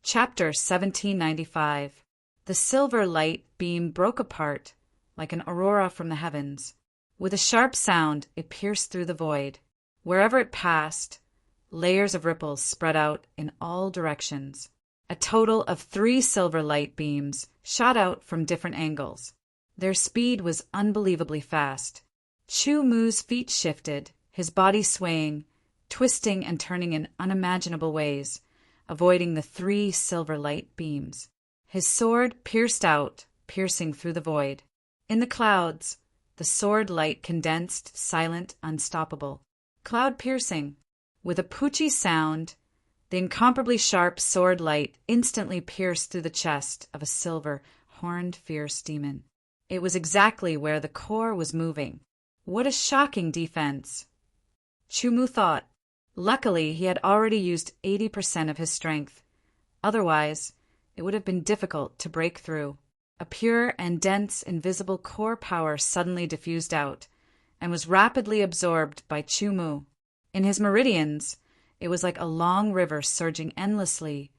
Chapter 1795. The silver light beam broke apart like an aurora from the heavens. With a sharp sound, it pierced through the void. Wherever it passed, layers of ripples spread out in all directions. A total of 3 silver light beams shot out from different angles. Their speed was unbelievably fast. Chu Mu's feet shifted, his body swaying, twisting and turning in unimaginable ways, avoiding the 3 silver light beams. His sword pierced out, piercing through the void. In the clouds, the sword light condensed, silent, unstoppable. Cloud-piercing. With a poochie sound, the incomparably sharp sword light instantly pierced through the chest of a silver, horned, fierce demon. It was exactly where the core was moving. What a shocking defense! Chu Mu thought. Luckily, he had already used 80% of his strength. Otherwise, it would have been difficult to break through. A pure and dense invisible core power suddenly diffused out, and was rapidly absorbed by Chu Mu. In his meridians, it was like a long river surging endlessly,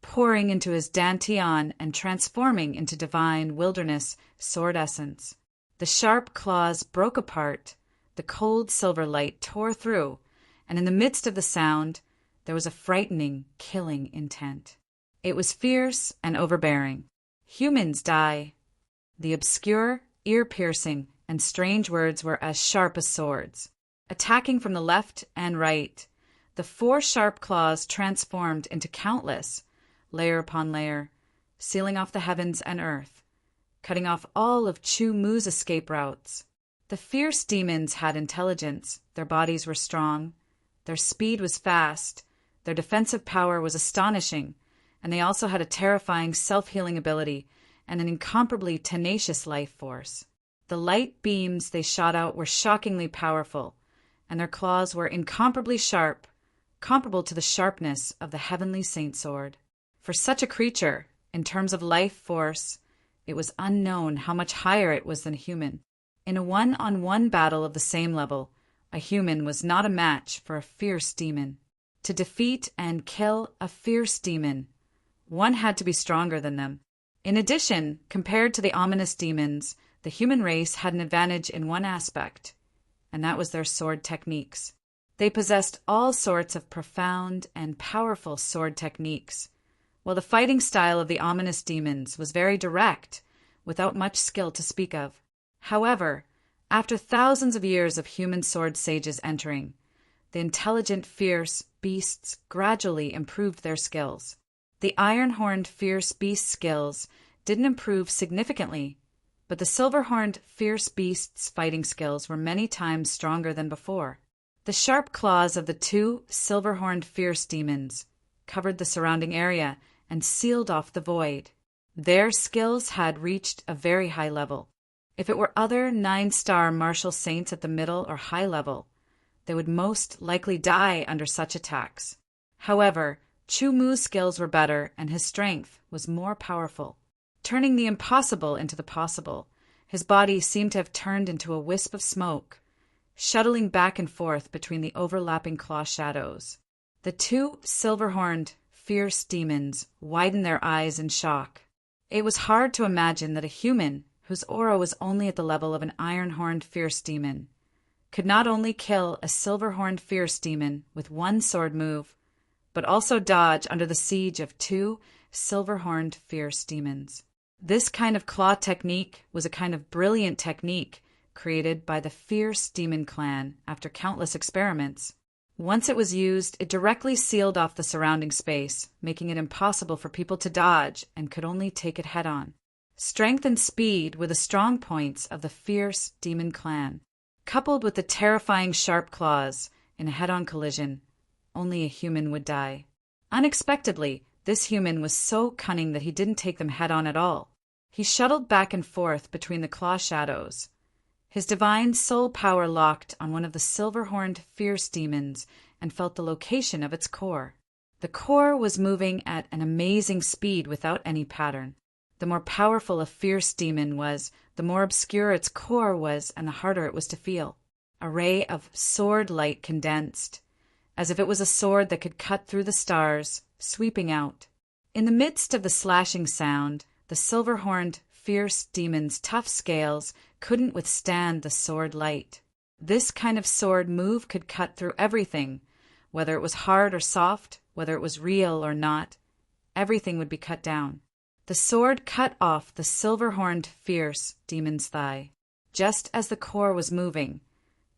pouring into his dantian and transforming into divine wilderness sword essence. The sharp claws broke apart, the cold silver light tore through, and in the midst of the sound, there was a frightening, killing intent. It was fierce and overbearing. Humans die. The obscure, ear-piercing, and strange words were as sharp as swords. Attacking from the left and right, the 4 sharp claws transformed into countless, layer upon layer, sealing off the heavens and earth, cutting off all of Chu Mu's escape routes. The fierce demons had intelligence, their bodies were strong, their speed was fast, their defensive power was astonishing, and they also had a terrifying self-healing ability and an incomparably tenacious life force. The light beams they shot out were shockingly powerful, and their claws were incomparably sharp, comparable to the sharpness of the heavenly saint sword. For such a creature, in terms of life force, it was unknown how much higher it was than human. In a one-on-one battle of the same level, a human was not a match for a fierce demon. To defeat and kill a fierce demon, one had to be stronger than them. In addition, compared to the ominous demons, the human race had an advantage in one aspect, and that was their sword techniques. They possessed all sorts of profound and powerful sword techniques, while the fighting style of the ominous demons was very direct, without much skill to speak of. However, after thousands of years of human sword sages entering, the intelligent, fierce beasts gradually improved their skills. The iron-horned fierce beast skills didn't improve significantly, but the silver-horned fierce beasts' fighting skills were many times stronger than before. The sharp claws of the 2 silver-horned fierce demons covered the surrounding area and sealed off the void. Their skills had reached a very high level. If it were other 9-star martial saints at the middle or high level, they would most likely die under such attacks. However, Chu Mu's skills were better and his strength was more powerful. Turning the impossible into the possible, his body seemed to have turned into a wisp of smoke, shuttling back and forth between the overlapping claw shadows. The 2 silver-horned, fierce demons widened their eyes in shock. It was hard to imagine that a human, whose aura was only at the level of an iron-horned fierce demon, could not only kill a silver-horned fierce demon with one sword move, but also dodge under the siege of 2 silver-horned fierce demons. This kind of claw technique was a kind of brilliant technique created by the fierce demon clan after countless experiments. Once it was used, it directly sealed off the surrounding space, making it impossible for people to dodge and could only take it head-on. Strength and speed were the strong points of the fierce demon clan. Coupled with the terrifying sharp claws, in a head-on collision, only a human would die. Unexpectedly, this human was so cunning that he didn't take them head-on at all. He shuttled back and forth between the claw shadows. His divine soul power locked on one of the silver-horned fierce demons and felt the location of its core. The core was moving at an amazing speed without any pattern. The more powerful a fierce demon was, the more obscure its core was and the harder it was to feel. A ray of sword light condensed, as if it was a sword that could cut through the stars, sweeping out. In the midst of the slashing sound, the silver-horned, fierce demon's tough scales couldn't withstand the sword light. This kind of sword move could cut through everything, whether it was hard or soft, whether it was real or not. Everything would be cut down. The sword cut off the silver-horned, fierce demon's thigh. Just as the core was moving,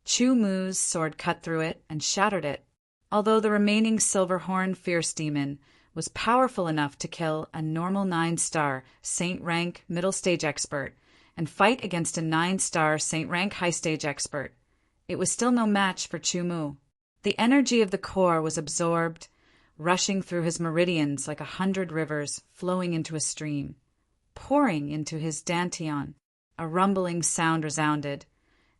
Chu Mu's sword cut through it and shattered it. Although the remaining silver-horned, fierce demon was powerful enough to kill a normal 9-star Saint rank middle stage expert and fight against a 9-star Saint rank high stage expert, it was still no match for Chu Mu. The energy of the core was absorbed, rushing through his meridians like 100 rivers flowing into a stream, pouring into his dantian. A rumbling sound resounded,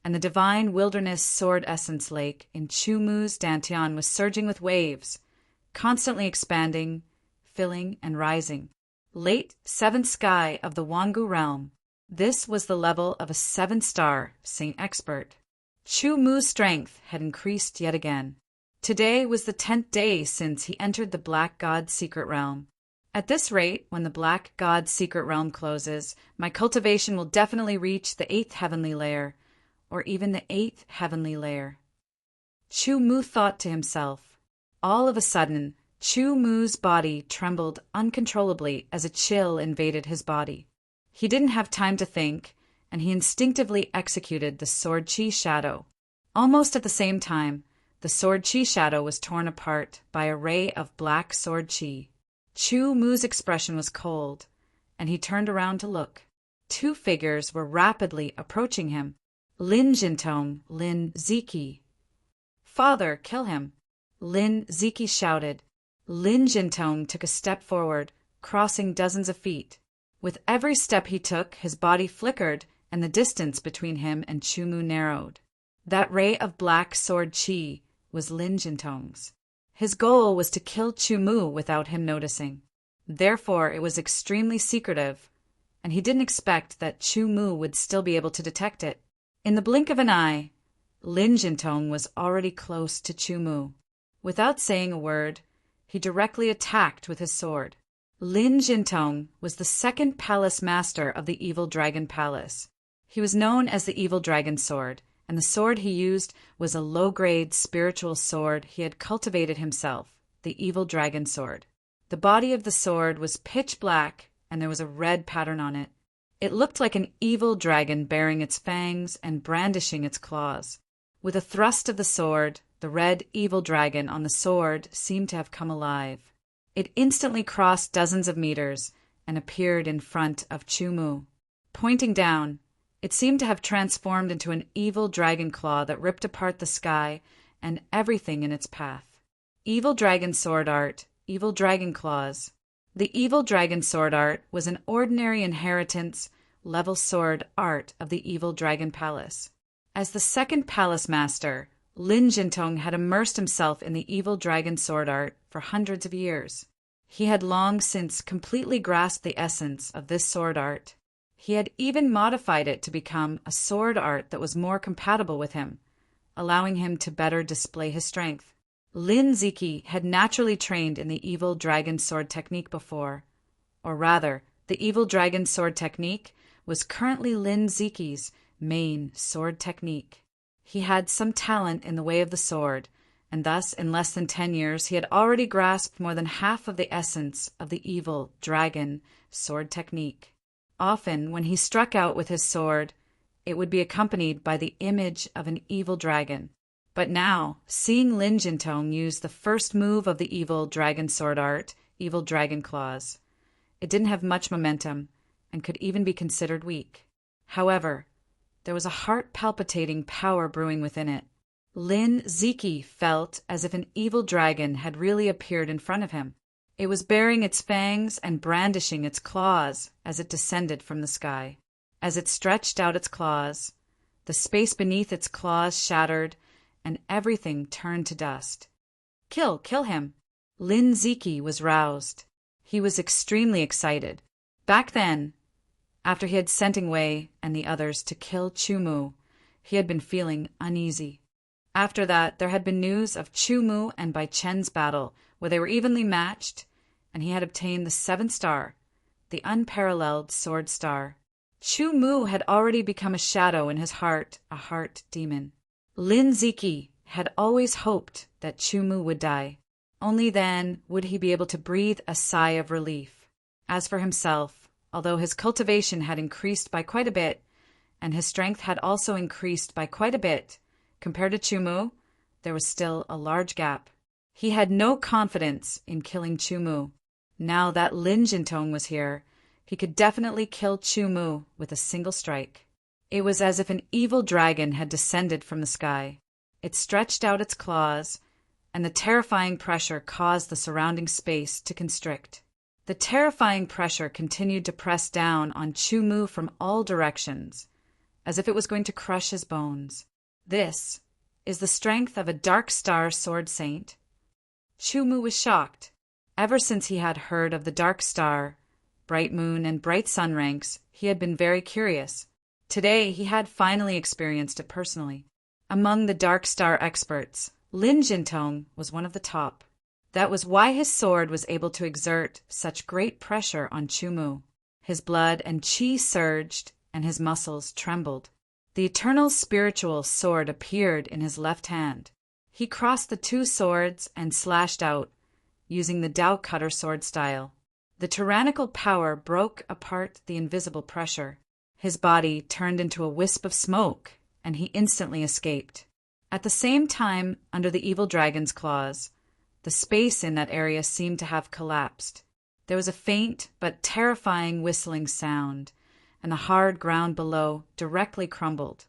and the divine wilderness sword essence lake in Chu Mu's dantian was surging with waves, constantly expanding, filling, and rising. Late 7th sky of the Wangu realm. This was the level of a 7-star Saint expert. Chu Mu's strength had increased yet again. Today was the 10th day since he entered the Black God's secret realm. At this rate, when the Black God's secret realm closes, my cultivation will definitely reach the 8th heavenly layer, or even the 8th heavenly layer. Chu Mu thought to himself. All of a sudden, Chu Mu's body trembled uncontrollably as a chill invaded his body. He didn't have time to think, and he instinctively executed the sword chi shadow. Almost at the same time, the sword chi shadow was torn apart by a ray of black sword chi. Chu Mu's expression was cold, and he turned around to look. 2 figures were rapidly approaching him. Lin Jintong, Lin Ziki. "Father, kill him!" Lin Ziki shouted. Lin Jintong took a step forward, crossing dozens of feet. With every step he took, his body flickered, and the distance between him and Chu Mu narrowed. That ray of black sword chi was Lin Jintong's. His goal was to kill Chu Mu without him noticing. Therefore, it was extremely secretive, and he didn't expect that Chu Mu would still be able to detect it. In the blink of an eye, Lin Jintong was already close to Chu Mu. Without saying a word, he directly attacked with his sword. Lin Jintong was the 2nd palace master of the Evil Dragon Palace. He was known as the Evil Dragon Sword, and the sword he used was a low-grade spiritual sword he had cultivated himself, the Evil Dragon Sword. The body of the sword was pitch black, and there was a red pattern on it. It looked like an evil dragon baring its fangs and brandishing its claws. With a thrust of the sword, the red evil dragon on the sword seemed to have come alive. It instantly crossed dozens of meters and appeared in front of Chu Mu. Pointing down, it seemed to have transformed into an evil dragon claw that ripped apart the sky and everything in its path. Evil dragon sword art, evil dragon claws. The evil dragon sword art was an ordinary inheritance level sword art of the Evil Dragon Palace. As the 2nd palace master, Lin Jintong had immersed himself in the evil dragon sword art for hundreds of years. He had long since completely grasped the essence of this sword art. He had even modified it to become a sword art that was more compatible with him, allowing him to better display his strength. Lin Ziki had naturally trained in the evil dragon sword technique before, or rather, the evil dragon sword technique was currently Lin Ziki's main sword technique. He had some talent in the way of the sword, and thus in less than 10 years he had already grasped more than half of the essence of the evil dragon sword technique. Often, when he struck out with his sword, it would be accompanied by the image of an evil dragon. But now, seeing Lin Jintong use the first move of the evil dragon sword art, evil dragon claws, it didn't have much momentum and could even be considered weak. However, there was a heart-palpitating power brewing within it. Lin Ziki felt as if an evil dragon had really appeared in front of him. It was baring its fangs and brandishing its claws as it descended from the sky. As it stretched out its claws, the space beneath its claws shattered, and everything turned to dust. Kill him! Lin Ziki was roused. He was extremely excited. Back then, after he had sent Wei and the others to kill Chu Mu, he had been feeling uneasy. After that, there had been news of Chu Mu and Bai Chen's battle, where they were evenly matched, and he had obtained the 7th star, the unparalleled sword star. Chu Mu had already become a shadow in his heart, a heart demon. Lin Ziki had always hoped that Chu Mu would die. Only then would he be able to breathe a sigh of relief. As for himself, although his cultivation had increased by quite a bit, and his strength had also increased by quite a bit, compared to Chu Mu, there was still a large gap. He had no confidence in killing Chu Mu. Now that Lin Jintong was here, he could definitely kill Chu Mu with a single strike. It was as if an evil dragon had descended from the sky. It stretched out its claws, and the terrifying pressure caused the surrounding space to constrict. The terrifying pressure continued to press down on Chu Mu from all directions, as if it was going to crush his bones. This is the strength of a dark star sword saint. Chu Mu was shocked. Ever since he had heard of the dark star, bright moon, and bright sun ranks, he had been very curious. Today he had finally experienced it personally. Among the dark star experts, Lin Jintong was one of the top. That was why his sword was able to exert such great pressure on Chu Mu. His blood and qi surged, and his muscles trembled. The eternal spiritual sword appeared in his left hand. He crossed the 2 swords and slashed out, using the Dao cutter sword style. The tyrannical power broke apart the invisible pressure. His body turned into a wisp of smoke, and he instantly escaped. At the same time, under the evil dragon's claws, the space in that area seemed to have collapsed. There was a faint but terrifying whistling sound, and the hard ground below directly crumbled,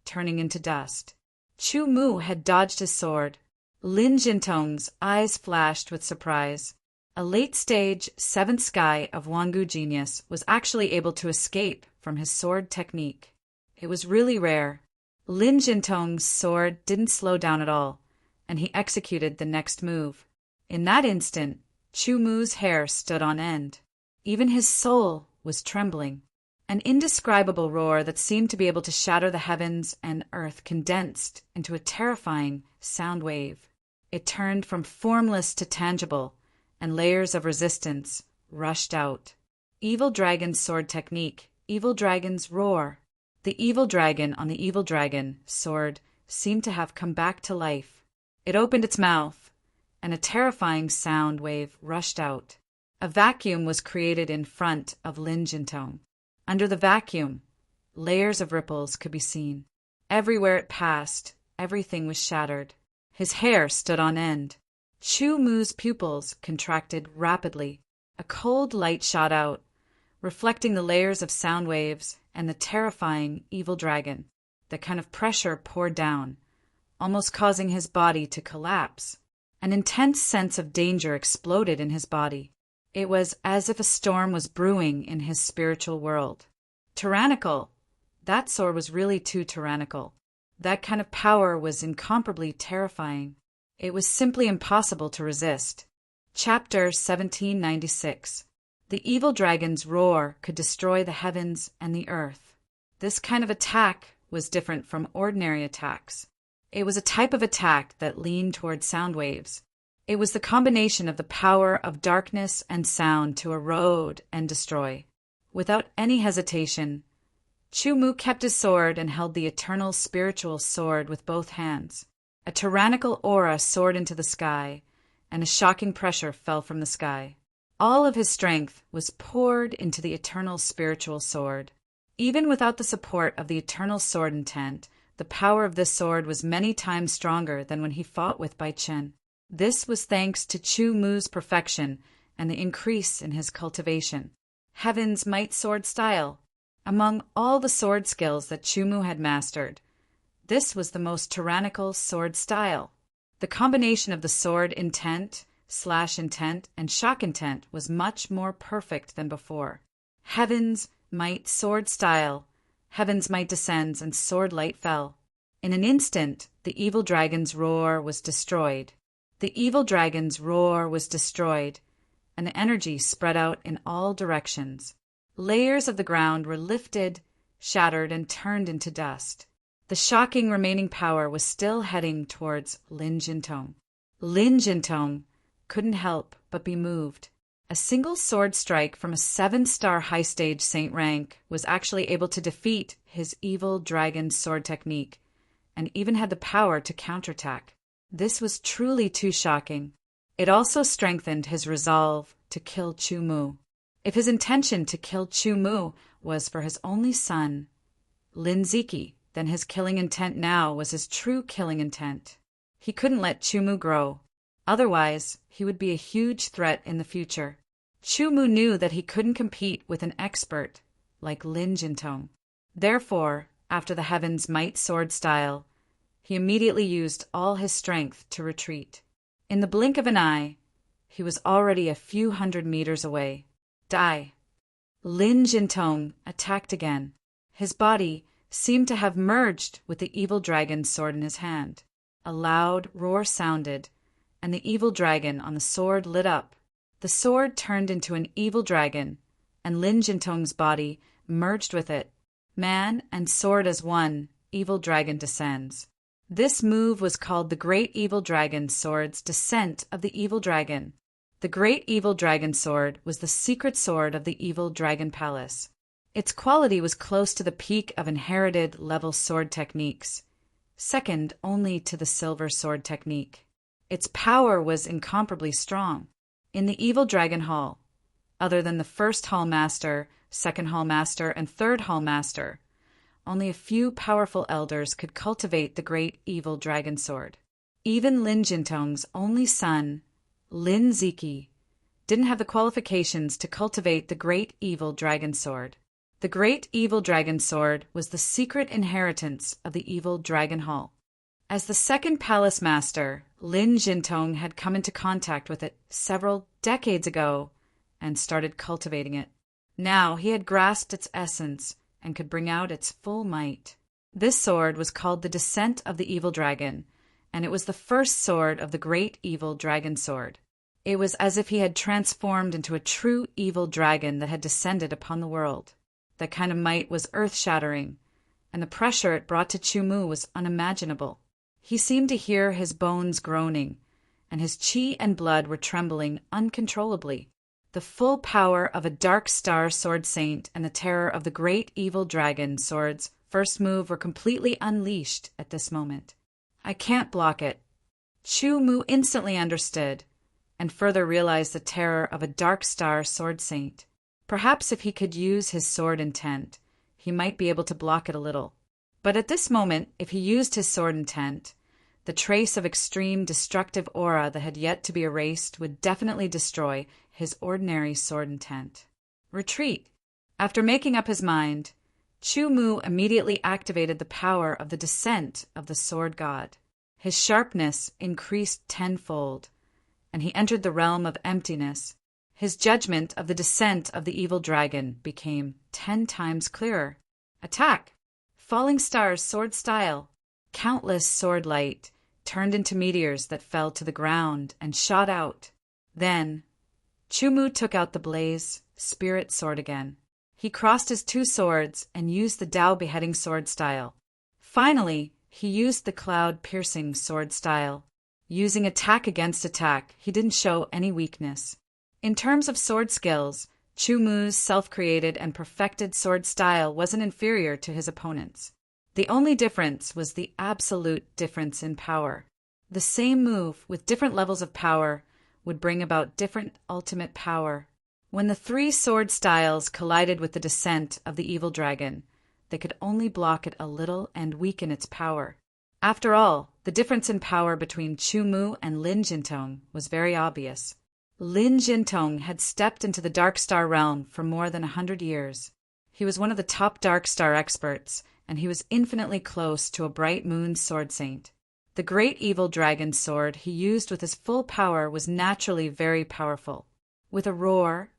turning into dust. Chu Mu had dodged his sword. Lin Jintong's eyes flashed with surprise. A late-stage 7th sky of Wangu genius was actually able to escape from his sword technique. It was really rare. Lin Jintong's sword didn't slow down at all, and he executed the next move. In that instant, Chu Mu's hair stood on end. Even his soul was trembling. An indescribable roar that seemed to be able to shatter the heavens and earth condensed into a terrifying sound wave. It turned from formless to tangible, and layers of resistance rushed out. Evil dragon's sword technique, evil dragon's roar. The evil dragon on the evil dragon sword seemed to have come back to life. It opened its mouth, and a terrifying sound wave rushed out. A vacuum was created in front of Lin Jintong. Under the vacuum, layers of ripples could be seen. Everywhere it passed, everything was shattered. His hair stood on end. Chu Mu's pupils contracted rapidly. A cold light shot out, reflecting the layers of sound waves and the terrifying evil dragon. The kind of pressure poured down, almost causing his body to collapse. An intense sense of danger exploded in his body. It was as if a storm was brewing in his spiritual world. Tyrannical. That sword was really too tyrannical. That kind of power was incomparably terrifying. It was simply impossible to resist. Chapter 1796. The evil dragon's roar could destroy the heavens and the earth. This kind of attack was different from ordinary attacks. It was a type of attack that leaned toward sound waves. It was the combination of the power of darkness and sound to erode and destroy. Without any hesitation, Chu Mu kept his sword and held the eternal spiritual sword with both hands. A tyrannical aura soared into the sky, and a shocking pressure fell from the sky. All of his strength was poured into the eternal spiritual sword. Even without the support of the eternal sword intent, the power of this sword was many times stronger than when he fought with Bai Chen. This was thanks to Chu Mu's perfection and the increase in his cultivation. Heaven's might sword style. Among all the sword skills that Chu Mu had mastered, this was the most tyrannical sword style. The combination of the sword intent, slash intent, and shock intent was much more perfect than before. Heaven's might sword style. Heaven's might descends and sword light fell. In an instant, the evil dragon's roar was destroyed. The evil dragon's roar was destroyed, and the energy spread out in all directions. Layers of the ground were lifted, shattered, and turned into dust. The shocking remaining power was still heading towards Lin Jintong. Lin Jintong couldn't help but be moved. A single sword strike from a 7-star high-stage saint rank was actually able to defeat his evil dragon sword technique, and even had the power to counterattack. This was truly too shocking. It also strengthened his resolve to kill Chu Mu. If his intention to kill Chu Mu was for his only son, Lin Ziki, then his killing intent now was his true killing intent. He couldn't let Chu Mu grow. Otherwise, he would be a huge threat in the future. Chu Mu knew that he couldn't compete with an expert like Lin Jintong. Therefore, after the Heaven's Might sword style, he immediately used all his strength to retreat. In the blink of an eye, he was already a few hundred meters away. Die! Lin Jintong attacked again. His body seemed to have merged with the evil dragon's sword in his hand. A loud roar sounded, and the evil dragon on the sword lit up. The sword turned into an evil dragon, and Lin Jintong's body merged with it. Man and sword as one, evil dragon descends. This move was called the Great Evil Dragon Sword's Descent of the Evil Dragon. The Great Evil Dragon Sword was the secret sword of the Evil Dragon Palace. Its quality was close to the peak of inherited level sword techniques, second only to the silver sword technique. Its power was incomparably strong. In the Evil Dragon Hall, other than the first Hall Master, second Hall Master, and third Hall Master, only a few powerful elders could cultivate the Great Evil Dragon Sword. Even Lin Jintong's only son, Lin Ziki, didn't have the qualifications to cultivate the Great Evil Dragon Sword. The Great Evil Dragon Sword was the secret inheritance of the Evil Dragon Hall. As the second Palace Master, Lin Jintong had come into contact with it several decades ago and started cultivating it. Now he had grasped its essence and could bring out its full might. This sword was called the Descent of the Evil Dragon, and it was the first sword of the Great Evil Dragon Sword. It was as if he had transformed into a true evil dragon that had descended upon the world. That kind of might was earth-shattering, and the pressure it brought to Chu Mu was unimaginable. He seemed to hear his bones groaning, and his chi and blood were trembling uncontrollably. The full power of a Dark Star Sword Saint and the terror of the Great Evil Dragon Sword's first move were completely unleashed at this moment. I can't block it. Chu Mu instantly understood, and further realized the terror of a Dark Star Sword Saint. Perhaps if he could use his sword intent, he might be able to block it a little. But at this moment, if he used his sword intent, the trace of extreme destructive aura that had yet to be erased would definitely destroy his ordinary sword intent. Retreat. After making up his mind, Chu Mu immediately activated the power of the descent of the sword god. His sharpness increased tenfold, and he entered the realm of emptiness. His judgment of the descent of the evil dragon became 10 times clearer. Attack! Falling stars sword style. Countless sword light turned into meteors that fell to the ground and shot out. Then, Chu Mu took out the blaze spirit sword again. He crossed his 2 swords and used the Dao beheading sword style. Finally, he used the cloud piercing sword style. Using attack against attack, he didn't show any weakness. In terms of sword skills, Chu Mu's self-created and perfected sword style wasn't inferior to his opponent's. The only difference was the absolute difference in power. The same move with different levels of power would bring about different ultimate power. When the 3 sword styles collided with the descent of the evil dragon, they could only block it a little and weaken its power. After all, the difference in power between Chu Mu and Lin Jintong was very obvious. Lin Jintong had stepped into the Dark Star realm for more than 100 years. He was one of the top Dark Star experts, and he was infinitely close to a Bright Moon Sword Saint. The Great Evil Dragon Sword he used with his full power was naturally very powerful. With a roar,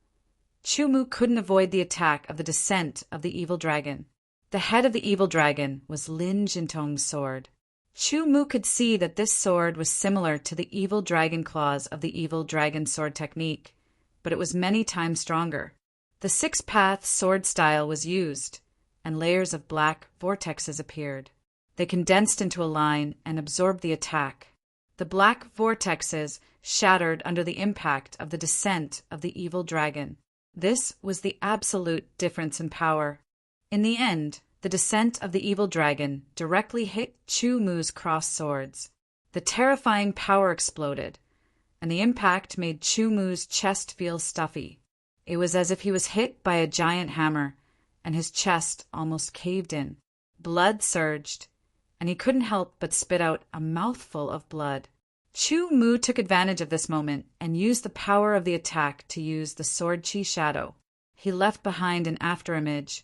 Chu Mu couldn't avoid the attack of the descent of the evil dragon. The head of the evil dragon was Lin Jintong's sword. Chu Mu could see that this sword was similar to the evil dragon claws of the evil dragon sword technique, but it was many times stronger. The 6-path sword style was used, and layers of black vortexes appeared. They condensed into a line and absorbed the attack. The black vortexes shattered under the impact of the descent of the evil dragon. This was the absolute difference in power. In the end, the descent of the evil dragon directly hit Chu Mu's crossed swords. The terrifying power exploded, and the impact made Chu Mu's chest feel stuffy. It was as if he was hit by a giant hammer, and his chest almost caved in. Blood surged, and he couldn't help but spit out a mouthful of blood. Chu Mu took advantage of this moment and used the power of the attack to use the sword chi shadow. He left behind an afterimage,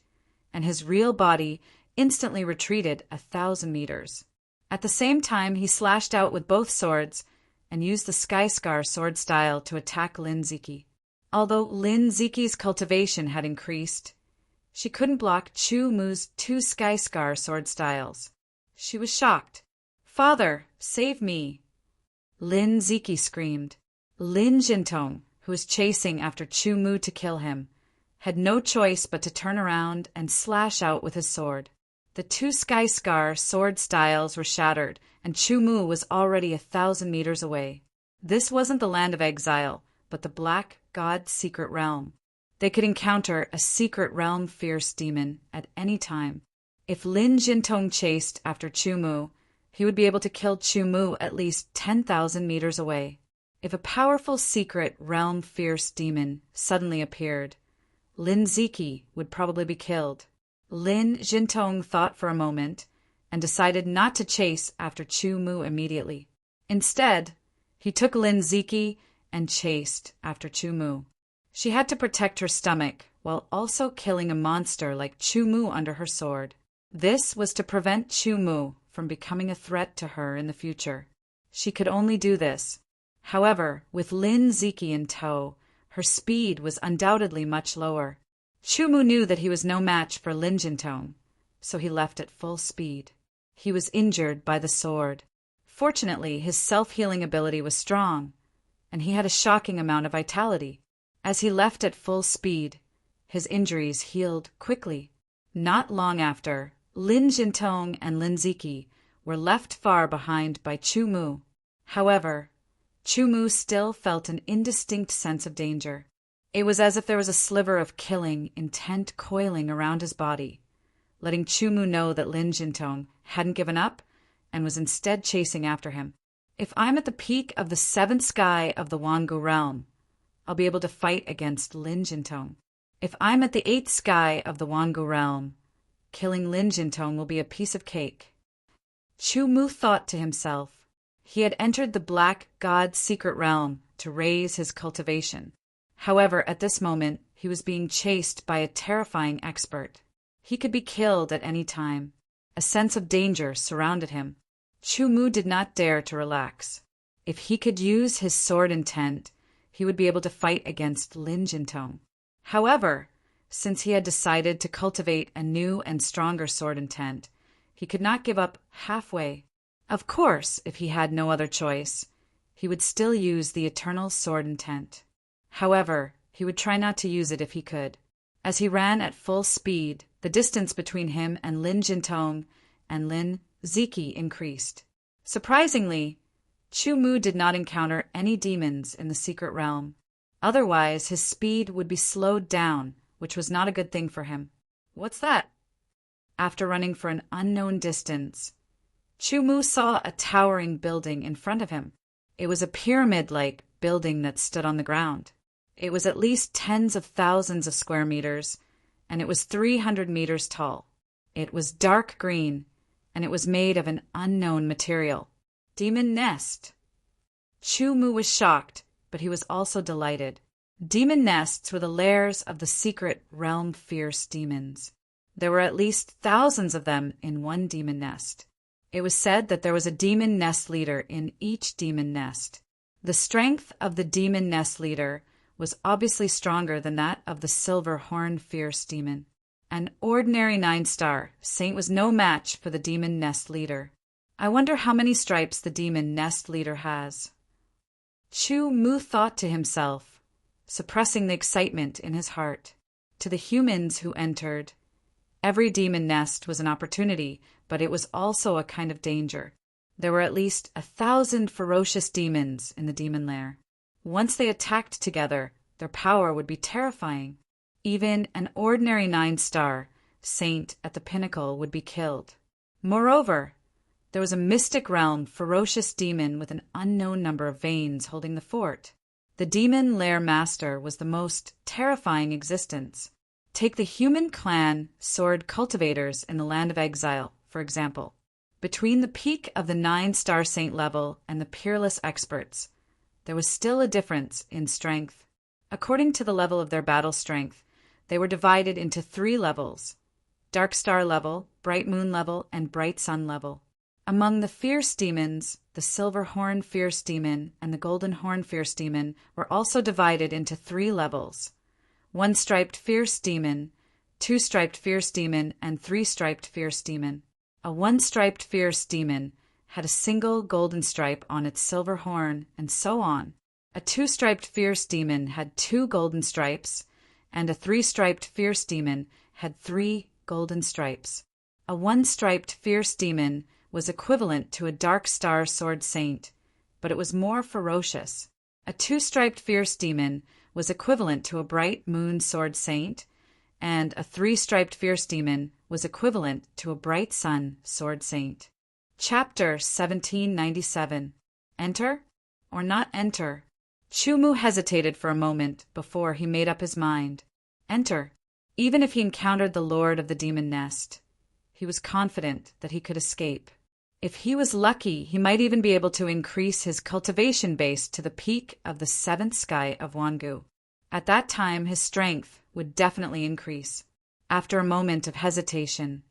and his real body instantly retreated 1,000 meters. At the same time, he slashed out with both swords and used the Sky Scar sword style to attack Lin Ziki. Although Lin Ziki's cultivation had increased, she couldn't block Chu Mu's 2 Sky Scar sword styles. She was shocked. "Father, save me!" Lin Ziki screamed. Lin Jintong, who was chasing after Chu Mu to kill him, had no choice but to turn around and slash out with his sword. The 2 Sky Scar sword styles were shattered, and Chu Mu was already 1,000 meters away. This wasn't the land of exile, but the Black God's secret realm. They could encounter a secret realm fierce demon at any time. If Lin Jintong chased after Chu Mu, he would be able to kill Chu Mu at least 10,000 meters away. If a powerful secret realm fierce demon suddenly appeared, Lin Ziki would probably be killed. Lin Jintong thought for a moment and decided not to chase after Chu Mu immediately. Instead, he took Lin Ziki and chased after Chu Mu. She had to protect her stomach while also killing a monster like Chu Mu under her sword. This was to prevent Chu Mu from becoming a threat to her in the future. She could only do this. However, with Lin Ziki in tow, her speed was undoubtedly much lower. Chu Mu knew that he was no match for Lin Jintong, so he left at full speed. He was injured by the sword. Fortunately, his self-healing ability was strong, and he had a shocking amount of vitality. As he left at full speed, his injuries healed quickly. Not long after, Lin Jintong and Lin Ziki were left far behind by Chu Mu. However, Chu Mu still felt an indistinct sense of danger. It was as if there was a sliver of killing intent coiling around his body, letting Chu Mu know that Lin Jintong hadn't given up and was instead chasing after him. If I'm at the peak of the 7th sky of the Wangu realm, I'll be able to fight against Lin Jintong. If I'm at the 8th sky of the Wangu realm, killing Lin Jintong will be a piece of cake. Chu Mu thought to himself. He had entered the Black God's secret realm to raise his cultivation. However, at this moment, he was being chased by a terrifying expert. He could be killed at any time. A sense of danger surrounded him. Chu Mu did not dare to relax. If he could use his sword intent, he would be able to fight against Lin Jintong. However, since he had decided to cultivate a new and stronger sword intent, he could not give up halfway. Of course, if he had no other choice, he would still use the eternal sword intent. However, he would try not to use it if he could. As he ran at full speed, the distance between him and Lin Jintong and Lin Ziki increased. Surprisingly, Chu Mu did not encounter any demons in the secret realm. Otherwise, his speed would be slowed down, which was not a good thing for him. What's that? After running for an unknown distance, Chu Mu saw a towering building in front of him. It was a pyramid-like building that stood on the ground. It was at least tens of thousands of square meters, and it was 300 meters tall. It was dark green, and it was made of an unknown material. Demon Nest. Chu Mu was shocked, but he was also delighted. Demon nests were the lairs of the secret realm fierce demons. There were at least thousands of them in one demon nest. It was said that there was a demon nest leader in each demon nest. The strength of the demon nest leader was obviously stronger than that of the silver horn fierce demon. An ordinary 9-star saint was no match for the demon nest leader. I wonder how many stripes the demon nest leader has. Chu Mu thought to himself, suppressing the excitement in his heart. To the humans who entered, every demon nest was an opportunity, but it was also a kind of danger. There were at least 1,000 ferocious demons in the demon lair. Once they attacked together, their power would be terrifying. Even an ordinary 9-star saint at the pinnacle would be killed. Moreover, there was a mystic realm ferocious demon with an unknown number of veins holding the fort. The demon lair master was the most terrifying existence. Take the human clan sword cultivators in the land of exile, for example. Between the peak of the 9-star saint level and the peerless experts, there was still a difference in strength. According to the level of their battle strength, they were divided into 3 levels: dark star level, bright moon level, and bright sun level. Among the fierce demons, the silver horn fierce demon and the golden horn fierce demon were also divided into 3 levels: 1-striped fierce demon, 2-striped fierce demon, and 3-striped fierce demon. A 1-striped fierce demon had a single golden stripe on its silver horn, and so on. A 2-striped fierce demon had 2 golden stripes, and a 3-striped fierce demon had 3 golden stripes. A 1-striped fierce demon was equivalent to a dark star sword saint, but it was more ferocious. A 2-striped fierce demon was equivalent to a bright moon sword saint, and a 3-striped fierce demon was equivalent to a bright sun sword saint. Chapter 1797. Enter or not enter? Chumu hesitated for a moment before he made up his mind. Enter, even if he encountered the lord of the demon nest. He was confident that he could escape. If he was lucky, he might even be able to increase his cultivation base to the peak of the 7th sky of Wangu. At that time, his strength would definitely increase. After a moment of hesitation,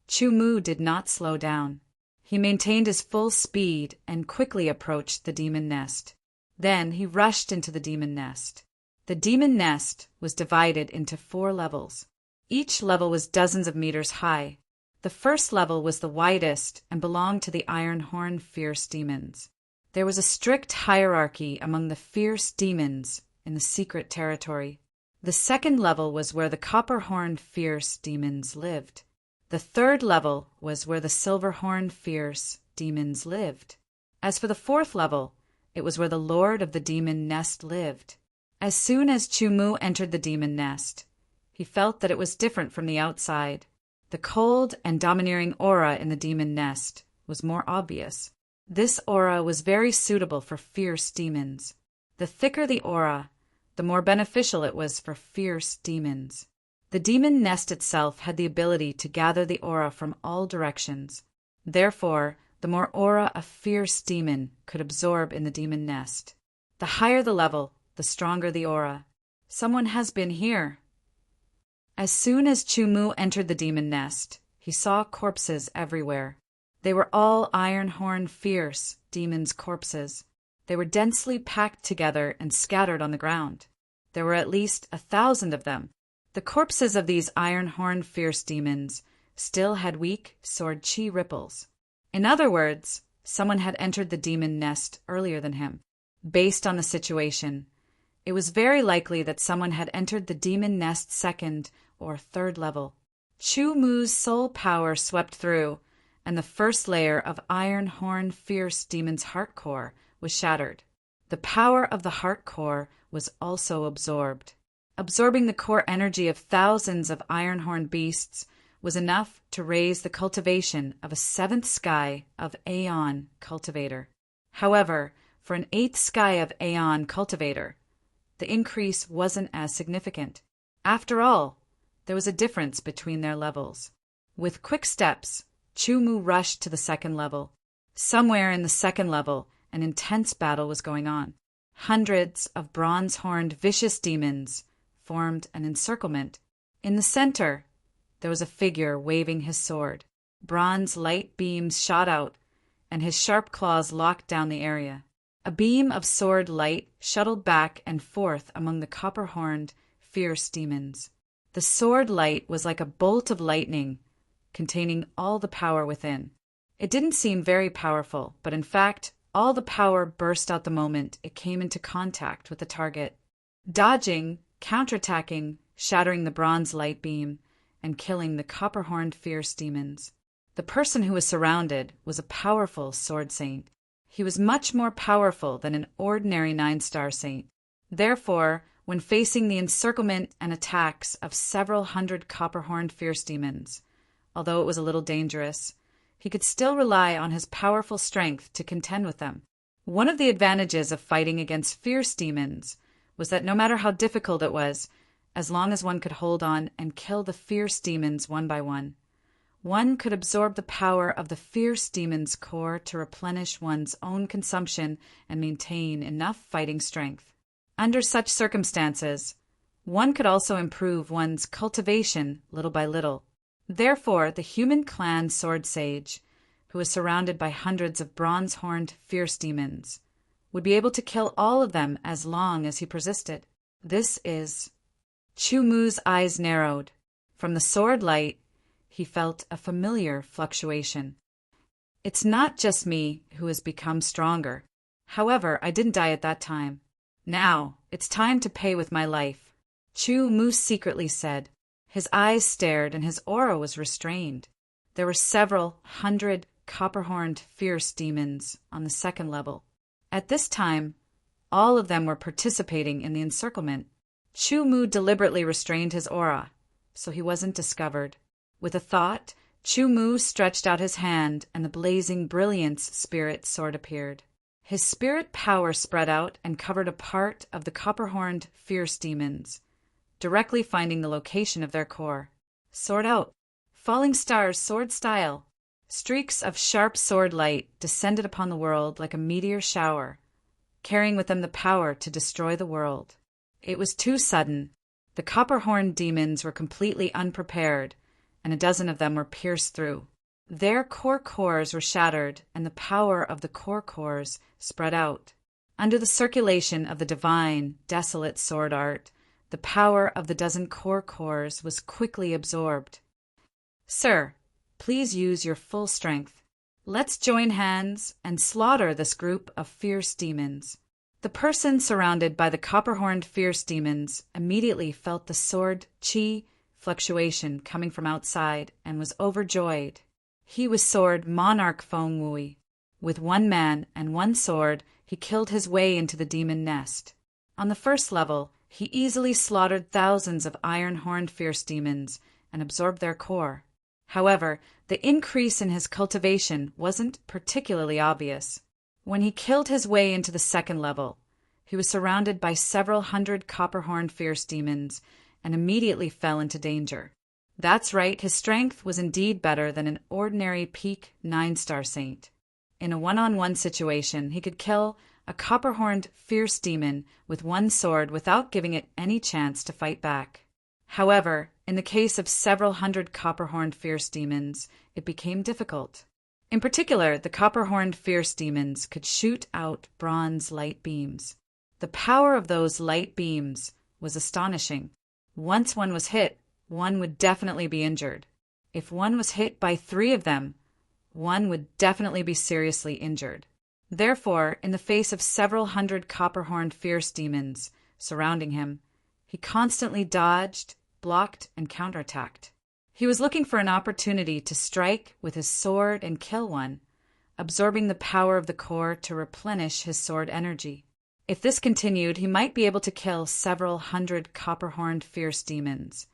Chumu did not slow down. He maintained his full speed and quickly approached the demon nest. Then he rushed into the demon nest. The demon nest was divided into 4 levels. Each level was dozens of meters high. The first level was the widest and belonged to the iron horn fierce demons. There was a strict hierarchy among the fierce demons in the secret territory. The second level was where the copper-horn fierce demons lived. The third level was where the silver-horn fierce demons lived. As for the 4th level, it was where the lord of the demon nest lived. As soon as Chumu entered the demon nest, he felt that it was different from the outside. The cold and domineering aura in the demon nest was more obvious. This aura was very suitable for fierce demons. The thicker the aura, the more beneficial it was for fierce demons. The demon nest itself had the ability to gather the aura from all directions. Therefore, the more aura a fierce demon could absorb in the demon nest. The higher the level, the stronger the aura. Someone has been here. As soon as Chumu entered the demon nest, he saw corpses everywhere. They were all iron-horn fierce demons' corpses. They were densely packed together and scattered on the ground. There were at least 1,000 of them. The corpses of these iron-horn fierce demons still had weak sword chi ripples. In other words, someone had entered the demon nest earlier than him. Based on the situation, it was very likely that someone had entered the demon nest 2nd or 3rd level. Chumu's soul power swept through, and the first layer of iron horn fierce demon's heart core was shattered. The power of the heart core was also absorbed. Absorbing the core energy of thousands of iron horn beasts was enough to raise the cultivation of a 7th sky of Aeon cultivator. However, for an 8th sky of Aeon cultivator, the increase wasn't as significant. After all, there was a difference between their levels. With quick steps, Chumu rushed to the 2nd level. Somewhere in the 2nd level, an intense battle was going on. Hundreds of bronze-horned vicious demons formed an encirclement. In the center, there was a figure waving his sword. Bronze light beams shot out, and his sharp claws locked down the area. A beam of sword light shuttled back and forth among the copper-horned, fierce demons. The sword light was like a bolt of lightning, containing all the power within. It didn't seem very powerful, but in fact, all the power burst out the moment it came into contact with the target. Dodging, counterattacking, shattering the bronze light beam, and killing the copper-horned fierce demons. The person who was surrounded was a powerful sword saint. He was much more powerful than an ordinary 9-star saint. Therefore, when facing the encirclement and attacks of several hundred copper-horned fierce demons, although it was a little dangerous, he could still rely on his powerful strength to contend with them. One of the advantages of fighting against fierce demons was that no matter how difficult it was, as long as one could hold on and kill the fierce demons one by one could absorb the power of the fierce demon's core to replenish one's own consumption and maintain enough fighting strength. Under such circumstances, one could also improve one's cultivation little by little. Therefore, the human clan sword sage, who was surrounded by hundreds of bronze-horned fierce demons, would be able to kill all of them as long as he persisted. This is... Chu Mu's eyes narrowed. From the sword light, he felt a familiar fluctuation. It's not just me who has become stronger. However, I didn't die at that time. Now, it's time to pay with my life, Chu Mu secretly said. His eyes stared and his aura was restrained. There were several hundred copper-horned fierce demons on the second level. At this time, all of them were participating in the encirclement. Chu Mu deliberately restrained his aura, so he wasn't discovered. With a thought, Chu Mu stretched out his hand, and the blazing brilliance spirit sword appeared. His spirit power spread out and covered a part of the copper-horned fierce demons, directly finding the location of their core. Sword out. Falling stars sword style. Streaks of sharp sword light descended upon the world like a meteor shower, carrying with them the power to destroy the world. It was too sudden. The copper-horned demons were completely unprepared, and a dozen of them were pierced through. Their core cores were shattered, and the power of the core cores spread out. Under the circulation of the divine, desolate sword art, the power of the dozen core cores was quickly absorbed. Sir, please use your full strength. Let's join hands and slaughter this group of fierce demons. The person surrounded by the copper-horned fierce demons immediately felt the sword chi fluctuation coming from outside and was overjoyed. He was sword Monarch Feng Wui. With one man and one sword, he killed his way into the demon nest. On the first level, he easily slaughtered thousands of iron-horned fierce demons and absorbed their core. However, the increase in his cultivation wasn't particularly obvious. When he killed his way into the second level, he was surrounded by several hundred copper-horned fierce demons and immediately fell into danger. That's right, his strength was indeed better than an ordinary peak 9-star saint. In a one-on-one situation, he could kill a copper-horned fierce demon with one sword without giving it any chance to fight back. However, in the case of several hundred copper-horned fierce demons, it became difficult. In particular, the copper-horned fierce demons could shoot out bronze light beams. The power of those light beams was astonishing. Once one was hit, one would definitely be injured. If one was hit by 3 of them, one would definitely be seriously injured. Therefore, in the face of several hundred copper-horned fierce demons surrounding him, he constantly dodged, blocked, and counterattacked. He was looking for an opportunity to strike with his sword and kill one, absorbing the power of the core to replenish his sword energy. If this continued, he might be able to kill several hundred copper-horned fierce demons,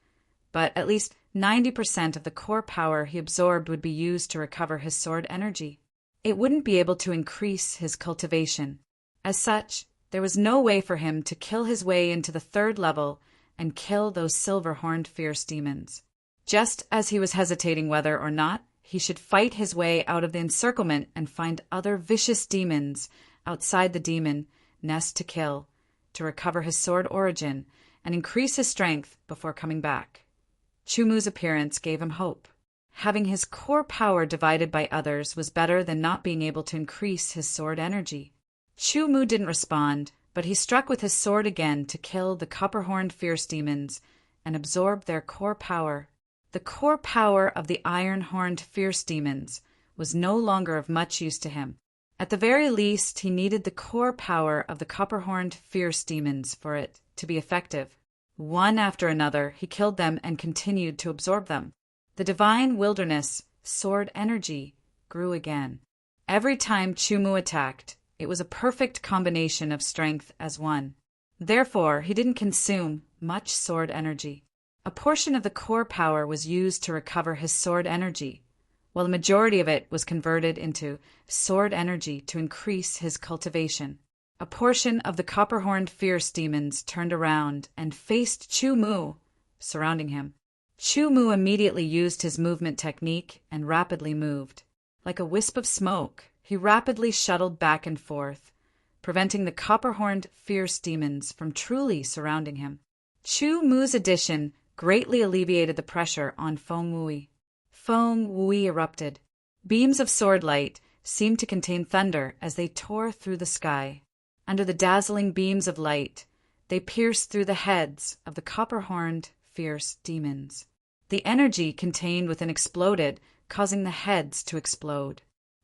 but at least 90% of the core power he absorbed would be used to recover his sword energy. It wouldn't be able to increase his cultivation. As such, there was no way for him to kill his way into the third level and kill those silver-horned fierce demons. Just as he was hesitating whether or not he should fight his way out of the encirclement and find other vicious demons outside the demon nest to kill, to recover his sword origin and increase his strength before coming back. Chu Mu's appearance gave him hope. Having his core power divided by others was better than not being able to increase his sword energy. Chu Mu didn't respond, but he struck with his sword again to kill the copper-horned fierce demons and absorb their core power. The core power of the iron-horned fierce demons was no longer of much use to him. At the very least, he needed the core power of the copper-horned fierce demons for it to be effective. One after another, he killed them and continued to absorb them. The divine wilderness sword energy, grew again. Every time Chu Mu attacked, it was a perfect combination of strength as one. Therefore, he didn't consume much sword energy. A portion of the core power was used to recover his sword energy, while the majority of it was converted into sword energy to increase his cultivation. A portion of the copper-horned fierce demons turned around and faced Chu Mu, surrounding him. Chu Mu immediately used his movement technique and rapidly moved. Like a wisp of smoke, he rapidly shuttled back and forth, preventing the copper-horned fierce demons from truly surrounding him. Chu Mu's addition greatly alleviated the pressure on Feng Wui. Feng Wui erupted. Beams of sword light seemed to contain thunder as they tore through the sky. Under the dazzling beams of light, they pierced through the heads of the copper-horned fierce demons. The energy contained within exploded, causing the heads to explode.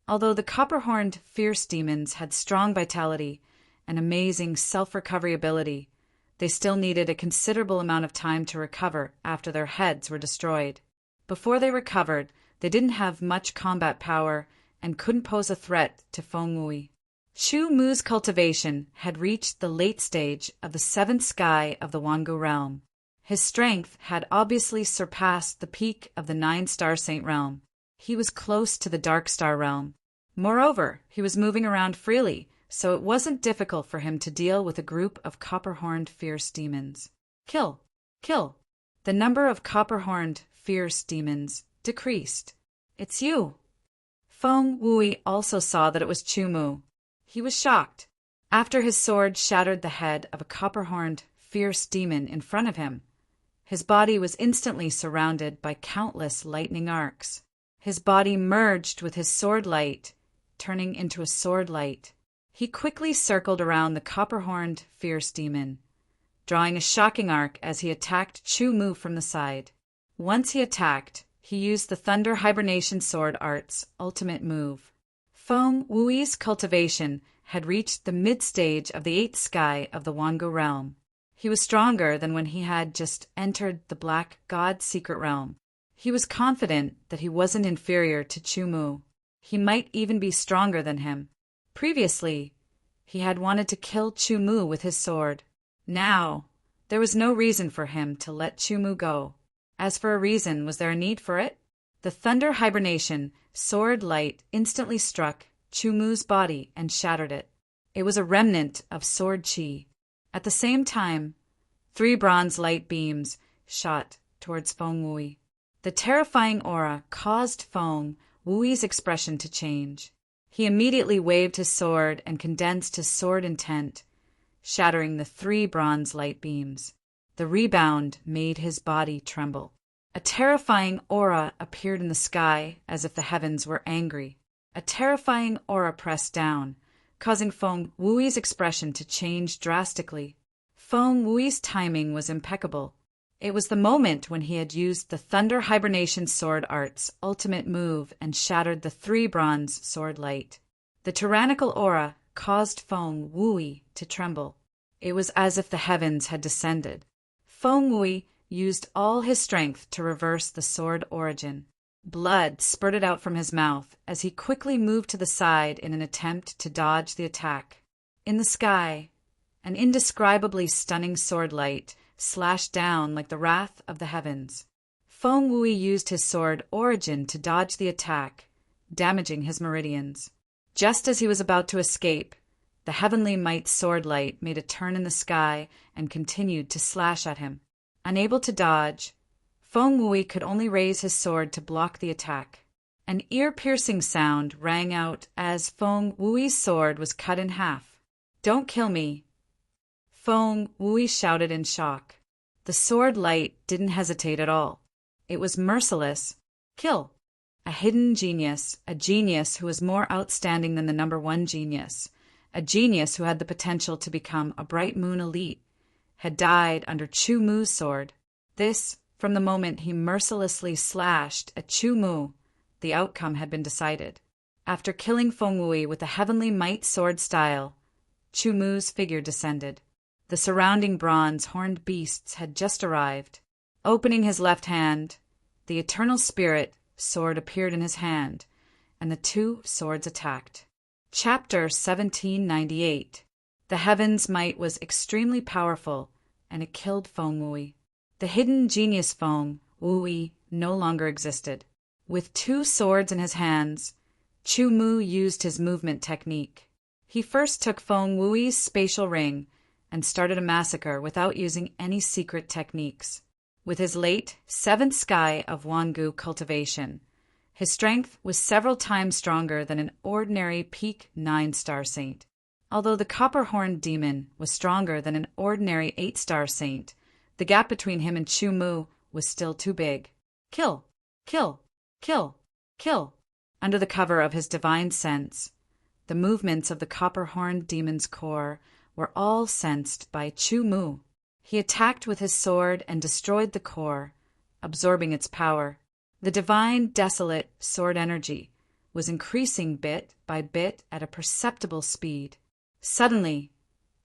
Although the copper-horned fierce demons had strong vitality and amazing self-recovery ability, they still needed a considerable amount of time to recover after their heads were destroyed. Before they recovered, they didn't have much combat power and couldn't pose a threat to Feng Wui. Chu Mu's cultivation had reached the late stage of the seventh sky of the Wangu realm. His strength had obviously surpassed the peak of the 9-star Saint realm. He was close to the Dark Star realm. Moreover, he was moving around freely, so it wasn't difficult for him to deal with a group of copper-horned fierce demons. Kill! Kill! The number of copper-horned fierce demons decreased. It's you! Feng Wui also saw that it was Chu Mu. He was shocked. After his sword shattered the head of a copper-horned fierce demon in front of him, his body was instantly surrounded by countless lightning arcs. His body merged with his sword light, turning into a sword light. He quickly circled around the copper-horned fierce demon, drawing a shocking arc as he attacked Chu Mu from the side. Once he attacked, he used the Thunder Hibernation Sword Art's ultimate move. Feng Wui's cultivation had reached the mid-stage of the 8th sky of the Wangu realm. He was stronger than when he had just entered the Black God's secret realm. He was confident that he wasn't inferior to Chu Mu. He might even be stronger than him. Previously, he had wanted to kill Chu Mu with his sword. Now, there was no reason for him to let Chu Mu go. As for a reason, was there a need for it? The Thunder Hibernation Sword Light instantly struck Chu Mu's body and shattered it. It was a remnant of sword chi. At the same time, 3 bronze light beams shot towards Feng Wui. The terrifying aura caused Feng Wui's expression to change. He immediately waved his sword and condensed his sword intent, shattering the 3 bronze light beams. The rebound made his body tremble. A terrifying aura appeared in the sky as if the heavens were angry. A terrifying aura pressed down, causing Feng Wui's expression to change drastically. Feng Wui's timing was impeccable. It was the moment when he had used the Thunder Hibernation Sword Art's ultimate move and shattered the 3 bronze sword light. The tyrannical aura caused Feng Wui to tremble. It was as if the heavens had descended. Feng Wui used all his strength to reverse the sword origin. Blood spurted out from his mouth as he quickly moved to the side in an attempt to dodge the attack. In the sky, an indescribably stunning sword light slashed down like the wrath of the heavens. Feng Wui used his sword origin to dodge the attack, damaging his meridians. Just as he was about to escape, the heavenly might sword light made a turn in the sky and continued to slash at him. Unable to dodge, Feng Wui could only raise his sword to block the attack. An ear-piercing sound rang out as Feng Wui's sword was cut in half. "Don't kill me!" Feng Wui shouted in shock. The sword light didn't hesitate at all. It was merciless. Kill! A hidden genius, a genius who was more outstanding than the number 1 genius, a genius who had the potential to become a Bright Moon elite, had died under Chu Mu's sword. This, from the moment he mercilessly slashed at Chu Mu, the outcome had been decided. After killing Feng Wui with the heavenly might sword style, Chu Mu's figure descended. The surrounding bronze horned beasts had just arrived. Opening his left hand, the eternal spirit sword appeared in his hand, and the two swords attacked. Chapter 1798. The heaven's might was extremely powerful, and it killed Feng Wui. The hidden genius Feng Wui no longer existed. With two swords in his hands, Chu Mu used his movement technique. He first took Feng Wui's spatial ring and started a massacre without using any secret techniques. With his late seventh sky of Wangu cultivation, his strength was several times stronger than an ordinary peak 9-star saint. Although the copper-horned demon was stronger than an ordinary 8-star saint, the gap between him and Chu Mu was still too big. Kill! Kill! Kill! Kill! Under the cover of his divine sense, the movements of the copper-horned demon's core were all sensed by Chu Mu. He attacked with his sword and destroyed the core, absorbing its power. The divine, desolate sword energy was increasing bit by bit at a perceptible speed. Suddenly,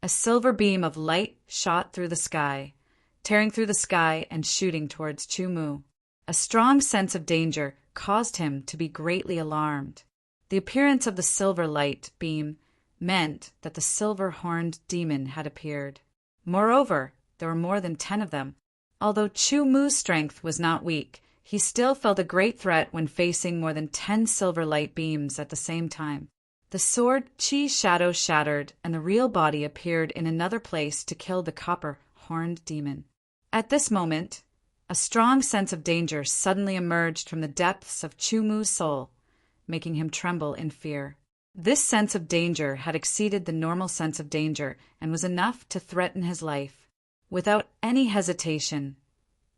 a silver beam of light shot through the sky, tearing through the sky and shooting towards Chu Mu. A strong sense of danger caused him to be greatly alarmed. The appearance of the silver light beam meant that the silver-horned demon had appeared. Moreover, there were more than 10 of them. Although Chu Mu's strength was not weak, he still felt a great threat when facing more than 10 silver light beams at the same time. The sword Chi shadow shattered, and the real body appeared in another place to kill the copper-horned demon. At this moment, a strong sense of danger suddenly emerged from the depths of Chu Mu's soul, making him tremble in fear. This sense of danger had exceeded the normal sense of danger and was enough to threaten his life. Without any hesitation,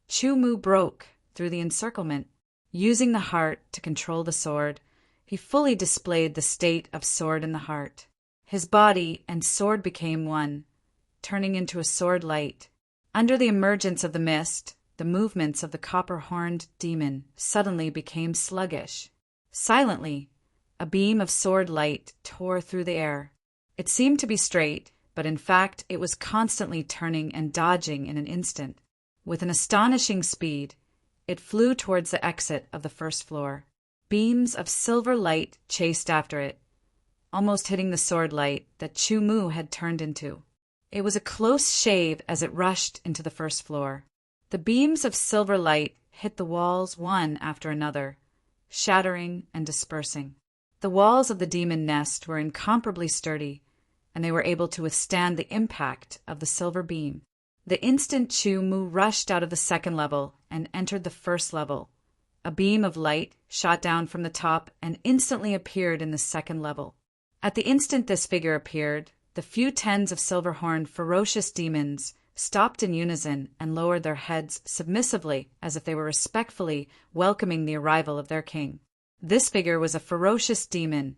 Chu Mu broke through the encirclement. Using the heart to control the sword, he fully displayed the state of sword in the heart. His body and sword became one, turning into a sword light. Under the emergence of the mist, the movements of the copper-horned demon suddenly became sluggish. Silently, a beam of sword light tore through the air. It seemed to be straight, but in fact it was constantly turning and dodging in an instant. With an astonishing speed, it flew towards the exit of the first floor. Beams of silver light chased after it, almost hitting the sword light that Chu Mu had turned into. It was a close shave as it rushed into the first floor. The beams of silver light hit the walls one after another, shattering and dispersing. The walls of the demon nest were incomparably sturdy, and they were able to withstand the impact of the silver beam. The instant Chu Mu rushed out of the second level and entered the first level, a beam of light shot down from the top and instantly appeared in the second level. At the instant this figure appeared, the few tens of silver-horned ferocious demons stopped in unison and lowered their heads submissively as if they were respectfully welcoming the arrival of their king. This figure was a ferocious demon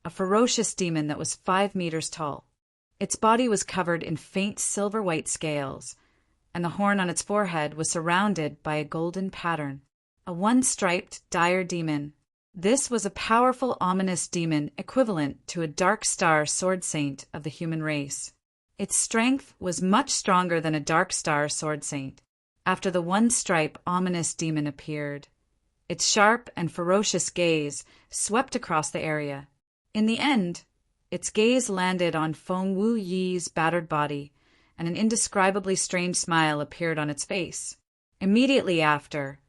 that was 5 meters tall. Its body was covered in faint silver-white scales, and the horn on its forehead was surrounded by a golden pattern. A one-striped, dire demon. This was a powerful, ominous demon equivalent to a dark star sword saint of the human race. Its strength was much stronger than a dark star sword saint. After the one-stripe, ominous demon appeared, its sharp and ferocious gaze swept across the area. In the end, its gaze landed on Feng Wuyi's battered body, and an indescribably strange smile appeared on its face. Immediately after,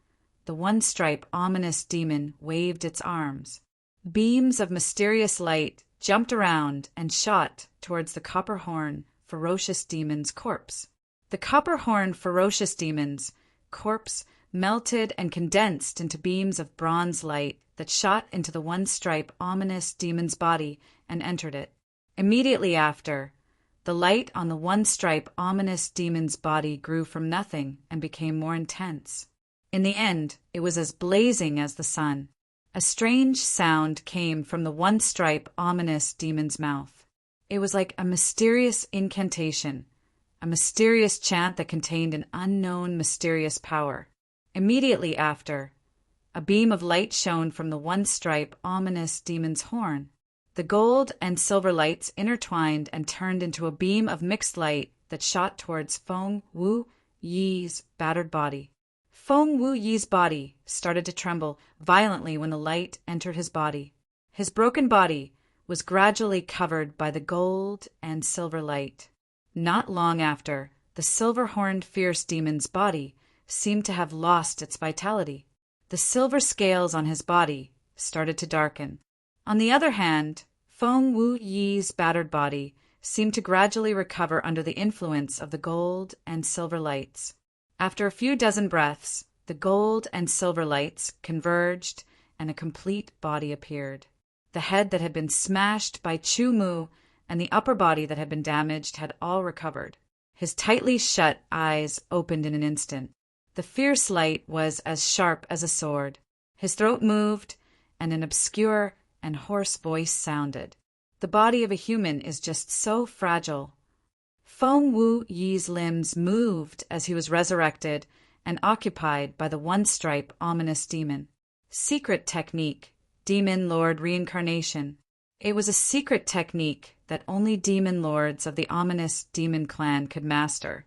the one-stripe ominous demon waved its arms. Beams of mysterious light jumped around and shot towards the copper-horn ferocious demon's corpse. The copper-horn ferocious demon's corpse melted and condensed into beams of bronze light that shot into the one-stripe ominous demon's body and entered it. Immediately after, the light on the one-stripe ominous demon's body grew from nothing and became more intense. In the end, it was as blazing as the sun. A strange sound came from the one-stripe ominous demon's mouth. It was like a mysterious incantation, a mysterious chant that contained an unknown mysterious power. Immediately after, a beam of light shone from the one-stripe ominous demon's horn. The gold and silver lights intertwined and turned into a beam of mixed light that shot towards Feng Wuyi's battered body. Feng Wuyi's body started to tremble violently when the light entered his body. His broken body was gradually covered by the gold and silver light. Not long after, the silver-horned fierce demon's body seemed to have lost its vitality. The silver scales on his body started to darken. On the other hand, Feng Wuyi's battered body seemed to gradually recover under the influence of the gold and silver lights. After a few dozen breaths, the gold and silver lights converged and a complete body appeared. The head that had been smashed by Chu Mu and the upper body that had been damaged had all recovered. His tightly shut eyes opened in an instant. The fierce light was as sharp as a sword. His throat moved, and an obscure and hoarse voice sounded. The body of a human is just so fragile. Feng Wuyi's limbs moved as he was resurrected and occupied by the one-stripe ominous demon. Secret technique, Demon Lord Reincarnation. It was a secret technique that only demon lords of the ominous demon clan could master.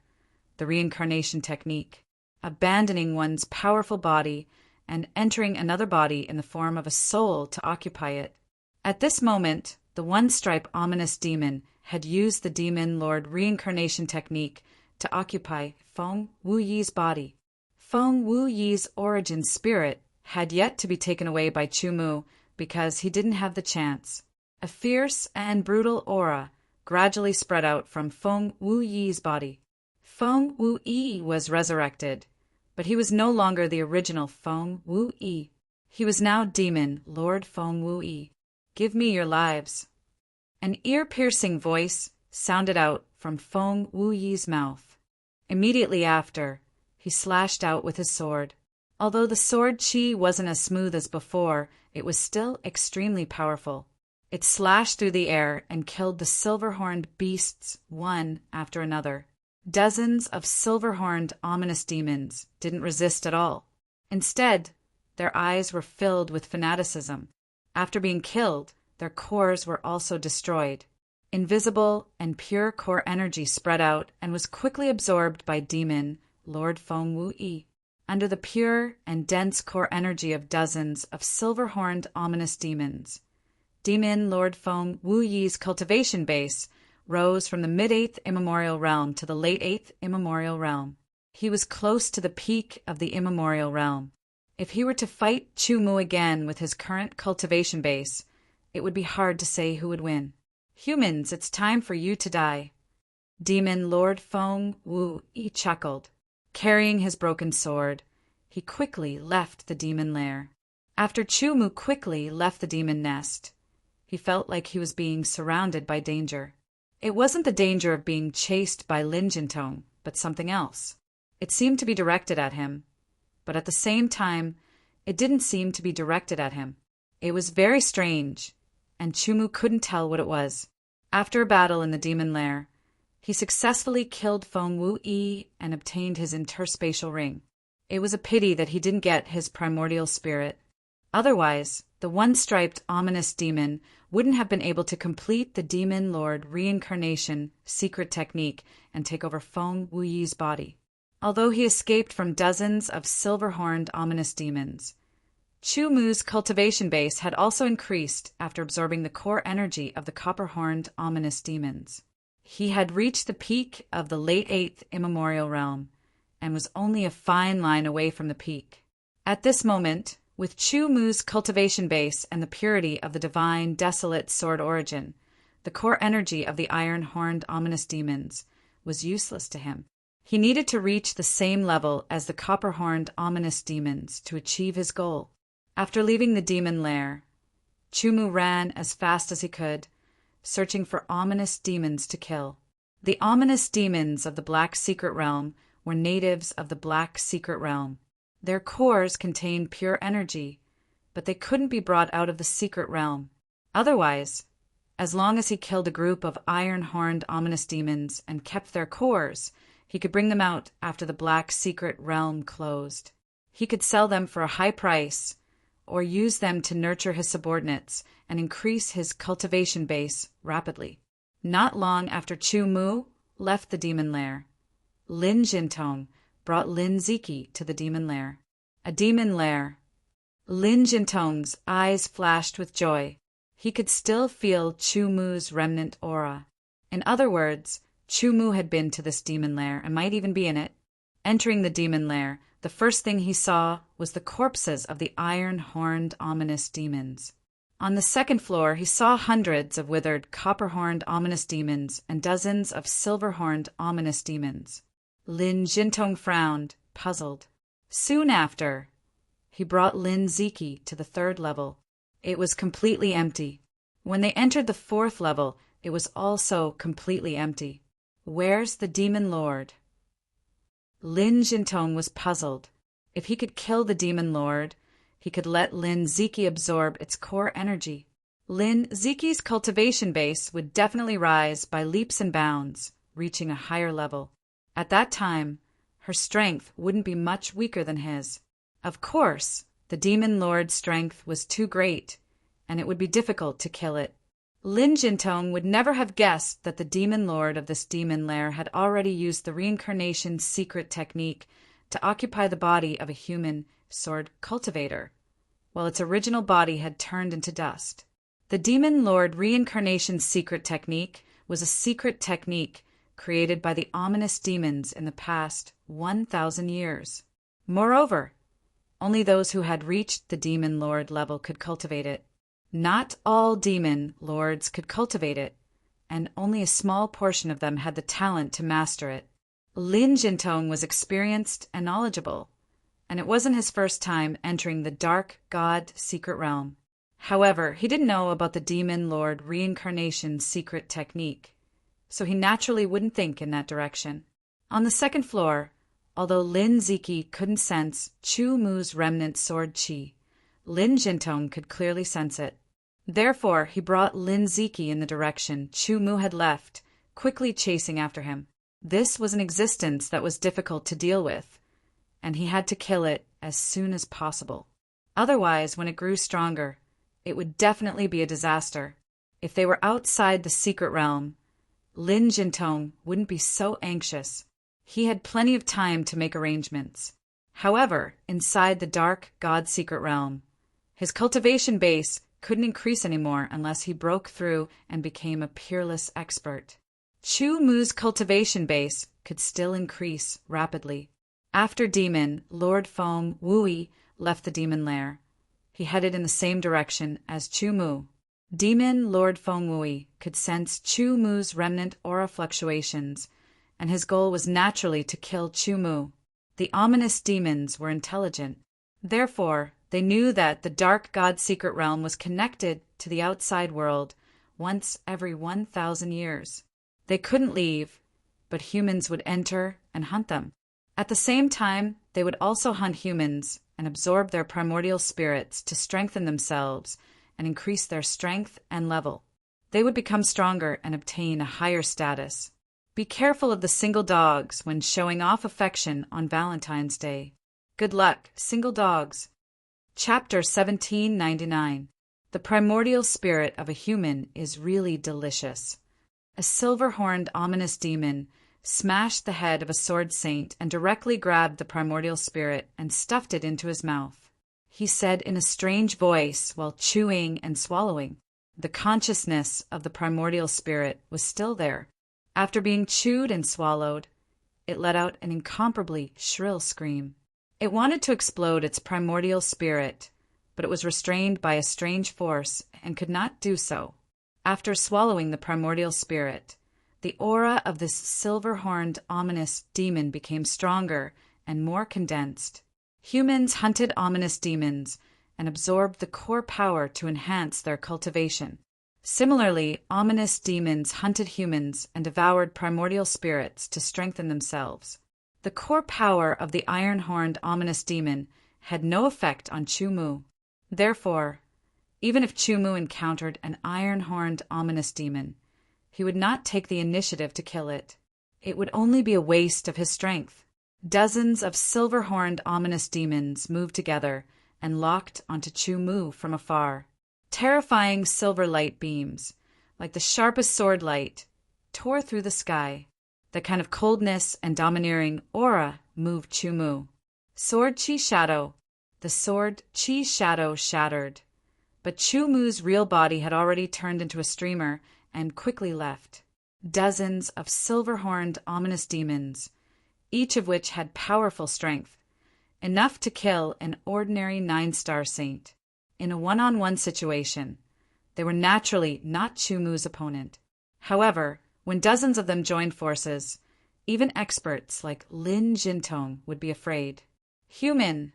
The reincarnation technique. Abandoning one's powerful body and entering another body in the form of a soul to occupy it. At this moment, the one-stripe ominous demon had used the Demon Lord Reincarnation technique to occupy Feng Wuyi's body. Feng Wuyi's origin spirit had yet to be taken away by Chu Mu because he didn't have the chance. A fierce and brutal aura gradually spread out from Feng Wuyi's body. Feng Wuyi was resurrected, but he was no longer the original Feng Wuyi. He was now Demon Lord Feng Wuyi. Give me your lives. An ear-piercing voice sounded out from Feng Wuyi's mouth. Immediately after, he slashed out with his sword. Although the sword chi wasn't as smooth as before, it was still extremely powerful. It slashed through the air and killed the silver-horned beasts one after another. Dozens of silver-horned ominous demons didn't resist at all. Instead, their eyes were filled with fanaticism. After being killed, their cores were also destroyed. Invisible and pure core energy spread out and was quickly absorbed by Demon Lord Feng Wuyi. Under the pure and dense core energy of dozens of silver-horned ominous demons, Demon Lord Feng Wuyi's cultivation base rose from the mid-8th immemorial realm to the late 8th immemorial realm. He was close to the peak of the immemorial realm. If he were to fight Chu Mu again with his current cultivation base, it would be hard to say who would win. Humans, it's time for you to die. Demon Lord Feng Wuyi chuckled. Carrying his broken sword, he quickly left the demon lair. After Chu Mu quickly left the demon nest, he felt like he was being surrounded by danger. It wasn't the danger of being chased by Lin Jintong, but something else. It seemed to be directed at him, but at the same time, it didn't seem to be directed at him. It was very strange, and Chu Mu couldn't tell what it was. After a battle in the demon lair, he successfully killed Feng Wuyi and obtained his interspatial ring. It was a pity that he didn't get his primordial spirit. Otherwise, the one-striped ominous demon wouldn't have been able to complete the Demon Lord Reincarnation secret technique and take over Feng Wuyi's body. Although he escaped from dozens of silver-horned ominous demons, Chu Mu's cultivation base had also increased after absorbing the core energy of the copper-horned ominous demons. He had reached the peak of the late 8th immemorial realm and was only a fine line away from the peak. At this moment, with Chu Mu's cultivation base and the purity of the divine desolate sword origin, the core energy of the iron-horned ominous demons was useless to him. He needed to reach the same level as the copper-horned ominous demons to achieve his goal. After leaving the demon lair, Chu Mu ran as fast as he could, searching for ominous demons to kill. The ominous demons of the Black Secret Realm were natives of the Black Secret Realm. Their cores contained pure energy, but they couldn't be brought out of the Secret Realm. Otherwise, as long as he killed a group of iron-horned ominous demons and kept their cores, he could bring them out after the Black Secret Realm closed. He could sell them for a high price, or use them to nurture his subordinates and increase his cultivation base rapidly. Not long after Chu Mu left the demon lair, Lin Jintong brought Lin Ziki to the demon lair. A demon lair. Lin Jintong's eyes flashed with joy. He could still feel Chu Mu's remnant aura. In other words, Chu Mu had been to this demon lair and might even be in it. Entering the demon lair, the first thing he saw was the corpses of the iron-horned ominous demons. On the second floor, he saw hundreds of withered, copper-horned ominous demons and dozens of silver-horned ominous demons. Lin Jintong frowned, puzzled. Soon after, he brought Lin Ziki to the third level. It was completely empty. When they entered the fourth level, it was also completely empty. Where's the demon lord? Lin Jintong was puzzled. If he could kill the demon lord, he could let Lin Ziki absorb its core energy. Lin Ziki's cultivation base would definitely rise by leaps and bounds, reaching a higher level. At that time, her strength wouldn't be much weaker than his. Of course, the demon lord's strength was too great, and it would be difficult to kill it. Lin Jintong would never have guessed that the demon lord of this demon lair had already used the reincarnation secret technique to occupy the body of a human sword cultivator, while its original body had turned into dust. The demon lord reincarnation secret technique was a secret technique created by the ominous demons in the past 1,000 years. Moreover, only those who had reached the demon lord level could cultivate it. Not all demon lords could cultivate it, and only a small portion of them had the talent to master it. Lin Jintong was experienced and knowledgeable, and it wasn't his first time entering the dark god secret realm. However, he didn't know about the demon lord reincarnation secret technique, so he naturally wouldn't think in that direction. On the second floor, although Lin Ziki couldn't sense Chu Mu's remnant sword chi, Lin Jintong could clearly sense it. Therefore, he brought Lin Ziki in the direction Chu Mu had left, quickly chasing after him. This was an existence that was difficult to deal with, and he had to kill it as soon as possible. Otherwise, when it grew stronger, it would definitely be a disaster. If they were outside the secret realm, Lin Jintong wouldn't be so anxious. He had plenty of time to make arrangements. However, inside the dark god secret realm, his cultivation base couldn't increase anymore unless he broke through and became a peerless expert. Chu Mu's cultivation base could still increase rapidly. After Demon Lord Feng Wui left the demon lair, he headed in the same direction as Chu Mu. Demon Lord Feng Wui could sense Chu Mu's remnant aura fluctuations, and his goal was naturally to kill Chu Mu. The ominous demons were intelligent. Therefore, they knew that the dark god secret realm was connected to the outside world once every 1,000 years. They couldn't leave, but humans would enter and hunt them. At the same time, they would also hunt humans and absorb their primordial spirits to strengthen themselves and increase their strength and level. They would become stronger and obtain a higher status. Be careful of the single dogs when showing off affection on Valentine's Day. Good luck, single dogs. Chapter 1799. The primordial spirit of a human is really delicious. A silver-horned ominous demon smashed the head of a sword saint and directly grabbed the primordial spirit and stuffed it into his mouth. He said in a strange voice while chewing and swallowing. The consciousness of the primordial spirit was still there. After being chewed and swallowed, it let out an incomparably shrill scream. It wanted to explode its primordial spirit, but it was restrained by a strange force and could not do so. After swallowing the primordial spirit, the aura of this silver-horned ominous demon became stronger and more condensed. Humans hunted ominous demons and absorbed the core power to enhance their cultivation. Similarly, ominous demons hunted humans and devoured primordial spirits to strengthen themselves. The core power of the iron-horned ominous demon had no effect on Chu Mu. Therefore, even if Chu Mu encountered an iron-horned ominous demon, he would not take the initiative to kill it. It would only be a waste of his strength. Dozens of silver-horned ominous demons moved together and locked onto Chu Mu from afar. Terrifying silver light beams, like the sharpest sword light, tore through the sky. The kind of coldness and domineering aura moved Chu-Mu. Sword Chi Shadow. The sword Chi Shadow shattered. But Chu-Mu's real body had already turned into a streamer and quickly left. Dozens of silver-horned ominous demons, each of which had powerful strength, enough to kill an ordinary 9-star saint. In a one-on-one situation, they were naturally not Chu-Mu's opponent. However, when dozens of them joined forces, even experts like Lin Jintong would be afraid. Human.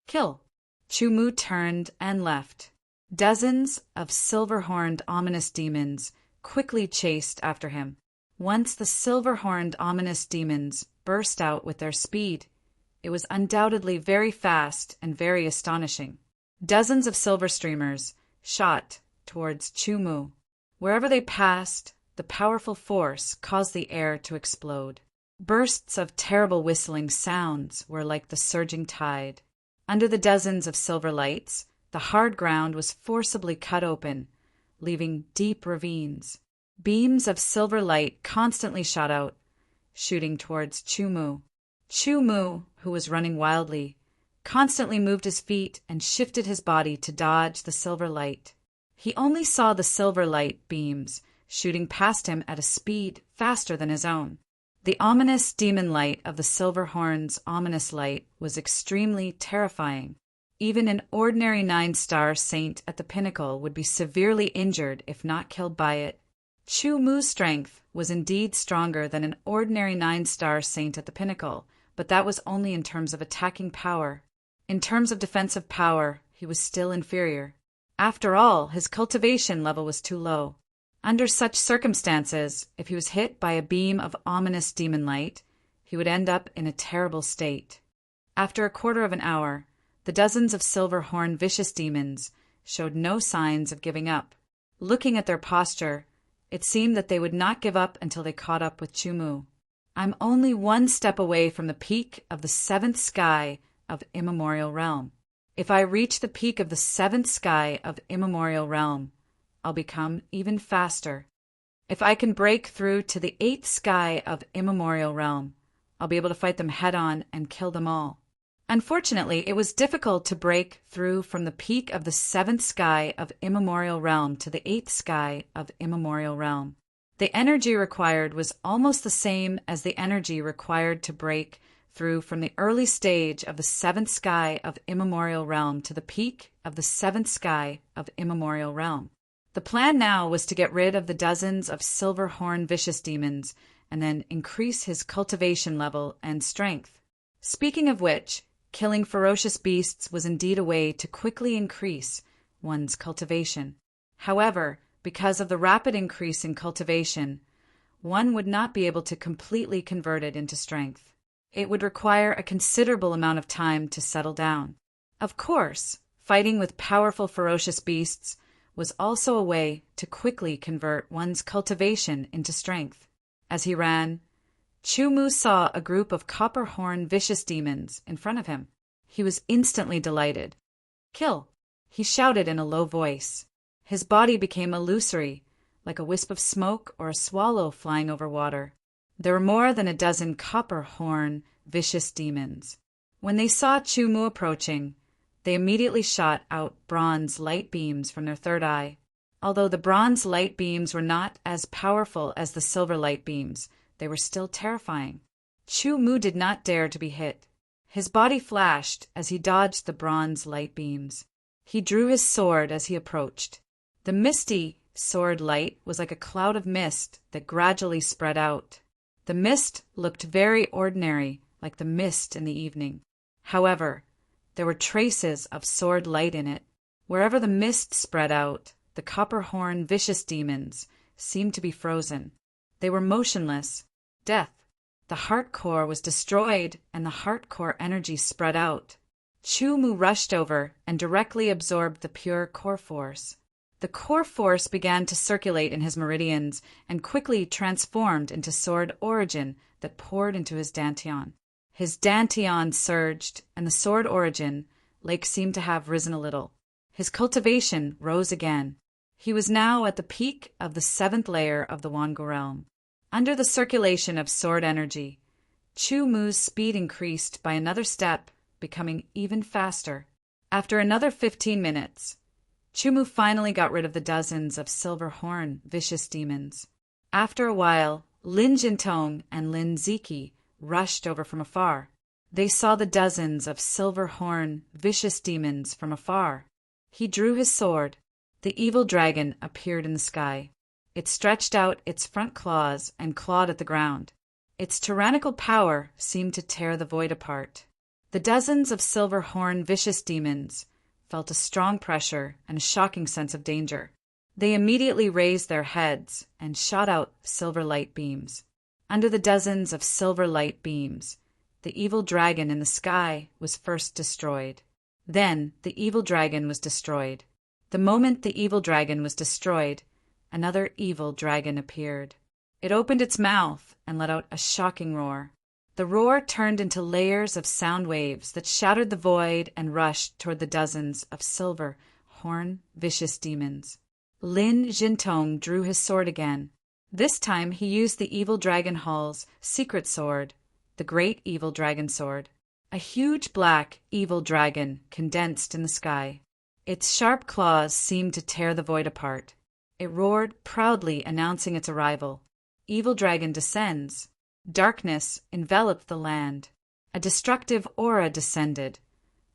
Kill. Chu-Mu turned and left. Dozens of silver-horned ominous demons quickly chased after him. Once the silver-horned ominous demons burst out with their speed, it was undoubtedly very fast and very astonishing. Dozens of silver streamers shot towards Chu-Mu. Wherever they passed, the powerful force caused the air to explode. Bursts of terrible whistling sounds were like the surging tide. Under the dozens of silver lights, the hard ground was forcibly cut open, leaving deep ravines. Beams of silver light constantly shot out, shooting towards Chu-Mu. Chu-Mu, who was running wildly, constantly moved his feet and shifted his body to dodge the silver light. He only saw the silver light beams shooting past him at a speed faster than his own. The ominous demon light of the silver horn's ominous light was extremely terrifying. Even an ordinary 9-star saint at the pinnacle would be severely injured if not killed by it. Chu-Mu's strength was indeed stronger than an ordinary 9-star saint at the pinnacle, but that was only in terms of attacking power. In terms of defensive power, he was still inferior. After all, his cultivation level was too low. Under such circumstances, if he was hit by a beam of ominous demon light, he would end up in a terrible state. After a quarter of an hour, the dozens of silver-horned vicious demons showed no signs of giving up. Looking at their posture, it seemed that they would not give up until they caught up with Chu-Mu. I'm only one step away from the peak of the 7th sky of Immemorial Realm. If I reach the peak of the 7th sky of Immemorial Realm, I'll become even faster. If I can break through to the 8th sky of Immemorial Realm, I'll be able to fight them head-on and kill them all. Unfortunately, it was difficult to break through from the peak of the 7th sky of Immemorial Realm to the 8th sky of Immemorial Realm. The energy required was almost the same as the energy required to break through from the early stage of the 7th sky of Immemorial Realm to the peak of the 7th sky of Immemorial Realm. The plan now was to get rid of the dozens of silver-horned vicious demons and then increase his cultivation level and strength. Speaking of which, killing ferocious beasts was indeed a way to quickly increase one's cultivation. However, because of the rapid increase in cultivation, one would not be able to completely convert it into strength. It would require a considerable amount of time to settle down. Of course, fighting with powerful ferocious beasts was also a way to quickly convert one's cultivation into strength. As he ran, Chu-Mu saw a group of copper-horned vicious demons in front of him. He was instantly delighted. "Kill!" he shouted in a low voice. His body became illusory, like a wisp of smoke or a swallow flying over water. There were more than a dozen copper-horned vicious demons. When they saw Chu-Mu approaching, they immediately shot out bronze light beams from their third eye. Although the bronze light beams were not as powerful as the silver light beams, they were still terrifying. Chu-Mu did not dare to be hit. His body flashed as he dodged the bronze light beams. He drew his sword as he approached. The misty sword light was like a cloud of mist that gradually spread out. The mist looked very ordinary, like the mist in the evening. However, there were traces of sword light in it. Wherever the mist spread out, the copper-horned vicious demons seemed to be frozen. They were motionless. Death. The heart core was destroyed, and the heart core energy spread out. Chu-Mu rushed over and directly absorbed the pure core force. The core force began to circulate in his meridians and quickly transformed into sword origin that poured into his dantian. His dantian surged, and the sword origin lake seemed to have risen a little. His cultivation rose again. He was now at the peak of the 7th layer of the Wangu realm. Under the circulation of sword energy, Chu Mu's speed increased by another step, becoming even faster. After another 15 minutes, Chu Mu finally got rid of the dozens of silver horn vicious demons. After a while, Lin Jintong and Lin Ziki rushed over from afar. They saw the dozens of silver horn vicious demons from afar. He drew his sword. The evil dragon appeared in the sky. It stretched out its front claws and clawed at the ground. Its tyrannical power seemed to tear the void apart. The dozens of silver horn vicious demons felt a strong pressure and a shocking sense of danger. They immediately raised their heads and shot out silver light beams. Under the dozens of silver light beams, the evil dragon in the sky was first destroyed. Then the evil dragon was destroyed. The moment the evil dragon was destroyed, another evil dragon appeared. It opened its mouth and let out a shocking roar. The roar turned into layers of sound waves that shattered the void and rushed toward the dozens of silver horn vicious demons. Lin Jintong drew his sword again. This time he used the evil dragon hall's secret sword, the great evil dragon sword. A huge black evil dragon condensed in the sky. Its sharp claws seemed to tear the void apart. It roared proudly, announcing its arrival. Evil dragon descends. Darkness enveloped the land. A destructive aura descended,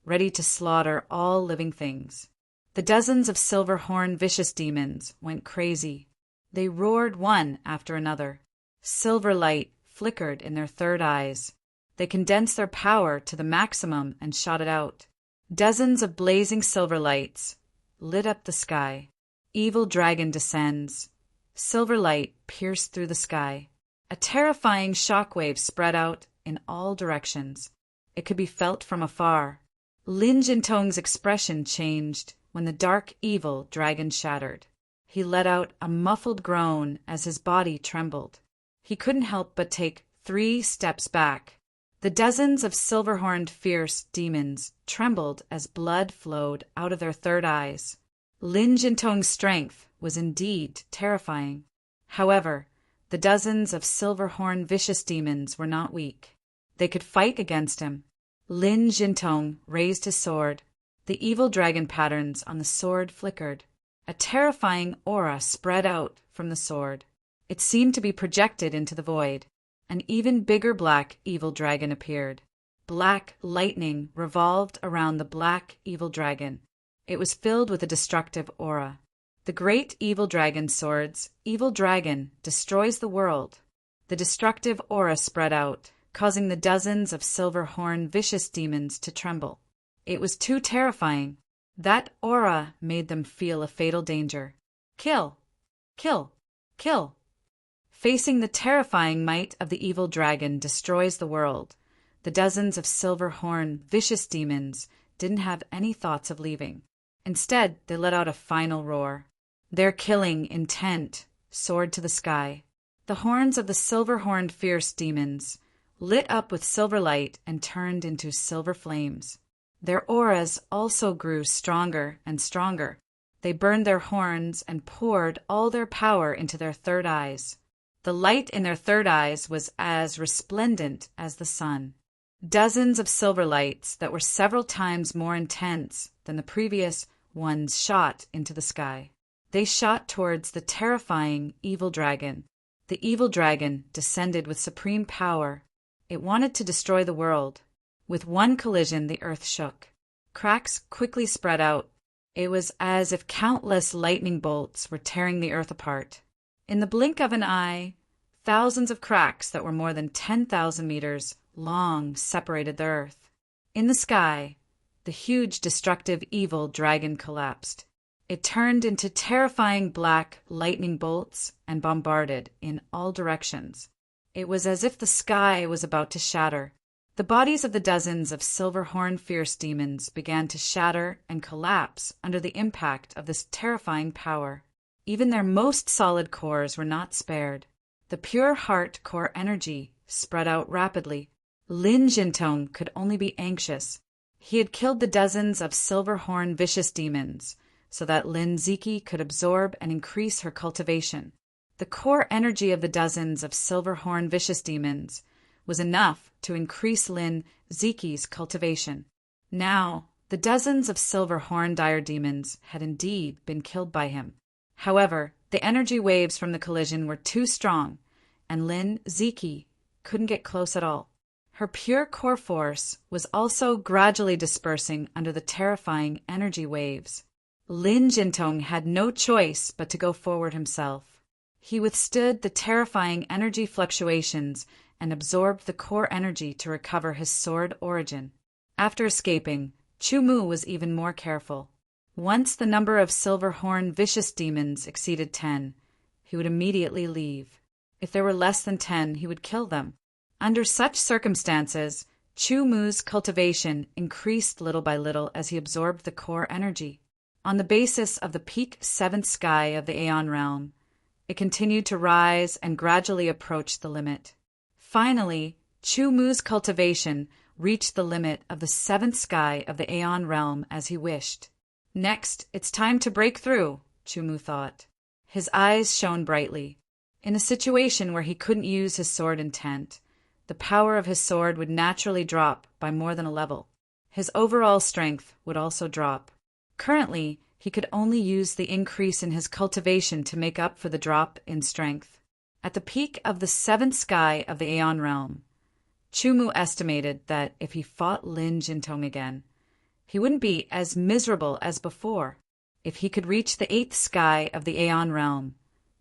ready to slaughter all living things. The dozens of silver horn vicious demons went crazy. They roared one after another. Silver light flickered in their third eyes. They condensed their power to the maximum and shot it out. Dozens of blazing silver lights lit up the sky. Evil dragon descends. Silver light pierced through the sky. A terrifying shockwave spread out in all directions. It could be felt from afar. Lin Jintong's expression changed when the dark evil dragon shattered. He let out a muffled groan as his body trembled. He couldn't help but take 3 steps back. The dozens of silver-horned fierce demons trembled as blood flowed out of their third eyes. Lin Jintong's strength was indeed terrifying. However, the dozens of silver-horned vicious demons were not weak. They could fight against him. Lin Jintong raised his sword. The evil dragon patterns on the sword flickered. A terrifying aura spread out from the sword. It seemed to be projected into the void. An even bigger black evil dragon appeared. Black lightning revolved around the black evil dragon. It was filled with a destructive aura. The great evil dragon's swords, evil dragon, destroys the world. The destructive aura spread out, causing the dozens of silver-horned vicious demons to tremble. It was too terrifying. That aura made them feel a fatal danger. Kill! Kill! Kill! Facing the terrifying might of the evil dragon destroys the world, the dozens of silver-horned vicious demons didn't have any thoughts of leaving. Instead, they let out a final roar. Their killing intent soared to the sky. The horns of the silver-horned fierce demons lit up with silver light and turned into silver flames. Their auras also grew stronger and stronger. They burned their horns and poured all their power into their third eyes. The light in their third eyes was as resplendent as the sun. Dozens of silver lights that were several times more intense than the previous ones shot into the sky. They shot towards the terrifying evil dragon. The evil dragon descended with supreme power. It wanted to destroy the world. With one collision, the earth shook. Cracks quickly spread out. It was as if countless lightning bolts were tearing the earth apart. In the blink of an eye, thousands of cracks that were more than 10,000 meters long separated the earth. In the sky, the huge destructive evil dragon collapsed. It turned into terrifying black lightning bolts and bombarded in all directions. It was as if the sky was about to shatter. The bodies of the dozens of silver-horned fierce demons began to shatter and collapse under the impact of this terrifying power. Even their most solid cores were not spared. The pure heart core energy spread out rapidly. Lin Jintong could only be anxious. He had killed the dozens of silver-horned vicious demons so that Lin Ziki could absorb and increase her cultivation. The core energy of the dozens of silver-horned vicious demons was enough to increase Lin Ziki's cultivation. Now, the dozens of silver horn dire demons had indeed been killed by him. However, the energy waves from the collision were too strong, and Lin Ziki couldn't get close at all. Her pure core force was also gradually dispersing under the terrifying energy waves. Lin Jintong had no choice but to go forward himself. He withstood the terrifying energy fluctuations and absorbed the core energy to recover his sword origin. After escaping, Chu Mu was even more careful. Once the number of silver horn vicious demons exceeded 10, he would immediately leave. If there were less than 10, he would kill them. Under such circumstances, Chu Mu's cultivation increased little by little as he absorbed the core energy. On the basis of the peak seventh sky of the Aeon realm, it continued to rise and gradually approach the limit. Finally, Chu Mu's cultivation reached the limit of the seventh sky of the Aeon realm as he wished. Next, it's time to break through, Chu Mu thought. His eyes shone brightly. In a situation where he couldn't use his sword intent, the power of his sword would naturally drop by more than a level. His overall strength would also drop. Currently, he could only use the increase in his cultivation to make up for the drop in strength. At the peak of the seventh sky of the Aeon realm, Chu Mu estimated that if he fought Lin Jintong again, he wouldn't be as miserable as before. If he could reach the eighth sky of the Aeon realm,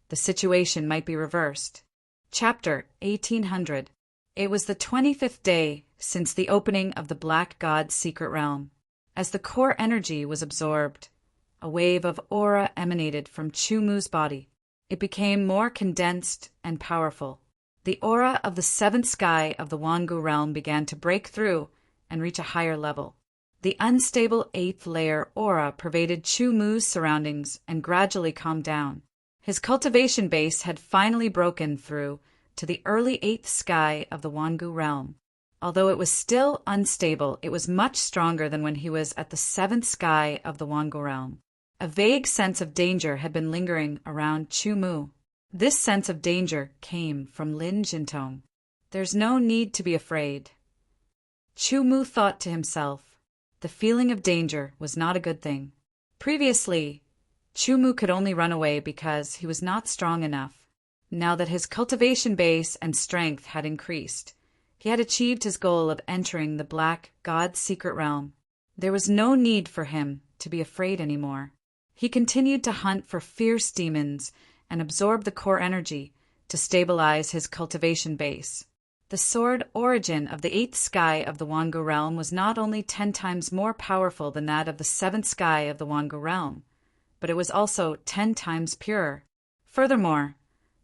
the situation might be reversed. Chapter 1800. It was the 25th day since the opening of the Black God's secret realm. As the core energy was absorbed, a wave of aura emanated from Chu Mu's body. It became more condensed and powerful. The aura of the seventh sky of the Wangu realm began to break through and reach a higher level. The unstable eighth layer aura pervaded Chu Mu's surroundings and gradually calmed down. His cultivation base had finally broken through to the early eighth sky of the Wangu realm. Although it was still unstable, it was much stronger than when he was at the seventh sky of the Wangu realm. A vague sense of danger had been lingering around Chu Mu. This sense of danger came from Lin Jintong. There's no need to be afraid. Chu Mu thought to himself. The feeling of danger was not a good thing. Previously, Chu Mu could only run away because he was not strong enough. Now that his cultivation base and strength had increased, he had achieved his goal of entering the Black God's secret realm. There was no need for him to be afraid anymore. He continued to hunt for fierce demons and absorb the core energy to stabilize his cultivation base. The sword origin of the eighth sky of the Wangu realm was not only 10 times more powerful than that of the seventh sky of the Wangu realm, but it was also 10 times purer. Furthermore,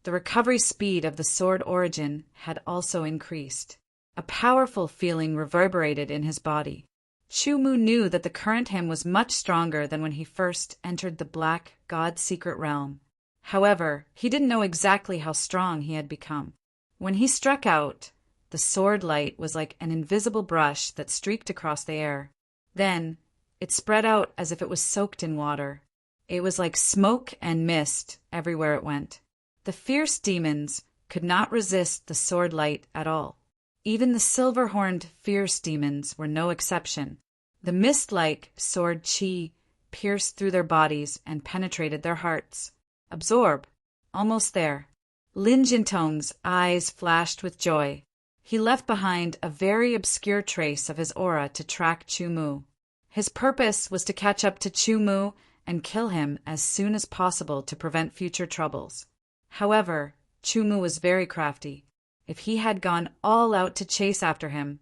the recovery speed of the sword origin had also increased. A powerful feeling reverberated in his body. Chu Mu knew that the current him was much stronger than when he first entered the Black God's secret realm. However, he didn't know exactly how strong he had become. When he struck out, the sword light was like an invisible brush that streaked across the air. Then, it spread out as if it was soaked in water. It was like smoke and mist everywhere it went. The fierce demons could not resist the sword light at all. Even the silver-horned fierce demons were no exception. The mist-like sword chi pierced through their bodies and penetrated their hearts. Absorb. Almost there. Lin Jintong's eyes flashed with joy. He left behind a very obscure trace of his aura to track Chu Mu. His purpose was to catch up to Chu Mu and kill him as soon as possible to prevent future troubles. However, Chu Mu was very crafty. If he had gone all out to chase after him,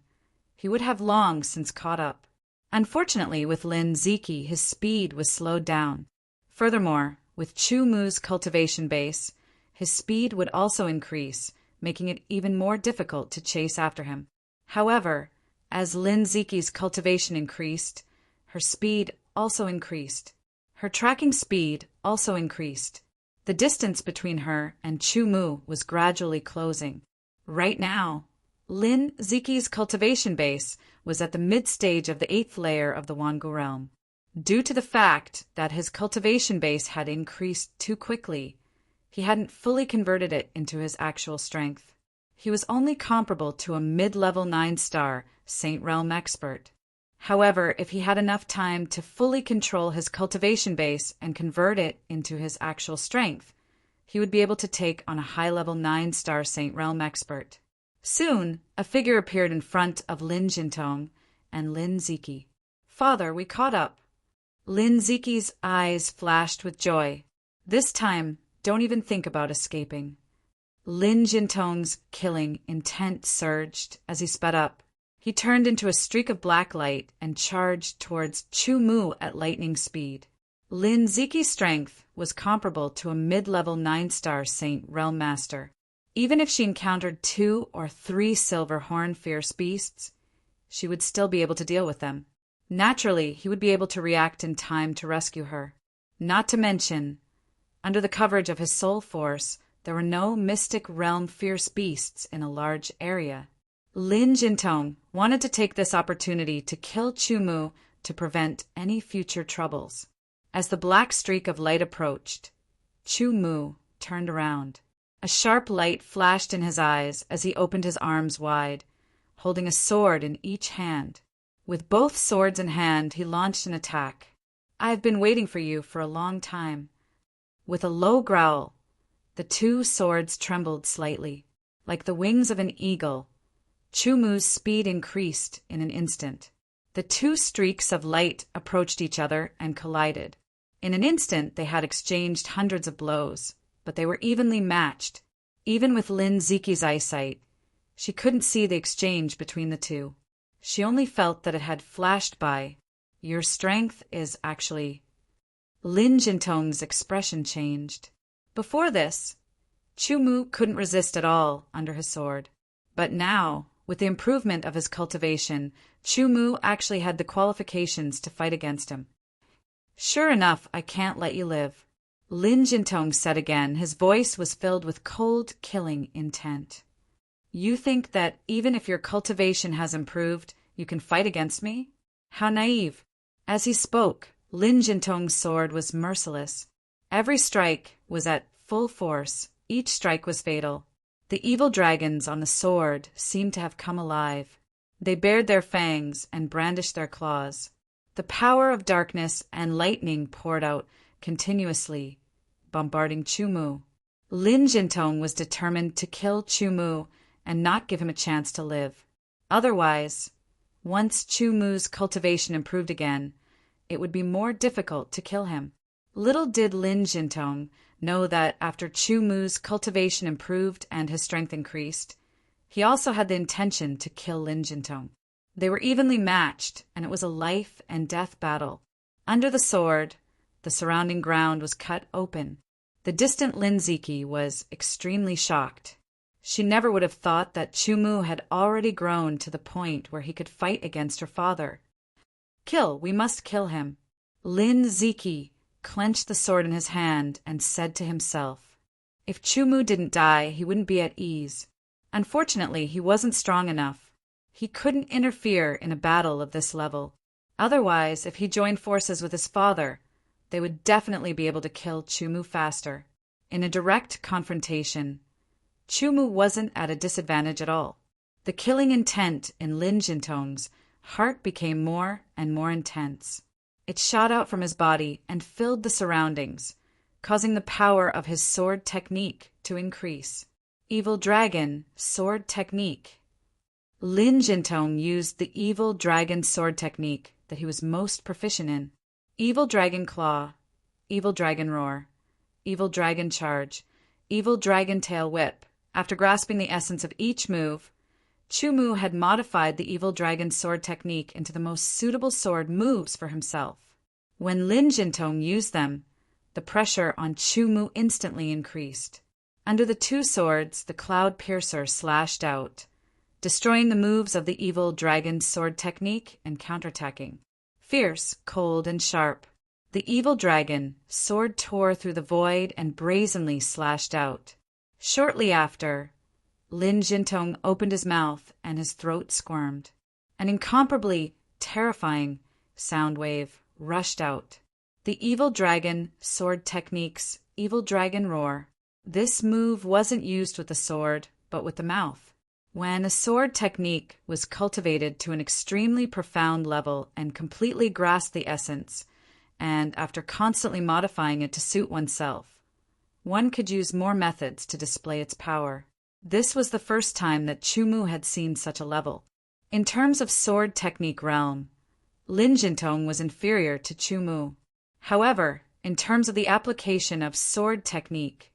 he would have long since caught up. Unfortunately, with Lin Ziki, his speed was slowed down. Furthermore, with Chu Mu's cultivation base, his speed would also increase, making it even more difficult to chase after him. However, as Lin Ziki's cultivation increased, her speed also increased. Her tracking speed also increased. The distance between her and Chu Mu was gradually closing. Right now, Lin Ziki's cultivation base was at the mid-stage of the eighth layer of the Wangu realm. Due to the fact that his cultivation base had increased too quickly, he hadn't fully converted it into his actual strength. he was only comparable to a mid-level 9-star Saint Realm expert. However, if he had enough time to fully control his cultivation base and convert it into his actual strength, he would be able to take on a high-level 9-star Saint Realm expert. Soon, a figure appeared in front of Lin Jintong and Lin Ziki. "Father, we caught up." Lin Ziki's eyes flashed with joy. "This time, don't even think about escaping." Lin Jintong's killing intent surged as he sped up. He turned into a streak of black light and charged towards Chu Mu at lightning speed. Lin Ziki's strength was comparable to a mid-level 9-star Saint Realm Master. Even if she encountered 2 or 3 silver horn fierce beasts, she would still be able to deal with them. Naturally, he would be able to react in time to rescue her. Not to mention, under the coverage of his soul force, there were no mystic realm fierce beasts in a large area. Lin Jintong wanted to take this opportunity to kill Chu Mu to prevent any future troubles. As the black streak of light approached, Chu Mu turned around. A sharp light flashed in his eyes as he opened his arms wide, holding a sword in each hand. With both swords in hand, he launched an attack. "I have been waiting for you for a long time." With a low growl, the 2 swords trembled slightly. Like the wings of an eagle, Chu Mu's speed increased in an instant. The 2 streaks of light approached each other and collided. In an instant, they had exchanged hundreds of blows, but they were evenly matched. Even with Lin Ziki's eyesight, she couldn't see the exchange between the 2. She only felt that it had flashed by. "Your strength is actually—" Lin Jintong's expression changed. Before this, Chu Mu couldn't resist at all under his sword. But now, with the improvement of his cultivation, Chu Mu actually had the qualifications to fight against him. "Sure enough, I can't let you live," Lin Jintong said again. His voice was filled with cold, killing intent. "You think that even if your cultivation has improved, you can fight against me? How naive." As he spoke, Lin Jintong's sword was merciless. Every strike was at full force. Each strike was fatal. The evil dragons on the sword seemed to have come alive. They bared their fangs and brandished their claws. The power of darkness and lightning poured out continuously, bombarding Chu Mu. Lin Jintong was determined to kill Chu Mu and not give him a chance to live. Otherwise, once Chu Mu's cultivation improved again, it would be more difficult to kill him. Little did Lin Jintong know that after Chu Mu's cultivation improved and his strength increased, he also had the intention to kill Lin Jintong. They were evenly matched, and it was a life and death battle. Under the sword, the surrounding ground was cut open. The distant Lin Ziki was extremely shocked. She never would have thought that Chu Mu had already grown to the point where he could fight against her father. "Kill, we must kill him." Lin Ziki clenched the sword in his hand and said to himself, if Chu Mu didn't die, he wouldn't be at ease. Unfortunately, he wasn't strong enough. He couldn't interfere in a battle of this level. Otherwise, if he joined forces with his father, they would definitely be able to kill Chu Mu faster. In a direct confrontation, Chu Mu wasn't at a disadvantage at all. The killing intent in Lin Jintong's heart became more and more intense. It shot out from his body and filled the surroundings, causing the power of his sword technique to increase. Evil Dragon Sword Technique. Lin Jintong used the Evil Dragon Sword Technique that he was most proficient in. Evil Dragon Claw, Evil Dragon Roar, Evil Dragon Charge, Evil Dragon Tail Whip. After grasping the essence of each move, Chu Mu had modified the Evil Dragon Sword Technique into the most suitable sword moves for himself. When Lin Jintong used them, the pressure on Chu Mu instantly increased. Under the two swords, the Cloud Piercer slashed out, destroying the moves of the Evil Dragon Sword Technique and counterattacking. Fierce, cold, and sharp, the Evil Dragon sword tore through the void and brazenly slashed out. Shortly after, Lin Jintong opened his mouth and his throat squirmed. An incomparably terrifying sound wave rushed out. The Evil Dragon Sword Technique's Evil Dragon Roar. This move wasn't used with the sword, but with the mouth. When a sword technique was cultivated to an extremely profound level and completely grasped the essence, and after constantly modifying it to suit oneself, one could use more methods to display its power. This was the first time that Chumu had seen such a level. In terms of sword technique realm, Lin Jintong was inferior to Chumu. However, in terms of the application of sword technique,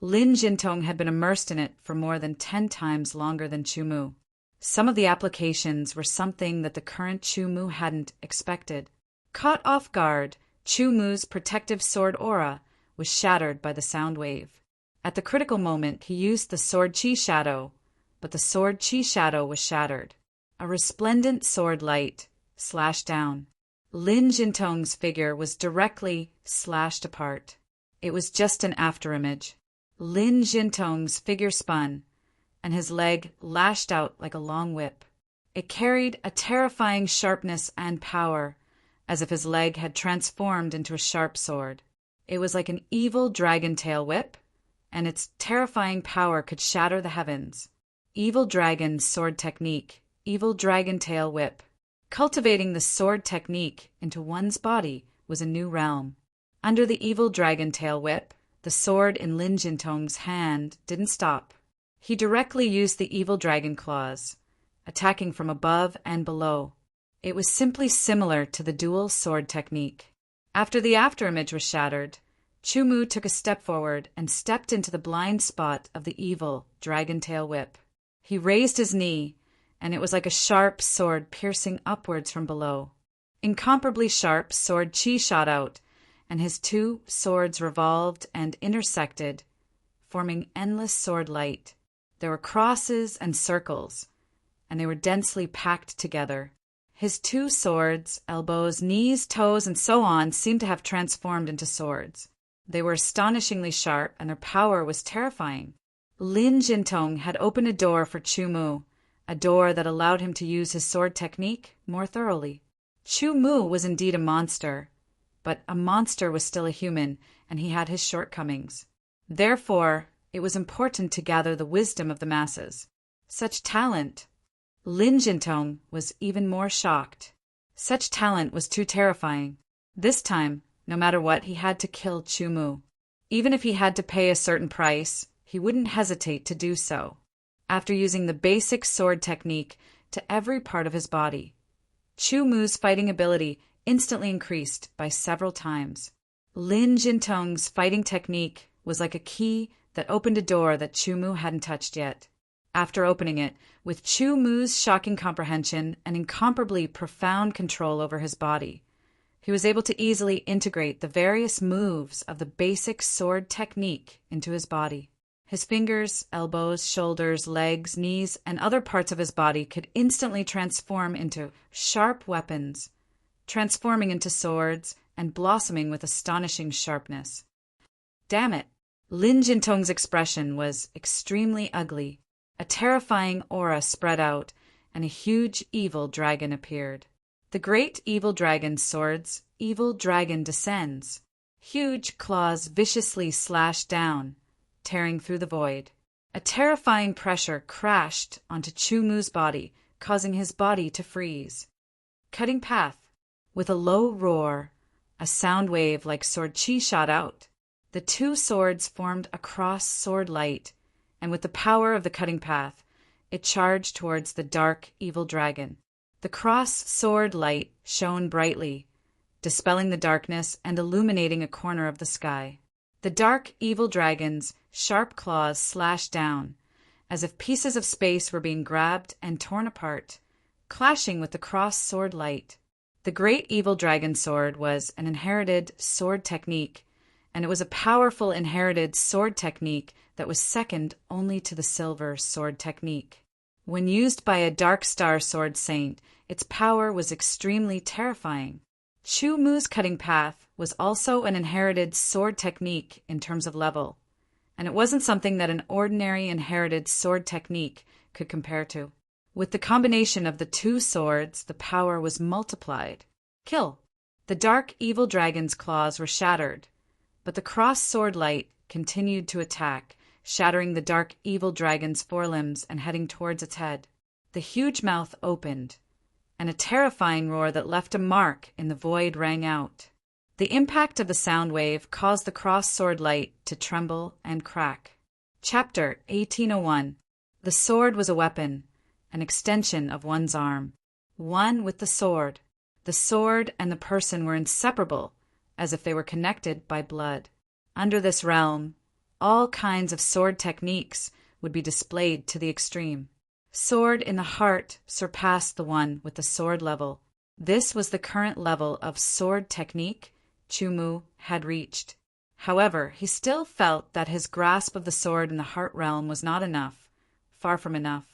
Lin Jintong had been immersed in it for more than 10 times longer than Chumu. Some of the applications were something that the current Chumu hadn't expected. Caught off guard, Chumu's protective sword aura was shattered by the sound wave. At the critical moment, he used the sword chi shadow, but the sword chi shadow was shattered. A resplendent sword light slashed down. Lin Jintong's figure was directly slashed apart. It was just an afterimage. Lin Jintong's figure spun, and his leg lashed out like a long whip. It carried a terrifying sharpness and power, as if his leg had transformed into a sharp sword. It was like an evil dragon tail whip, and its terrifying power could shatter the heavens. Evil dragon's sword technique, evil dragon tail whip. Cultivating the sword technique into one's body was a new realm. Under the evil dragon tail whip, the sword in Lin Jintong's hand didn't stop. He directly used the evil dragon claws, attacking from above and below. It was simply similar to the dual sword technique. After the afterimage was shattered, Chumu took a step forward and stepped into the blind spot of the evil dragon tail whip. He raised his knee, and it was like a sharp sword piercing upwards from below. Incomparably sharp sword chi shot out, and his two swords revolved and intersected, forming endless sword light. There were crosses and circles, and they were densely packed together. His two swords, elbows, knees, toes, and so on seemed to have transformed into swords. They were astonishingly sharp, and their power was terrifying. Lin Jintong had opened a door for Chumu, a door that allowed him to use his sword technique more thoroughly. Chumu was indeed a monster, but a monster was still a human, and he had his shortcomings. Therefore, it was important to gather the wisdom of the masses. Such talent! Lin Jintong was even more shocked. Such talent was too terrifying. This time, no matter what, he had to kill Chumu. Even if he had to pay a certain price, he wouldn't hesitate to do so. After using the basic sword technique to every part of his body, Chumu's fighting ability instantly increased by several times. Lin Jintong's fighting technique was like a key that opened a door that Chumu hadn't touched yet. After opening it, with Chumu's shocking comprehension and incomparably profound control over his body, he was able to easily integrate the various moves of the basic sword technique into his body. His fingers, elbows, shoulders, legs, knees, and other parts of his body could instantly transform into sharp weapons, transforming into swords and blossoming with astonishing sharpness. Damn it! Lin Jintong's expression was extremely ugly. A terrifying aura spread out, and a huge evil dragon appeared. The great evil dragon's swords, evil dragon descends. Huge claws viciously slashed down, tearing through the void. A terrifying pressure crashed onto Chumu's body, causing his body to freeze. Cutting path. With a low roar, a sound wave like sword chi shot out. The two swords formed a cross sword light, and with the power of the cutting path, it charged towards the dark evil dragon. The cross sword light shone brightly, dispelling the darkness and illuminating a corner of the sky. The dark evil dragon's sharp claws slashed down, as if pieces of space were being grabbed and torn apart, clashing with the cross sword light. The great evil dragon sword was an inherited sword technique, and it was a powerful inherited sword technique that was second only to the silver sword technique. When used by a dark star sword saint, its power was extremely terrifying. Chumu's cutting path was also an inherited sword technique in terms of level, and it wasn't something that an ordinary inherited sword technique could compare to. With the combination of the two swords, the power was multiplied. Kill! The dark evil dragon's claws were shattered, but the cross sword light continued to attack, shattering the dark evil dragon's forelimbs and heading towards its head. The huge mouth opened, and a terrifying roar that left a mark in the void rang out. The impact of the sound wave caused the cross-sword light to tremble and crack. Chapter 1801. The sword was a weapon, an extension of one's arm. One with the sword. The sword and the person were inseparable, as if they were connected by blood. Under this realm, all kinds of sword techniques would be displayed to the extreme. Sword in the heart surpassed the one with the sword level. This was the current level of sword technique Chumu had reached. However, he still felt that his grasp of the sword in the heart realm was not enough, far from enough.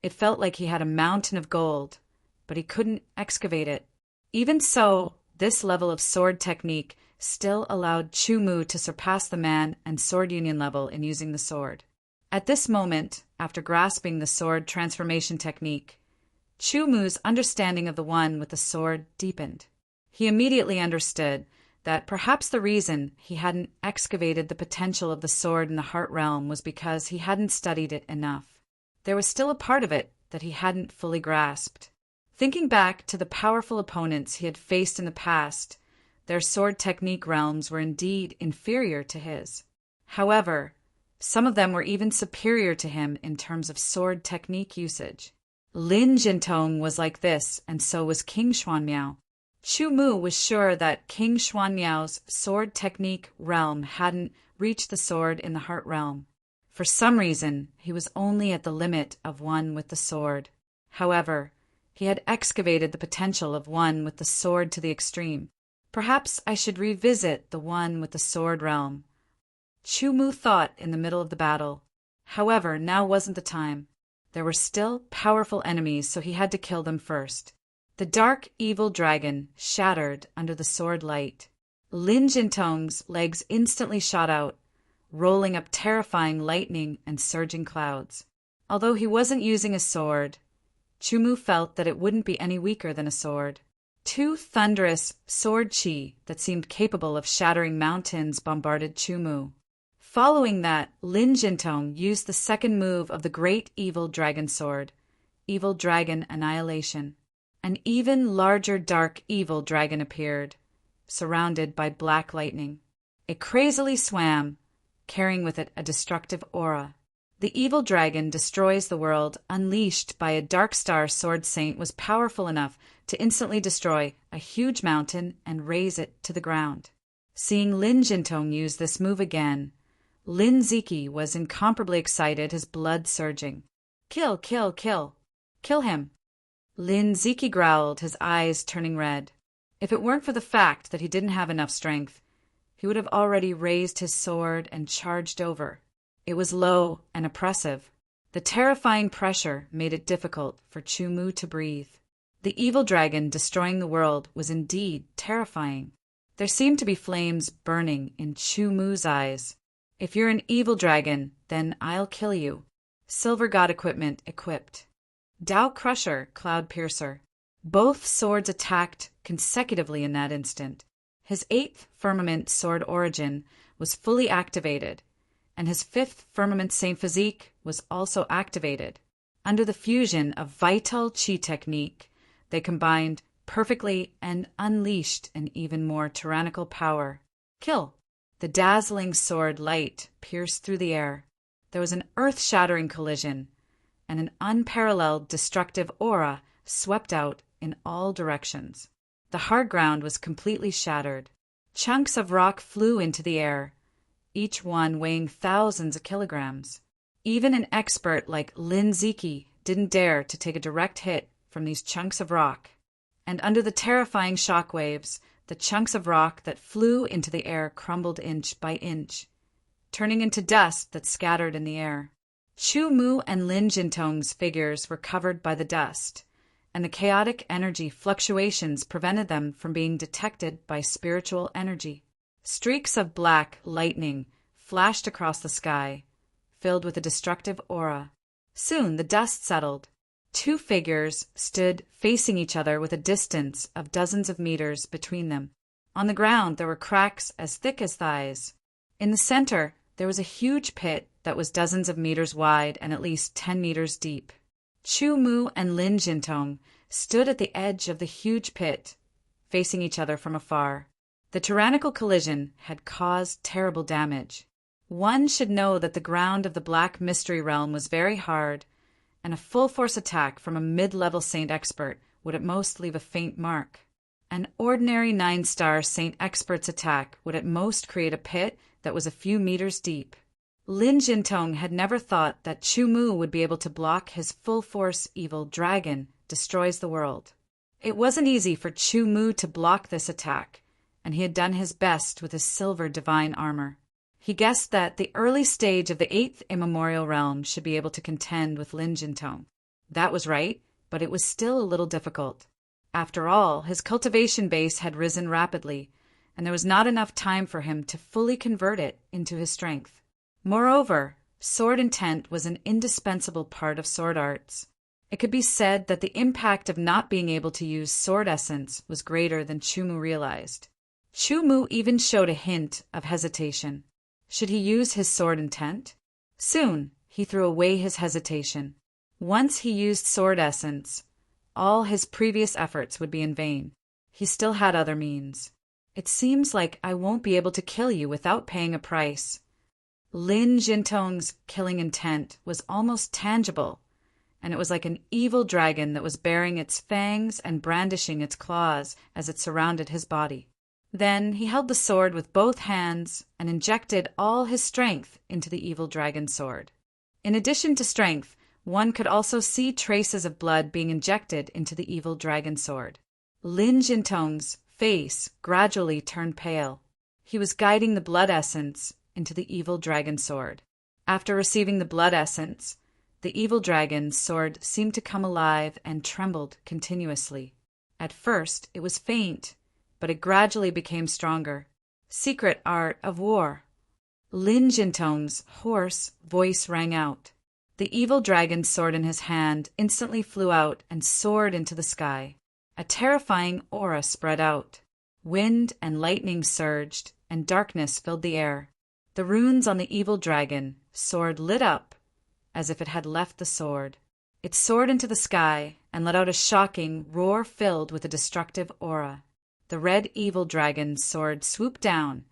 It felt like he had a mountain of gold, but he couldn't excavate it. Even so, this level of sword technique still allowed Chumu to surpass the man and sword union level in using the sword. At this moment, after grasping the sword transformation technique, Chumu's understanding of the one with the sword deepened. He immediately understood that perhaps the reason he hadn't excavated the potential of the sword in the heart realm was because he hadn't studied it enough. There was still a part of it that he hadn't fully grasped. Thinking back to the powerful opponents he had faced in the past, their sword technique realms were indeed inferior to his. However, some of them were even superior to him in terms of sword technique usage. Lin Jintong was like this, and so was King Xuanmiao. Chumu was sure that King Xuanmiao's sword technique realm hadn't reached the sword in the heart realm. For some reason, he was only at the limit of one with the sword. However, he had excavated the potential of one with the sword to the extreme. Perhaps I should revisit the one with the sword realm. Chumu thought in the middle of the battle. However, now wasn't the time. There were still powerful enemies, so he had to kill them first. The dark, evil dragon shattered under the sword light. Lin Jintong's legs instantly shot out, rolling up terrifying lightning and surging clouds. Although he wasn't using a sword, Chumu felt that it wouldn't be any weaker than a sword. Two thunderous sword chi that seemed capable of shattering mountains bombarded Chumu. Following that, Lin Jintong used the second move of the great evil dragon sword, Evil Dragon Annihilation. An even larger dark evil dragon appeared, surrounded by black lightning. It crazily swam, carrying with it a destructive aura. The evil dragon destroys the world, unleashed by a dark star sword saint, was powerful enough to instantly destroy a huge mountain and raze it to the ground. Seeing Lin Jintong use this move again, Lin Ziki was incomparably excited, his blood surging. Kill, kill, kill. Kill him. Lin Ziki growled, his eyes turning red. If it weren't for the fact that he didn't have enough strength, he would have already raised his sword and charged over. It was low and oppressive. The terrifying pressure made it difficult for Chumu to breathe. The evil dragon destroying the world was indeed terrifying. There seemed to be flames burning in Chumu's eyes. If you're an evil dragon, then I'll kill you. Silver God equipment equipped. Dao Crusher, Cloud Piercer. Both swords attacked consecutively in that instant. His 8th Firmament Sword Origin was fully activated, and his 5th Firmament Saint Physique was also activated. Under the fusion of Vital Chi technique, they combined perfectly and unleashed an even more tyrannical power. Kill! The dazzling sword light pierced through the air. There was an earth-shattering collision, and an unparalleled destructive aura swept out in all directions. The hard ground was completely shattered. Chunks of rock flew into the air, each one weighing thousands of kilograms. Even an expert like Lin Ziki didn't dare to take a direct hit from these chunks of rock. And under the terrifying shock waves, the chunks of rock that flew into the air crumbled inch by inch, turning into dust that scattered in the air. Chumu and Lin Jintong's figures were covered by the dust, and the chaotic energy fluctuations prevented them from being detected by spiritual energy. Streaks of black lightning flashed across the sky, filled with a destructive aura. Soon the dust settled. Two figures stood facing each other with a distance of dozens of meters between them. On the ground there were cracks as thick as thighs. In the center there was a huge pit that was dozens of meters wide and at least 10 meters deep. Chu Mu and Lin Jintong stood at the edge of the huge pit, facing each other from afar. The tyrannical collision had caused terrible damage. One should know that the ground of the Black Mystery Realm was very hard, and a full-force attack from a mid-level Saint Expert would at most leave a faint mark. An ordinary 9-star Saint Expert's attack would at most create a pit that was a few meters deep. Lin Jintong had never thought that Chu Mu would be able to block his full-force evil dragon destroys the world. It wasn't easy for Chu Mu to block this attack, and he had done his best with his silver divine armor. He guessed that the early stage of the 8th immemorial realm should be able to contend with Lin Jintong. That was right, but it was still a little difficult. After all, his cultivation base had risen rapidly, and there was not enough time for him to fully convert it into his strength. Moreover, sword intent was an indispensable part of sword arts. It could be said that the impact of not being able to use sword essence was greater than Chu Mu realized. Chu Mu even showed a hint of hesitation. Should he use his sword intent? Soon, he threw away his hesitation. Once he used sword essence, all his previous efforts would be in vain. He still had other means. It seems like I won't be able to kill you without paying a price. Lin Jintong's killing intent was almost tangible, and it was like an evil dragon that was baring its fangs and brandishing its claws as it surrounded his body. Then he held the sword with both hands and injected all his strength into the evil dragon's sword. In addition to strength, one could also see traces of blood being injected into the evil dragon sword. Lin Jintong's face gradually turned pale. He was guiding the blood essence into the evil dragon sword. After receiving the blood essence, the evil dragon's sword seemed to come alive and trembled continuously. At first, it was faint, but it gradually became stronger. Secret art of war. Lin Jintong's hoarse voice rang out. The evil dragon's sword in his hand instantly flew out and soared into the sky. A terrifying aura spread out. Wind and lightning surged, and darkness filled the air. The runes on the evil dragon sword lit up as if it had left the sword. It soared into the sky and let out a shocking roar filled with a destructive aura. The red evil dragon's sword swooped down,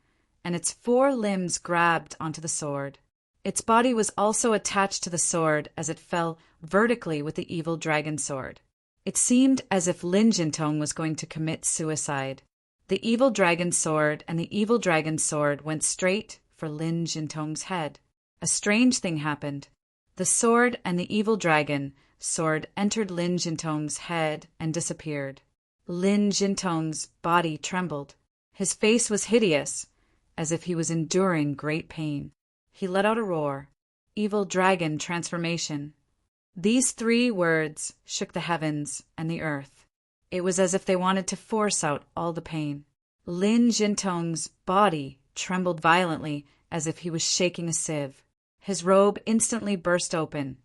and its 4 limbs grabbed onto the sword. Its body was also attached to the sword as it fell vertically with the evil dragon's sword. It seemed as if Lin Jintong was going to commit suicide. The evil dragon's sword and the evil dragon's sword went straight for Lin Jintong's head. A strange thing happened. The sword and the evil dragon sword entered Lin Jintong's head and disappeared. Lin Jintong's body trembled. His face was hideous, as if he was enduring great pain. He let out a roar. Evil dragon transformation. These 3 words shook the heavens and the earth. It was as if they wanted to force out all the pain. Lin Jintong's body trembled violently as if he was shaking a sieve. His robe instantly burst open,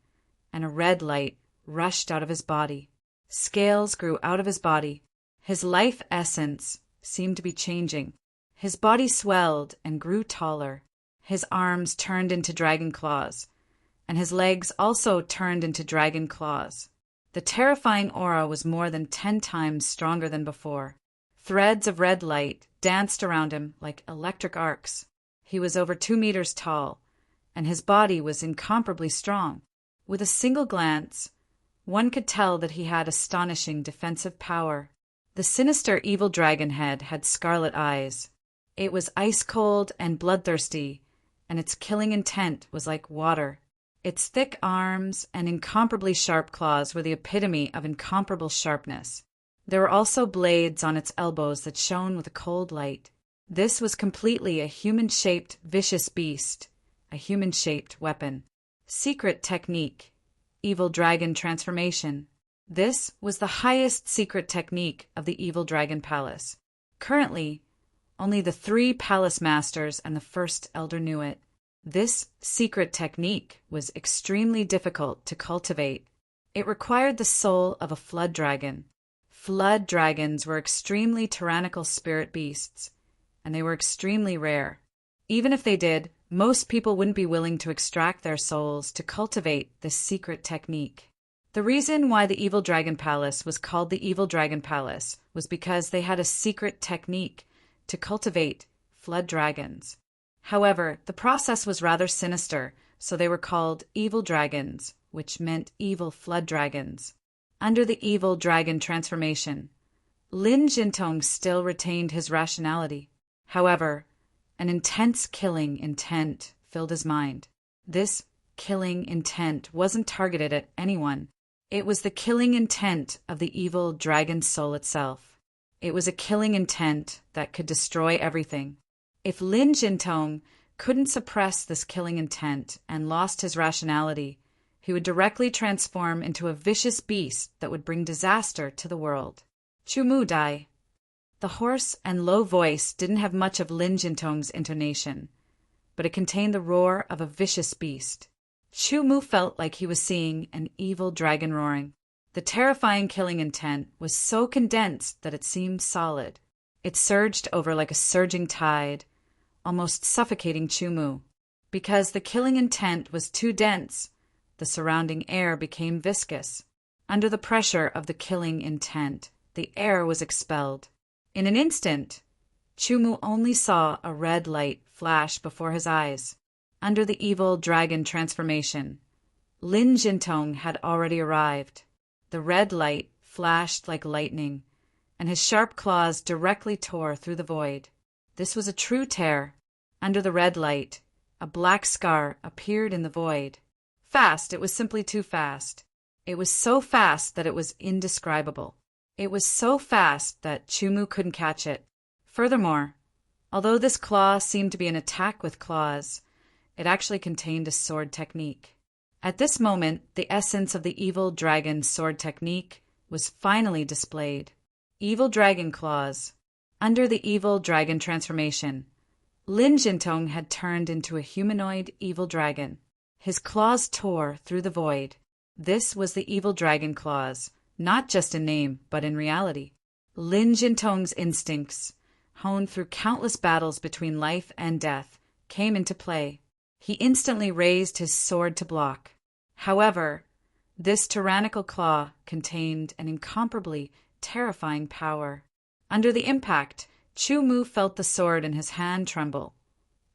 and a red light rushed out of his body. Scales grew out of his body. His life essence seemed to be changing. His body swelled and grew taller. His arms turned into dragon claws, and his legs also turned into dragon claws. The terrifying aura was more than 10 times stronger than before. Threads of red light danced around him like electric arcs. He was over 2 meters tall, and his body was incomparably strong. With a single glance, one could tell that he had astonishing defensive power. The sinister evil dragon head had scarlet eyes. It was ice-cold and bloodthirsty, and its killing intent was like water. Its thick arms and incomparably sharp claws were the epitome of incomparable sharpness. There were also blades on its elbows that shone with a cold light. This was completely a human-shaped, vicious beast, a human-shaped weapon. Secret technique. Evil dragon transformation. This was the highest secret technique of the Evil Dragon Palace. Currently, only the 3 palace masters and the first elder knew it. This secret technique was extremely difficult to cultivate. It required the soul of a flood dragon. Flood dragons were extremely tyrannical spirit beasts, and they were extremely rare. Even if they did, most people wouldn't be willing to extract their souls to cultivate this secret technique. The reason why the Evil Dragon Palace was called the Evil Dragon Palace was because they had a secret technique to cultivate flood dragons. However, the process was rather sinister, so they were called evil dragons, which meant evil flood dragons. Under the evil dragon transformation, Lin Jintong still retained his rationality. However, an intense killing intent filled his mind. This killing intent wasn't targeted at anyone. It was the killing intent of the evil dragon soul itself. It was a killing intent that could destroy everything. If Lin Jintong couldn't suppress this killing intent and lost his rationality, he would directly transform into a vicious beast that would bring disaster to the world. Chu Mu Dai. The hoarse and low voice didn't have much of Lin Jintong's intonation, but it contained the roar of a vicious beast. Chu Mu felt like he was seeing an evil dragon roaring. The terrifying killing intent was so condensed that it seemed solid. It surged over like a surging tide, almost suffocating Chu Mu. Because the killing intent was too dense, the surrounding air became viscous. Under the pressure of the killing intent, the air was expelled. In an instant, Chu Mu only saw a red light flash before his eyes. Under the evil dragon transformation, Lin Jintong had already arrived. The red light flashed like lightning, and his sharp claws directly tore through the void. This was a true tear. Under the red light, a black scar appeared in the void. Fast, it was simply too fast. It was so fast that it was indescribable. It was so fast that Chu Mu couldn't catch it. Furthermore, although this claw seemed to be an attack with claws, it actually contained a sword technique. At this moment, the essence of the evil dragon sword technique was finally displayed. Evil dragon claws. Under the evil dragon transformation, Lin Jintong had turned into a humanoid evil dragon. His claws tore through the void. This was the evil dragon claws, not just in name, but in reality. Lin Jintong's instincts, honed through countless battles between life and death, came into play. He instantly raised his sword to block. However, this tyrannical claw contained an incomparably terrifying power. Under the impact, Chu Mu felt the sword in his hand tremble,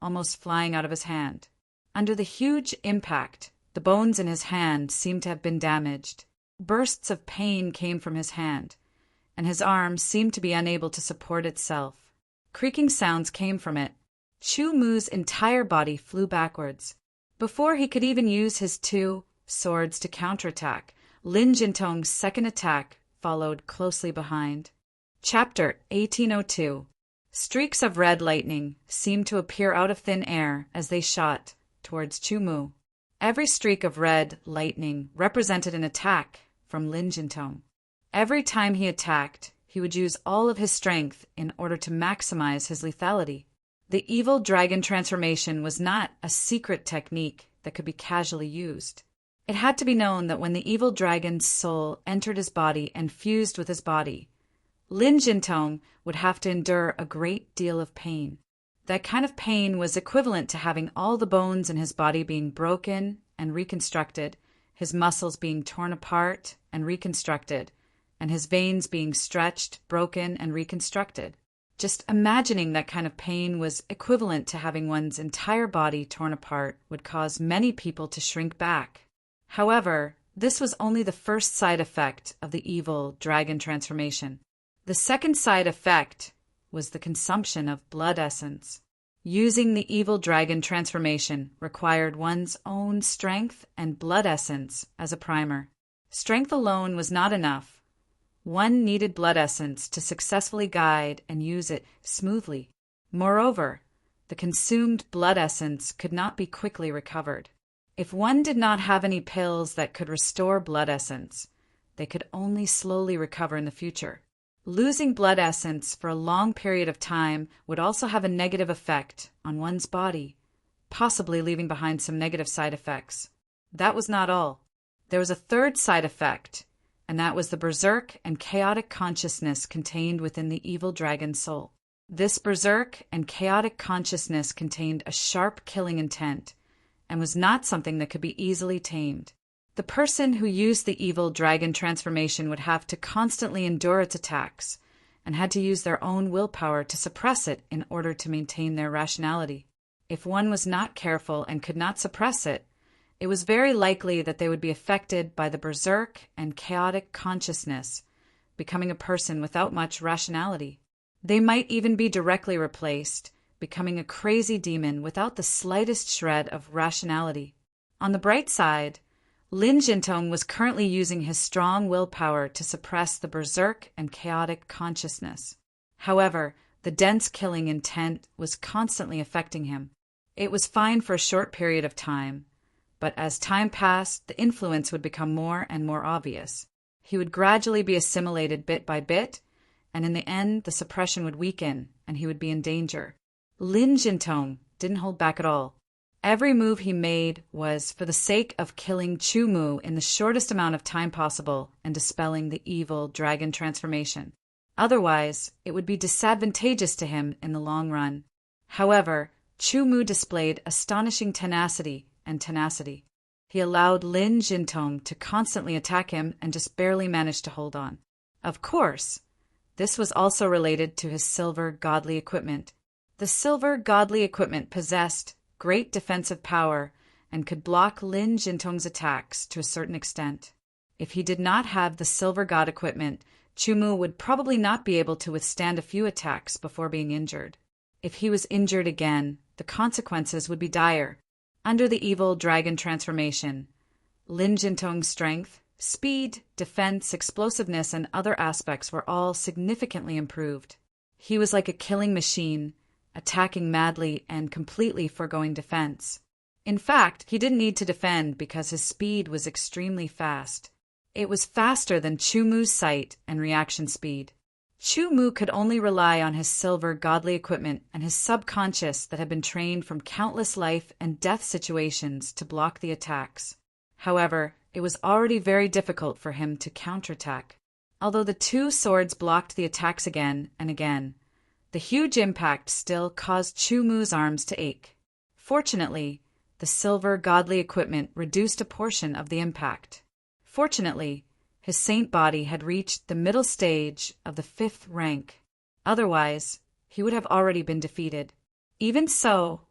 almost flying out of his hand. Under the huge impact, the bones in his hand seemed to have been damaged. Bursts of pain came from his hand, and his arm seemed to be unable to support itself. Creaking sounds came from it. Chu Mu's entire body flew backwards. Before he could even use his two swords to counterattack, Lin Jintong's second attack followed closely behind. Chapter 1802. Streaks of red lightning seemed to appear out of thin air as they shot towards Chu Mu. Every streak of red lightning represented an attack from Lin Jintong. Every time he attacked, he would use all of his strength in order to maximize his lethality. The evil dragon transformation was not a secret technique that could be casually used. It had to be known that when the evil dragon's soul entered his body and fused with his body, Lin Jintong would have to endure a great deal of pain. That kind of pain was equivalent to having all the bones in his body being broken and reconstructed, his muscles being torn apart and reconstructed, and his veins being stretched, broken, and reconstructed. Just imagining that kind of pain was equivalent to having one's entire body torn apart would cause many people to shrink back. However, this was only the first side effect of the evil dragon transformation. The second side effect was the consumption of blood essence. Using the evil dragon transformation required one's own strength and blood essence as a primer. Strength alone was not enough. One needed blood essence to successfully guide and use it smoothly. Moreover, the consumed blood essence could not be quickly recovered. If one did not have any pills that could restore blood essence, they could only slowly recover in the future. Losing blood essence for a long period of time would also have a negative effect on one's body, possibly leaving behind some negative side effects. That was not all. There was a third side effect, and that was the berserk and chaotic consciousness contained within the evil dragon's soul. This berserk and chaotic consciousness contained a sharp killing intent and was not something that could be easily tamed. The person who used the evil dragon transformation would have to constantly endure its attacks and had to use their own willpower to suppress it in order to maintain their rationality. If one was not careful and could not suppress it, it was very likely that they would be affected by the berserk and chaotic consciousness, becoming a person without much rationality. They might even be directly replaced, becoming a crazy demon without the slightest shred of rationality. On the bright side, Lin Jintong was currently using his strong willpower to suppress the berserk and chaotic consciousness. However, the dense killing intent was constantly affecting him. It was fine for a short period of time, but as time passed, the influence would become more and more obvious. He would gradually be assimilated bit by bit, and in the end, the suppression would weaken, and he would be in danger. Lin Jintong didn't hold back at all. Every move he made was for the sake of killing Chu Mu in the shortest amount of time possible and dispelling the evil dragon transformation. Otherwise, it would be disadvantageous to him in the long run. However, Chu Mu displayed astonishing tenacity. He allowed Lin Jintong to constantly attack him and just barely managed to hold on. Of course, this was also related to his silver godly equipment. The silver godly equipment possessed great defensive power and could block Lin Jintong's attacks to a certain extent. If he did not have the silver god equipment, Chu Mu would probably not be able to withstand a few attacks before being injured. If he was injured again, the consequences would be dire. Under the evil dragon transformation, Lin Jintong's strength, speed, defense, explosiveness, and other aspects were all significantly improved. He was like a killing machine, attacking madly and completely foregoing defense. In fact, he didn't need to defend because his speed was extremely fast. It was faster than Chu Mu's sight and reaction speed. Chu Mu could only rely on his silver godly equipment and his subconscious that had been trained from countless life and death situations to block the attacks. However, it was already very difficult for him to counterattack. Although the two swords blocked the attacks again and again, the huge impact still caused Chu Mu's arms to ache. Fortunately, the silver godly equipment reduced a portion of the impact. Fortunately, his saint body had reached the middle stage of the 5th rank. Otherwise, he would have already been defeated. Even so,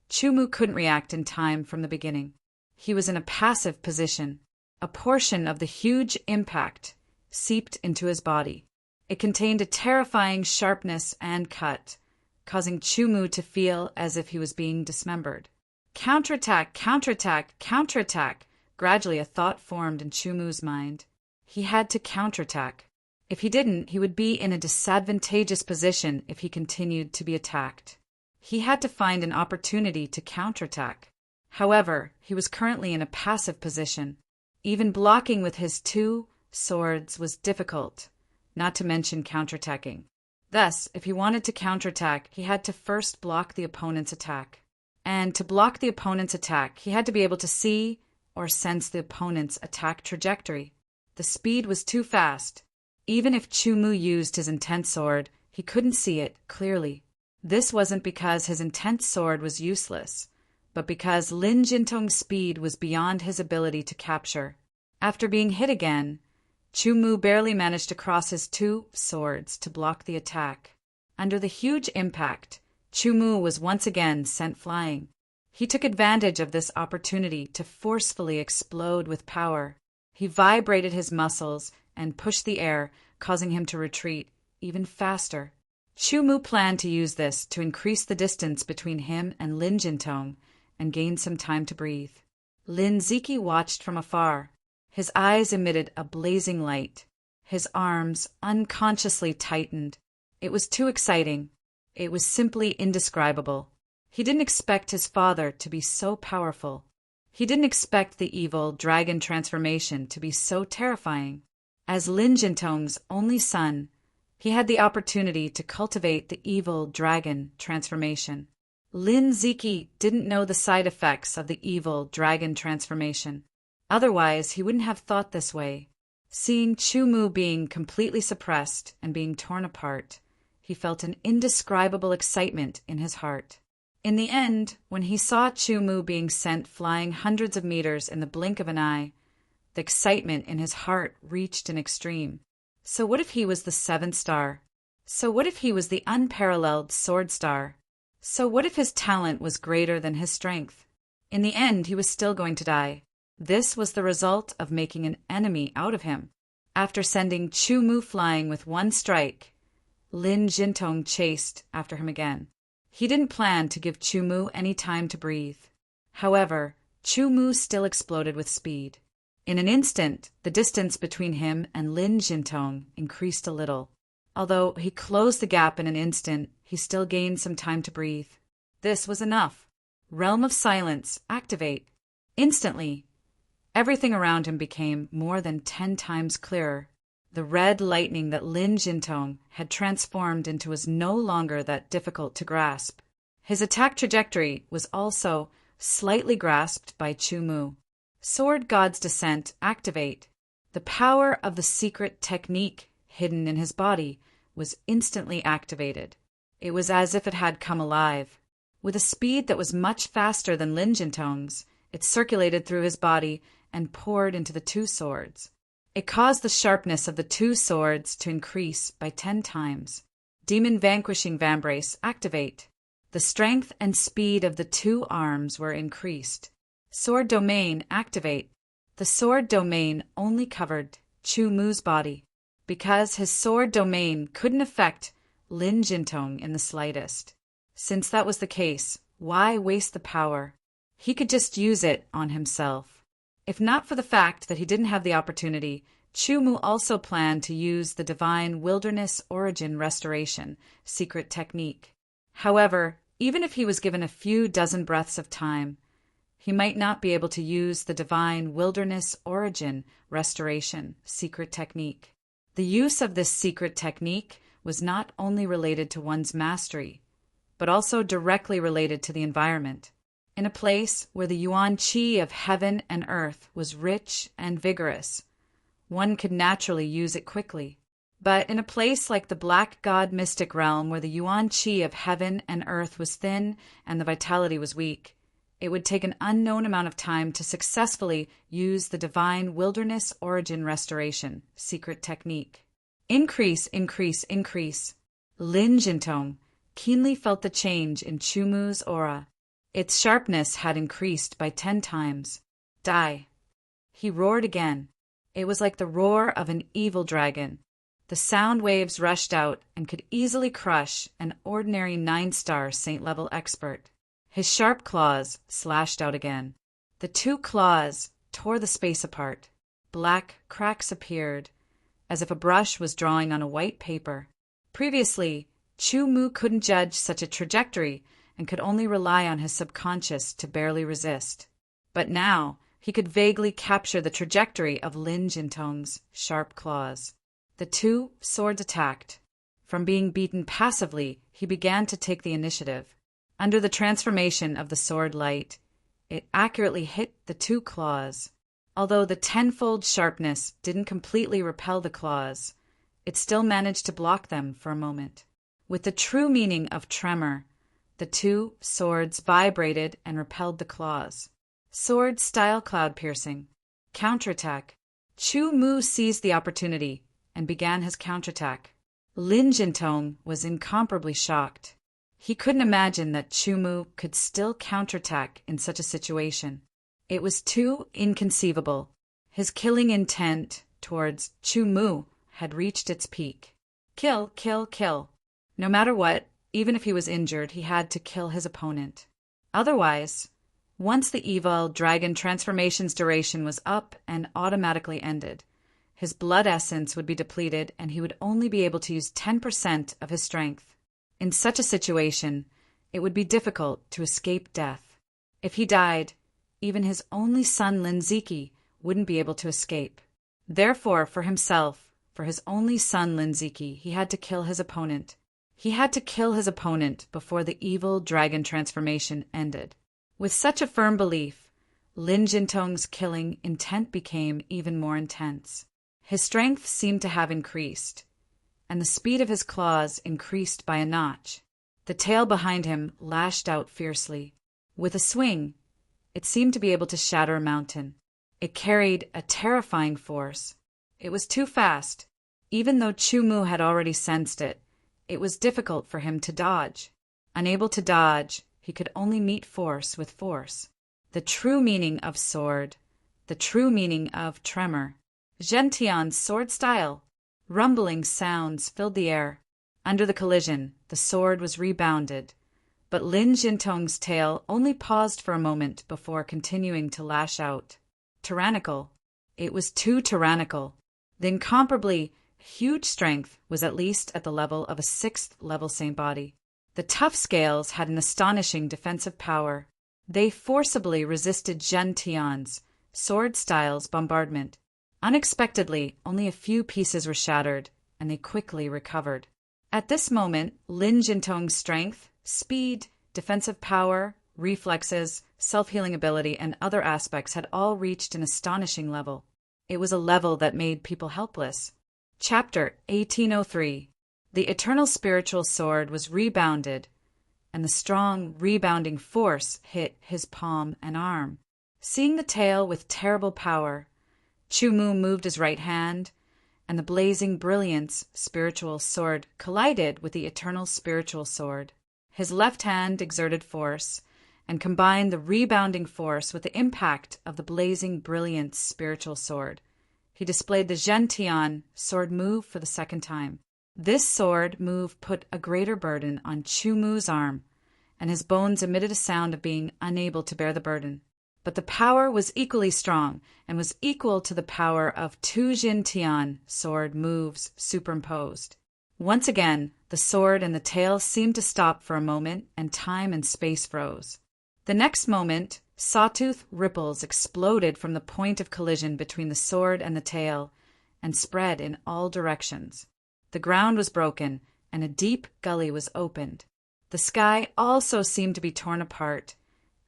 Chu Mu couldn't react in time from the beginning. He was in a passive position. A portion of the huge impact seeped into his body. It contained a terrifying sharpness and cut, causing Chu Mu to feel as if he was being dismembered. Counterattack, counterattack, counterattack! Gradually a thought formed in Chu Mu's mind. He had to counterattack. If he didn't, he would be in a disadvantageous position if he continued to be attacked. He had to find an opportunity to counterattack. However, he was currently in a passive position. Even blocking with his 2 swords was difficult, not to mention counterattacking. Thus, if he wanted to counterattack, he had to first block the opponent's attack. And to block the opponent's attack, he had to be able to see or sense the opponent's attack trajectory. The speed was too fast. Even if Chu Mu used his intense sword, he couldn't see it clearly. This wasn't because his intense sword was useless, but because Lin Jintong's speed was beyond his ability to capture. After being hit again, Chu Mu barely managed to cross his 2 swords to block the attack. Under the huge impact, Chu Mu was once again sent flying. He took advantage of this opportunity to forcefully explode with power. He vibrated his muscles and pushed the air, causing him to retreat even faster. Chu Mu planned to use this to increase the distance between him and Lin Jintong and gain some time to breathe. Lin Ziki watched from afar. His eyes emitted a blazing light. His arms unconsciously tightened. It was too exciting. It was simply indescribable. He didn't expect his father to be so powerful. He didn't expect the evil dragon transformation to be so terrifying. As Lin Jintong's only son, he had the opportunity to cultivate the evil dragon transformation. Lin Ziki didn't know the side effects of the evil dragon transformation. Otherwise, he wouldn't have thought this way. Seeing Chu Mu being completely suppressed and being torn apart, he felt an indescribable excitement in his heart. In the end, when he saw Chu Mu being sent flying hundreds of meters in the blink of an eye, the excitement in his heart reached an extreme. So what if he was the seventh star? So what if he was the unparalleled sword star? So what if his talent was greater than his strength? In the end, he was still going to die. This was the result of making an enemy out of him. After sending Chu Mu flying with one strike, Lin Jintong chased after him again. He didn't plan to give Chu Mu any time to breathe. However, Chu Mu still exploded with speed. In an instant, the distance between him and Lin Jintong increased a little. Although he closed the gap in an instant, he still gained some time to breathe. This was enough. Realm of Silence, activate. Instantly, everything around him became more than 10 times clearer. The red lightning that Lin Jintong had transformed into was no longer that difficult to grasp. His attack trajectory was also slightly grasped by Chu Mu. Sword God's Descent, activate. The power of the secret technique hidden in his body was instantly activated. It was as if it had come alive. With a speed that was much faster than Lin Jintong's, it circulated through his body and poured into the two swords. It caused the sharpness of the two swords to increase by 10 times. Demon Vanquishing Vambrace, activate. The strength and speed of the two arms were increased. Sword Domain, activate. The sword domain only covered Chu Mu's body, because his sword domain couldn't affect Lin Jintong in the slightest. Since that was the case, why waste the power? He could just use it on himself. If not for the fact that he didn't have the opportunity, Chu Mu also planned to use the Divine Wilderness Origin Restoration secret technique. However, even if he was given a few dozen breaths of time, he might not be able to use the Divine Wilderness Origin Restoration secret technique. The use of this secret technique was not only related to one's mastery, but also directly related to the environment. In a place where the yuan qi of heaven and earth was rich and vigorous, one could naturally use it quickly. But in a place like the Black God Mystic Realm, where the yuan qi of heaven and earth was thin and the vitality was weak, it would take an unknown amount of time to successfully use the Divine Wilderness Origin Restoration secret technique. Increase, increase, increase. Lin Jintong keenly felt the change in Chu Mu's aura. Its sharpness had increased by 10 times. Die. He roared again. It was like the roar of an evil dragon. The sound waves rushed out and could easily crush an ordinary 9-star Saint-level expert. His sharp claws slashed out again. The two claws tore the space apart. Black cracks appeared, as if a brush was drawing on a white paper. Previously, Chu Mu couldn't judge such a trajectory and could only rely on his subconscious to barely resist. But now, he could vaguely capture the trajectory of Lin Jintong's sharp claws. The two swords attacked. From being beaten passively, he began to take the initiative. Under the transformation of the sword light, it accurately hit the two claws. Although the tenfold sharpness didn't completely repel the claws, it still managed to block them for a moment. With the true meaning of tremor, the two swords vibrated and repelled the claws. Sword style cloud piercing. Counterattack. Chu Mu seized the opportunity and began his counterattack. Lin Jintong was incomparably shocked. He couldn't imagine that Chu Mu could still counterattack in such a situation. It was too inconceivable. His killing intent towards Chu Mu had reached its peak. Kill, kill, kill. No matter what, even if he was injured, he had to kill his opponent. Otherwise, once the evil dragon transformation's duration was up and automatically ended, his blood essence would be depleted and he would only be able to use 10% of his strength. In such a situation, it would be difficult to escape death. If he died, even his only son Lin Ziki wouldn't be able to escape. Therefore, for himself, for his only son Lin Ziki, he had to kill his opponent. He had to kill his opponent before the evil dragon transformation ended. With such a firm belief, Lin Jintong's killing intent became even more intense. His strength seemed to have increased. and the speed of his claws increased by a notch. The tail behind him lashed out fiercely. With a swing, it seemed to be able to shatter a mountain. It carried a terrifying force. It was too fast. Even though Chu-Mu had already sensed it, it was difficult for him to dodge. Unable to dodge, he could only meet force with force. The true meaning of sword, the true meaning of tremor. Gentian's sword style. Rumbling sounds filled the air. Under the collision, the sword was rebounded, but Lin Jintong's tail only paused for a moment before continuing to lash out. Tyrannical. It was too tyrannical. The incomparably huge strength was at least at the level of a 6th level Saint body. The tough scales had an astonishing defensive power. They forcibly resisted Gentian's sword style's bombardment. Unexpectedly, only a few pieces were shattered, and they quickly recovered. At this moment, Lin Jintong's strength, speed, defensive power, reflexes, self-healing ability, and other aspects had all reached an astonishing level. It was a level that made people helpless. Chapter 1803. The eternal spiritual sword was rebounded, and the strong, rebounding force hit his palm and arm. Seeing the tail with terrible power, Chu-Mu moved his right hand, and the blazing brilliance spiritual sword collided with the eternal spiritual sword. His left hand exerted force, and combined the rebounding force with the impact of the blazing brilliance spiritual sword. He displayed the Gentian sword move for the second time. This sword move put a greater burden on Chu-Mu's arm, and his bones emitted a sound of being unable to bear the burden. But the power was equally strong, and was equal to the power of 2 Jintian sword moves superimposed. Once again, the sword and the tail seemed to stop for a moment, and time and space froze. The next moment, sawtooth ripples exploded from the point of collision between the sword and the tail, and spread in all directions. The ground was broken, and a deep gully was opened. The sky also seemed to be torn apart,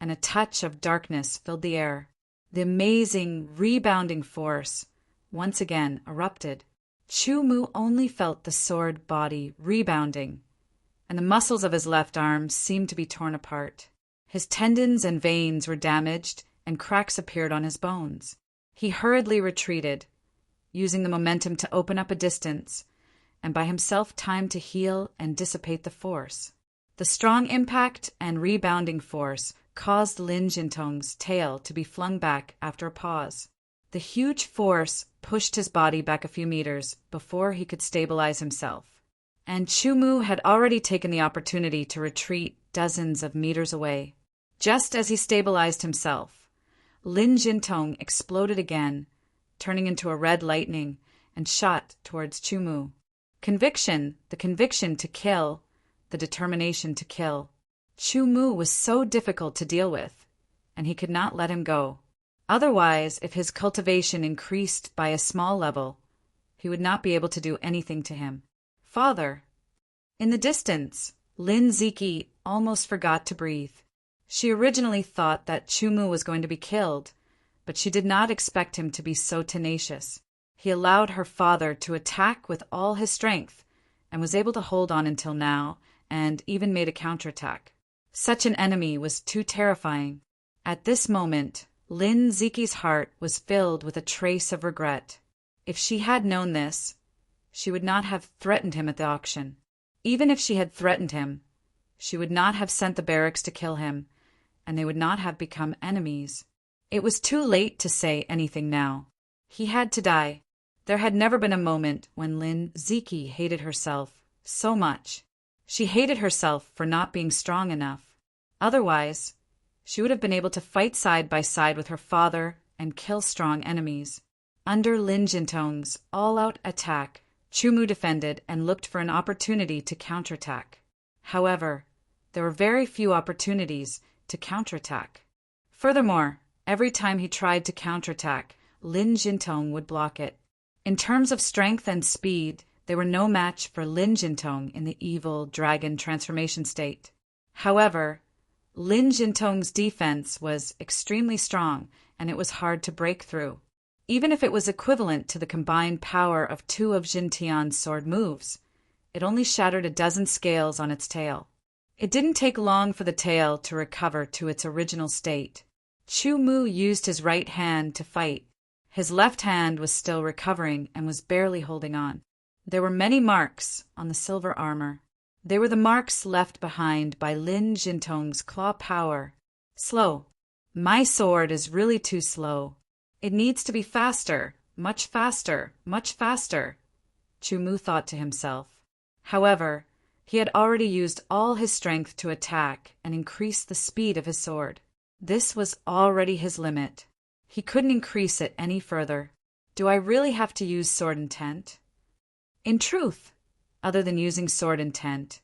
and a touch of darkness filled the air. The amazing, rebounding force once again erupted. Chu-Mu only felt the sword body rebounding, and the muscles of his left arm seemed to be torn apart. His tendons and veins were damaged, and cracks appeared on his bones. He hurriedly retreated, using the momentum to open up a distance, and by himself time to heal and dissipate the force. The strong impact and rebounding force caused Lin Jintong's tail to be flung back after a pause. The huge force pushed his body back a few meters before he could stabilize himself, and Chu-Mu had already taken the opportunity to retreat dozens of meters away. Just as he stabilized himself, Lin Jintong exploded again, turning into a red lightning, and shot towards Chu-Mu. Conviction, the conviction to kill, the determination to kill. Chu-Mu was so difficult to deal with, and he could not let him go. Otherwise, if his cultivation increased by a small level, he would not be able to do anything to him. Father. In the distance, Lin Ziki almost forgot to breathe. She originally thought that Chu-Mu was going to be killed, but she did not expect him to be so tenacious. He allowed her father to attack with all his strength, and was able to hold on until now, and even made a counterattack. Such an enemy was too terrifying. At this moment, Lin Ziki's heart was filled with a trace of regret. If she had known this, she would not have threatened him at the auction. Even if she had threatened him, she would not have sent the barracks to kill him, and they would not have become enemies. It was too late to say anything now. He had to die. There had never been a moment when Lin Ziki hated herself so much. She hated herself for not being strong enough. Otherwise, she would have been able to fight side by side with her father and kill strong enemies. Under Lin Jintong's all-out attack, Chu-Mu defended and looked for an opportunity to counterattack. However, there were very few opportunities to counterattack. Furthermore, every time he tried to counterattack, Lin Jintong would block it. In terms of strength and speed, they were no match for Lin Jintong in the evil dragon transformation state. However, Lin Jintong's defense was extremely strong, and it was hard to break through. Even if it was equivalent to the combined power of 2 of Jintian's sword moves, it only shattered a dozen scales on its tail. It didn't take long for the tail to recover to its original state. Chu Mu used his right hand to fight. His left hand was still recovering and was barely holding on. There were many marks on the silver armor. They were the marks left behind by Lin Jintong's claw power. Slow. My sword is really too slow. It needs to be faster, much faster, much faster, Chu Mu thought to himself. However, he had already used all his strength to attack and increase the speed of his sword. This was already his limit. He couldn't increase it any further. Do I really have to use sword intent? In truth, other than using sword intent,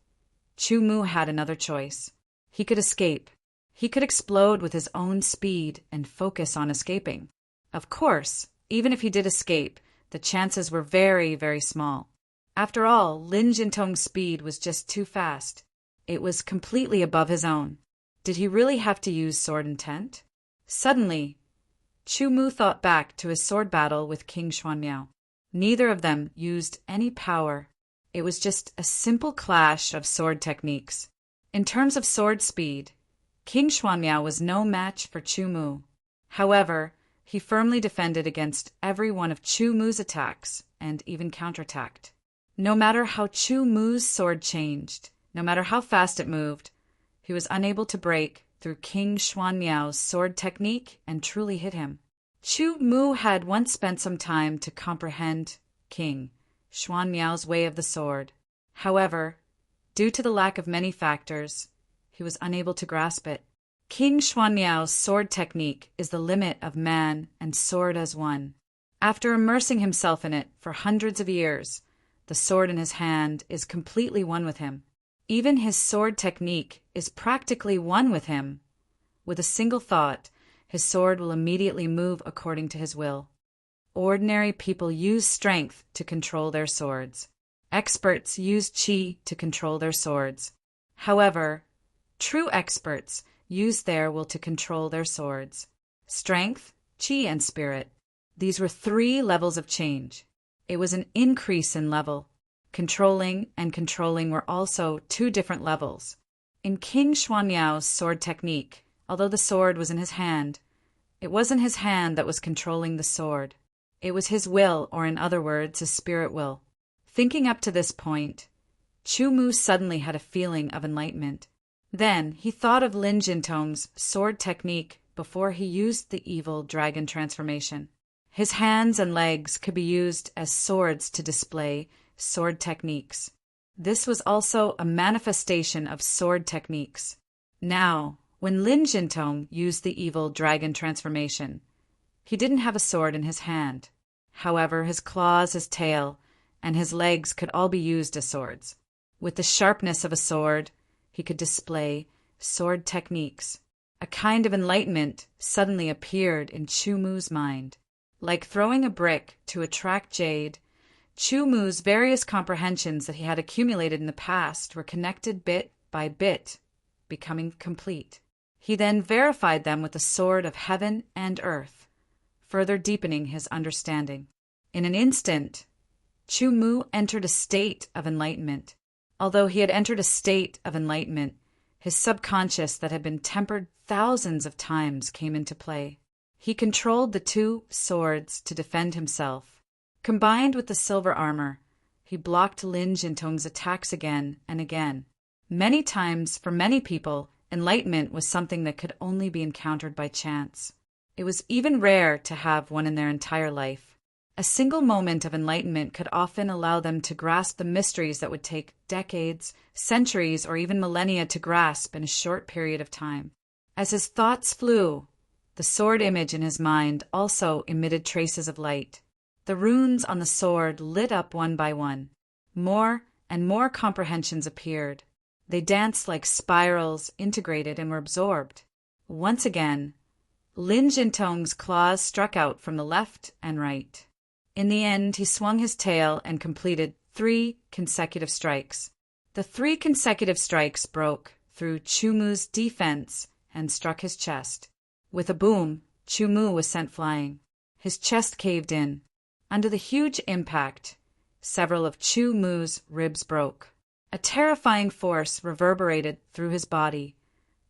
Chu Mu had another choice. He could escape. He could explode with his own speed and focus on escaping. Of course, even if he did escape, the chances were very, very small. After all, Lin Jintong's speed was just too fast. It was completely above his own. Did he really have to use sword intent? Suddenly, Chu Mu thought back to his sword battle with King Xuanmiao. Neither of them used any power. It was just a simple clash of sword techniques. In terms of sword speed, King Xuanmiao was no match for Chu Mu. However, he firmly defended against every one of Chu Mu's attacks and even counterattacked. No matter how Chu Mu's sword changed, no matter how fast it moved, he was unable to break through King Xuanmiao's sword technique and truly hit him. Chu Mu had once spent some time to comprehend King Xuanmiao's way of the sword. However, due to the lack of many factors, he was unable to grasp it. King Xuanmiao's sword technique is the limit of man and sword as one. After immersing himself in it for hundreds of years, the sword in his hand is completely one with him. Even his sword technique is practically one with him. With a single thought, his sword will immediately move according to his will. Ordinary people use strength to control their swords. Experts use qi to control their swords. However, true experts use their will to control their swords. Strength, qi, and spirit. These were 3 levels of change. It was an increase in level. Controlling and controlling were also 2 different levels. In King Xuanmiao's sword technique, although the sword was in his hand, it wasn't his hand that was controlling the sword. It was his will, or in other words, his spirit will. Thinking up to this point, Chu Mu suddenly had a feeling of enlightenment. Then he thought of Lin Jintong's sword technique before he used the evil dragon transformation. His hands and legs could be used as swords to display sword techniques. This was also a manifestation of sword techniques. Now, when Lin Jintong used the evil dragon transformation, he didn't have a sword in his hand. However, his claws, his tail, and his legs could all be used as swords. With the sharpness of a sword, he could display sword techniques. A kind of enlightenment suddenly appeared in Chu Mu's mind. Like throwing a brick to attract jade, Chu Mu's various comprehensions that he had accumulated in the past were connected bit by bit, becoming complete. He then verified them with the sword of heaven and earth, further deepening his understanding. In an instant, Chu Mu entered a state of enlightenment. Although he had entered a state of enlightenment, his subconscious that had been tempered thousands of times came into play. He controlled the 2 swords to defend himself. Combined with the silver armor, he blocked Lin Jintong's attacks again and again. Many times, for many people, enlightenment was something that could only be encountered by chance. It was even rare to have one in their entire life. A single moment of enlightenment could often allow them to grasp the mysteries that would take decades, centuries, or even millennia to grasp in a short period of time. As his thoughts flew, the sword image in his mind also emitted traces of light. The runes on the sword lit up one by one. More and more comprehensions appeared. They danced like spirals, integrated and were absorbed. Once again, Lin Jintong's claws struck out from the left and right. In the end, he swung his tail and completed 3 consecutive strikes. The 3 consecutive strikes broke through Chu Mu's defense and struck his chest. With a boom, Chu Mu was sent flying. His chest caved in. Under the huge impact, several of Chu Mu's ribs broke. A terrifying force reverberated through his body,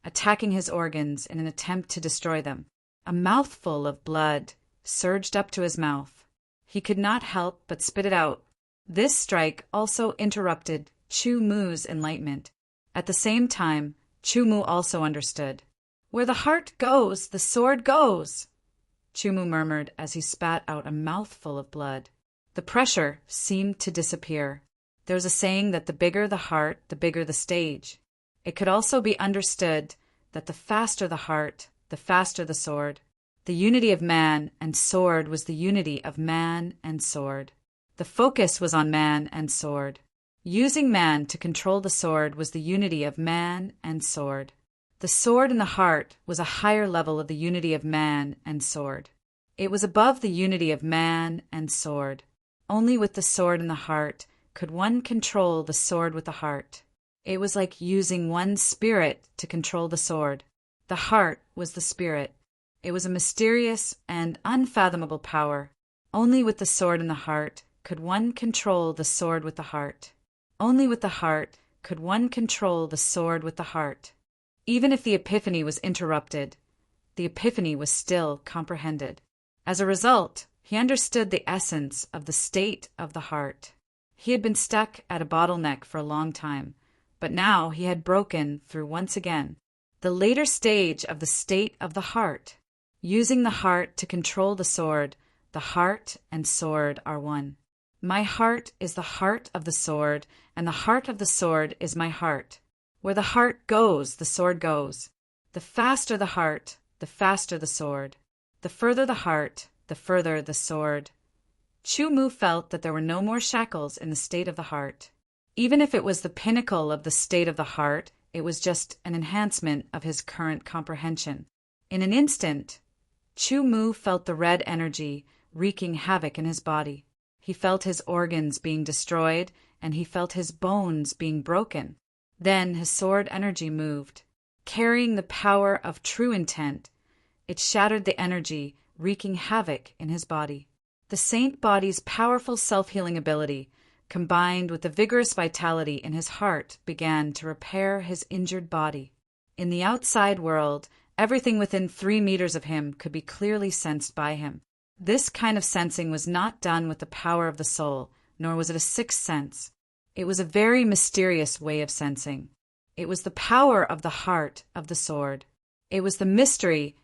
attacking his organs in an attempt to destroy them. A mouthful of blood surged up to his mouth. He could not help but spit it out. This strike also interrupted Chu Mu's enlightenment. At the same time, Chu Mu also understood. "Where the heart goes, the sword goes," Chu Mu murmured as he spat out a mouthful of blood. The pressure seemed to disappear. There was a saying that the bigger the heart, the bigger the stage. It could also be understood that the faster the heart, the faster the sword. The unity of man and sword was the unity of man and sword. The focus was on man and sword. Using man to control the sword was the unity of man and sword. The sword in the heart was a higher level of the unity of man and sword. It was above the unity of man and sword. Only with the sword in the heart could one control the sword with the heart. It was like using one's spirit to control the sword. The heart was the spirit. It was a mysterious and unfathomable power. Only with the sword in the heart could one control the sword with the heart. Only with the heart could one control the sword with the heart. Even if the epiphany was interrupted, the epiphany was still comprehended. As a result, he understood the essence of the state of the heart. He had been stuck at a bottleneck for a long time, but now he had broken through once again. The later stage of the state of the heart. Using the heart to control the sword, the heart and sword are one. My heart is the heart of the sword, and the heart of the sword is my heart. Where the heart goes, the sword goes. The faster the heart, the faster the sword. The further the heart, the further the sword. Chu Mu felt that there were no more shackles in the state of the heart. Even if it was the pinnacle of the state of the heart, it was just an enhancement of his current comprehension. In an instant, Chu Mu felt the red energy wreaking havoc in his body. He felt his organs being destroyed, and he felt his bones being broken. Then his sword energy moved, carrying the power of true intent. It shattered the energy, wreaking havoc in his body. The saint body's powerful self-healing ability, combined with the vigorous vitality in his heart, began to repair his injured body. In the outside world, everything within 3 meters of him could be clearly sensed by him. This kind of sensing was not done with the power of the soul, nor was it a sixth sense. It was a very mysterious way of sensing. It was the power of the heart of the sword. It was the mystery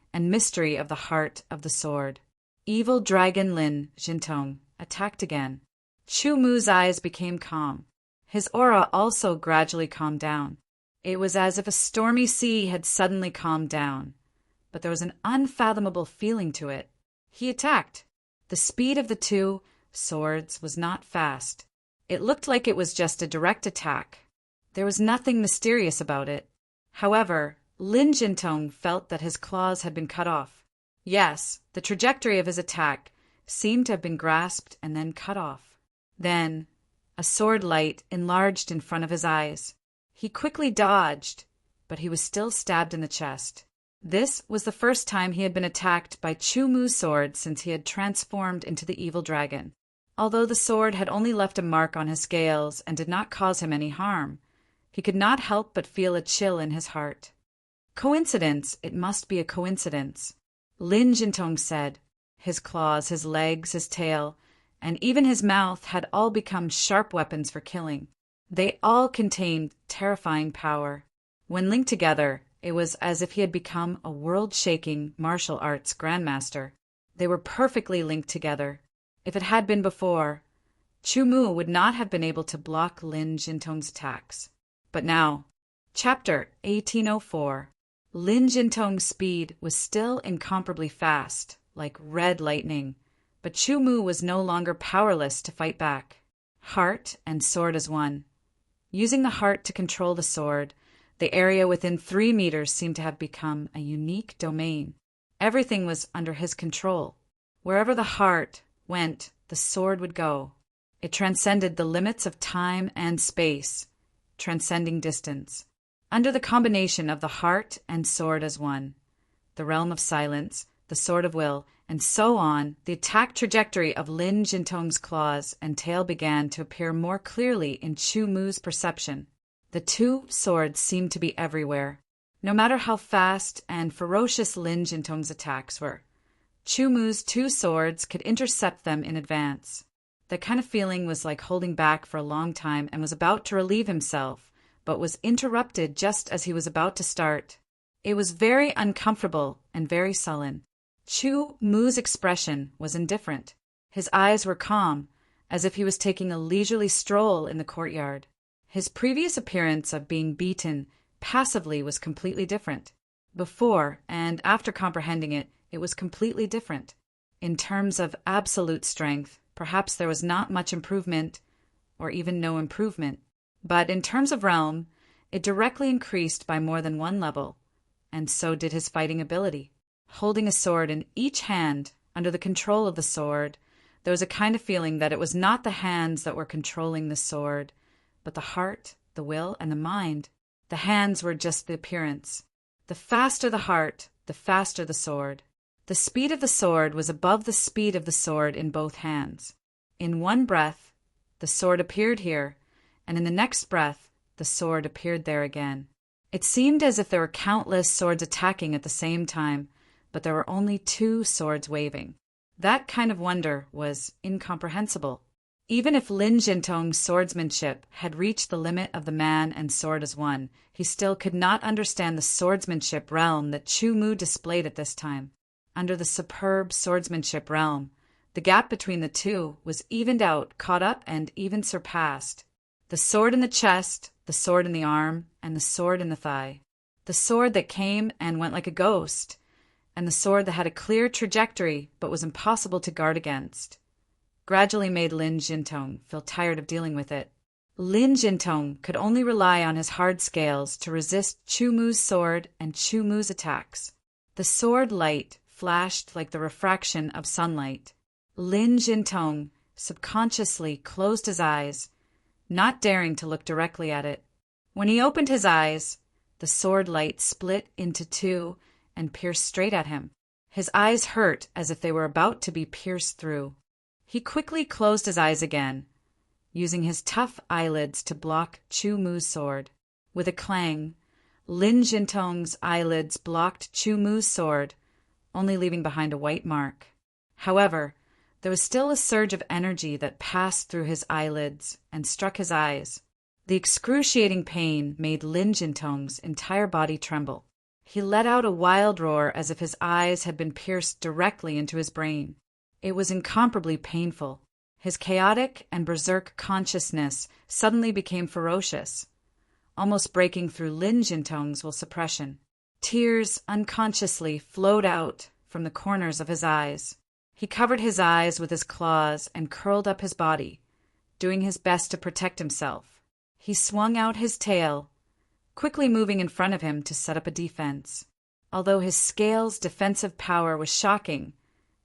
of the heart of the sword. Evil Dragon Lin Jintong attacked again. Chu Mu's eyes became calm. His aura also gradually calmed down. It was as if a stormy sea had suddenly calmed down, but there was an unfathomable feeling to it. He attacked. The speed of the two swords was not fast. It looked like it was just a direct attack. There was nothing mysterious about it. However, Lin Jintong felt that his claws had been cut off. Yes, the trajectory of his attack seemed to have been grasped and then cut off. Then, a sword light enlarged in front of his eyes. He quickly dodged, but he was still stabbed in the chest. This was the first time he had been attacked by Chu Mu's sword since he had transformed into the evil dragon. Although the sword had only left a mark on his scales and did not cause him any harm, he could not help but feel a chill in his heart. Coincidence, it must be a coincidence, Lin Jintong said. His claws, his legs, his tail, and even his mouth had all become sharp weapons for killing. They all contained terrifying power. When linked together, it was as if he had become a world-shaking martial arts grandmaster. They were perfectly linked together. If it had been before, Chu Mu would not have been able to block Lin Jintong's attacks. But now, Chapter 1804. Lin Jintong's speed was still incomparably fast, like red lightning, but Chu Mu was no longer powerless to fight back. Heart and sword as one. Using the heart to control the sword, the area within 3 meters seemed to have become a unique domain. Everything was under his control. Wherever the heart went, the sword would go. It transcended the limits of time and space, transcending distance. Under the combination of the heart and sword as one, the realm of silence, the sword of will, and so on, the attack trajectory of Lin Jintong's claws and tail began to appear more clearly in Chu Mu's perception. The two swords seemed to be everywhere. No matter how fast and ferocious Lin Jintong's attacks were, Chu Mu's two swords could intercept them in advance. That kind of feeling was like holding back for a long time and was about to relieve himself, but was interrupted just as he was about to start. It was very uncomfortable and very sullen. Chu Mu's expression was indifferent. His eyes were calm, as if he was taking a leisurely stroll in the courtyard. His previous appearance of being beaten passively was completely different. Before and after comprehending it, it was completely different. In terms of absolute strength, perhaps there was not much improvement, or even no improvement. But in terms of realm, it directly increased by more than one level, and so did his fighting ability. Holding a sword in each hand, under the control of the sword, there was a kind of feeling that it was not the hands that were controlling the sword, but the heart, the will, and the mind. The hands were just the appearance. The faster the heart, the faster the sword. The speed of the sword was above the speed of the sword in both hands. In one breath, the sword appeared here, and in the next breath, the sword appeared there again. It seemed as if there were countless swords attacking at the same time, but there were only two swords waving. That kind of wonder was incomprehensible. Even if Lin Jintong's swordsmanship had reached the limit of the man and sword as one, he still could not understand the swordsmanship realm that Chu Mu displayed at this time. Under the superb swordsmanship realm, the gap between the two was evened out, caught up, and even surpassed. The sword in the chest, the sword in the arm, and the sword in the thigh. The sword that came and went like a ghost, and the sword that had a clear trajectory but was impossible to guard against, gradually made Lin Jintong feel tired of dealing with it. Lin Jintong could only rely on his hard scales to resist Chu Mu's sword and Chu Mu's attacks. The sword light flashed like the refraction of sunlight. Lin Jintong subconsciously closed his eyes, not daring to look directly at it. When he opened his eyes, the sword light split into two and pierced straight at him. His eyes hurt as if they were about to be pierced through. He quickly closed his eyes again, using his tough eyelids to block Chu Mu's sword. With a clang, Lin Jintong's eyelids blocked Chu Mu's sword, only leaving behind a white mark. However, there was still a surge of energy that passed through his eyelids and struck his eyes. The excruciating pain made Lin Jintong's entire body tremble. He let out a wild roar as if his eyes had been pierced directly into his brain. It was incomparably painful. His chaotic and berserk consciousness suddenly became ferocious, almost breaking through Lin Jintong's will suppression. Tears unconsciously flowed out from the corners of his eyes. He covered his eyes with his claws and curled up his body, doing his best to protect himself. He swung out his tail, quickly moving in front of him to set up a defense. Although his scale's defensive power was shocking,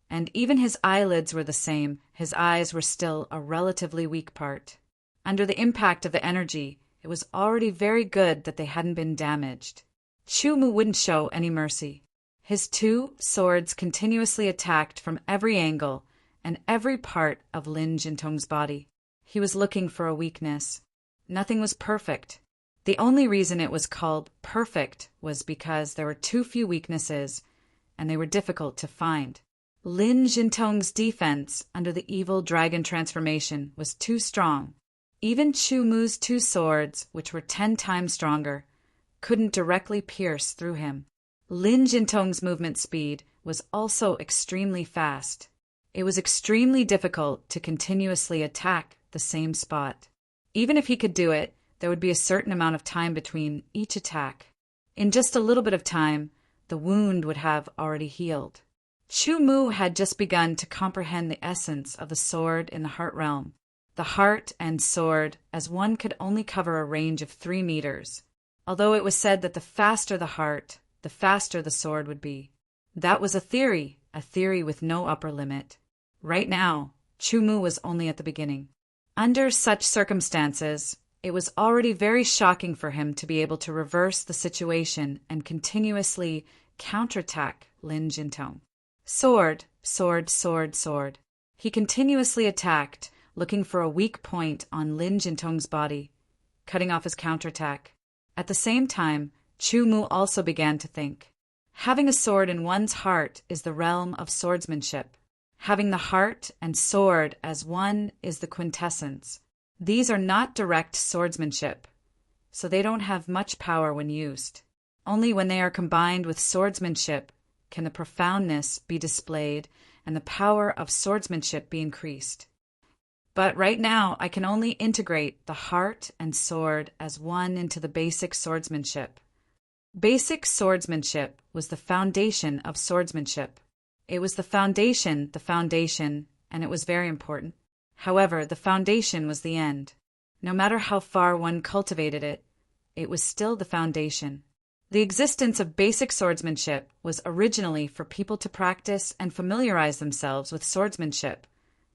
and even his eyelids were the same, his eyes were still a relatively weak part. Under the impact of the energy, it was already very good that they hadn't been damaged. Chu Mu wouldn't show any mercy. His two swords continuously attacked from every angle and every part of Lin Jintong's body. He was looking for a weakness. Nothing was perfect. The only reason it was called perfect was because there were too few weaknesses, and they were difficult to find. Lin Jintong's defense under the evil dragon transformation was too strong. Even Chu Mu's two swords, which were 10 times stronger, couldn't directly pierce through him. Lin Jintong's movement speed was also extremely fast. It was extremely difficult to continuously attack the same spot. Even if he could do it, there would be a certain amount of time between each attack. In just a little bit of time, the wound would have already healed. Chu Mu had just begun to comprehend the essence of the sword in the heart realm. The heart and sword as one could only cover a range of 3 meters, although it was said that the faster the heart, the faster the sword would be. That was a theory with no upper limit. Right now, Chu Mu was only at the beginning. Under such circumstances, it was already very shocking for him to be able to reverse the situation and continuously counterattack Lin Jintong. Sword, sword, sword, sword. He continuously attacked, looking for a weak point on Lin Jintong's body, cutting off his counterattack. At the same time, Chu Mu also began to think. Having a sword in one's heart is the realm of swordsmanship. Having the heart and sword as one is the quintessence. These are not direct swordsmanship, so they don't have much power when used. Only when they are combined with swordsmanship can the profoundness be displayed and the power of swordsmanship be increased. But right now, I can only integrate the heart and sword as one into the basic swordsmanship. Basic swordsmanship was the foundation of swordsmanship. It was the foundation, and it was very important. However, the foundation was the end. No matter how far one cultivated it, it was still the foundation. The existence of basic swordsmanship was originally for people to practice and familiarize themselves with swordsmanship,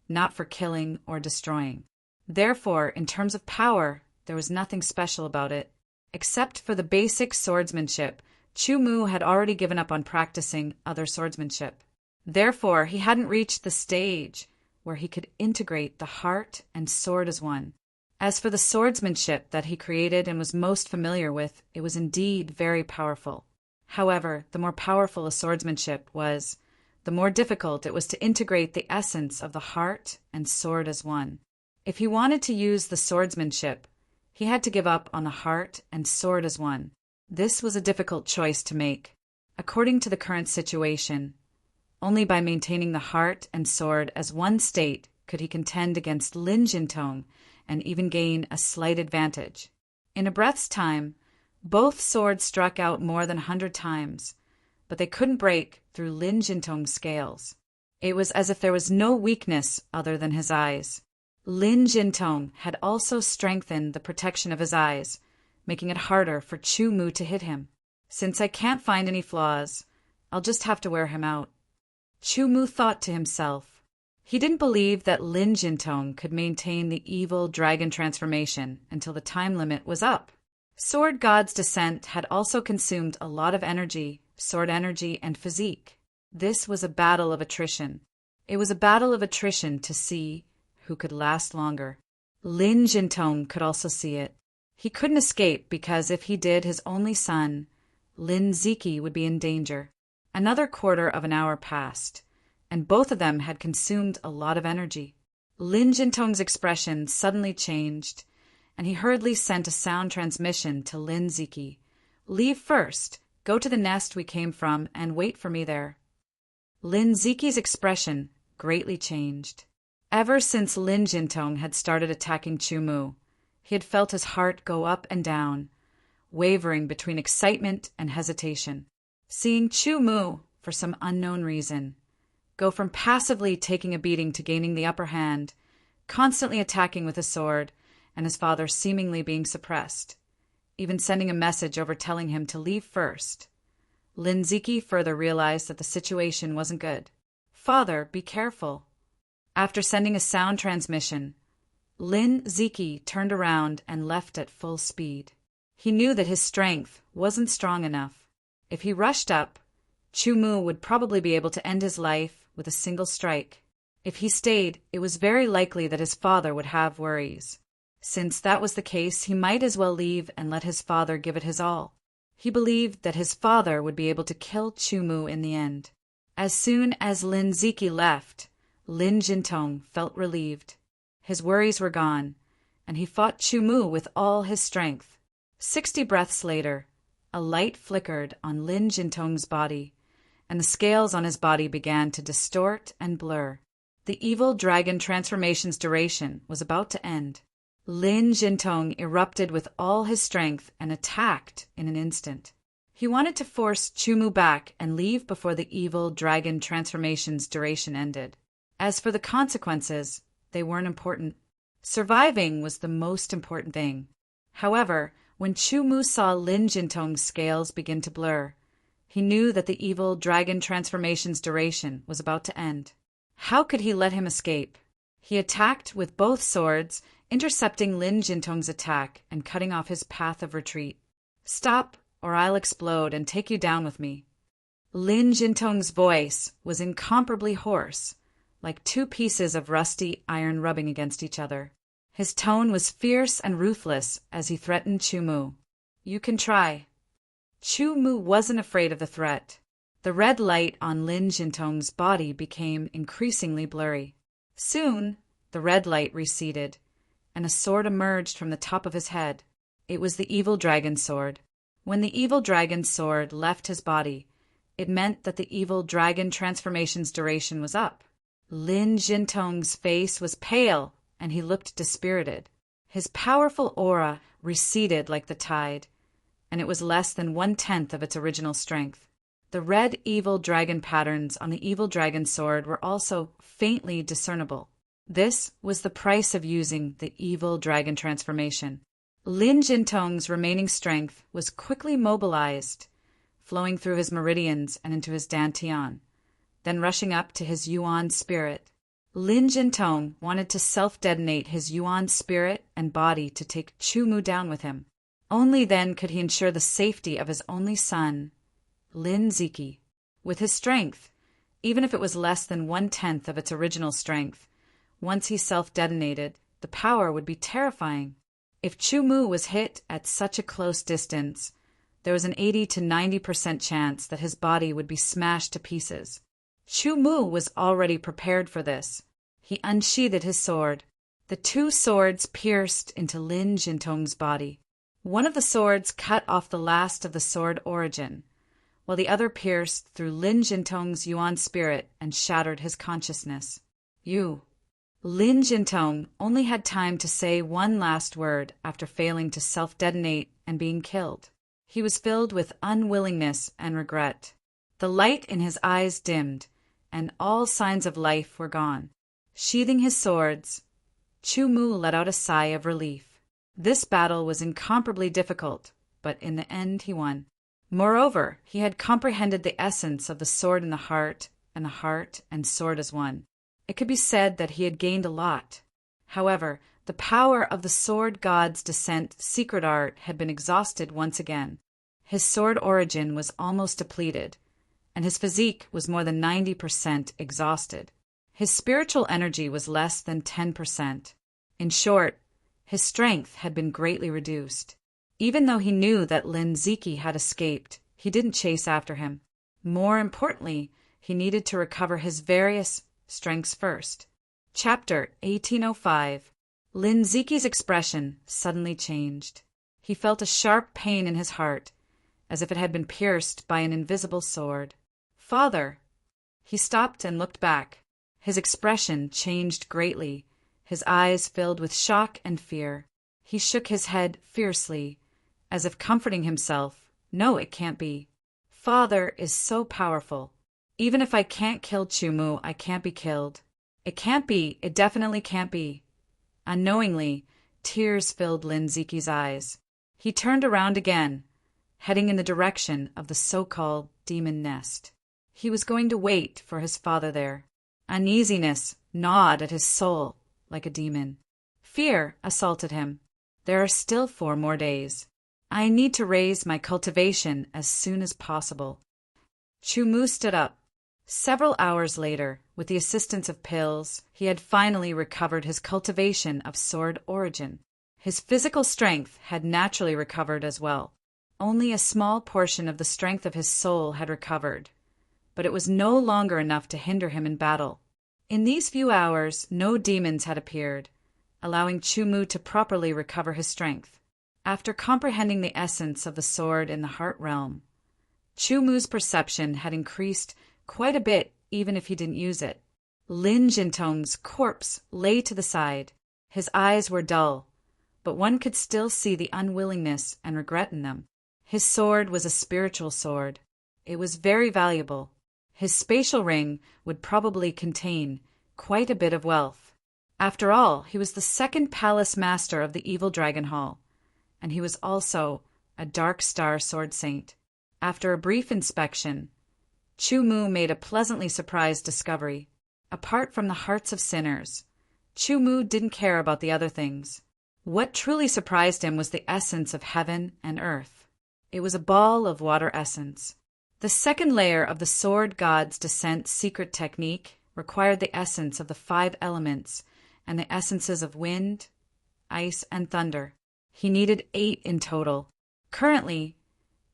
not for killing or destroying. Therefore, in terms of power, there was nothing special about it. Except for the basic swordsmanship, Chu Mu had already given up on practicing other swordsmanship. Therefore, he hadn't reached the stage where he could integrate the heart and sword as one. As for the swordsmanship that he created and was most familiar with, it was indeed very powerful. However, the more powerful a swordsmanship was, the more difficult it was to integrate the essence of the heart and sword as one. If he wanted to use the swordsmanship, he had to give up on the heart and sword as one. This was a difficult choice to make. According to the current situation, only by maintaining the heart and sword as one state could he contend against Lin Jintong and even gain a slight advantage. In a breath's time, both swords struck out more than 100 times, but they couldn't break through Lin Jintong's scales. It was as if there was no weakness other than his eyes. Lin Jintong had also strengthened the protection of his eyes, making it harder for Chu Mu to hit him. Since I can't find any flaws, I'll just have to wear him out. Chu Mu thought to himself. He didn't believe that Lin Jintong could maintain the evil dragon transformation until the time limit was up. Sword God's descent had also consumed a lot of energy, sword energy, and physique. This was a battle of attrition. It was a battle of attrition to see who could last longer. Lin Jintong could also see it. He couldn't escape because if he did, his only son, Lin Ziki, would be in danger. Another quarter of an hour passed, and both of them had consumed a lot of energy. Lin Jintong's expression suddenly changed, and he hurriedly sent a sound transmission to Lin Ziki. "Leave first, go to the nest we came from, and wait for me there." Lin Ziki's expression greatly changed. Ever since Lin Jintong had started attacking Chu Mu, he had felt his heart go up and down, wavering between excitement and hesitation. Seeing Chu Mu, for some unknown reason, go from passively taking a beating to gaining the upper hand, constantly attacking with a sword, and his father seemingly being suppressed, even sending a message over telling him to leave first, Lin Ziki further realized that the situation wasn't good. "Father, be careful." After sending a sound transmission, Lin Ziki turned around and left at full speed. He knew that his strength wasn't strong enough. If he rushed up, Chu Mu would probably be able to end his life with a single strike. If he stayed, it was very likely that his father would have worries. Since that was the case, he might as well leave and let his father give it his all. He believed that his father would be able to kill Chu Mu in the end. As soon as Lin Ziki left, Lin Jintong felt relieved. His worries were gone, and he fought Chu Mu with all his strength. 60 breaths later, a light flickered on Lin Jintong's body, and the scales on his body began to distort and blur. The evil dragon transformation's duration was about to end. Lin Jintong erupted with all his strength and attacked in an instant. He wanted to force Chu Mu back and leave before the evil dragon transformation's duration ended. As for the consequences, they weren't important. Surviving was the most important thing. However, when Chu Mu saw Lin Jintong's scales begin to blur, he knew that the evil dragon transformation's duration was about to end. How could he let him escape? He attacked with both swords, intercepting Lin Jintong's attack and cutting off his path of retreat. "Stop, or I'll explode and take you down with me." Lin Jintong's voice was incomparably hoarse, like two pieces of rusty iron rubbing against each other. His tone was fierce and ruthless as he threatened Chu Mu. "You can try." Chu Mu wasn't afraid of the threat. The red light on Lin Jintong's body became increasingly blurry. Soon, the red light receded, and a sword emerged from the top of his head. It was the evil dragon sword. When the evil dragon sword left his body, it meant that the evil dragon transformation's duration was up. Lin Jintong's face was pale, and he looked dispirited. His powerful aura receded like the tide, and it was less than 1/10 of its original strength. The red evil dragon patterns on the evil dragon sword were also faintly discernible. This was the price of using the evil dragon transformation. Lin Jintong's remaining strength was quickly mobilized, flowing through his meridians and into his dantian, then rushing up to his yuan spirit. Lin Jintong wanted to self-detonate his yuan spirit and body to take Chu Mu down with him. Only then could he ensure the safety of his only son, Lin Ziki. With his strength, even if it was less than 1/10 of its original strength, once he self-detonated, the power would be terrifying. If Chu Mu was hit at such a close distance, there was an 80 to 90% chance that his body would be smashed to pieces. Chu Mu was already prepared for this. He unsheathed his sword. The two swords pierced into Lin Jintong's body. One of the swords cut off the last of the sword origin, while the other pierced through Lin Jintong's yuan spirit and shattered his consciousness. Lin Jintong only had time to say one last word after failing to self-detonate and being killed. He was filled with unwillingness and regret. The light in his eyes dimmed, and all signs of life were gone. Sheathing his swords, Chu Mu let out a sigh of relief. This battle was incomparably difficult, but in the end he won. Moreover, he had comprehended the essence of the sword in the heart and sword as one. It could be said that he had gained a lot. However, the power of the sword god's descent secret art had been exhausted once again. His sword origin was almost depleted, and his physique was more than 90% exhausted. His spiritual energy was less than 10%. In short, his strength had been greatly reduced. Even though he knew that Lin Ziki had escaped, he didn't chase after him. More importantly, he needed to recover his various strengths first. Chapter 1805. Lin Ziki's expression suddenly changed. He felt a sharp pain in his heart, as if it had been pierced by an invisible sword. "Father!" He stopped and looked back. His expression changed greatly. His eyes filled with shock and fear. He shook his head fiercely, as if comforting himself. "No, it can't be. Father is so powerful. Even if I can't kill Chu Mu, I can't be killed. It can't be. It definitely can't be." Unknowingly, tears filled Lin Ziki's eyes. He turned around again, heading in the direction of the so-called demon nest. He was going to wait for his father there. Uneasiness gnawed at his soul like a demon. Fear assaulted him. There are still 4 more days. I need to raise my cultivation as soon as possible. Chu Mu stood up. Several hours later, with the assistance of pills, he had finally recovered his cultivation of sword origin. His physical strength had naturally recovered as well. Only a small portion of the strength of his soul had recovered, but it was no longer enough to hinder him in battle. In these few hours, no demons had appeared, allowing Chu Mu to properly recover his strength. After comprehending the essence of the sword in the heart realm, Chu Mu's perception had increased quite a bit even if he didn't use it. Lin Jintong's corpse lay to the side. His eyes were dull, but one could still see the unwillingness and regret in them. His sword was a spiritual sword. It was very valuable. His spatial ring would probably contain quite a bit of wealth. After all, he was the second palace master of the Evil Dragon Hall, and he was also a Dark Star Sword Saint. After a brief inspection, Chu Mu made a pleasantly surprised discovery. Apart from the hearts of sinners, Chu Mu didn't care about the other things. What truly surprised him was the essence of heaven and earth. It was a ball of water essence. The second layer of the sword god's descent secret technique required the essence of the 5 elements and the essences of wind, ice, and thunder. He needed 8 in total. Currently,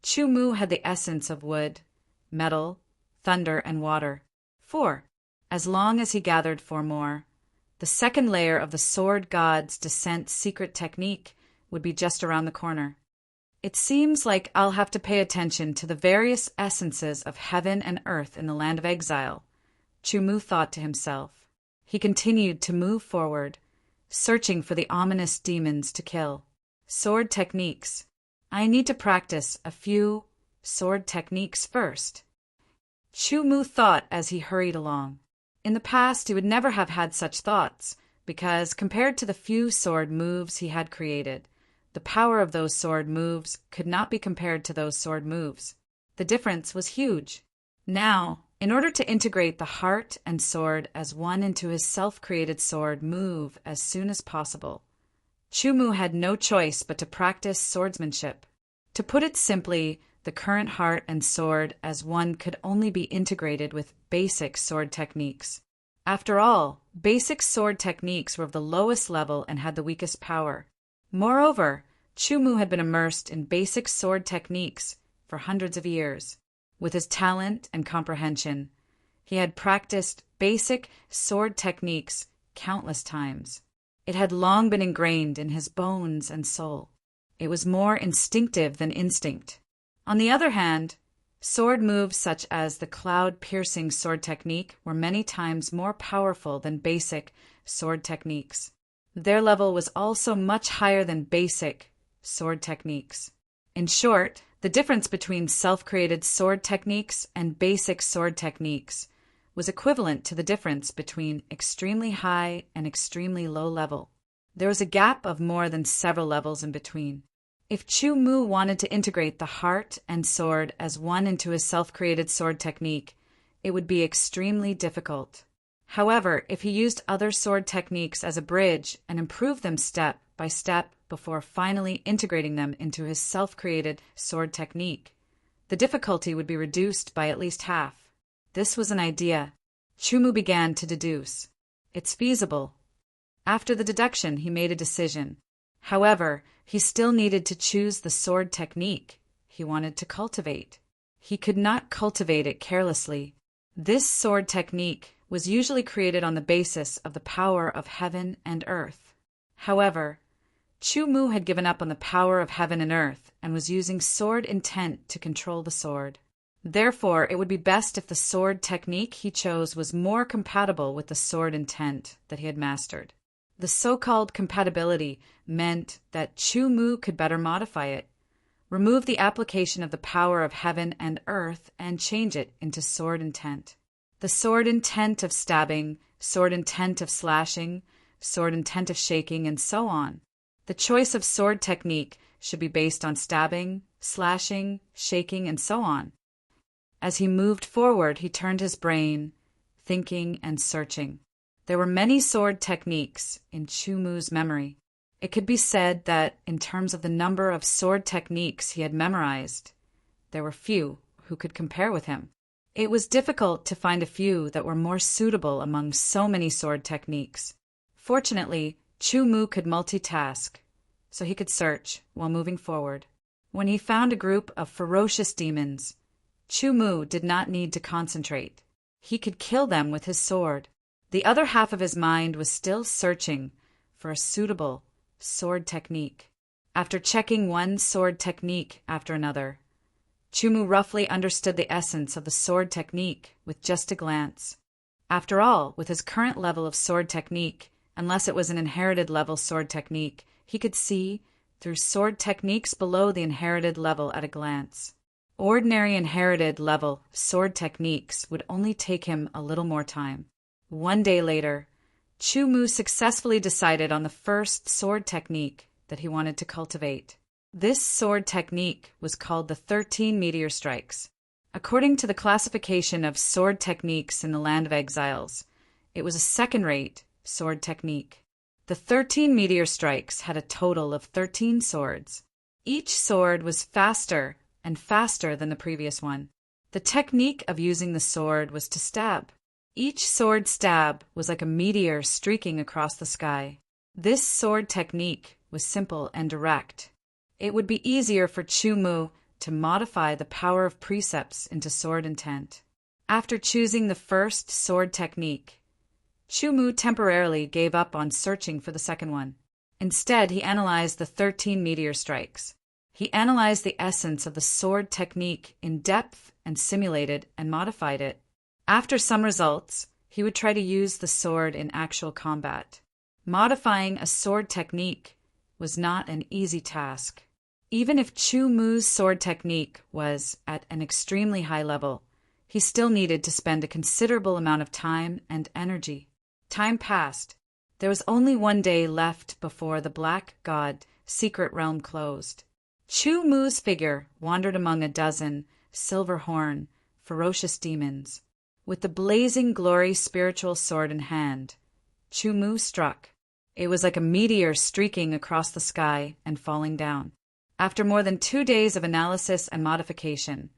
Chu Mu had the essence of wood, metal, thunder, and water. 4. As long as he gathered 4 more, the second layer of the sword god's descent secret technique would be just around the corner. It seems like I'll have to pay attention to the various essences of heaven and earth in the land of exile, Chu Mu thought to himself. He continued to move forward, searching for the ominous demons to kill. Sword techniques. I need to practice a few sword techniques first, Chu Mu thought as he hurried along. In the past, he would never have had such thoughts, because compared to the few sword moves he had created, the power of those sword moves could not be compared to those sword moves. The difference was huge. Now, in order to integrate the heart and sword as one into his self-created sword move as soon as possible, Chu Mu had no choice but to practice swordsmanship. To put it simply, the current heart and sword as one could only be integrated with basic sword techniques. After all, basic sword techniques were of the lowest level and had the weakest power. Moreover, Chu Mu had been immersed in basic sword techniques for hundreds of years. With his talent and comprehension, he had practiced basic sword techniques countless times. It had long been ingrained in his bones and soul. It was more instinctive than instinct. On the other hand, sword moves such as the cloud-piercing sword technique were many times more powerful than basic sword techniques. Their level was also much higher than basic sword techniques. In short, the difference between self-created sword techniques and basic sword techniques was equivalent to the difference between extremely high and extremely low level. There was a gap of more than several levels in between. If Chu Mu wanted to integrate the heart and sword as one into his self-created sword technique, it would be extremely difficult. However, if he used other sword techniques as a bridge and improved them step by step before finally integrating them into his self-created sword technique, the difficulty would be reduced by at least half. This was an idea. Chu Mu began to deduce. It's feasible. After the deduction, he made a decision. However, he still needed to choose the sword technique he wanted to cultivate. He could not cultivate it carelessly. This sword technique was usually created on the basis of the power of heaven and earth. However, Chu Mu had given up on the power of heaven and earth and was using sword intent to control the sword. Therefore, it would be best if the sword technique he chose was more compatible with the sword intent that he had mastered. The so-called compatibility meant that Chu Mu could better modify it, remove the application of the power of heaven and earth, and change it into sword intent. The sword intent of stabbing, sword intent of slashing, sword intent of shaking, and so on. The choice of sword technique should be based on stabbing, slashing, shaking, and so on. As he moved forward, he turned his brain, thinking and searching. There were many sword techniques in Chu Mu's memory. It could be said that, in terms of the number of sword techniques he had memorized, there were few who could compare with him. It was difficult to find a few that were more suitable among so many sword techniques. Fortunately, Chu Mu could multitask, so he could search while moving forward. When he found a group of ferocious demons, Chu Mu did not need to concentrate. He could kill them with his sword. The other half of his mind was still searching for a suitable sword technique. After checking one sword technique after another, Chu Mu roughly understood the essence of the sword technique with just a glance. After all, with his current level of sword technique, unless it was an inherited level sword technique, he could see through sword techniques below the inherited level at a glance. Ordinary inherited level sword techniques would only take him a little more time. One day later, Chu Mu successfully decided on the first sword technique that he wanted to cultivate. This sword technique was called the 13 meteor strikes. According to the classification of sword techniques in the land of exiles, it was a second-rate sword technique. The 13 meteor strikes had a total of 13 swords. Each sword was faster and faster than the previous one. The technique of using the sword was to stab. Each sword stab was like a meteor streaking across the sky. This sword technique was simple and direct. It would be easier for Chu-Mu to modify the power of precepts into sword intent. After choosing the first sword technique, Chu-Mu temporarily gave up on searching for the second one. Instead, he analyzed the 13 meteor strikes. He analyzed the essence of the sword technique in depth and simulated and modified it. After some results, he would try to use the sword in actual combat. Modifying a sword technique was not an easy task. Even if Chu-Mu's sword technique was at an extremely high level, he still needed to spend a considerable amount of time and energy. Time passed. There was only one day left before the Black God secret realm closed. Chu-Mu's figure wandered among a dozen silver-horn, ferocious demons. With the blazing glory spiritual sword in hand, Chu-Mu struck. It was like a meteor streaking across the sky and falling down. After more than 2 days of analysis and modification,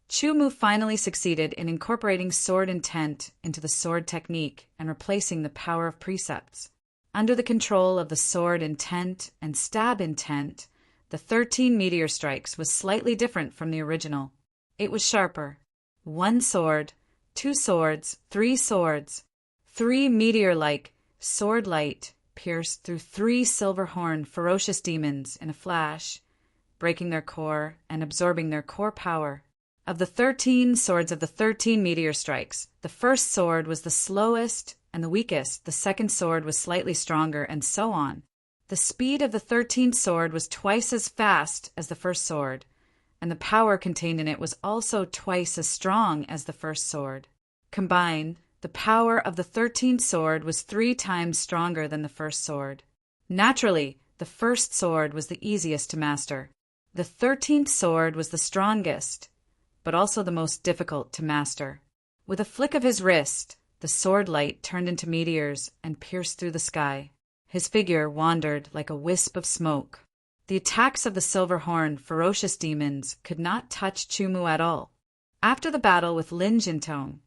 Chu-Mu finally succeeded in incorporating sword intent into the sword technique and replacing the power of precepts. Under the control of the sword intent and stab intent, the 13 meteor strikes was slightly different from the original. It was sharper. 1 sword, 2 swords, 3 swords. 3 meteor-like sword light pierced through 3 silver-horn ferocious demons in a flash, breaking their core and absorbing their core power. Of the 13 swords of the 13 meteor strikes, the first sword was the slowest and the weakest, the second sword was slightly stronger, and so on. The speed of the 13th sword was twice as fast as the first sword, and the power contained in it was also twice as strong as the first sword. Combined, the power of the 13th sword was 3 times stronger than the first sword. Naturally, the first sword was the easiest to master. The 13th sword was the strongest, but also the most difficult to master. With a flick of his wrist, the sword light turned into meteors and pierced through the sky. His figure wandered like a wisp of smoke. The attacks of the silver-horn, ferocious demons could not touch Chu-Mu at all. After the battle with Lin Jintong,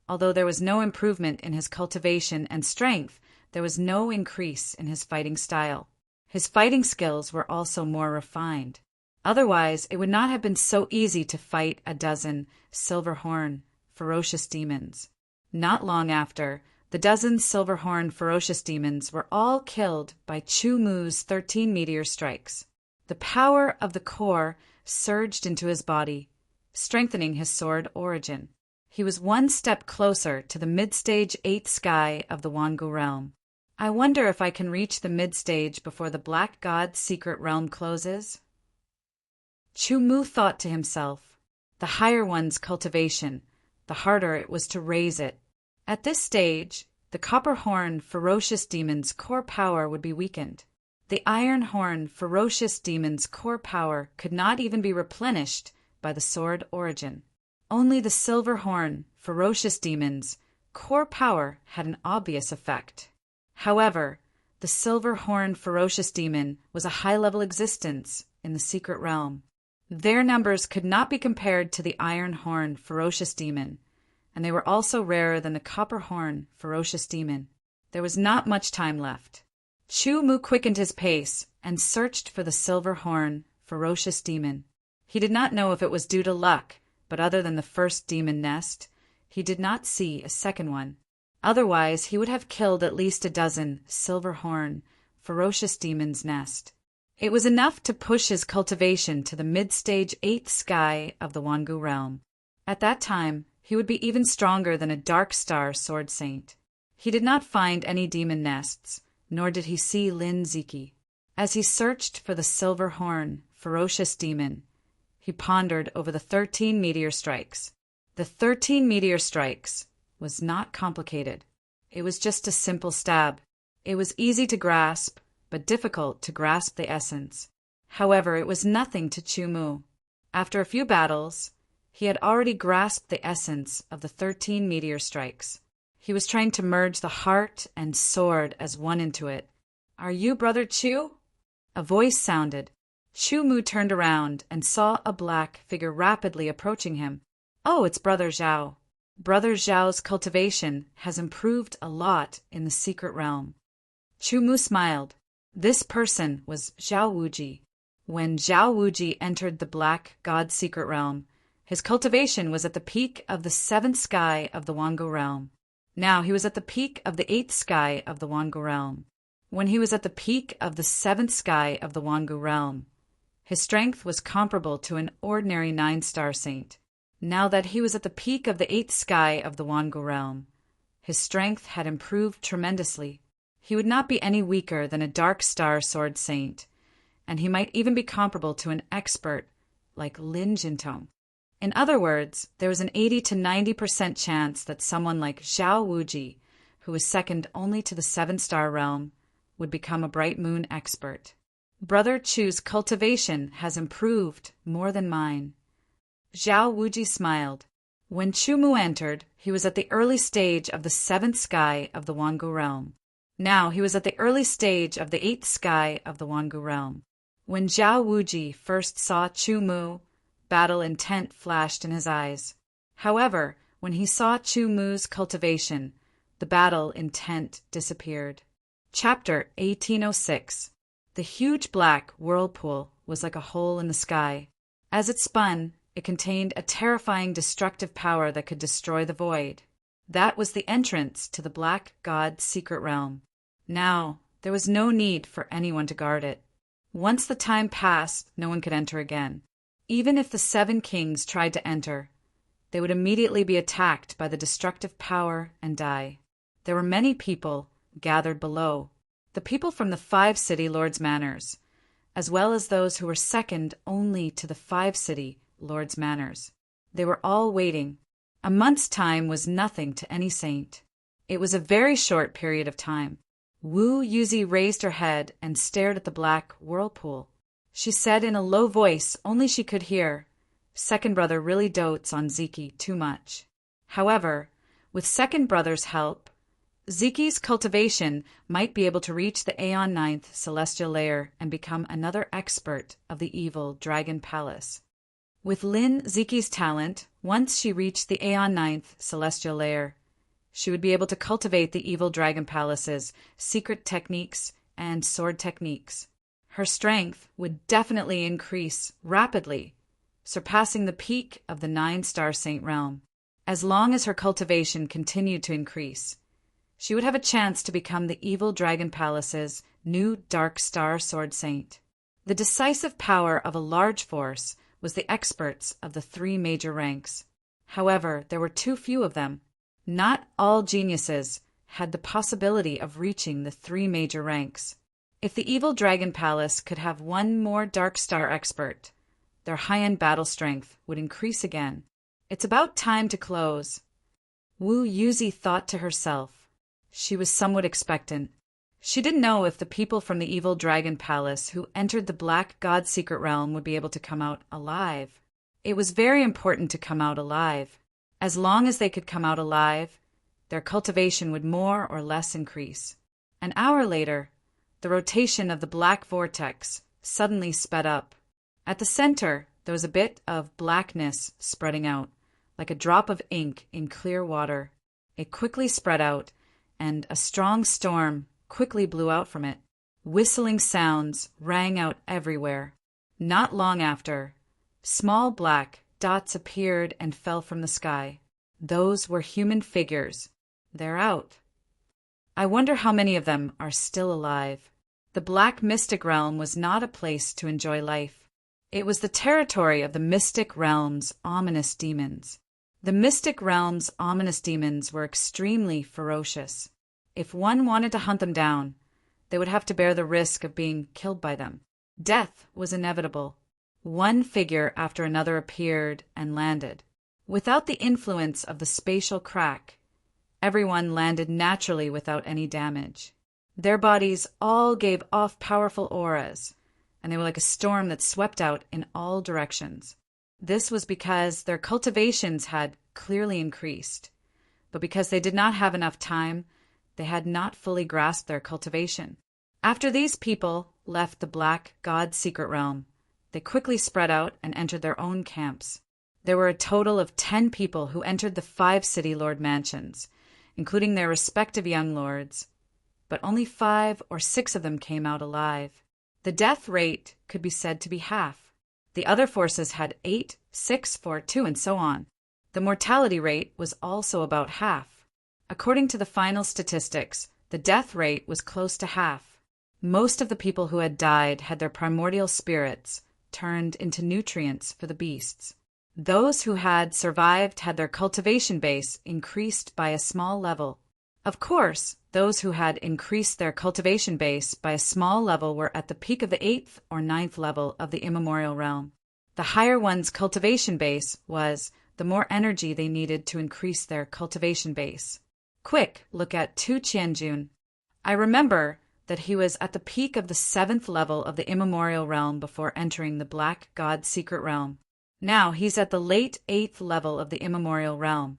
although there was no improvement in his cultivation and strength, there was no increase in his fighting style. His fighting skills were also more refined. Otherwise, it would not have been so easy to fight a dozen silver-horn, ferocious demons. Not long after, the dozen silver-horn, ferocious demons were all killed by Chu-Mu's 13 meteor strikes. The power of the core surged into his body, strengthening his sword origin. He was 1 step closer to the mid-stage 8th sky of the Wangu realm. I wonder if I can reach the mid-stage before the Black God's secret realm closes? Chu-Mu thought to himself. The higher one's cultivation, the harder it was to raise it. At this stage, the copper-horn, ferocious demon's core power would be weakened. The iron-horn, ferocious demon's core power could not even be replenished by the sword origin. Only the silver-horn, ferocious demon's core power had an obvious effect. However, the silver-horn, ferocious demon was a high-level existence in the secret realm. Their numbers could not be compared to the iron-horn, ferocious demon, and they were also rarer than the copper-horn, ferocious demon. There was not much time left. Chu-Mu quickened his pace and searched for the silver-horn, ferocious demon. He did not know if it was due to luck, but other than the first demon nest, he did not see a second one. Otherwise, he would have killed at least a dozen silver-horn, ferocious demon's nest. It was enough to push his cultivation to the mid-stage 8th sky of the Wangu realm. At that time, he would be even stronger than a Dark Star Sword Saint. He did not find any demon nests, nor did he see Lin Ziki. As he searched for the silver-horn, ferocious demon, he pondered over the 13 meteor strikes. The 13 meteor strikes was not complicated. It was just a simple stab. It was easy to grasp, but difficult to grasp the essence. However, it was nothing to Chu-Mu. After a few battles, he had already grasped the essence of the 13 meteor strikes. He was trying to merge the heart and sword as one into it. "Are you Brother Chu?" A voice sounded. Chu-Mu turned around and saw a black figure rapidly approaching him. Oh, it's Brother Zhao. Brother Zhao's cultivation has improved a lot in the secret realm. Chu Mu smiled. This person was Zhao Wuji. When Zhao Wuji entered the Black God secret realm, his cultivation was at the peak of the 7th sky of the Wangu realm. Now he was at the peak of the 8th sky of the Wangu realm. When he was at the peak of the 7th sky of the Wangu realm, his strength was comparable to an ordinary 9-star saint. Now that he was at the peak of the 8th sky of the Wangu realm, his strength had improved tremendously. He would not be any weaker than a dark star sword saint, and he might even be comparable to an expert like Lin Jintong. In other words, there was an 80 to 90% chance that someone like Zhao Wuji, who was second only to the 7-star realm, would become a bright moon expert. Brother Chu's cultivation has improved more than mine. Zhao Wuji smiled. When Chu Mu entered, he was at the early stage of the 7th sky of the Wangu realm. Now he was at the early stage of the 8th sky of the Wangu realm. When Zhao Wuji first saw Chu Mu, battle intent flashed in his eyes. However, when he saw Chu Mu's cultivation, the battle intent disappeared. Chapter 1806. The huge black whirlpool was like a hole in the sky. As it spun, it contained a terrifying destructive power that could destroy the void. That was the entrance to the Black God secret realm. Now, there was no need for anyone to guard it. Once the time passed, no one could enter again. Even if the 7 kings tried to enter, they would immediately be attacked by the destructive power and die. There were many people gathered below, the people from the 5 city lords' manors, as well as those who were second only to the 5 city lords' manors. They were all waiting. A month's time was nothing to any saint. It was a very short period of time. Wu Yuzi raised her head and stared at the black whirlpool. She said in a low voice only she could hear, "Second brother really dotes on Ziki too much." However, with second brother's help, Ziki's cultivation might be able to reach the Aeon 9th celestial layer and become another expert of the evil Dragon Palace. With Lin Ziki's talent, once she reached the Aeon 9th celestial layer, she would be able to cultivate the evil Dragon Palace's secret techniques and sword techniques. Her strength would definitely increase rapidly, surpassing the peak of the 9-star saint realm. As long as her cultivation continued to increase, she would have a chance to become the evil Dragon Palace's new dark star sword saint. The decisive power of a large force was the experts of the 3 major ranks. However, there were too few of them. Not all geniuses had the possibility of reaching the 3 major ranks. If the evil Dragon Palace could have one more Dark Star expert, their high-end battle strength would increase again. It's about time to close. Wu Yuzi thought to herself. She was somewhat expectant. She didn't know if the people from the evil Dragon Palace who entered the Black God secret realm would be able to come out alive. It was very important to come out alive. As long as they could come out alive, their cultivation would more or less increase. An hour later, the rotation of the black vortex suddenly sped up. At the center, there was a bit of blackness spreading out, like a drop of ink in clear water. It quickly spread out, and a strong storm quickly blew out from it. Whistling sounds rang out everywhere. Not long after, small black dots appeared and fell from the sky. Those were human figures. They're out. I wonder how many of them are still alive. The black mystic realm was not a place to enjoy life. It was the territory of the mystic realm's ominous demons. The mystic realm's ominous demons were extremely ferocious. If one wanted to hunt them down, they would have to bear the risk of being killed by them. Death was inevitable. One figure after another appeared and landed. Without the influence of the spatial crack, everyone landed naturally without any damage. Their bodies all gave off powerful auras, and they were like a storm that swept out in all directions. This was because their cultivations had clearly increased, but because they did not have enough time, they had not fully grasped their cultivation. After these people left the Black God secret realm, they quickly spread out and entered their own camps. There were a total of 10 people who entered the 5 city lord mansions, including their respective young lords, but only 5 or 6 of them came out alive. The death rate could be said to be half. The other forces had 8, 6, 4, 2, and so on. The mortality rate was also about half. According to the final statistics, the death rate was close to half. Most of the people who had died had their primordial spirits turned into nutrients for the beasts. Those who had survived had their cultivation base increased by a small level. Of course, those who had increased their cultivation base by a small level were at the peak of the 8th or 9th level of the immemorial realm. The higher one's cultivation base was, the more energy they needed to increase their cultivation base. Quick, look at Tu Tianjun. I remember that he was at the peak of the 7th level of the immemorial realm before entering the Black God secret realm. Now he's at the late 8th level of the immemorial realm.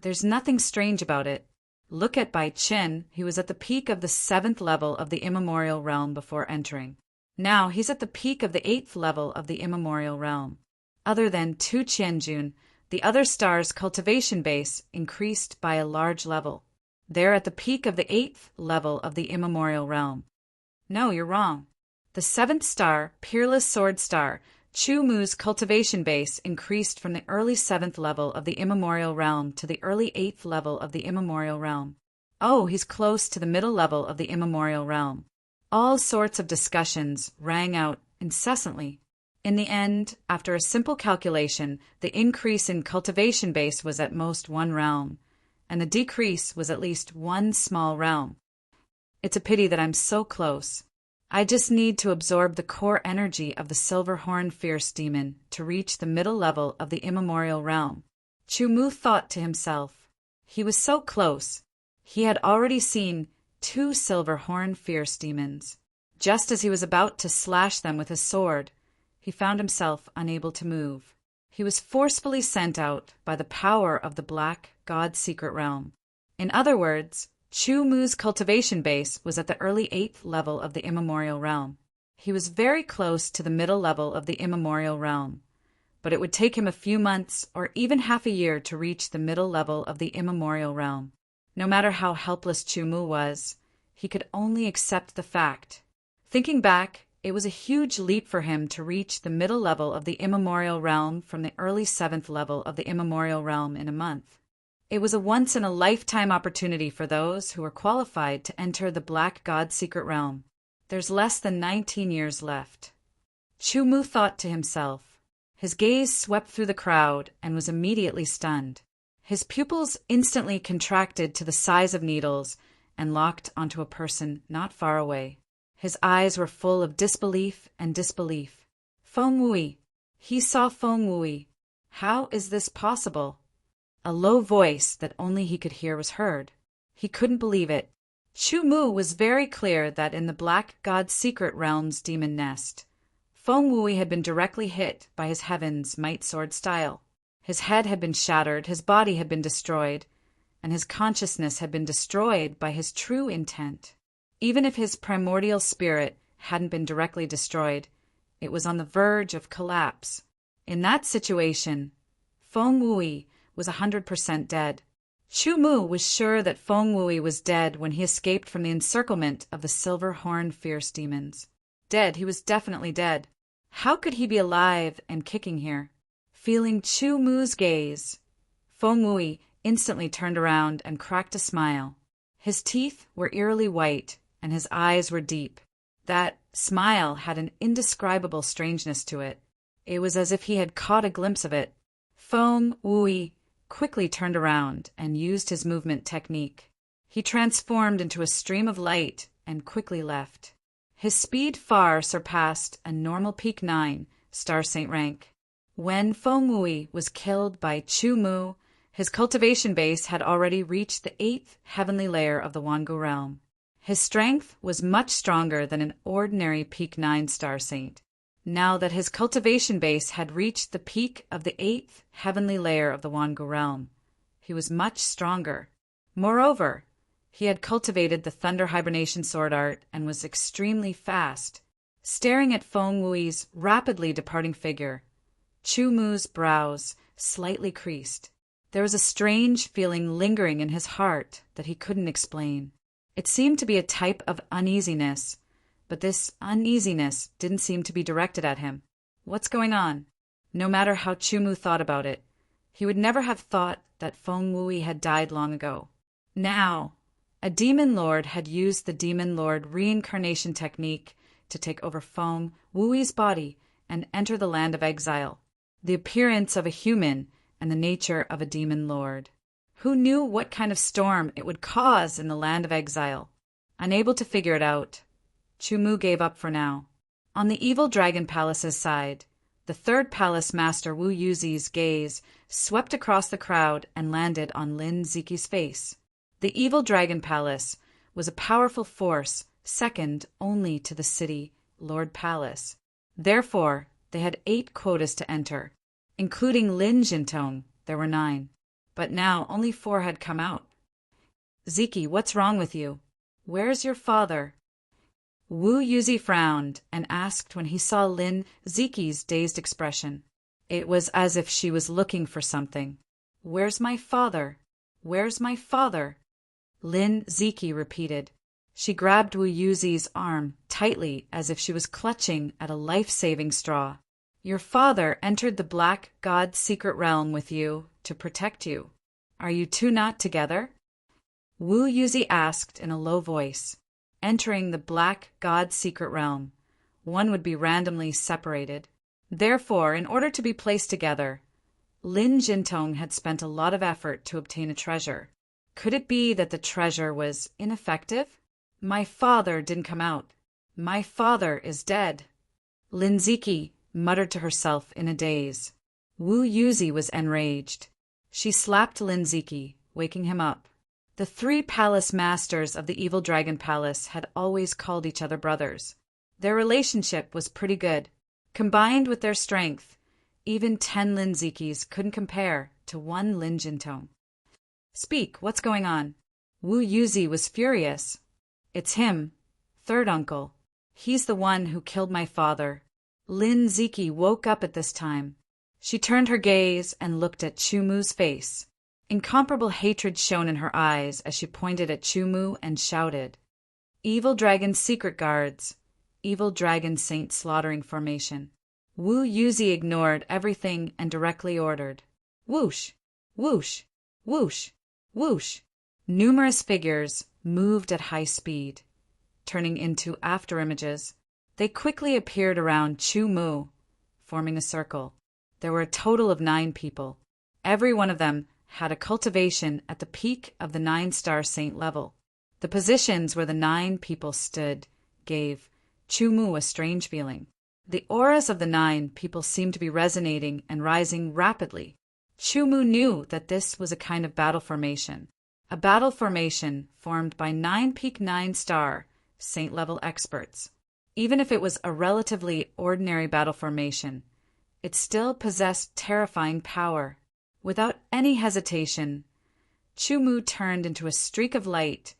There's nothing strange about it. Look at Bai Qin, he was at the peak of the 7th level of the immemorial realm before entering. Now he's at the peak of the 8th level of the immemorial realm. Other than Tu Tianjun, the other star's cultivation base increased by a large level. They're at the peak of the 8th level of the immemorial realm. No, you're wrong. The 7th star, Peerless Sword Star, Chu Mu's cultivation base increased from the early 7th level of the immemorial realm to the early 8th level of the immemorial realm. Oh, he's close to the middle level of the immemorial realm. All sorts of discussions rang out incessantly. In the end, after a simple calculation, the increase in cultivation base was at most 1 realm, and the decrease was at least 1 small realm. It's a pity that I'm so close. I just need to absorb the core energy of the Silver Horn Fierce Demon to reach the middle level of the immemorial realm. Chu Mu thought to himself. He was so close. He had already seen 2 Silver Horn Fierce Demons. Just as he was about to slash them with his sword, he found himself unable to move. He was forcefully sent out by the power of the Black God secret realm. In other words, Chu Mu's cultivation base was at the early 8th level of the immemorial realm. He was very close to the middle level of the immemorial realm, but it would take him a few months or even half a year to reach the middle level of the immemorial realm. No matter how helpless Chu Mu was, he could only accept the fact. Thinking back, it was a huge leap for him to reach the middle level of the immemorial realm from the early 7th level of the immemorial realm in a month. It was a once-in-a-lifetime opportunity for those who were qualified to enter the Black God secret realm. There's less than 19 years left. Chu Mu thought to himself. His gaze swept through the crowd and was immediately stunned. His pupils instantly contracted to the size of needles and locked onto a person not far away. His eyes were full of disbelief and disbelief. Feng Wui. He saw Feng Wui. How is this possible? A low voice that only he could hear was heard. He couldn't believe it. Chu Mu was very clear that in the Black God secret realm's demon nest, Feng Wui had been directly hit by his heaven's might sword style. His head had been shattered, his body had been destroyed, and his consciousness had been destroyed by his true intent. Even if his primordial spirit hadn't been directly destroyed, it was on the verge of collapse. In that situation, Feng Wui was 100% dead. Chu Mu was sure that Feng Wui was dead when he escaped from the encirclement of the Silver Horn Fierce Demons. Dead, he was definitely dead. How could he be alive and kicking here? Feeling Chu Mu's gaze, Feng Wui instantly turned around and cracked a smile. His teeth were eerily white, and his eyes were deep. That smile had an indescribable strangeness to it. It was as if he had caught a glimpse of it. Feng Wui quickly turned around and used his movement technique. He transformed into a stream of light and quickly left. His speed far surpassed a normal Peak 9 Star Saint rank. When Feng Wui was killed by Chu Mu, his cultivation base had already reached the 8th heavenly layer of the Wangu realm. His strength was much stronger than an ordinary Peak 9 Star Saint. Now that his cultivation base had reached the peak of the 8th heavenly layer of the Wangu realm, he was much stronger. Moreover, he had cultivated the Thunder Hibernation Sword Art and was extremely fast. Staring at Feng Wui's rapidly departing figure, Chu Mu's brows slightly creased. There was a strange feeling lingering in his heart that he couldn't explain. It seemed to be a type of uneasiness, but this uneasiness didn't seem to be directed at him. What's going on? No matter how Chumu thought about it, he would never have thought that Feng Wui had died long ago. Now, a demon lord had used the demon lord reincarnation technique to take over Feng Wui's body and enter the land of exile, the appearance of a human and the nature of a demon lord. Who knew what kind of storm it would cause in the land of exile? Unable to figure it out, Chumu gave up for now. On the evil dragon palace's side, the third palace master Wu Yuzi's gaze swept across the crowd and landed on Lin Ziki's face. The evil dragon palace was a powerful force second only to the city Lord Palace. Therefore, they had 8 quotas to enter. Including Lin Jintong, there were 9. But now only 4 had come out. Ziki, what's wrong with you? Where's your father? Wu Yuzi frowned and asked when he saw Lin Ziki's dazed expression. It was as if she was looking for something. Where's my father? Where's my father? Lin Ziki repeated. She grabbed Wu Yuzi's arm tightly as if she was clutching at a life-saving straw. Your father entered the Black God's secret realm with you to protect you. Are you two not together? Wu Yuzi asked in a low voice. Entering the Black God's secret realm, one would be randomly separated. Therefore, in order to be placed together, Lin Jintong had spent a lot of effort to obtain a treasure. Could it be that the treasure was ineffective? My father didn't come out. My father is dead. Lin Ziki muttered to herself in a daze. Wu Yuzi was enraged. She slapped Lin Ziki, waking him up. The 3 palace masters of the evil dragon palace had always called each other brothers. Their relationship was pretty good. Combined with their strength, even 10 Lin Zikis couldn't compare to 1 Lin Jintong. Speak, what's going on? Wu Yuzi was furious. It's him, third uncle. He's the one who killed my father. Lin Ziki woke up at this time. She turned her gaze and looked at Chumu's face. Incomparable hatred shone in her eyes as she pointed at Chumu and shouted, Evil Dragon Secret Guards, Evil Dragon Saint Slaughtering Formation. Wu Yuzi ignored everything and directly ordered, Whoosh, whoosh, whoosh, whoosh. Numerous figures moved at high speed, turning into afterimages. They quickly appeared around Chumu, forming a circle. There were a total of 9 people. Every one of them had a cultivation at the peak of the 9-star saint level. The positions where the 9 people stood gave Chumu a strange feeling. The auras of the 9 people seemed to be resonating and rising rapidly. Chumu knew that this was a kind of battle formation. A battle formation formed by 9 peak 9-star saint-level experts. Even if it was a relatively ordinary battle formation, it still possessed terrifying power. Without any hesitation, Chumu turned into a streak of light,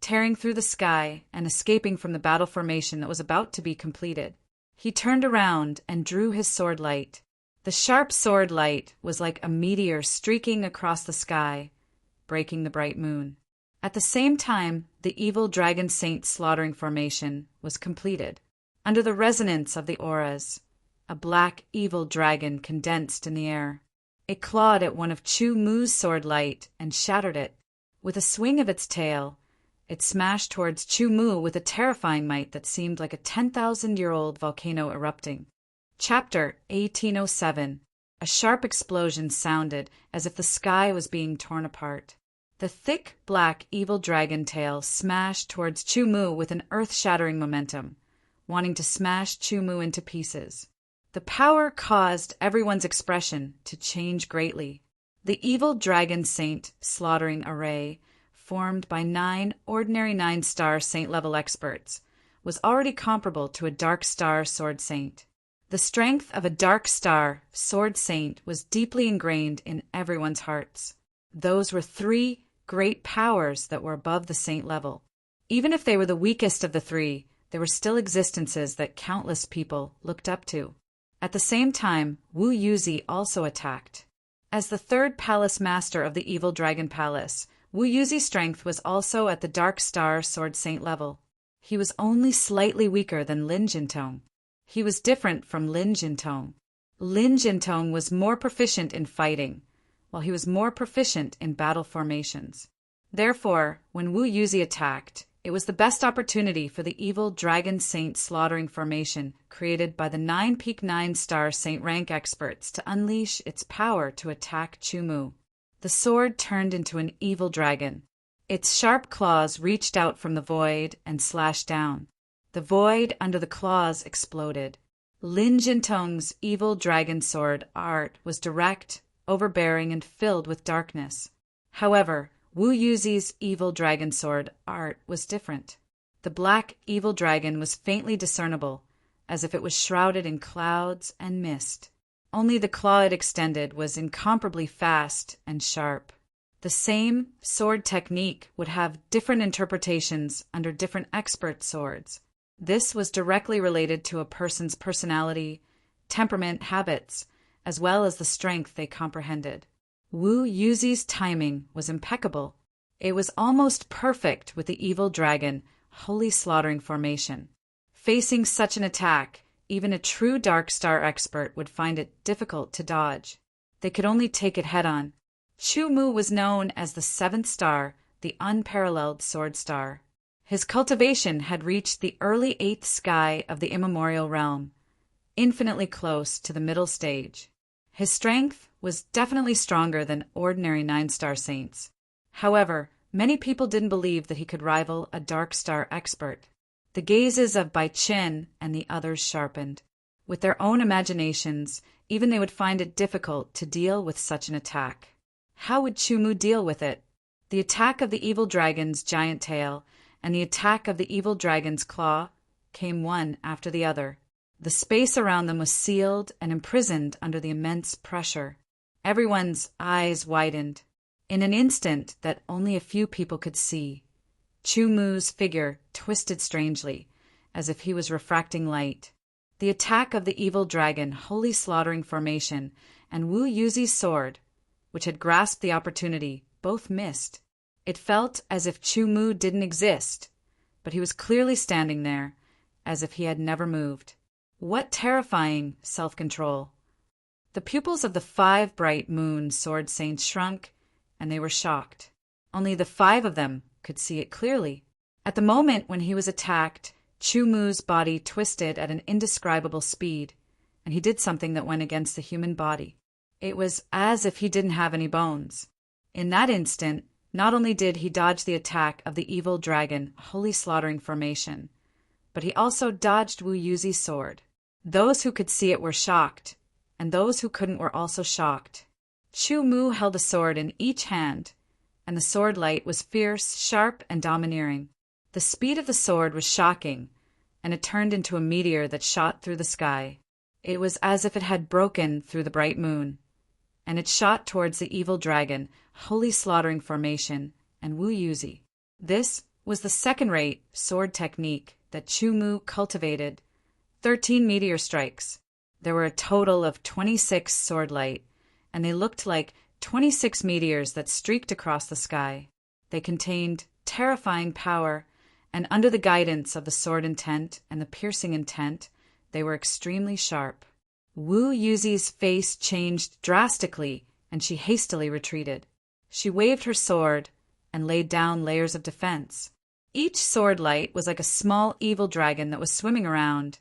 tearing through the sky and escaping from the battle formation that was about to be completed. He turned around and drew his sword light. The sharp sword light was like a meteor streaking across the sky, breaking the bright moon. At the same time, the evil dragon saint slaughtering formation was completed. Under the resonance of the auras, a black evil dragon condensed in the air. It clawed at one of Chumu's sword light and shattered it. With a swing of its tail, it smashed towards Chumu with a terrifying might that seemed like a 10,000-year-old volcano erupting. Chapter 1807. A sharp explosion sounded as if the sky was being torn apart. The thick, black, evil dragon tail smashed towards Chumu with an earth-shattering momentum, wanting to smash Chumu into pieces. The power caused everyone's expression to change greatly. The evil dragon saint slaughtering array, formed by 9 ordinary 9-star saint-level experts, was already comparable to a dark star sword saint. The strength of a dark star sword saint was deeply ingrained in everyone's hearts. Those were 3 great powers that were above the saint level. Even if they were the weakest of the 3, they were still existences that countless people looked up to. At the same time, Wu Yuzi also attacked. As the third palace master of the evil dragon palace, Wu Yuzi's strength was also at the Dark Star Sword Saint level. He was only slightly weaker than Lin Jintong. He was different from Lin Jintong. Lin Jintong was more proficient in fighting, while he was more proficient in battle formations. Therefore, when Wu Yuzi attacked, it was the best opportunity for the evil Dragon Saint slaughtering formation created by the 9-peak 9-star Saint rank experts to unleash its power to attack Chu Mu. The sword turned into an evil dragon. Its sharp claws reached out from the void and slashed down. The void under the claws exploded. Lin Jintong's evil dragon sword art was direct, overbearing, and filled with darkness. However, Wu Yuzi's evil dragon sword art was different. The black evil dragon was faintly discernible, as if it was shrouded in clouds and mist. Only the claw it extended was incomparably fast and sharp. The same sword technique would have different interpretations under different expert swords. This was directly related to a person's personality, temperament, habits, as well as the strength they comprehended. Wu Yuzi's timing was impeccable. It was almost perfect with the evil dragon, holy slaughtering formation. Facing such an attack, even a true Dark Star expert would find it difficult to dodge. They could only take it head-on. Chu Mu was known as the 7th star, the unparalleled sword star. His cultivation had reached the early 8th sky of the immemorial realm, infinitely close to the middle stage. His strength was definitely stronger than ordinary 9-star saints. However, many people didn't believe that he could rival a Dark Star expert. The gazes of Bai Qin and the others sharpened. With their own imaginations, even they would find it difficult to deal with such an attack. How would Chu Mu deal with it? The attack of the evil dragon's giant tail and the attack of the evil dragon's claw came one after the other. The space around them was sealed and imprisoned under the immense pressure. Everyone's eyes widened. In an instant that only a few people could see, Chu Mu's figure twisted strangely, as if he was refracting light. The attack of the evil dragon, holy slaughtering formation, and Wu Yuzi's sword, which had grasped the opportunity, both missed. It felt as if Chu Mu didn't exist, but he was clearly standing there, as if he had never moved. What terrifying self-control! The pupils of the 5 bright moon sword saints shrunk, and they were shocked. Only the 5 of them could see it clearly. At the moment when he was attacked, Chu Mu's body twisted at an indescribable speed, and he did something that went against the human body. It was as if he didn't have any bones. In that instant, not only did he dodge the attack of the evil dragon, holy slaughtering formation, but he also dodged Wu Yuzi's sword. Those who could see it were shocked, and those who couldn't were also shocked. Chu Mu held a sword in each hand, and the sword light was fierce, sharp, and domineering. The speed of the sword was shocking, and it turned into a meteor that shot through the sky. It was as if it had broken through the bright moon, and it shot towards the evil dragon, holy slaughtering formation, and Wu Yuzi. This was the second-rate sword technique that Chu Mu cultivated. 13 meteor strikes. There were a total of 26 sword light, and they looked like 26 meteors that streaked across the sky. They contained terrifying power, and under the guidance of the sword intent and the piercing intent, they were extremely sharp. Wu Yuzi's face changed drastically, and she hastily retreated. She waved her sword and laid down layers of defense. Each sword light was like a small evil dragon that was swimming around,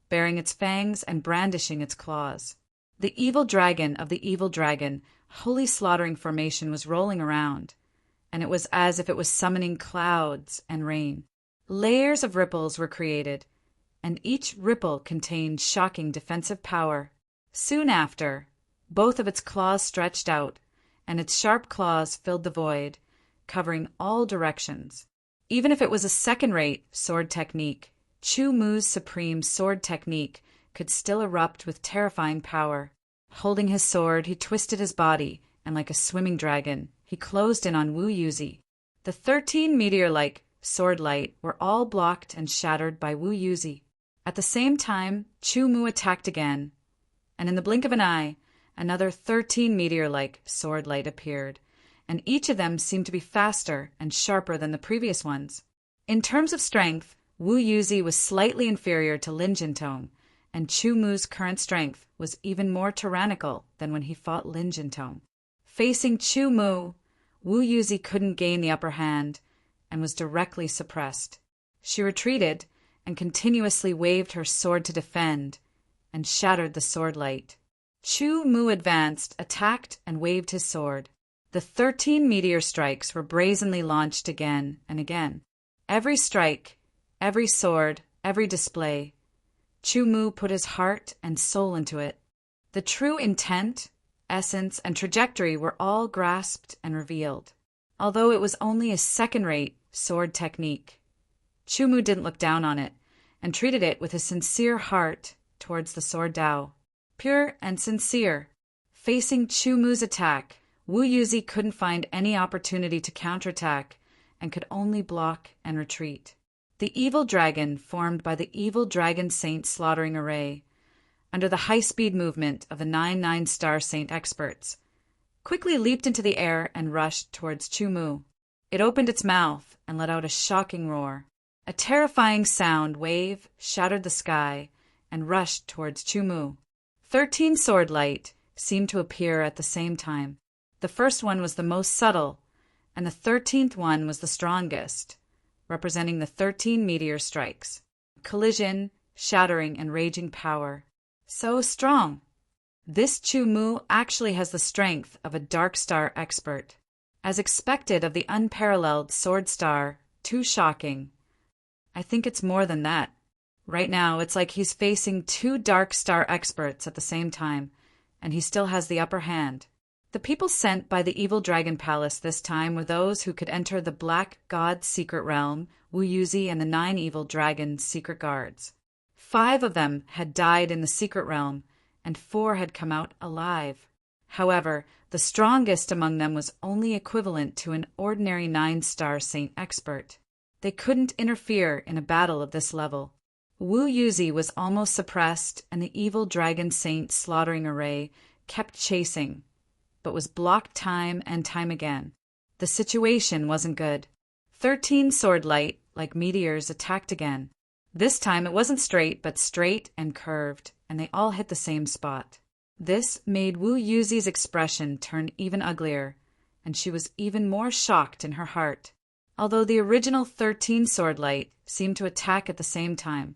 baring its fangs and brandishing its claws. The evil dragon of the evil dragon, holy slaughtering formation, was rolling around, and it was as if it was summoning clouds and rain. Layers of ripples were created, and each ripple contained shocking defensive power. Soon after, both of its claws stretched out, and its sharp claws filled the void, covering all directions. Even if it was a second-rate sword technique, Chu Mu's supreme sword technique could still erupt with terrifying power. Holding his sword, he twisted his body, and like a swimming dragon, he closed in on Wu Yuzi. The 13 meteor-like sword light were all blocked and shattered by Wu Yuzi. At the same time, Chu Mu attacked again, and in the blink of an eye, another 13 meteor-like sword light appeared, and each of them seemed to be faster and sharper than the previous ones. In terms of strength, Wu Yuzi was slightly inferior to Lin Jintong, and Chu Mu's current strength was even more tyrannical than when he fought Lin Jintong. Facing Chu Mu, Wu Yuzi couldn't gain the upper hand and was directly suppressed. She retreated and continuously waved her sword to defend and shattered the sword light. Chu Mu advanced, attacked, and waved his sword. The 13 meteor strikes were brazenly launched again and again. Every strike, every sword, every display, Chu Mu put his heart and soul into it. The true intent, essence, and trajectory were all grasped and revealed. Although it was only a second-rate sword technique, Chu Mu didn't look down on it and treated it with a sincere heart towards the sword Dao. Pure and sincere. Facing Chu Mu's attack, Wu Yuzi couldn't find any opportunity to counterattack and could only block and retreat. The evil dragon formed by the evil dragon saint slaughtering array, under the high-speed movement of the 9 star saint experts, quickly leaped into the air and rushed towards Chu Mu. It opened its mouth and let out a shocking roar. A terrifying sound wave shattered the sky and rushed towards Chu Mu. 13 sword light seemed to appear at the same time. The first one was the most subtle, and the 13th one was the strongest, representing the 13 meteor strikes. Collision, shattering, and raging power. So strong! This Chu Mu actually has the strength of a Dark Star expert. As expected of the unparalleled Sword Star, too shocking. I think it's more than that. Right now, it's like he's facing 2 Dark Star experts at the same time, and he still has the upper hand. The people sent by the Evil Dragon Palace this time were those who could enter the Black God's secret realm, Wu Yuzi and the 9 Evil Dragon's secret guards. 5 of them had died in the secret realm, and 4 had come out alive. However, the strongest among them was only equivalent to an ordinary 9-star saint expert. They couldn't interfere in a battle of this level. Wu Yuzi was almost suppressed, and the Evil Dragon Saint slaughtering array kept chasing, but was blocked time and time again. The situation wasn't good. 13 sword light, like meteors, attacked again. This time it wasn't straight, but straight and curved, and they all hit the same spot. This made Wu Yuzi's expression turn even uglier, and she was even more shocked in her heart. Although the original 13 sword light seemed to attack at the same time,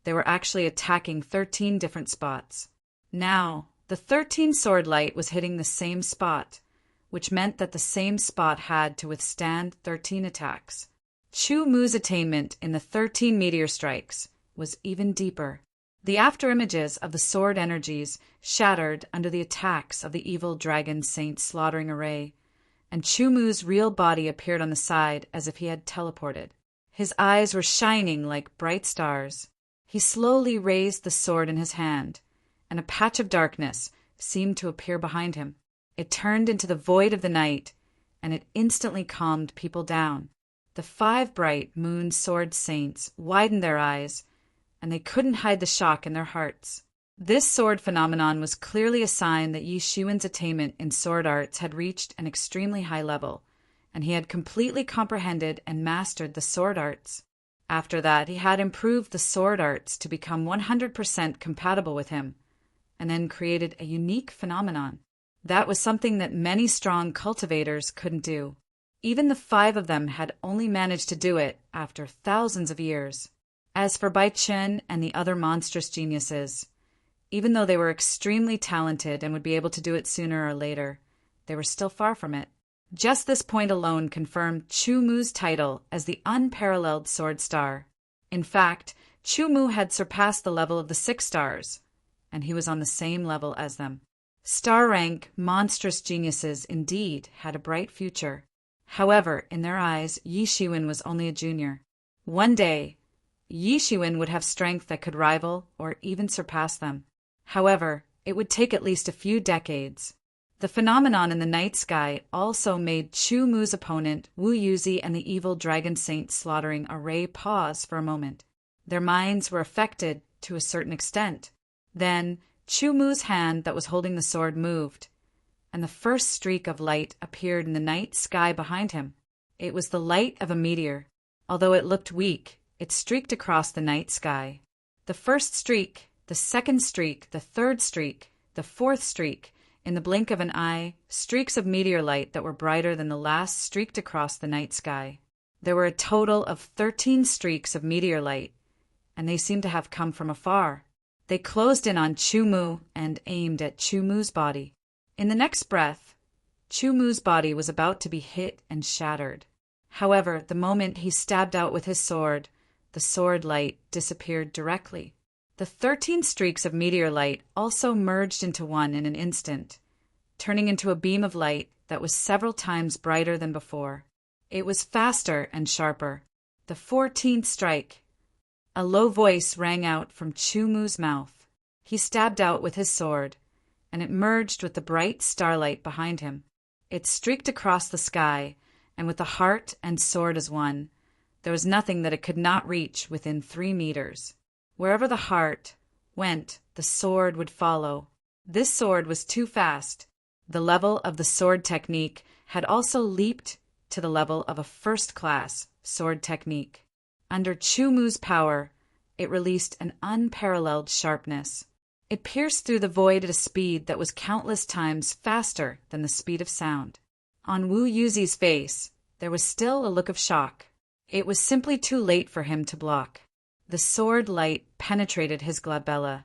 they were actually attacking 13 different spots. Now, the 13 sword light was hitting the same spot, which meant that the same spot had to withstand 13 attacks. Chu Mu's attainment in the 13 meteor strikes was even deeper. The afterimages of the sword energies shattered under the attacks of the evil dragon saint slaughtering array, and Chu Mu's real body appeared on the side as if he had teleported. His eyes were shining like bright stars. He slowly raised the sword in his hand, and a patch of darkness seemed to appear behind him. It turned into the void of the night, and it instantly calmed people down. The 5 bright moon sword saints widened their eyes, and they couldn't hide the shock in their hearts. This sword phenomenon was clearly a sign that Yi Shiwen's attainment in sword arts had reached an extremely high level, and he had completely comprehended and mastered the sword arts. After that, he had improved the sword arts to become 100% compatible with him, and then created a unique phenomenon. That was something that many strong cultivators couldn't do. Even the 5 of them had only managed to do it after thousands of years. As for Bai Chen and the other monstrous geniuses, even though they were extremely talented and would be able to do it sooner or later, they were still far from it. Just this point alone confirmed Chu Mu's title as the unparalleled sword star. In fact, Chu Mu had surpassed the level of the 6 stars, and he was on the same level as them. Star rank, monstrous geniuses indeed had a bright future. However, in their eyes, Yi Shiwen was only a junior. One day, Yi Shiwen would have strength that could rival or even surpass them. However, it would take at least a few decades. The phenomenon in the night sky also made Chu Mu's opponent, Wu Yuzi, and the evil dragon saint slaughtering array pause for a moment. Their minds were affected to a certain extent. Then, Chu Mu's hand that was holding the sword moved, and the first streak of light appeared in the night sky behind him. It was the light of a meteor. Although it looked weak, it streaked across the night sky. The first streak, the second streak, the third streak, the fourth streak, in the blink of an eye, streaks of meteor light that were brighter than the last streaked across the night sky. There were a total of 13 streaks of meteor light, and they seemed to have come from afar. They closed in on Chu Mu and aimed at Chu Mu's body. In the next breath, Chu Mu's body was about to be hit and shattered. However, the moment he stabbed out with his sword, the sword light disappeared directly. The 13 streaks of meteor light also merged into one in an instant, turning into a beam of light that was several times brighter than before. It was faster and sharper. The 14th strike. A low voice rang out from Chu Mu's mouth. He stabbed out with his sword, and it merged with the bright starlight behind him. It streaked across the sky, and with the heart and sword as one, there was nothing that it could not reach within 3 meters. Wherever the heart went, the sword would follow. This sword was too fast. The level of the sword technique had also leaped to the level of a first-class sword technique. Under Chu Mu's power, it released an unparalleled sharpness. It pierced through the void at a speed that was countless times faster than the speed of sound. On Wu Yuzi's face, there was still a look of shock. It was simply too late for him to block. The sword light penetrated his glabella,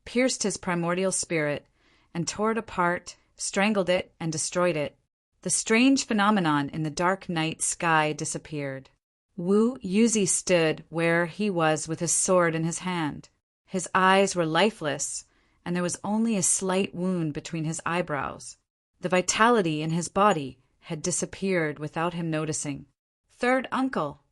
pierced his primordial spirit, and tore it apart, strangled it, and destroyed it. The strange phenomenon in the dark night sky disappeared. Wu Yuzi stood where he was with his sword in his hand. His eyes were lifeless, and there was only a slight wound between his eyebrows. The vitality in his body had disappeared without him noticing. Third uncle.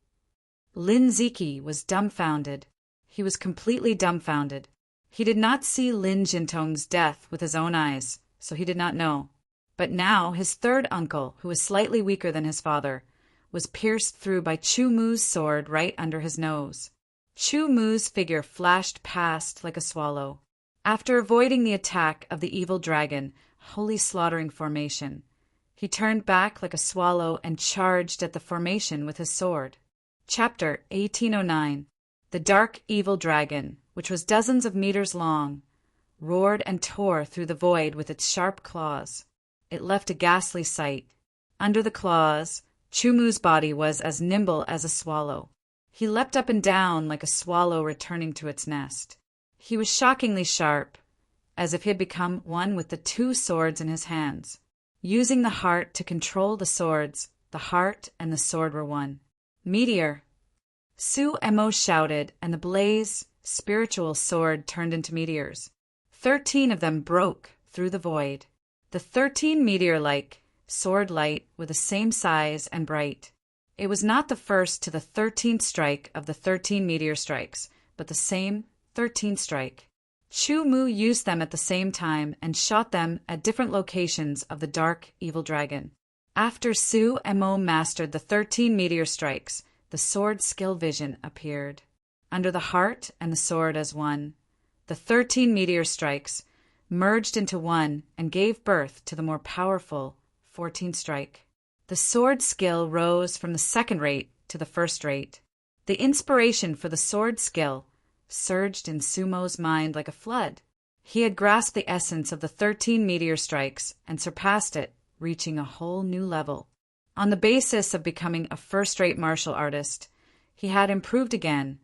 Lin Ziki was dumbfounded. He was completely dumbfounded. He did not see Lin Jintong's death with his own eyes, so he did not know. But now his third uncle, who was slightly weaker than his father, was pierced through by Chu Mu's sword right under his nose. Chu Mu's figure flashed past like a swallow. After avoiding the attack of the evil dragon, holy slaughtering formation, he turned back like a swallow and charged at the formation with his sword. Chapter 1809. The dark evil dragon, which was dozens of meters long, roared and tore through the void with its sharp claws. It left a ghastly sight. Under the claws, Chu Mu's body was as nimble as a swallow. He leapt up and down like a swallow returning to its nest. He was shockingly sharp, as if he had become one with the 2 swords in his hands. Using the heart to control the swords, the heart and the sword were one. Meteor! Su Emo shouted, and the blaze, spiritual sword turned into meteors. 13 of them broke through the void. The 13 meteor-like, sword light were the same size and bright. It was not the first to the 13th strike of the 13 meteor strikes, but the same 13th strike. Chu Mu used them at the same time and shot them at different locations of the dark evil dragon. After Su Emo mastered the 13 meteor strikes, the sword skill vision appeared. Under the heart and the sword as one, the 13 meteor strikes merged into one and gave birth to the more powerful 14th strike. The sword skill rose from the second rate to the first rate. The inspiration for the sword skill surged in Sumo's mind like a flood. He had grasped the essence of the 13 meteor strikes and surpassed it, reaching a whole new level. On the basis of becoming a first-rate martial artist, he had improved again,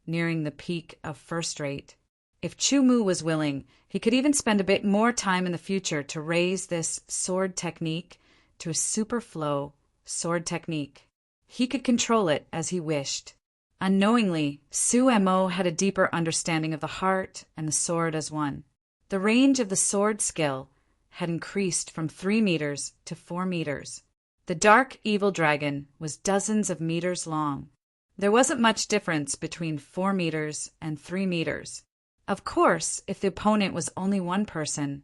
nearing the peak of first rate. If Chu Mu was willing, he could even spend a bit more time in the future to raise this sword technique to a superflow sword technique. He could control it as he wished. Unknowingly, Su Emo had a deeper understanding of the heart and the sword as one. The range of the sword skill had increased from 3 meters to 4 meters. The dark evil dragon was dozens of meters long. There wasn't much difference between 4 meters and 3 meters. Of course, if the opponent was only one person,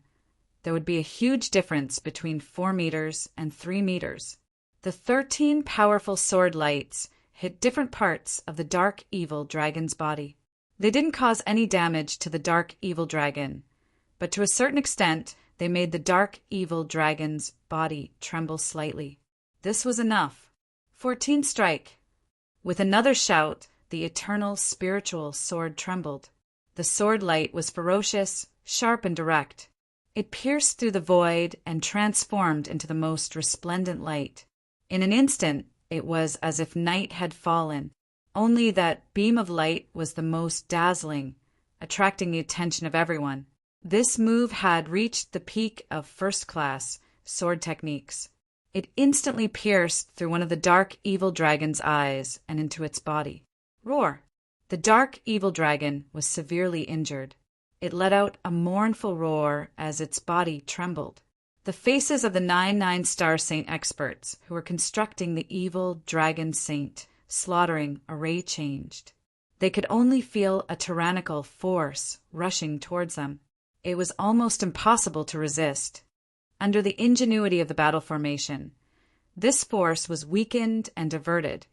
there would be a huge difference between 4 meters and 3 meters. The 13 powerful sword lights hit different parts of the dark evil dragon's body. They didn't cause any damage to the dark evil dragon, but to a certain extent, they made the dark, evil dragon's body tremble slightly. This was enough. 14th strike. With another shout, the eternal spiritual sword trembled. The sword light was ferocious, sharp, and direct. It pierced through the void and transformed into the most resplendent light. In an instant, it was as if night had fallen, only that beam of light was the most dazzling, attracting the attention of everyone. This move had reached the peak of first-class sword techniques. It instantly pierced through one of the dark evil dragon's eyes and into its body. Roar! The dark evil dragon was severely injured. It let out a mournful roar as its body trembled. The faces of the 9 Star experts who were constructing the evil dragon saint slaughtering array changed. They could only feel a tyrannical force rushing towards them. It was almost impossible to resist. Under the ingenuity of the battle formation, this force was weakened and diverted,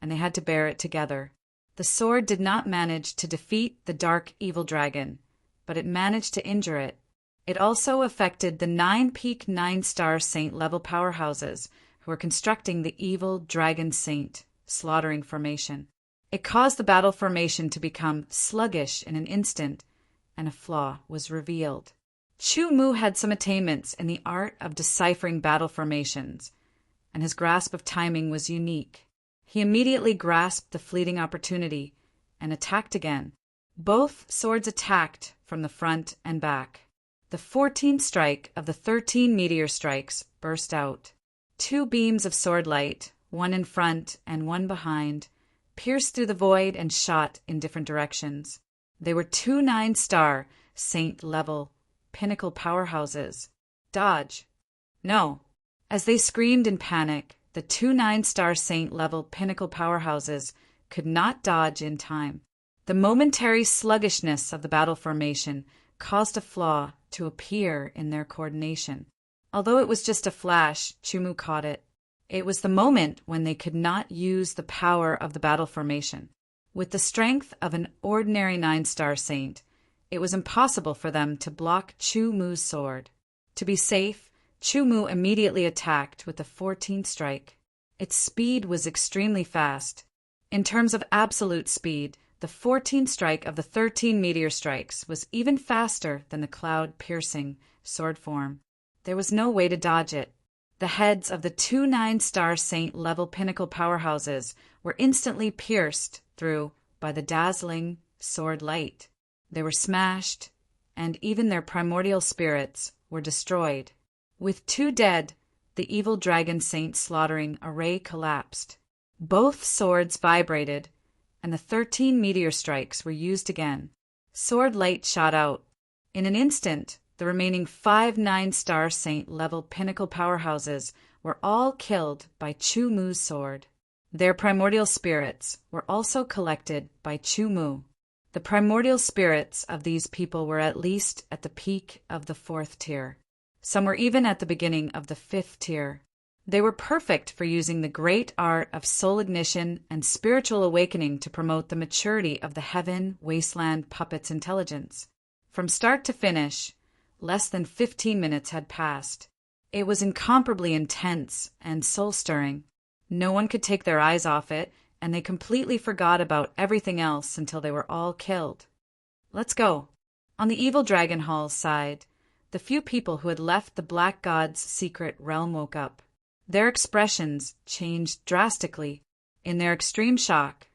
and they had to bear it together. The sword did not manage to defeat the dark evil dragon, but it managed to injure it. It also affected the 9-peak 9-star saint level powerhouses who were constructing the evil dragon saint slaughtering formation. It caused the battle formation to become sluggish in an instant, and a flaw was revealed. Chu Mu had some attainments in the art of deciphering battle formations, and his grasp of timing was unique. He immediately grasped the fleeting opportunity and attacked again. Both swords attacked from the front and back. The 14th strike of the 13 meteor strikes burst out. 2 beams of sword light, one in front and one behind, pierced through the void and shot in different directions. They were 2 9-star saint-level pinnacle powerhouses. Dodge. No. As they screamed in panic, the 2 9-star saint-level pinnacle powerhouses could not dodge in time. The momentary sluggishness of the battle formation caused a flaw to appear in their coordination. Although it was just a flash, Chu Mu caught it. It was the moment when they could not use the power of the battle formation. With the strength of an ordinary 9-star saint, it was impossible for them to block Chu Mu's sword. To be safe, Chu Mu immediately attacked with the 14th strike. Its speed was extremely fast. In terms of absolute speed, the 14th strike of the 13 meteor strikes was even faster than the cloud-piercing sword form. There was no way to dodge it. The heads of the 2 9-star saint-level pinnacle powerhouses were instantly pierced through by the dazzling sword light. They were smashed, and even their primordial spirits were destroyed. With 2 dead, the evil dragon saint slaughtering array collapsed. Both swords vibrated, and the 13 meteor strikes were used again. Sword light shot out. In an instant, the remaining 5 9-star saint-level pinnacle powerhouses were all killed by Chu Mu's sword. Their primordial spirits were also collected by Chu Mu. The primordial spirits of these people were at least at the peak of the 4th tier. Some were even at the beginning of the 5th tier. They were perfect for using the great art of soul ignition and spiritual awakening to promote the maturity of the heaven wasteland puppet's intelligence. From start to finish, less than 15 minutes had passed. It was incomparably intense and soul-stirring. No one could take their eyes off it, and they completely forgot about everything else until they were all killed. Let's go. On the evil dragon hall's side, the few people who had left the Black God's secret realm woke up. Their expressions changed drastically. In their extreme shock,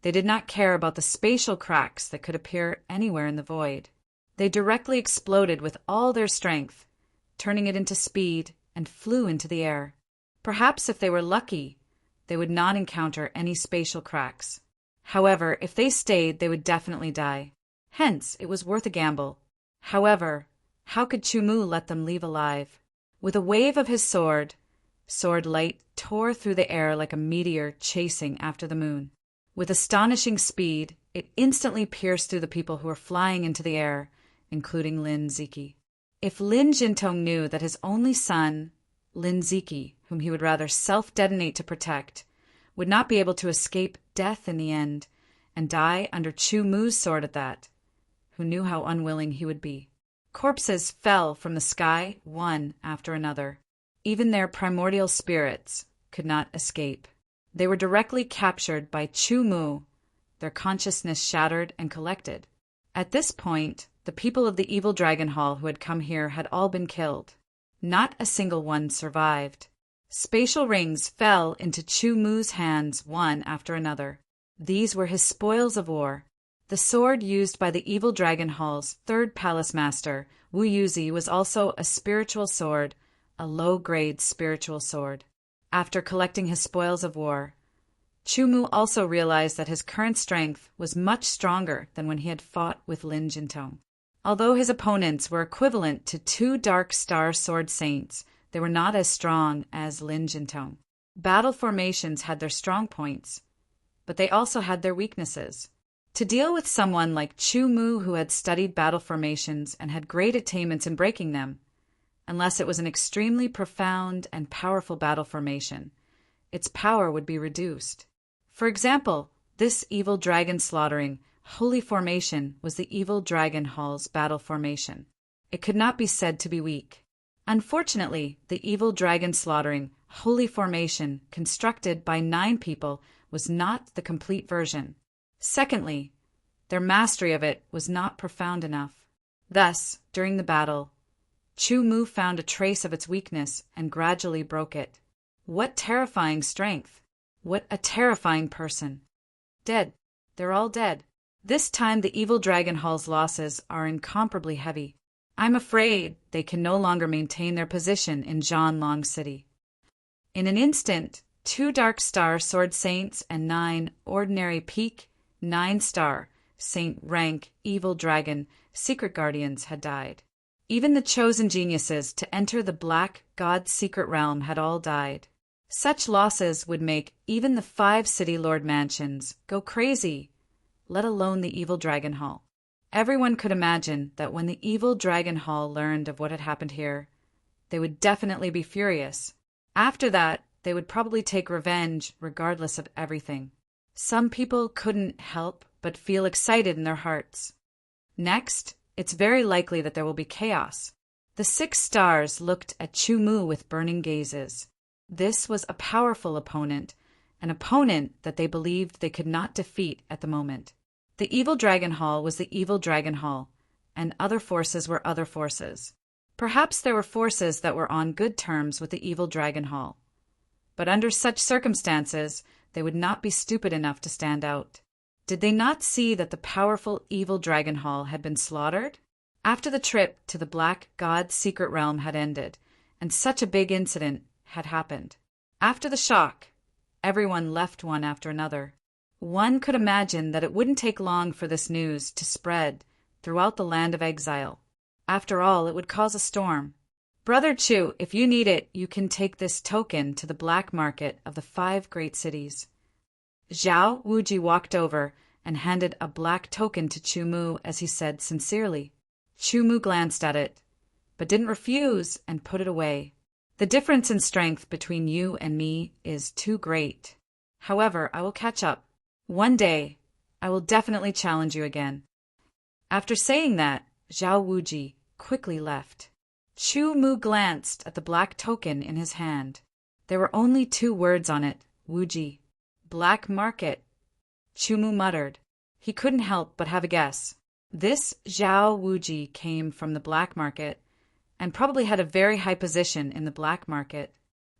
they did not care about the spatial cracks that could appear anywhere in the void. They directly exploded with all their strength, turning it into speed, and flew into the air. Perhaps if they were lucky, they would not encounter any spatial cracks. However, if they stayed, they would definitely die. Hence, it was worth a gamble. However, how could Chu Mu let them leave alive? With a wave of his sword light tore through the air like a meteor chasing after the moon. With astonishing speed, it instantly pierced through the people who were flying into the air, including Lin Ziki. If Lin Jintong knew that his only son, Lin Ziki, whom he would rather self-detonate to protect, would not be able to escape death in the end and die under Chu Mu's sword at that, who knew how unwilling he would be. Corpses fell from the sky one after another. Even their primordial spirits could not escape. They were directly captured by Chu Mu, their consciousness shattered and collected. At this point, the people of the evil dragon hall who had come here had all been killed. Not a single one survived. Spatial rings fell into Chu Mu's hands one after another. These were his spoils of war. The sword used by the evil dragon hall's third palace master, Wu Yuzi, was also a spiritual sword, a low-grade spiritual sword. After collecting his spoils of war, Chu Mu also realized that his current strength was much stronger than when he had fought with Lin Jintong. Although his opponents were equivalent to two Dark Star Sword Saints, they were not as strong as Lin Jintong. Battle formations had their strong points, but they also had their weaknesses. To deal with someone like Chu Mu, who had studied battle formations and had great attainments in breaking them, unless it was an extremely profound and powerful battle formation, its power would be reduced. For example, this evil dragon slaughtering holy formation was the evil dragon hall's battle formation. It could not be said to be weak. Unfortunately, the evil dragon slaughtering holy formation constructed by 9 people was not the complete version. Secondly, their mastery of it was not profound enough. Thus, during the battle, Chu Mu found a trace of its weakness and gradually broke it. What terrifying strength! What a terrifying person! Dead. They're all dead. This time the evil dragon hall's losses are incomparably heavy. I'm afraid they can no longer maintain their position in Zhanlong City. In an instant, 2 Dark Star Sword Saints and 9 ordinary Peak 9-star Saint rank evil dragon secret guardians had died. Even the chosen geniuses to enter the Black God secret realm had all died. Such losses would make even the 5 city lord mansions go crazy, let alone the evil dragon hall. Everyone could imagine that when the evil dragon hall learned of what had happened here, they would definitely be furious. After that, they would probably take revenge regardless of everything. Some people couldn't help but feel excited in their hearts. Next, it's very likely that there will be chaos. The 6 stars looked at Chu Mu with burning gazes. This was a powerful opponent, an opponent that they believed they could not defeat at the moment. The evil dragon hall was the evil dragon hall, and other forces were other forces. Perhaps there were forces that were on good terms with the evil dragon hall. But under such circumstances, they would not be stupid enough to stand out. Did they not see that the powerful evil dragon hall had been slaughtered? After the trip to the Black God secret realm had ended, and such a big incident had happened. After the shock, everyone left one after another. One could imagine that it wouldn't take long for this news to spread throughout the land of exile. After all, it would cause a storm. Brother Chu, if you need it, you can take this token to the black market of the 5 great cities. Zhao Wuji walked over and handed a black token to Chu Mu as he said sincerely. Chu Mu glanced at it, but didn't refuse and put it away. The difference in strength between you and me is too great. However, I will catch up. One day, I will definitely challenge you again. After saying that, Zhao Wuji quickly left. Chu Mu glanced at the black token in his hand. There were only 2 words on it, Wuji. Black market. Chu Mu muttered. He couldn't help but have a guess. This Zhao Wuji came from the black market and probably had a very high position in the black market.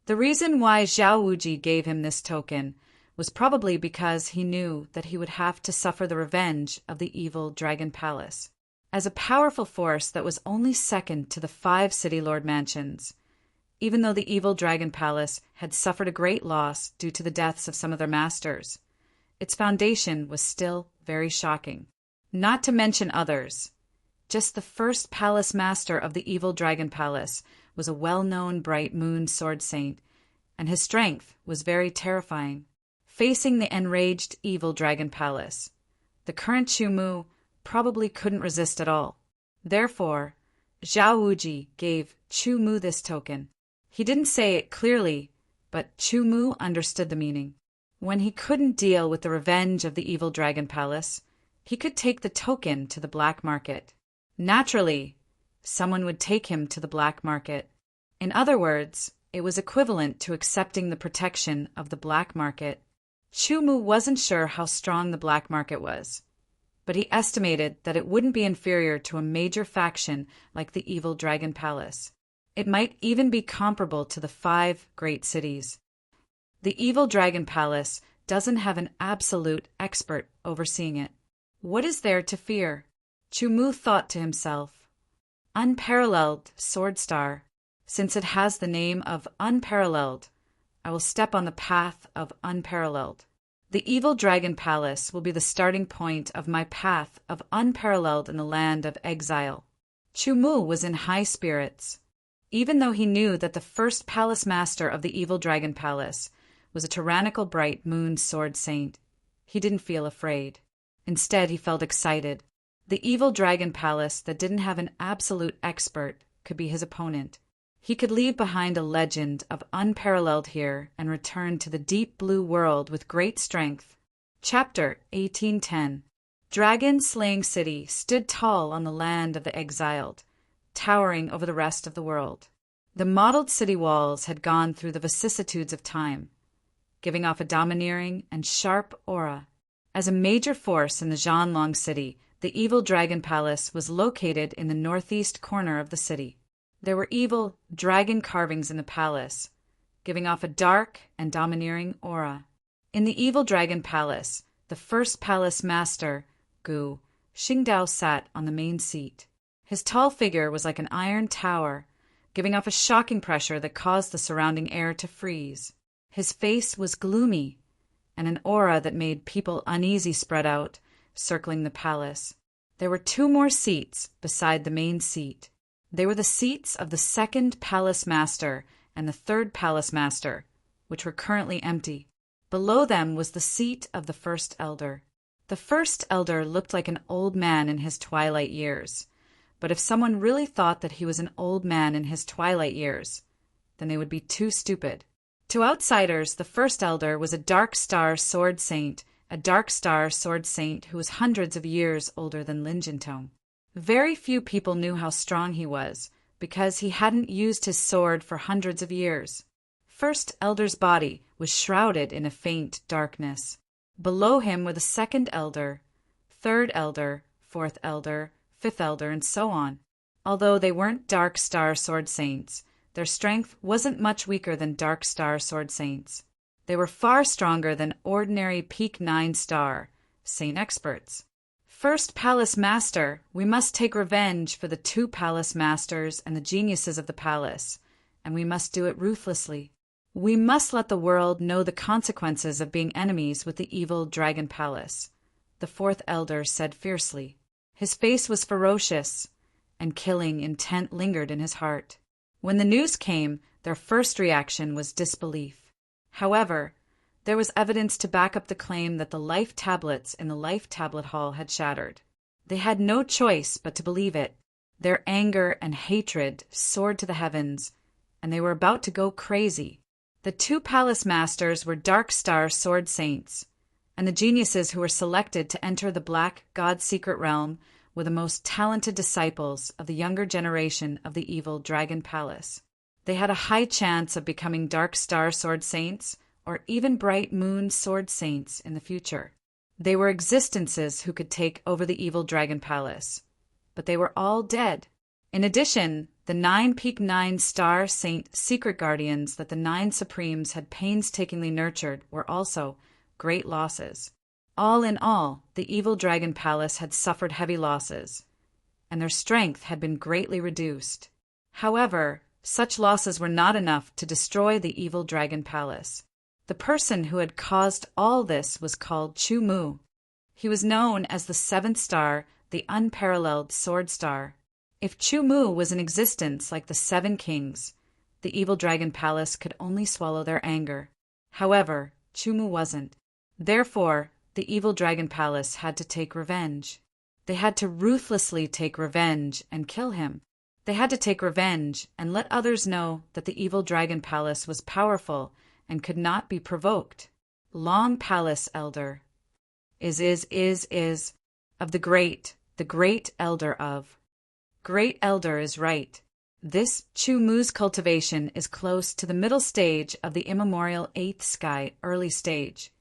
The reason why Zhao Wuji gave him this token was probably because he knew that he would have to suffer the revenge of the evil Dragon Palace. As a powerful force that was only second to the 5 city lord mansions, even though the evil Dragon Palace had suffered a great loss due to the deaths of some of their masters, its foundation was still very shocking. Not to mention others. Just the first palace master of the evil Dragon Palace was a well-known bright moon sword saint, and his strength was very terrifying. Facing the enraged evil Dragon Palace, the current Chu Mu probably couldn't resist at all. Therefore, Zhao Wuji gave Chu Mu this token. He didn't say it clearly, but Chu Mu understood the meaning. When he couldn't deal with the revenge of the evil Dragon Palace, he could take the token to the black market. Naturally, someone would take him to the black market. In other words, it was equivalent to accepting the protection of the black market. Chu wasn't sure how strong the black market was, but he estimated that it wouldn't be inferior to a major faction like the evil Dragon Palace. It might even be comparable to the 5 great cities. The evil Dragon Palace doesn't have an absolute expert overseeing it. What is there to fear? Chu thought to himself. Unparalleled Sword Star. Since it has the name of Unparalleled, I will step on the path of Unparalleled. The evil Dragon Palace will be the starting point of my path of Unparalleled in the land of exile. Chu was in high spirits. Even though he knew that the first palace master of the evil Dragon Palace was a tyrannical bright moon sword saint, he didn't feel afraid. Instead, he felt excited. The evil Dragon Palace that didn't have an absolute expert could be his opponent. He could leave behind a legend of Unparalleled here and return to the deep blue world with great strength. Chapter 1810. Dragon-slaying city stood tall on the land of the exiled, towering over the rest of the world. The mottled city walls had gone through the vicissitudes of time, giving off a domineering and sharp aura. As a major force in the Zhanlong city, the evil Dragon Palace was located in the northeast corner of the city. There were evil dragon carvings in the palace, giving off a dark and domineering aura. In the evil Dragon Palace, the first palace master, Gu Xingdao, sat on the main seat. His tall figure was like an iron tower, giving off a shocking pressure that caused the surrounding air to freeze. His face was gloomy, and an aura that made people uneasy spread out, circling the palace. There were 2 more seats beside the main seat. They were the seats of the second palace master and the third palace master, which were currently empty. Below them was the seat of the first elder. The first elder looked like an old man in his twilight years, but if someone really thought that he was an old man in his twilight years, then they would be too stupid. To outsiders, the first elder was a dark star sword saint, who was hundreds of years older than Lin Jintong. Very few people knew how strong he was, because he hadn't used his sword for hundreds of years. First elder's body was shrouded in a faint darkness. Below him were the second elder, third elder, fourth elder, fifth elder, and so on. Although they weren't dark star sword saints, their strength wasn't much weaker than dark star sword saints. They were far stronger than ordinary peak 9 star saint experts. First palace master, we must take revenge for the 2 palace masters and the geniuses of the palace, and we must do it ruthlessly. We must let the world know the consequences of being enemies with the evil Dragon Palace, the 4th elder said fiercely. His face was ferocious, and killing intent lingered in his heart. When the news came, their first reaction was disbelief. However, there was evidence to back up the claim that the life tablets in the Life Tablet Hall had shattered. They had no choice but to believe it. Their anger and hatred soared to the heavens, and they were about to go crazy. The 2 palace masters were Dark Star sword saints, and the geniuses who were selected to enter the Black God Secret Realm were the most talented disciples of the younger generation of the evil Dragon Palace. They had a high chance of becoming Dark Star sword saints, or even Bright Moon sword saints in the future. They were existences who could take over the evil Dragon Palace, but they were all dead. In addition, the 9 peak 9 star saint secret guardians that the 9 supremes had painstakingly nurtured were also great losses. All in all, the evil Dragon Palace had suffered heavy losses, and their strength had been greatly reduced. However, such losses were not enough to destroy the evil Dragon Palace. The person who had caused all this was called Chu Mu. He was known as the 7th star, the unparalleled sword star. If Chu Mu was in existence like the 7 kings, the evil Dragon Palace could only swallow their anger. However, Chu Mu wasn't. Therefore, the evil Dragon Palace had to take revenge. They had to ruthlessly take revenge and kill him. They had to take revenge and let others know that the evil Dragon Palace was powerful and could not be provoked. Long Palace Elder is of the great elder of Great Elder is right. This Chu Mu's cultivation is close to the middle stage of the immemorial 8th sky early stage.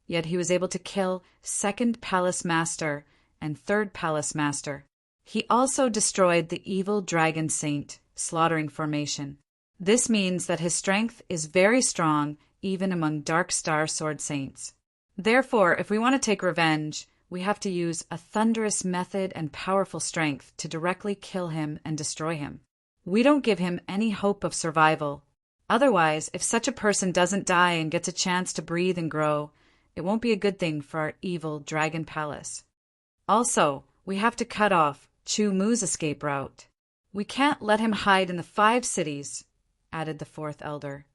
Yet he was able to kill 2nd Palace Master and 3rd Palace Master. He also destroyed the evil Dragon Saint, slaughtering formation. This means that his strength is very strong even among Dark Star Sword Saints. Therefore, if we want to take revenge, we have to use a thunderous method and powerful strength to directly kill him and destroy him. We don't give him any hope of survival. Otherwise, if such a person doesn't die and gets a chance to breathe and grow, it won't be a good thing for our evil Dragon Palace. Also, we have to cut off Chu Mu's escape route. We can't let him hide in the 5 cities, added the 4th Elder.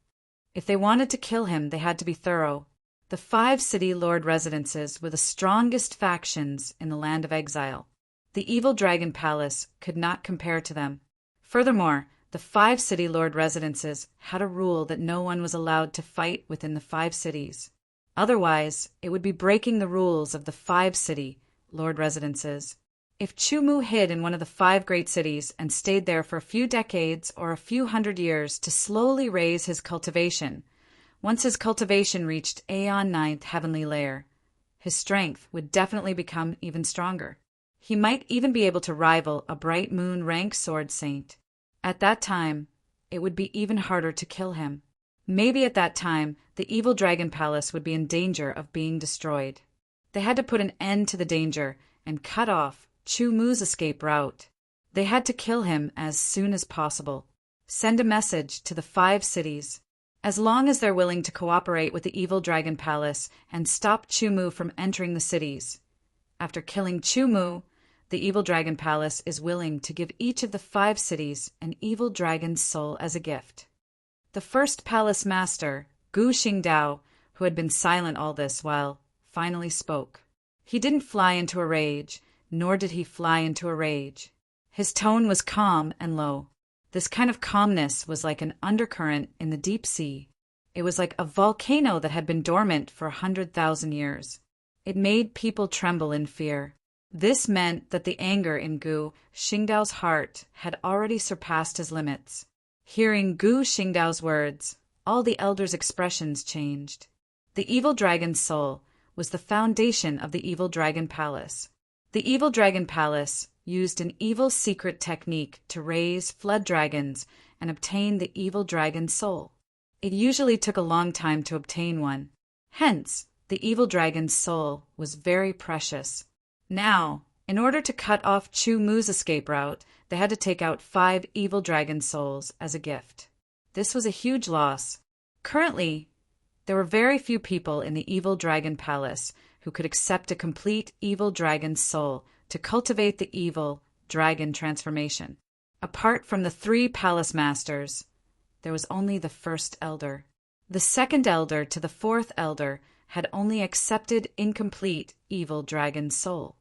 If they wanted to kill him, they had to be thorough. The 5 city lord residences were the strongest factions in the land of exile. The evil Dragon Palace could not compare to them. Furthermore, the 5 city lord residences had a rule that no one was allowed to fight within the 5 cities. Otherwise, it would be breaking the rules of the 5 city lord residences. If Chu Mu hid in one of the 5 great cities and stayed there for a few decades or a few hundred years to slowly raise his cultivation, once his cultivation reached Aeon 9th heavenly layer, his strength would definitely become even stronger. He might even be able to rival a Bright Moon rank sword saint. At that time, it would be even harder to kill him. Maybe at that time, the evil Dragon Palace would be in danger of being destroyed. They had to put an end to the danger and cut off Chu Mu's escape route. They had to kill him as soon as possible. Send a message to the 5 cities. As long as they're willing to cooperate with the evil Dragon Palace and stop Chu Mu from entering the cities. After killing Chu Mu, the evil Dragon Palace is willing to give each of the 5 cities an evil dragon's soul as a gift. The 1st Palace Master, Gu Xingdao, who had been silent all this while, finally spoke. He didn't fly into a rage, nor did he fly into a rage. His tone was calm and low. This kind of calmness was like an undercurrent in the deep sea. It was like a volcano that had been dormant for 100,000 years. It made people tremble in fear. This meant that the anger in Gu Xingdao's heart had already surpassed his limits. Hearing Gu Xingdao's words, all the elders' expressions changed. The evil dragon's soul was the foundation of the evil Dragon Palace. The evil Dragon Palace used an evil secret technique to raise flood dragons and obtain the evil dragon's soul. It usually took a long time to obtain one. Hence, the evil dragon's soul was very precious. Now, in order to cut off Chu Mu's escape route, they had to take out 5 evil dragon souls as a gift. This was a huge loss. Currently, there were very few people in the evil Dragon Palace who could accept a complete evil dragon's soul to cultivate the evil dragon transformation. Apart from the 3 palace masters, there was only the 1st elder. The 2nd elder to the 4th elder had only accepted incomplete evil dragon's soul.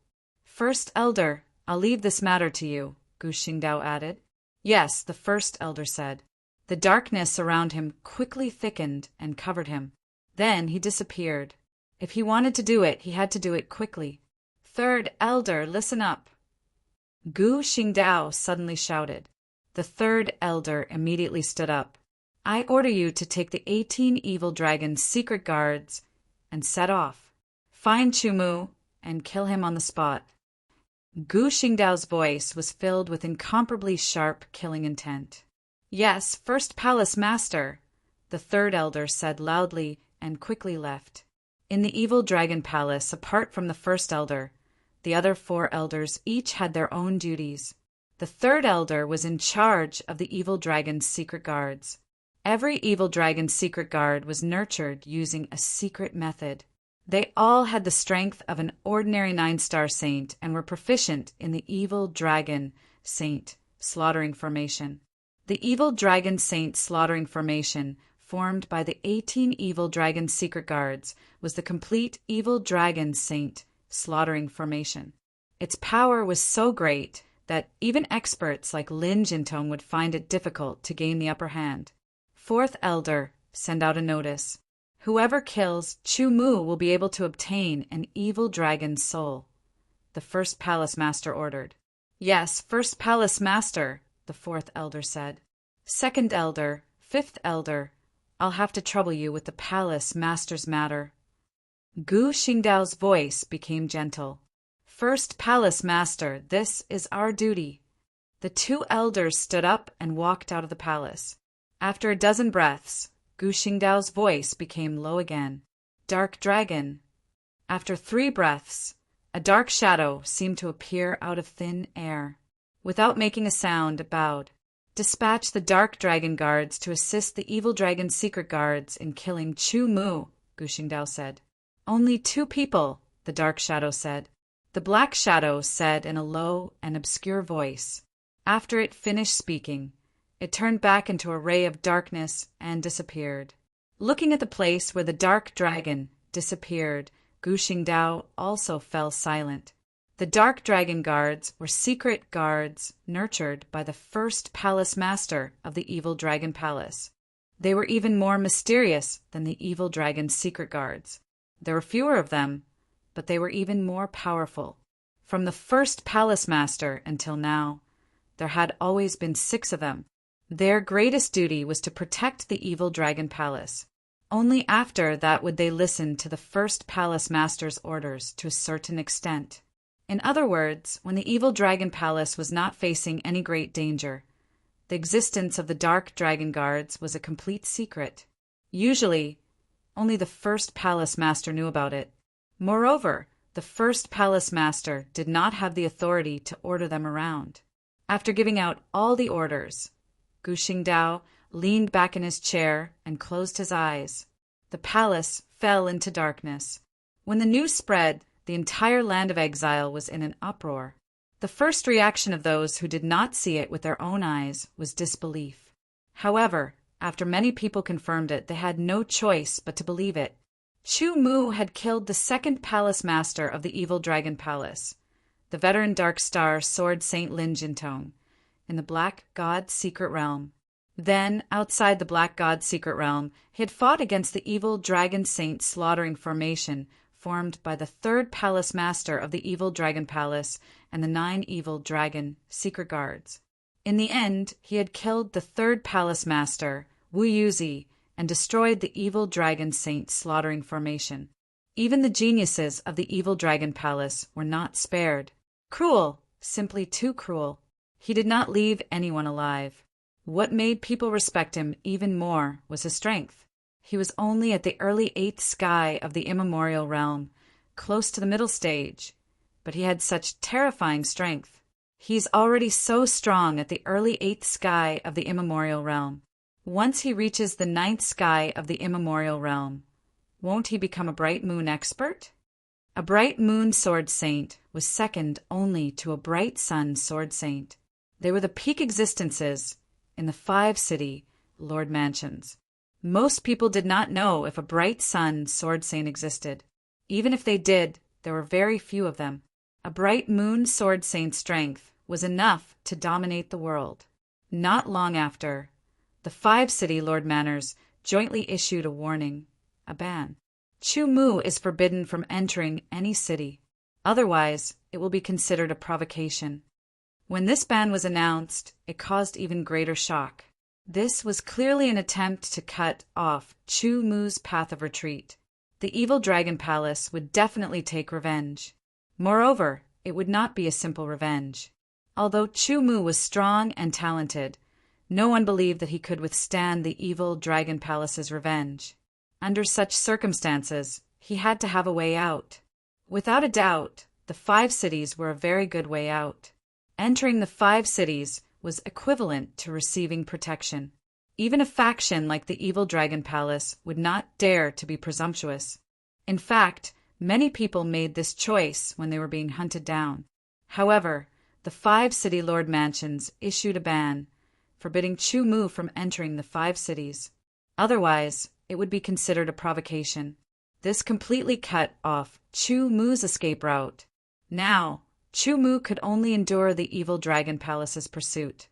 1st elder, I'll leave this matter to you, Gu Xingdao added. Yes, the 1st elder said. The darkness around him quickly thickened and covered him. Then he disappeared. If he wanted to do it, he had to do it quickly. 3rd elder, listen up. Gu Xingdao suddenly shouted. The 3rd elder immediately stood up. I order you to take the 18 evil dragon's secret guards and set off. Find Chu Mu and kill him on the spot. Gu Xingdao's voice was filled with incomparably sharp killing intent. Yes, 1st Palace Master, the 3rd elder said loudly and quickly left. In the evil Dragon Palace, apart from the 1st elder, the other 4 elders each had their own duties. The 3rd elder was in charge of the evil dragon's secret guards. Every evil dragon's secret guard was nurtured using a secret method. They all had the strength of an ordinary 9-star saint and were proficient in the evil dragon saint slaughtering formation. The evil dragon saint slaughtering formation, formed by the 18 evil dragon secret guards, was the complete evil dragon saint slaughtering formation. Its power was so great that even experts like Lin Jintong would find it difficult to gain the upper hand. 4th elder, send out a notice. Whoever kills Chu Mu will be able to obtain an evil dragon's soul. The 1st Palace Master ordered. Yes, first palace master, the fourth elder said. Second elder, fifth elder, I'll have to trouble you with the palace master's matter. Gu Xingdao's voice became gentle. First palace master, this is our duty. The two elders stood up and walked out of the palace. After a dozen breaths, Gu Xingdao's voice became low again. Dark dragon. After 3 breaths, a dark shadow seemed to appear out of thin air. Without making a sound, it bowed. Dispatch the dark dragon guards to assist the evil dragon's secret guards in killing Chu Mu, Gu Xingdao said. Only 2 people, the dark shadow said. The black shadow said in a low and obscure voice. After it finished speaking, it turned back into a ray of darkness and disappeared. Looking at the place where the dark dragon disappeared, Gu Xingdao also fell silent. The dark dragon guards were secret guards nurtured by the first palace master of the evil dragon palace. They were even more mysterious than the evil dragon's secret guards. There were fewer of them, but they were even more powerful. From the first palace master until now, there had always been 6 of them. Their greatest duty was to protect the evil dragon palace. Only after that would they listen to the first palace master's orders to a certain extent. In other words, when the evil dragon palace was not facing any great danger, the existence of the dark dragon guards was a complete secret. Usually, only the first palace master knew about it. Moreover, the first palace master did not have the authority to order them around. After giving out all the orders, Gu Xingdao leaned back in his chair and closed his eyes. The palace fell into darkness. When the news spread, the entire land of exile was in an uproar. The first reaction of those who did not see it with their own eyes was disbelief. However, after many people confirmed it, they had no choice but to believe it. Chu Mu had killed the second palace master of the evil dragon palace, the veteran Dark Star Sword Saint Lin Jintong, in the Black God's secret realm. Then, outside the Black God's secret realm, he had fought against the evil dragon saint slaughtering formation formed by the 3rd palace master of the evil dragon palace and the 9 evil dragon secret guards. In the end, he had killed the 3rd palace master, Wu Yuzi, and destroyed the evil dragon saint slaughtering formation. Even the geniuses of the evil dragon palace were not spared. Cruel, simply too cruel. He did not leave anyone alive. What made people respect him even more was his strength. He was only at the early 8th sky of the immemorial realm, close to the middle stage, but he had such terrifying strength. He's already so strong at the early 8th sky of the immemorial realm. Once he reaches the 9th sky of the immemorial realm, won't he become a bright moon expert? A bright moon sword saint was second only to a bright sun sword saint. They were the peak existences in the 5-city Lord Mansions. Most people did not know if a bright sun sword saint existed. Even if they did, there were very few of them. A bright moon sword saint's strength was enough to dominate the world. Not long after, the 5-city Lord Manors jointly issued a warning, a ban. Chu Mu is forbidden from entering any city. Otherwise, it will be considered a provocation. When this ban was announced, it caused even greater shock. This was clearly an attempt to cut off Chu Mu's path of retreat. The evil dragon palace would definitely take revenge. Moreover, it would not be a simple revenge. Although Chu Mu was strong and talented, no one believed that he could withstand the evil dragon palace's revenge. Under such circumstances, he had to have a way out. Without a doubt, the 5 cities were a very good way out. Entering the 5 cities was equivalent to receiving protection. Even a faction like the evil dragon palace would not dare to be presumptuous. In fact, many people made this choice when they were being hunted down. However, the 5-city Lord Mansions issued a ban, forbidding Chu Mu from entering the 5 cities. Otherwise, it would be considered a provocation. This completely cut off Chu Mu's escape route. Now, Chu Mu could only endure the evil dragon palace's pursuit.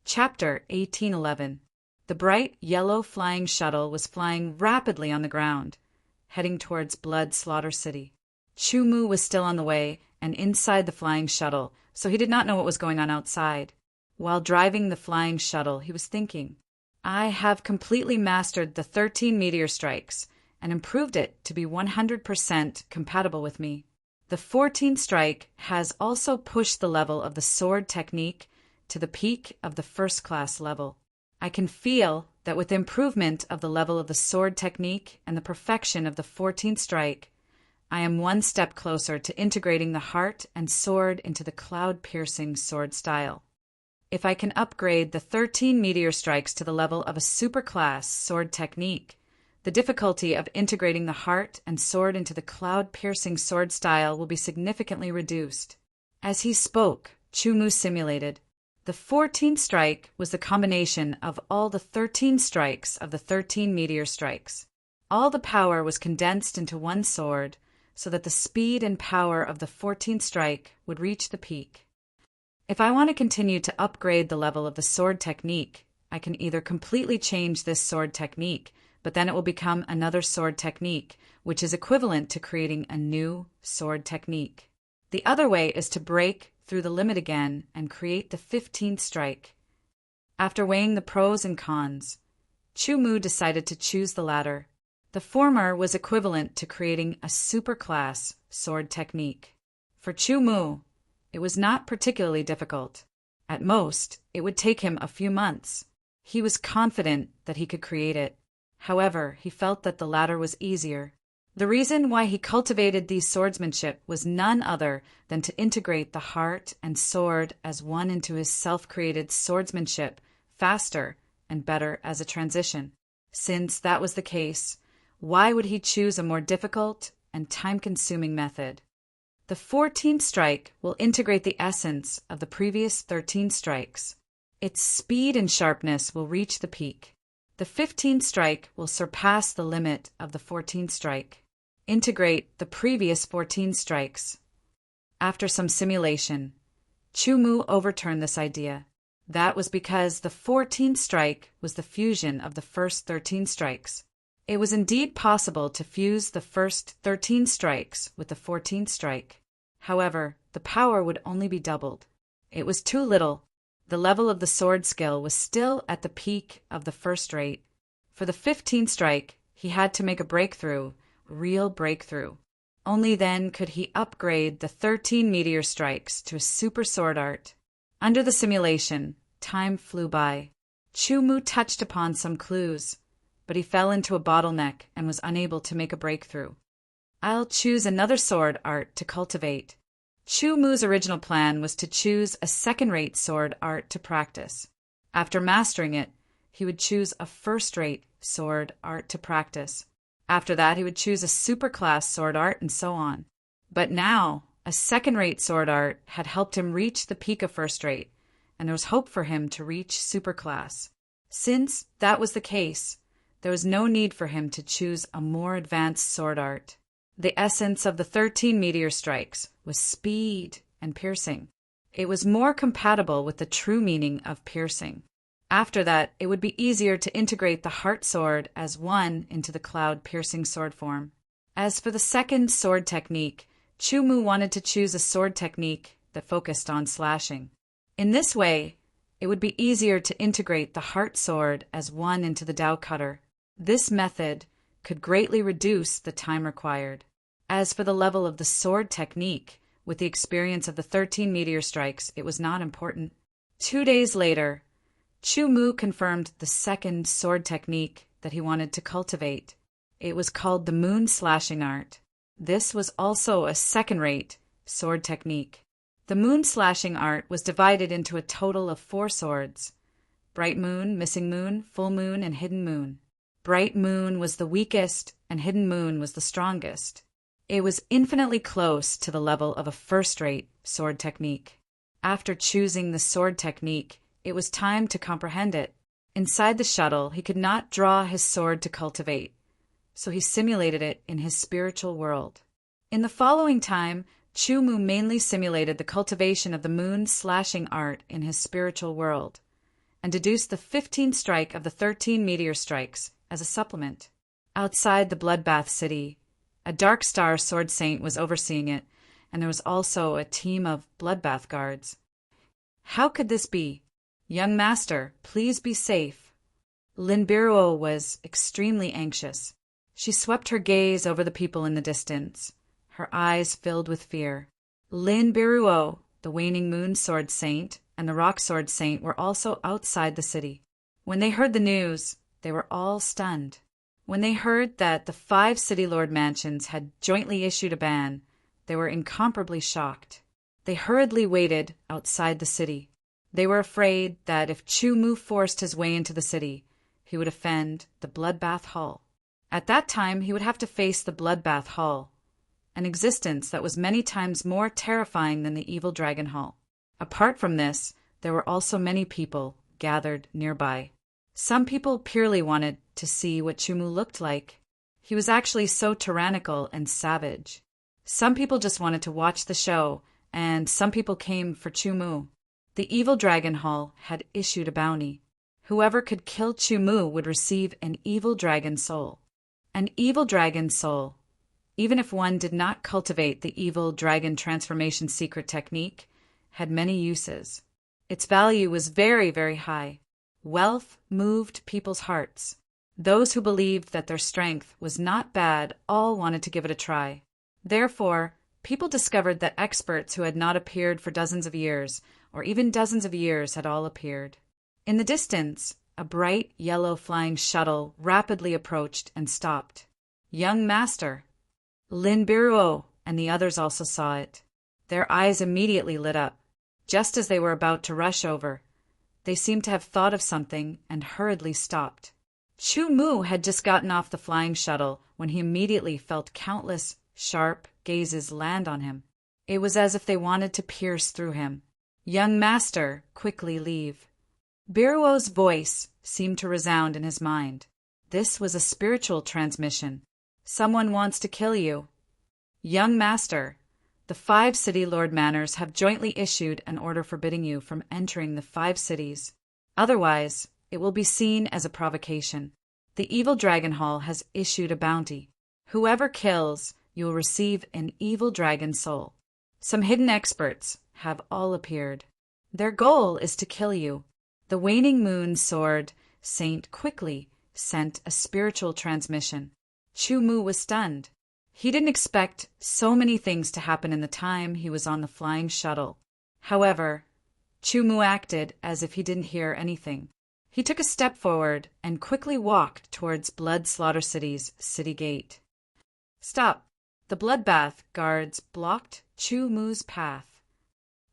Chapter 1811. The bright yellow flying shuttle was flying rapidly on the ground, heading towards Blood Slaughter City. Chu Mu was still on the way, and inside the flying shuttle, so he did not know what was going on outside. While driving the flying shuttle, he was thinking, I have completely mastered the 13 meteor strikes and improved it to be 100% compatible with me. The 14th strike has also pushed the level of the sword technique to the peak of the first-class level. I can feel that with improvement of the level of the sword technique and the perfection of the 14th strike, I am one step closer to integrating the heart and sword into the cloud-piercing sword style. If I can upgrade the 13 meteor strikes to the level of a superclass sword technique, the difficulty of integrating the heart and sword into the cloud-piercing sword style will be significantly reduced. As he spoke, Chu-Mu simulated. The 14th strike was the combination of all the 13 strikes of the 13 meteor strikes. All the power was condensed into one sword, so that the speed and power of the 14th strike would reach the peak. If I want to continue to upgrade the level of the sword technique, I can either completely change this sword technique, but then it will become another sword technique, which is equivalent to creating a new sword technique. The other way is to break through the limit again and create the 15th strike. After weighing the pros and cons, Chu-Mu decided to choose the latter. The former was equivalent to creating a superclass sword technique. For Chu-Mu, it was not particularly difficult. At most, it would take him a few months. He was confident that he could create it. However, he felt that the latter was easier. The reason why he cultivated these swordsmanship was none other than to integrate the heart and sword as one into his self-created swordsmanship faster and better as a transition. Since that was the case, why would he choose a more difficult and time-consuming method? The 14th strike will integrate the essence of the previous 13 strikes. Its speed and sharpness will reach the peak. The 15th strike will surpass the limit of the 14th strike. Integrate the previous 14 strikes. After some simulation, Chu-Mu overturned this idea. That was because the 14th strike was the fusion of the first 13 strikes. It was indeed possible to fuse the first 13 strikes with the 14th strike. However, the power would only be doubled. It was too little. The level of the sword skill was still at the peak of the first rate. For the 15th strike, he had to make a breakthrough, real breakthrough. Only then could he upgrade the 13 meteor strikes to a super sword art. Under the simulation, time flew by. Chu-Mu touched upon some clues, but he fell into a bottleneck and was unable to make a breakthrough. I'll choose another sword art to cultivate. Chu-Mu's original plan was to choose a second-rate sword art to practice. After mastering it, he would choose a first-rate sword art to practice. After that, he would choose a superclass sword art and so on. But now, a second-rate sword art had helped him reach the peak of first-rate, and there was hope for him to reach superclass. Since that was the case, there was no need for him to choose a more advanced sword art. The essence of the 13 meteor strikes was speed and piercing. It was more compatible with the true meaning of piercing. After that, it would be easier to integrate the heart sword as one into the cloud-piercing sword form. As for the second sword technique, Chu-Mu wanted to choose a sword technique that focused on slashing. In this way, it would be easier to integrate the heart sword as one into the Dao cutter. This method could greatly reduce the time required. As for the level of the sword technique, with the experience of the 13 meteor strikes, it was not important. 2 days later, Chu-Mu confirmed the second sword technique that he wanted to cultivate. It was called the moon slashing art. This was also a second-rate sword technique. The moon slashing art was divided into a total of 4 swords: bright moon, missing moon, full moon, and hidden moon. Bright moon was the weakest, and hidden moon was the strongest. It was infinitely close to the level of a first-rate sword technique. After choosing the sword technique, it was time to comprehend it. Inside the shuttle, he could not draw his sword to cultivate, so he simulated it in his spiritual world. In the following time, Chu-Mu mainly simulated the cultivation of the moon slashing art in his spiritual world, and deduced the 15th strike of the 13 meteor strikes as a supplement. Outside the bloodbath city, a dark star sword saint was overseeing it, and there was also a team of bloodbath guards. How could this be? Young master, please be safe. Lin Biruo was extremely anxious. She swept her gaze over the people in the distance, her eyes filled with fear. Lin Biruo, the waning moon sword saint, and the rock sword saint were also outside the city. When they heard the news, they were all stunned. When they heard that the 5 city lord mansions had jointly issued a ban, they were incomparably shocked. They hurriedly waited outside the city. They were afraid that if Chu Mu forced his way into the city, he would offend the Bloodbath Hall. At that time, he would have to face the Bloodbath Hall, an existence that was many times more terrifying than the Evil Dragon Hall. Apart from this, there were also many people gathered nearby. Some people purely wanted to see what Chu Mu looked like. He was actually so tyrannical and savage. Some people just wanted to watch the show, and some people came for Chu Mu. The Evil Dragon Hall had issued a bounty. Whoever could kill Chu Mu would receive an evil dragon soul. An evil dragon soul, even if one did not cultivate the evil dragon transformation secret technique, had many uses. Its value was very, very high. Wealth moved people's hearts. Those who believed that their strength was not bad all wanted to give it a try. Therefore, people discovered that experts who had not appeared for dozens of years, or even dozens of years, had all appeared. In the distance, a bright yellow flying shuttle rapidly approached and stopped. Young master! Lin Biruo and the others also saw it. Their eyes immediately lit up. Just as they were about to rush over, they seemed to have thought of something and hurriedly stopped. Chu Mu had just gotten off the flying shuttle when he immediately felt countless, sharp gazes land on him. It was as if they wanted to pierce through him. Young master, quickly leave. Biruo's voice seemed to resound in his mind. This was a spiritual transmission. Someone wants to kill you. Young master, the 5 city lord manors have jointly issued an order forbidding you from entering the 5 cities. Otherwise, it will be seen as a provocation. The Evil Dragon Hall has issued a bounty. Whoever kills, you will receive an evil dragon soul. Some hidden experts have all appeared. Their goal is to kill you. The waning moon sword saint quickly sent a spiritual transmission. Chu Mu was stunned. He didn't expect so many things to happen in the time he was on the flying shuttle. However, Chu Mu acted as if he didn't hear anything. He took a step forward and quickly walked towards Blood Slaughter City's city gate. Stop! The bloodbath guards blocked Chu Mu's path.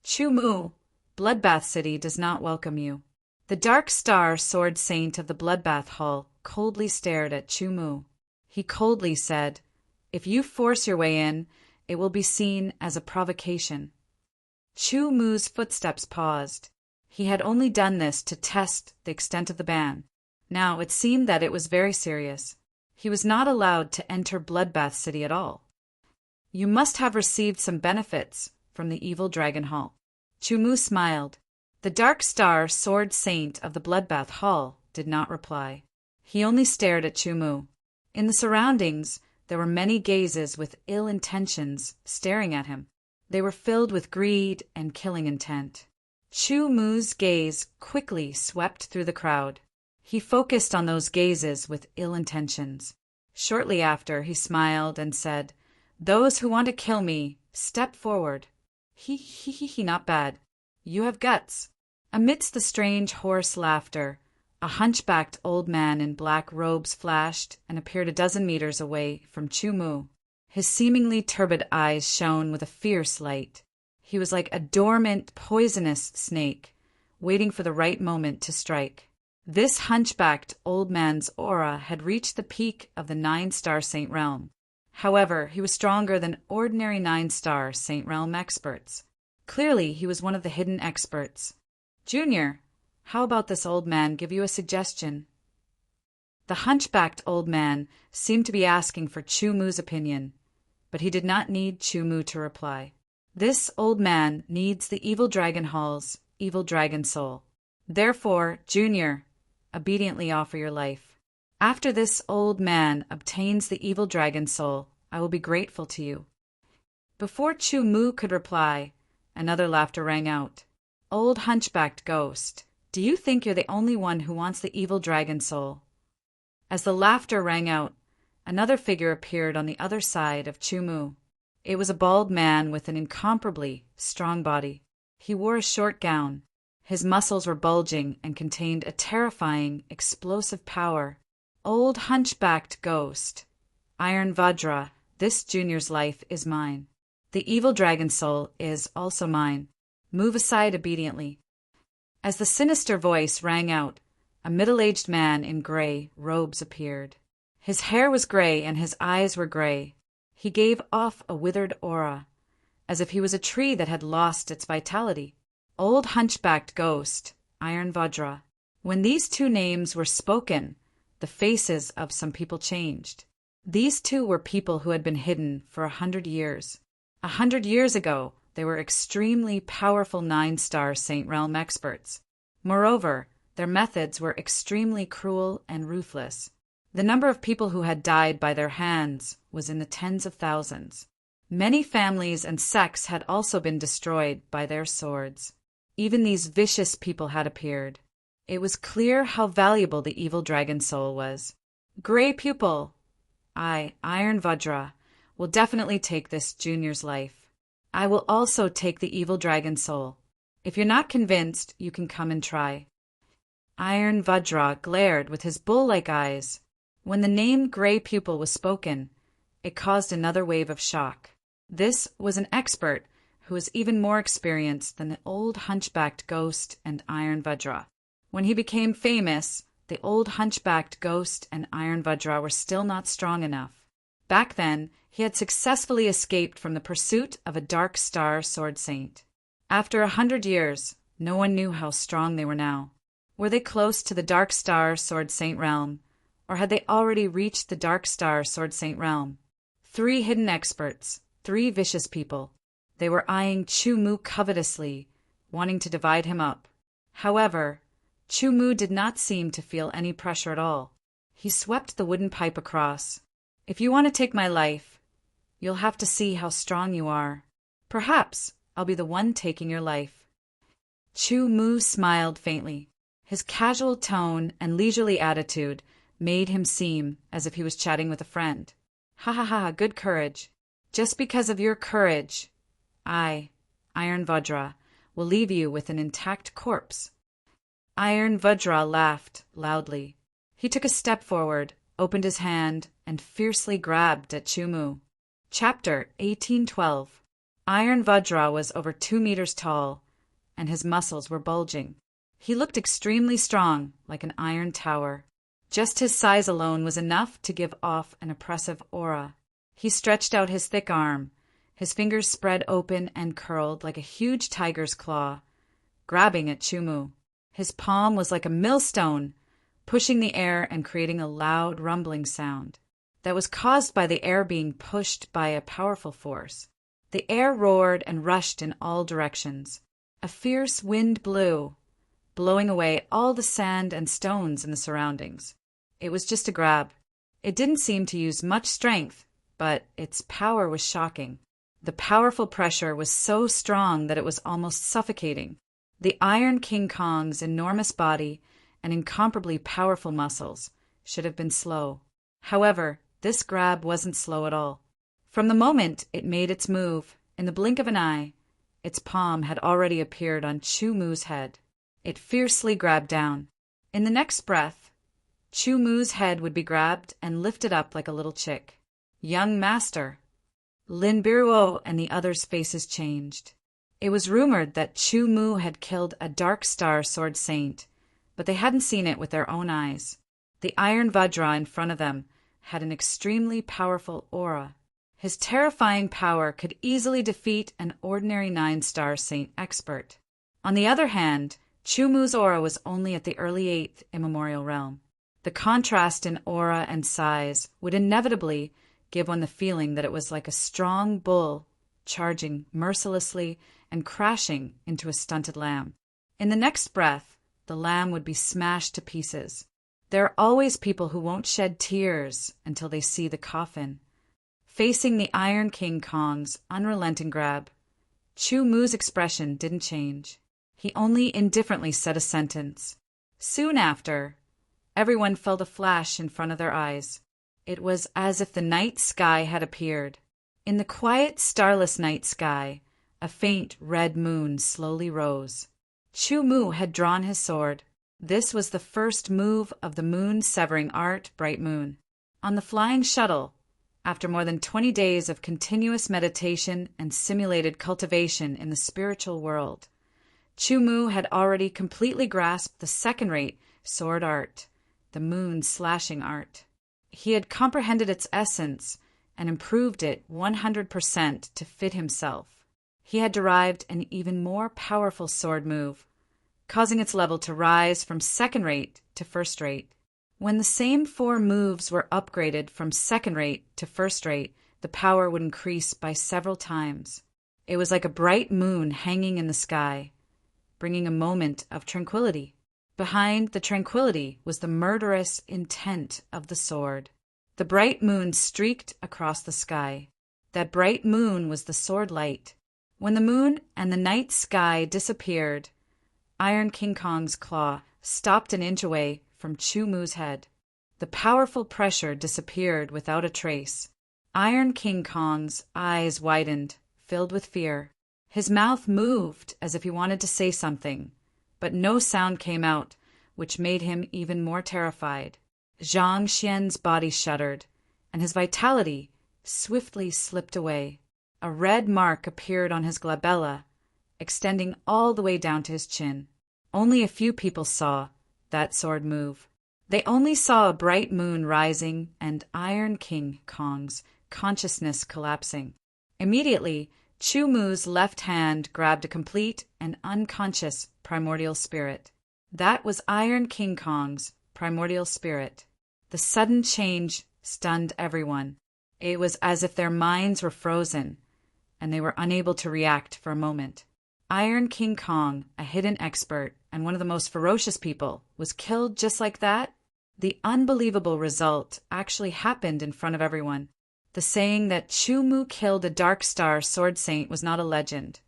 Chu Mu, Bloodbath City does not welcome you. The Dark Star Sword Saint of the Bloodbath Hall coldly stared at Chu Mu. He coldly said, "If you force your way in, it will be seen as a provocation." Chu Mu's footsteps paused. He had only done this to test the extent of the ban. Now it seemed that it was very serious. He was not allowed to enter Bloodbath City at all. You must have received some benefits from the Evil Dragon Hall. Chu Mu smiled. The Dark Star Sword Saint of the Bloodbath Hall did not reply. He only stared at Chu Mu. In the surroundings, there were many gazes with ill intentions staring at him. They were filled with greed and killing intent. Chu Mu's gaze quickly swept through the crowd. He focused on those gazes with ill intentions. Shortly after, he smiled and said, "Those who want to kill me, step forward." He, not bad. You have guts. Amidst the strange hoarse laughter, a hunchbacked old man in black robes flashed and appeared a dozen meters away from Chu Mu. His seemingly turbid eyes shone with a fierce light. He was like a dormant, poisonous snake, waiting for the right moment to strike. This hunchbacked old man's aura had reached the peak of the 9-star Saint Realm. However, he was stronger than ordinary 9-star Saint Realm experts. Clearly, he was one of the hidden experts. "Junior, how about this old man give you a suggestion?" The hunchbacked old man seemed to be asking for Chu Mu's opinion, but he did not need Chu Mu to reply. This old man needs the Evil Dragon Hall's evil dragon soul. Therefore, Junior, obediently offer your life. After this old man obtains the evil dragon soul, I will be grateful to you. Before Chu Mu could reply, another laughter rang out. Old hunchbacked ghost, do you think you're the only one who wants the evil dragon soul? As the laughter rang out, another figure appeared on the other side of Chu Mu. It was a bald man with an incomparably strong body. He wore a short gown. His muscles were bulging and contained a terrifying, explosive power. Old hunchbacked ghost, Iron Vajra, this junior's life is mine. The evil dragon soul is also mine. Move aside obediently. As the sinister voice rang out, a middle-aged man in gray robes appeared. His hair was gray and his eyes were gray. He gave off a withered aura, as if he was a tree that had lost its vitality. Old hunchbacked ghost, Iron Vajra. When these two names were spoken, the faces of some people changed. These two were people who had been hidden for 100 years. 100 years ago, they were extremely powerful 9-star Saint Realm experts. Moreover, their methods were extremely cruel and ruthless. The number of people who had died by their hands was in the tens of thousands. Many families and sects had also been destroyed by their swords. Even these vicious people had appeared. It was clear how valuable the evil dragon soul was. Gray pupil, I, Iron Vajra, will definitely take this junior's life. I will also take the evil dragon soul. If you're not convinced, you can come and try. Iron Vajra glared with his bull-like eyes. When the name Gray Pupil was spoken, it caused another wave of shock. This was an expert who was even more experienced than the old hunchbacked ghost and Iron Vajra. When he became famous, the old hunchbacked ghost and Iron Vajra were still not strong enough. Back then, he had successfully escaped from the pursuit of a dark star sword saint. After 100 years, no one knew how strong they were now. Were they close to the dark star sword saint realm, or had they already reached the dark star sword saint realm? 3 hidden experts, 3 vicious people. They were eyeing Chu Mu covetously, wanting to divide him up. However, Chu Mu did not seem to feel any pressure at all. He swept the wooden pipe across. If you want to take my life, you'll have to see how strong you are. Perhaps I'll be the one taking your life. Chu Mu smiled faintly. His casual tone and leisurely attitude made him seem as if he was chatting with a friend. Ha ha ha, good courage. Just because of your courage, I, Iron Vajra, will leave you with an intact corpse. Iron Vajra laughed loudly. He took a step forward, opened his hand, and fiercely grabbed at Chu Mu. Chapter 1812. Iron Vajra was over 2 meters tall, and his muscles were bulging. He looked extremely strong, like an iron tower. Just his size alone was enough to give off an oppressive aura. He stretched out his thick arm, his fingers spread open and curled like a huge tiger's claw, grabbing at Chu Mu. His palm was like a millstone, pushing the air and creating a loud rumbling sound that was caused by the air being pushed by a powerful force. The air roared and rushed in all directions. A fierce wind blew, blowing away all the sand and stones in the surroundings. It was just a grab. It didn't seem to use much strength, but its power was shocking. The powerful pressure was so strong that it was almost suffocating. The Iron King Kong's enormous body and incomparably powerful muscles should have been slow. However, this grab wasn't slow at all. From the moment it made its move, in the blink of an eye, its palm had already appeared on Chu Mu's head. It fiercely grabbed down. In the next breath, Chu Mu's head would be grabbed and lifted up like a little chick. Young master. Lin Biruo and the others' faces changed. It was rumored that Chu Mu had killed a dark star sword saint, but they hadn't seen it with their own eyes. The Iron Vajra in front of them had an extremely powerful aura. His terrifying power could easily defeat an ordinary 9-star saint expert. On the other hand, Chu Mu's aura was only at the early 8th immemorial realm. The contrast in aura and size would inevitably give one the feeling that it was like a strong bull charging mercilessly and crashing into a stunted lamb. In the next breath, the lamb would be smashed to pieces. There are always people who won't shed tears until they see the coffin. Facing the Iron King Kong's unrelenting grab, Chu Mu's expression didn't change. He only indifferently said a sentence. Soon after, everyone felt a flash in front of their eyes. It was as if the night sky had appeared. In the quiet, starless night sky, a faint red moon slowly rose. Chu Mu had drawn his sword. This was the first move of the moon-severing art, Bright Moon. On the flying shuttle, after more than 20 days of continuous meditation and simulated cultivation in the spiritual world, Chu Mu had already completely grasped the second-rate sword art, the moon-slashing art. He had comprehended its essence and improved it 100% to fit himself. He had derived an even more powerful sword move, causing its level to rise from second-rate to first-rate. When the same 4 moves were upgraded from second-rate to first-rate, the power would increase by several times. It was like a bright moon hanging in the sky, bringing a moment of tranquility. Behind the tranquility was the murderous intent of the sword. The bright moon streaked across the sky. That bright moon was the sword light. When the moon and the night sky disappeared, Iron King Kong's claw stopped an inch away from Chu Mu's head. The powerful pressure disappeared without a trace. Iron King Kong's eyes widened, filled with fear. His mouth moved as if he wanted to say something, but no sound came out, which made him even more terrified. Zhang Xian's body shuddered, and his vitality swiftly slipped away. A red mark appeared on his glabella, extending all the way down to his chin. Only a few people saw that sword move. They only saw a bright moon rising and Iron King Kong's consciousness collapsing. Immediately, Chu Mu's left hand grabbed a complete and unconscious primordial spirit. That was Iron King Kong's primordial spirit. The sudden change stunned everyone. It was as if their minds were frozen, and they were unable to react for a moment. Iron King Kong, a hidden expert and one of the most ferocious people, was killed just like that? The unbelievable result actually happened in front of everyone. The saying that Chu Mu killed a Dark Star Sword Saint was not a legend,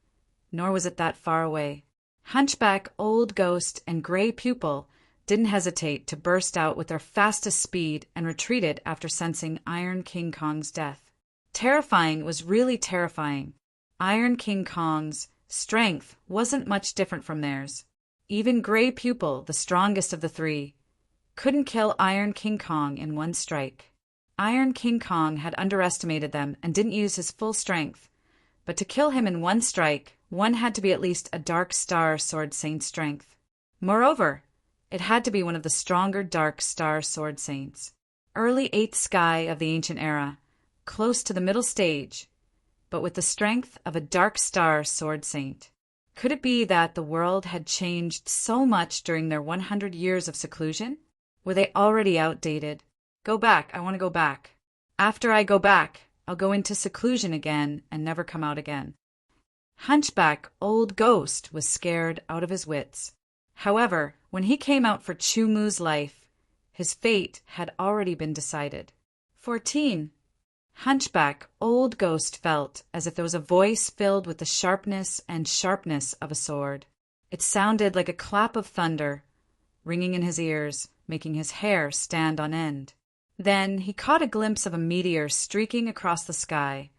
nor was it that far away. Hunchback, Old Ghost, and Gray Pupil didn't hesitate to burst out with their fastest speed and retreated after sensing Iron King Kong's death. Terrifying was really terrifying. Iron King Kong's strength wasn't much different from theirs. Even Gray Pupil, the strongest of the 3, couldn't kill Iron King Kong in one strike. Iron King Kong had underestimated them and didn't use his full strength, but to kill him in one strike, one had to be at least a Dark Star Sword Saint strength. Moreover, it had to be one of the stronger Dark Star Sword Saints. Early 8th sky of the ancient era, close to the middle stage, but with the strength of a Dark Star Sword Saint. Could it be that the world had changed so much during their 100 years of seclusion? Were they already outdated? Go back, I want to go back. After I go back, I'll go into seclusion again and never come out again. Hunchback, Old Ghost, was scared out of his wits. However, when he came out for Chu Mu's life, his fate had already been decided. 14. Hunchback, Old Ghost felt as if there was a voice filled with the sharpness of a sword. It sounded like a clap of thunder, ringing in his ears, making his hair stand on end. Then he caught a glimpse of a meteor streaking across the sky,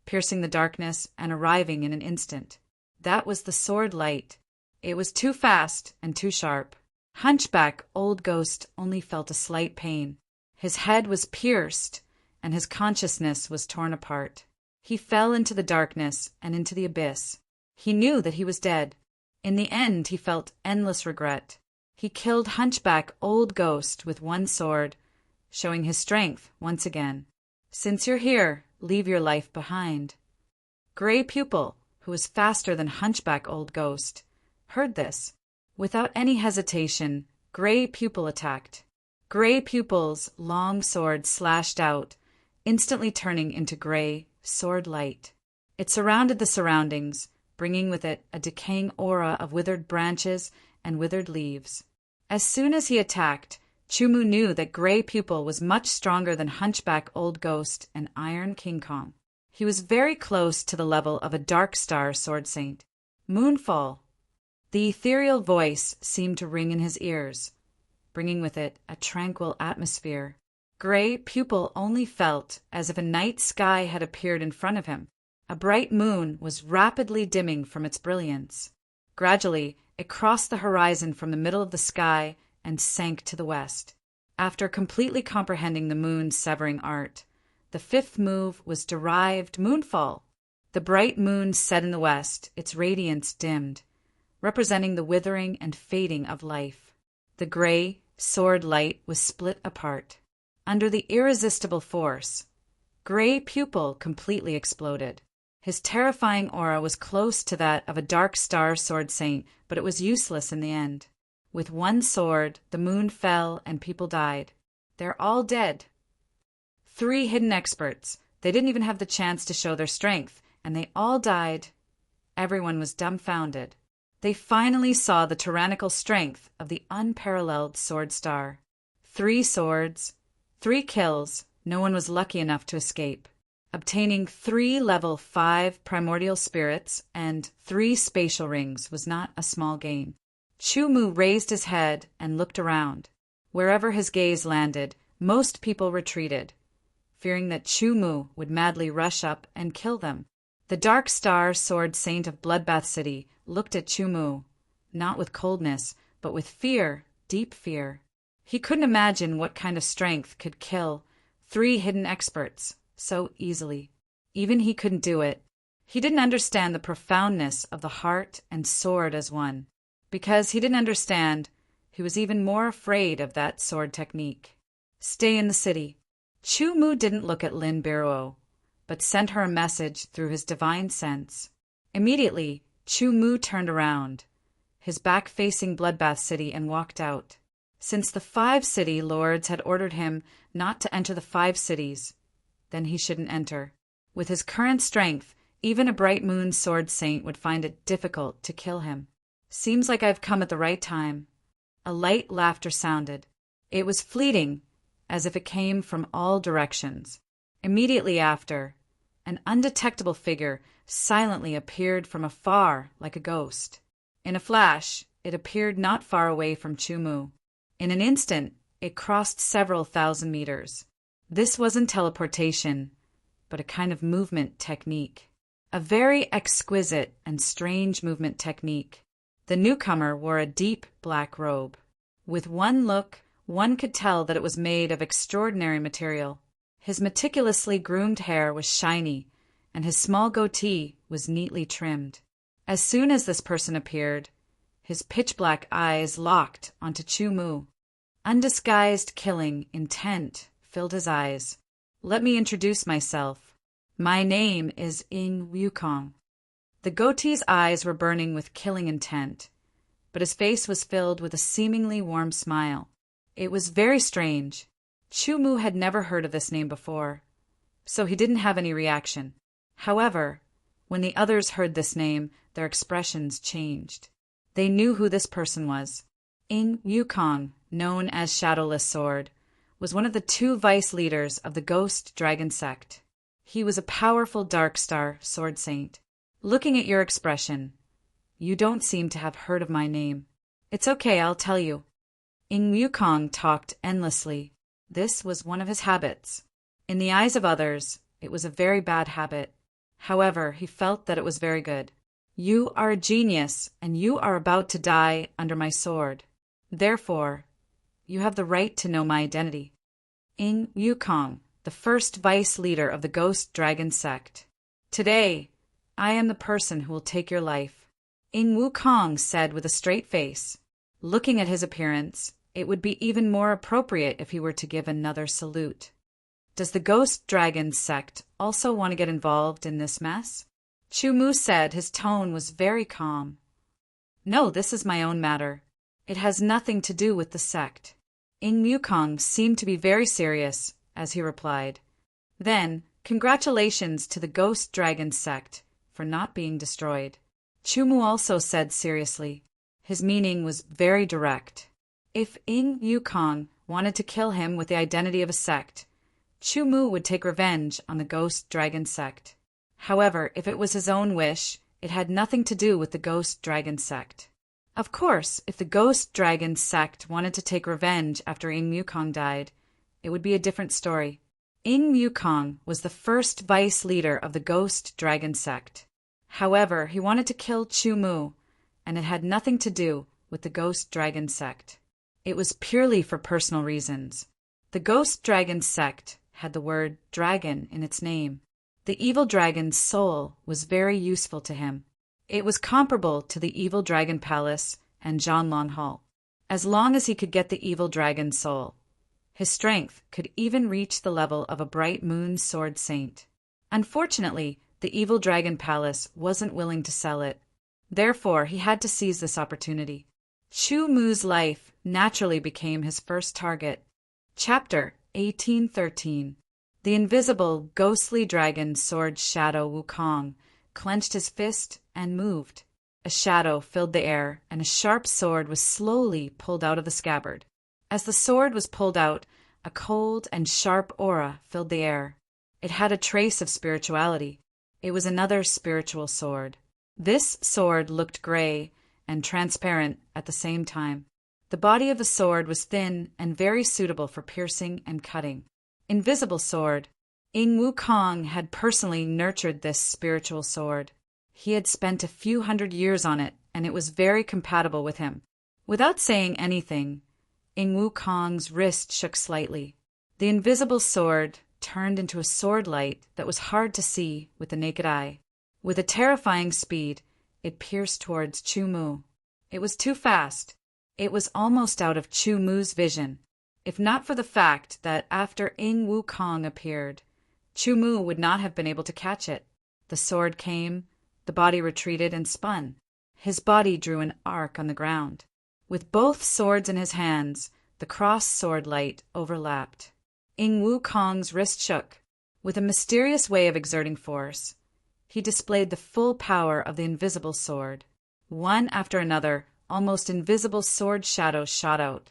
piercing the darkness and arriving in an instant. That was the sword light. It was too fast and too sharp. Hunchback, Old Ghost only felt a slight pain. His head was pierced, and his consciousness was torn apart. He fell into the darkness and into the abyss. He knew that he was dead. In the end, he felt endless regret. He killed Hunchback, Old Ghost with one sword, showing his strength once again. Since you're here, leave your life behind. Gray Pupil, who was faster than Hunchback, Old Ghost, heard this. Without any hesitation, Gray Pupil attacked. Gray Pupil's long sword slashed out, instantly turning into gray sword light. It surrounded the surroundings, bringing with it a decaying aura of withered branches and withered leaves. As soon as he attacked, Chumu knew that Gray Pupil was much stronger than Hunchback Old Ghost and Iron King Kong. He was very close to the level of a Dark Star Sword Saint. Moonfall. The ethereal voice seemed to ring in his ears, bringing with it a tranquil atmosphere. Gray Pupil only felt as if a night sky had appeared in front of him. A bright moon was rapidly dimming from its brilliance. Gradually, it crossed the horizon from the middle of the sky and sank to the west. After completely comprehending the moon's severing art, the fifth move was derived moonfall. The bright moon set in the west, its radiance dimmed, representing the withering and fading of life. The gray sword light was split apart. Under the irresistible force, Gray Pupil completely exploded. His terrifying aura was close to that of a Dark Star Sword Saint, but it was useless in the end. With one sword, the moon fell and people died. They're all dead. 3 hidden experts. They didn't even have the chance to show their strength, and they all died. Everyone was dumbfounded. They finally saw the tyrannical strength of the unparalleled Sword Star. 3 swords, 3 kills, no one was lucky enough to escape. Obtaining 3 level 5 primordial spirits and 3 spatial rings was not a small gain. Chumu raised his head and looked around. Wherever his gaze landed, most people retreated, fearing that Chumu would madly rush up and kill them. The Dark Star Sword Saint of Bloodbath City looked at Chumu, not with coldness, but with fear, deep fear. He couldn't imagine what kind of strength could kill 3 hidden experts so easily. Even he couldn't do it. He didn't understand the profoundness of the heart and sword as one. Because he didn't understand, he was even more afraid of that sword technique. Stay in the city. Chumu didn't look at Lin Biruo, but sent her a message through his divine sense. Immediately, Chumu turned around, his back facing Bloodbath City, and walked out. Since the 5 city lords had ordered him not to enter the 5 cities, then he shouldn't enter. With his current strength, even a Bright Moon Sword Saint would find it difficult to kill him. Seems like I've come at the right time. A light laughter sounded. It was fleeting, as if it came from all directions. Immediately after, an undetectable figure silently appeared from afar like a ghost. In a flash, it appeared not far away from Chumu. In an instant, it crossed several thousand meters. This wasn't teleportation, but a kind of movement technique. A very exquisite and strange movement technique. The newcomer wore a deep black robe. With one look, one could tell that it was made of extraordinary material. His meticulously groomed hair was shiny, and his small goatee was neatly trimmed. As soon as this person appeared, his pitch-black eyes locked onto Chumu. Undisguised killing intent filled his eyes. Let me introduce myself. My name is Ing Wukong. The goatee's eyes were burning with killing intent, but his face was filled with a seemingly warm smile. It was very strange. Chumu had never heard of this name before, so he didn't have any reaction. However, when the others heard this name, their expressions changed. They knew who this person was. Ing Wukong, known as Shadowless Sword, was one of the 2 vice leaders of the Ghost Dragon sect. He was a powerful Dark Star Sword Saint. Looking at your expression, you don't seem to have heard of my name. It's okay, I'll tell you. Ing Wukong talked endlessly. This was one of his habits. In the eyes of others, it was a very bad habit. However, he felt that it was very good. You are a genius, and you are about to die under my sword. Therefore, you have the right to know my identity. Ing Wukong, the first vice leader of the Ghost Dragon sect. Today, I am the person who will take your life. Ing Wukong said with a straight face. Looking at his appearance, it would be even more appropriate if he were to give another salute. Does the Ghost Dragon sect also want to get involved in this mess? Chumu said. His tone was very calm. No, this is my own matter. It has nothing to do with the sect. Ing Wukong seemed to be very serious as he replied. Then, congratulations to the Ghost Dragon sect for not being destroyed. Chumu also said seriously. His meaning was very direct. If Ing Wukong wanted to kill him with the identity of a sect. Chu Mu would take revenge on the Ghost Dragon sect. However, if it was his own wish, it had nothing to do with the Ghost Dragon sect. Of course, if the Ghost Dragon sect wanted to take revenge after Ing Mukong died, it would be a different story. Ing Mukong was the first vice leader of the Ghost Dragon sect. However, he wanted to kill Chu Mu, and it had nothing to do with the Ghost Dragon sect. It was purely for personal reasons. The Ghost Dragon sect had the word dragon in its name. The evil dragon's soul was very useful to him. It was comparable to the evil dragon palace and Zhanlong Hall. As long as he could get the evil dragon's soul, his strength could even reach the level of a bright moon sword saint. Unfortunately, the evil dragon palace wasn't willing to sell it. Therefore, he had to seize this opportunity. Chu Mu's life naturally became his first target. Chapter 1813. The invisible, ghostly dragon sword shadow Wukong clenched his fist and moved. A shadow filled the air, and a sharp sword was slowly pulled out of the scabbard. As the sword was pulled out, a cold and sharp aura filled the air. It had a trace of spirituality. It was another spiritual sword. This sword looked gray and transparent at the same time. The body of the sword was thin and very suitable for piercing and cutting. Invisible sword. Ing Wukong had personally nurtured this spiritual sword. He had spent a few hundred years on it, and it was very compatible with him. Without saying anything, Ing Wukong's wrist shook slightly. The invisible sword turned into a sword light that was hard to see with the naked eye. With a terrifying speed, it pierced towards Chu Mu. It was too fast. It was almost out of Chu Mu's vision. If not for the fact that after Ing Wukong appeared, Chu Mu would not have been able to catch it. The sword came, the body retreated and spun. His body drew an arc on the ground. With both swords in his hands, the cross-sword light overlapped. Ing Wukong's wrist shook. With a mysterious way of exerting force, he displayed the full power of the invisible sword. One after another, almost invisible sword shadows shot out,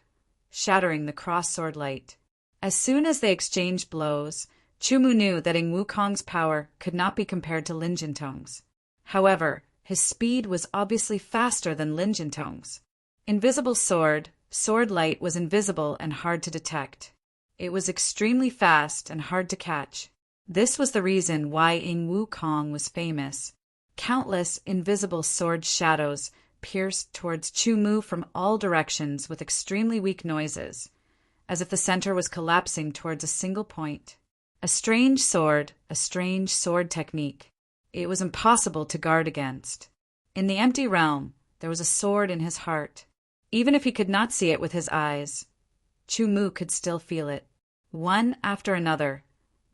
shattering the cross-sword light. As soon as they exchanged blows, Chu Mu knew that Ing Wukong's power could not be compared to Lin Jintong's. However, his speed was obviously faster than Lin Jintong's. Invisible sword light was invisible and hard to detect. It was extremely fast and hard to catch. This was the reason why Ing Wukong was famous. Countless invisible sword shadows pierced towards Chu Mu from all directions with extremely weak noises, as if the center was collapsing towards a single point. A strange sword technique. It was impossible to guard against. In the empty realm, there was a sword in his heart. Even if he could not see it with his eyes, Chu Mu could still feel it. One after another,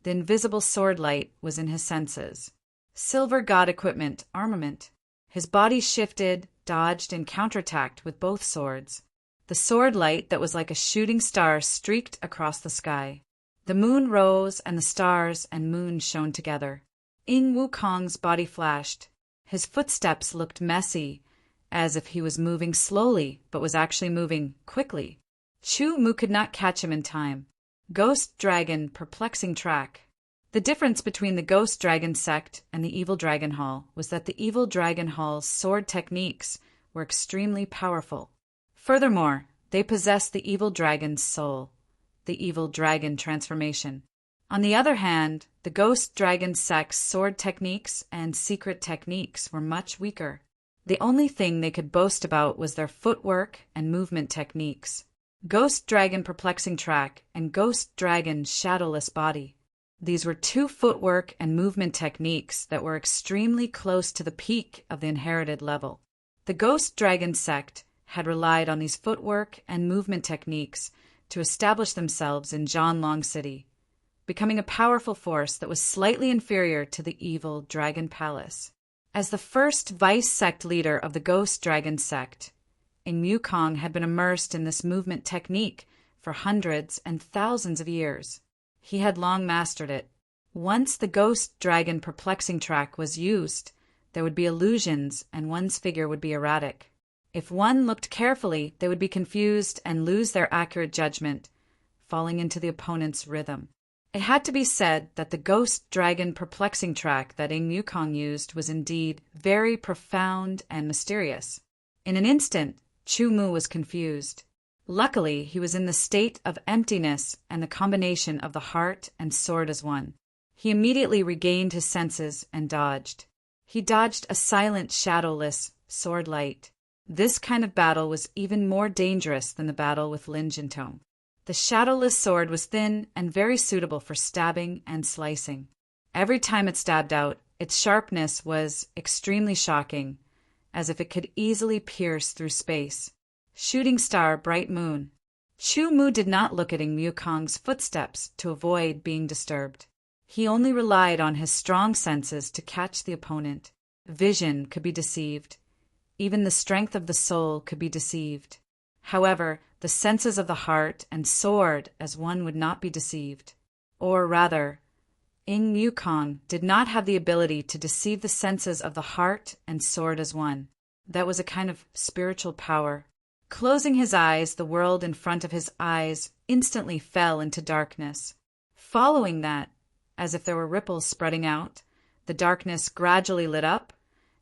the invisible sword light was in his senses. Silver god equipment, armament. His body shifted, dodged, and counterattacked with both swords. The sword light that was like a shooting star streaked across the sky. The moon rose, and the stars and moon shone together. Ing Wukong's body flashed. His footsteps looked messy, as if he was moving slowly, but was actually moving quickly. Chu Mu could not catch him in time. Ghost Dragon perplexing track. The difference between the Ghost Dragon sect and the Evil Dragon Hall was that the Evil Dragon Hall's sword techniques were extremely powerful. Furthermore, they possessed the Evil Dragon's soul, the Evil Dragon transformation. On the other hand, the Ghost Dragon sect's sword techniques and secret techniques were much weaker. The only thing they could boast about was their footwork and movement techniques. Ghost Dragon perplexing track and Ghost Dragon shadowless body. These were two footwork and movement techniques that were extremely close to the peak of the inherited level. The Ghost Dragon sect had relied on these footwork and movement techniques to establish themselves in Zhanlong City, becoming a powerful force that was slightly inferior to the Evil Dragon Palace. As the first vice-sect leader of the Ghost Dragon sect, Ing Wukong had been immersed in this movement technique for hundreds and thousands of years. He had long mastered it. Once the Ghost Dragon perplexing track was used, there would be illusions and one's figure would be erratic. If one looked carefully, they would be confused and lose their accurate judgment, falling into the opponent's rhythm. It had to be said that the ghost dragon perplexing track that Ing Yukong used was indeed very profound and mysterious. In an instant, Chu Mu was confused. Luckily, he was in the state of emptiness and the combination of the heart and sword as one. He immediately regained his senses and dodged. He dodged a silent, shadowless sword light. This kind of battle was even more dangerous than the battle with Lin Jintong. The shadowless sword was thin and very suitable for stabbing and slicing. Every time it stabbed out, its sharpness was extremely shocking, as if it could easily pierce through space. Shooting star, bright moon. Chu Mu did not look at Ing Yukong's footsteps to avoid being disturbed. He only relied on his strong senses to catch the opponent. Vision could be deceived. Even the strength of the soul could be deceived. However, the senses of the heart and sword as one would not be deceived. Or rather, Ing Yukong did not have the ability to deceive the senses of the heart and sword as one. That was a kind of spiritual power. Closing his eyes, the world in front of his eyes instantly fell into darkness. Following that, as if there were ripples spreading out, the darkness gradually lit up,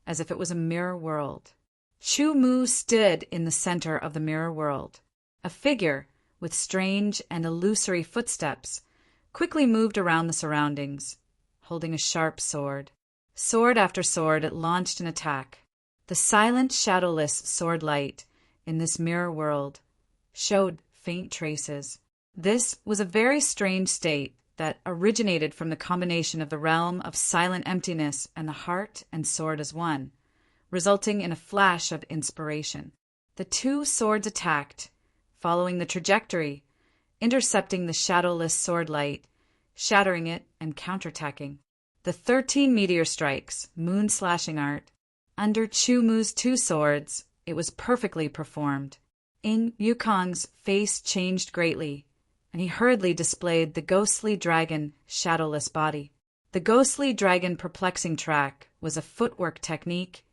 as if it was a mirror world. Chu Mu stood in the center of the mirror world. A figure, with strange and illusory footsteps, quickly moved around the surroundings, holding a sharp sword. Sword after sword, it launched an attack. The silent, shadowless sword light in this mirror world showed faint traces. This was a very strange state that originated from the combination of the realm of silent emptiness and the heart and sword as one, resulting in a flash of inspiration. The two swords attacked, following the trajectory, intercepting the shadowless sword light, shattering it and counterattacking. The 13 meteor strikes, moon slashing art. Under Chu Mu's two swords, it was perfectly performed. Ing Yukong's face changed greatly, and he hurriedly displayed the ghostly dragon shadowless body. The ghostly dragon perplexing track was a footwork technique,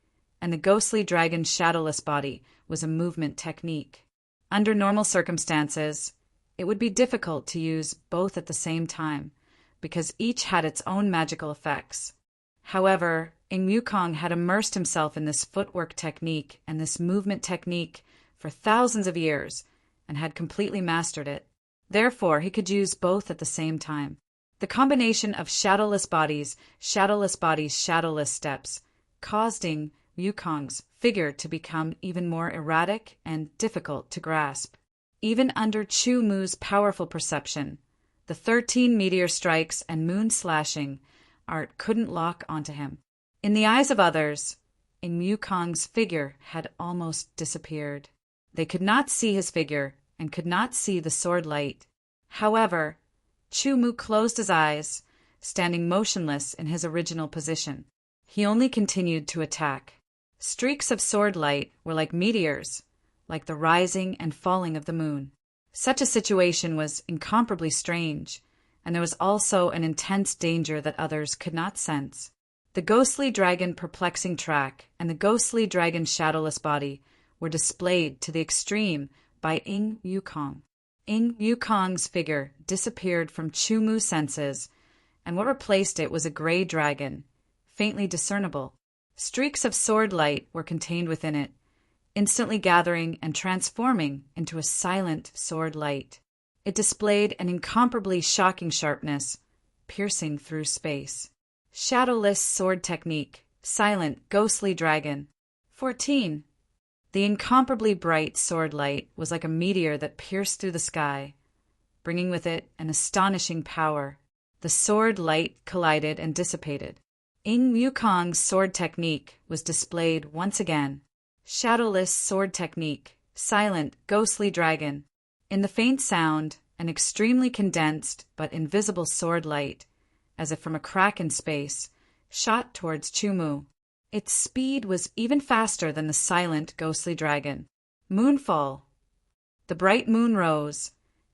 and the ghostly dragon shadowless body was a movement technique. Under normal circumstances, it would be difficult to use both at the same time, because each had its own magical effects. However, Ing Yukong had immersed himself in this footwork technique and this movement technique for thousands of years, and had completely mastered it. Therefore, he could use both at the same time. The combination of shadowless bodies, shadowless steps, caused Ing Yukong's figure to become even more erratic and difficult to grasp. Even under Chu Mu's powerful perception, the 13 meteor strikes and moon slashing art couldn't lock onto him. In the eyes of others, Ing Yukong's figure had almost disappeared. They could not see his figure and could not see the sword light. However, Chu Mu closed his eyes, standing motionless in his original position. He only continued to attack. Streaks of sword light were like meteors, like the rising and falling of the moon. Such a situation was incomparably strange, and there was also an intense danger that others could not sense. The ghostly dragon perplexing track and the ghostly dragon shadowless body were displayed to the extreme by Ing Yukong. Ing Yukong's figure disappeared from Chu Mu's senses, and what replaced it was a gray dragon, faintly discernible. Streaks of sword light were contained within it, instantly gathering and transforming into a silent sword light. It displayed an incomparably shocking sharpness, piercing through space. Shadowless sword technique, silent, ghostly dragon. 14. The incomparably bright sword light was like a meteor that pierced through the sky, bringing with it an astonishing power. The sword light collided and dissipated. Ing Yukong's sword technique was displayed once again. Shadowless sword technique, silent, ghostly dragon. In the faint sound, an extremely condensed but invisible sword light, as if from a crack in space, shot towards Chu Mu. Its speed was even faster than the silent, ghostly dragon. Moonfall. The bright moon rose,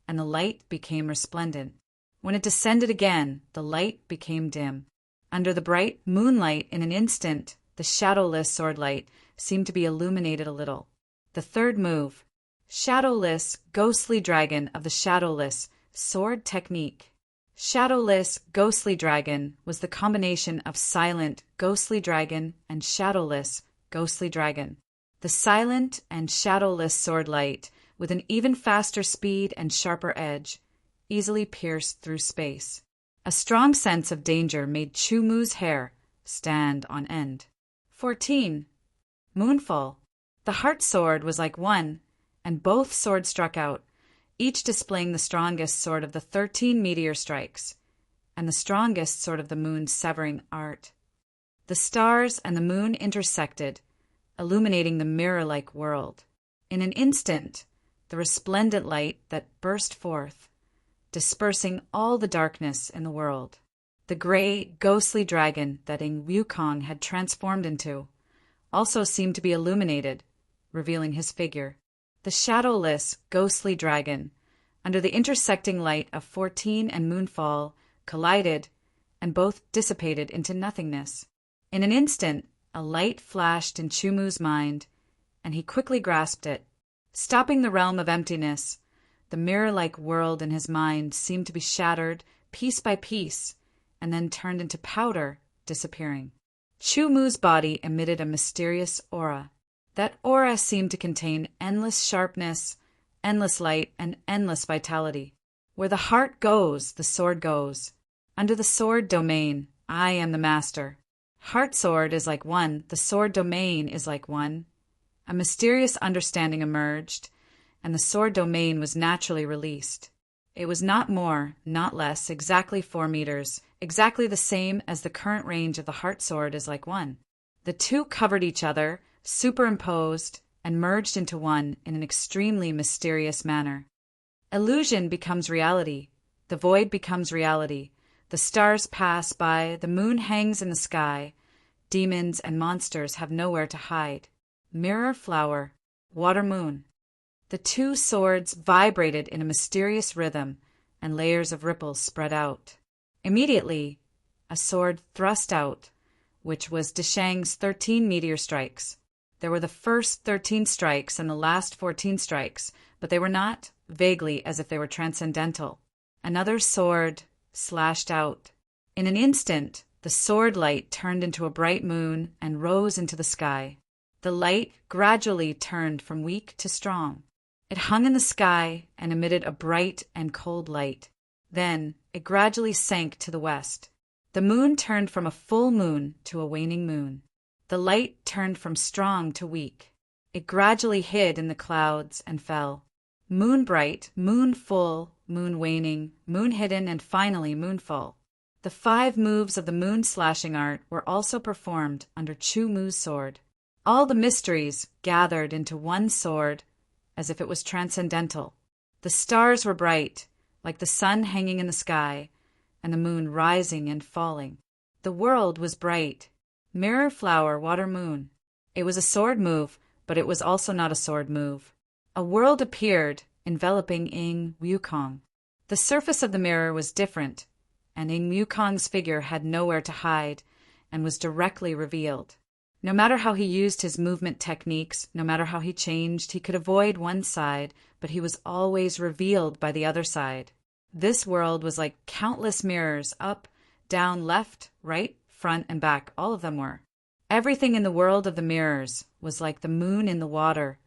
and the light became resplendent. When it descended again, the light became dim. Under the bright moonlight, in an instant, the shadowless sword light seemed to be illuminated a little. The third move. Shadowless, ghostly dragon of the shadowless Sword technique. Shadowless, ghostly dragon was the combination of silent, ghostly dragon and shadowless, ghostly dragon. The silent and shadowless sword light, with an even faster speed and sharper edge, easily pierced through space. A strong sense of danger made Chumu's hair stand on end. 14. Moonfall. The heart sword was like one, and both swords struck out, each displaying the strongest sword of the 13 meteor strikes, and the strongest sword of the moon's severing art. The stars and the moon intersected, illuminating the mirror-like world. In an instant, the resplendent light that burst forth, dispersing all the darkness in the world. The gray, ghostly dragon that Ing Wukong had transformed into also seemed to be illuminated, revealing his figure. The shadowless, ghostly dragon, under the intersecting light of 14 and Moonfall, collided and both dissipated into nothingness. In an instant, a light flashed in Chumu's mind, and he quickly grasped it. Stopping the realm of emptiness, the mirror-like world in his mind seemed to be shattered piece by piece, and then turned into powder, disappearing. Chumu's body emitted a mysterious aura. That aura seemed to contain endless sharpness, endless light, and endless vitality. Where the heart goes, the sword goes. Under the sword domain, I am the master. Heart sword is like one, the sword domain is like one. A mysterious understanding emerged, and the sword domain was naturally released. It was not more, not less, exactly 4 meters, exactly the same as the current range of the heart sword is like one. The two covered each other, superimposed, and merged into one in an extremely mysterious manner. Illusion becomes reality. The void becomes reality. The stars pass by. The moon hangs in the sky. Demons and monsters have nowhere to hide. Mirror flower, water moon. The two swords vibrated in a mysterious rhythm, and layers of ripples spread out. Immediately, a sword thrust out, which was Deshang's 13 meteor strikes. There were the first 13 strikes and the last 14 strikes, but they were not, vaguely as if they were transcendental. Another sword slashed out. In an instant, the sword light turned into a bright moon and rose into the sky. The light gradually turned from weak to strong. It hung in the sky and emitted a bright and cold light. Then it gradually sank to the west. The moon turned from a full moon to a waning moon. The light turned from strong to weak. It gradually hid in the clouds and fell. Moon bright, moon full, moon waning, moon hidden, and finally moonfall. The 5 moves of the moon slashing art were also performed under Chumu's sword. All the mysteries gathered into one sword as if it was transcendental. The stars were bright, like the sun hanging in the sky, and the moon rising and falling. The world was bright. Mirror flower, water moon. It was a sword move, but it was also not a sword move. A world appeared, enveloping Ing Wukong. The surface of the mirror was different, and Ing Wukong's figure had nowhere to hide and was directly revealed. No matter how he used his movement techniques, no matter how he changed, he could avoid one side, but he was always revealed by the other side. This world was like countless mirrors, up, down, left, right, front, and back, all of them were. Everything in the world of the mirrors was like the moon in the water,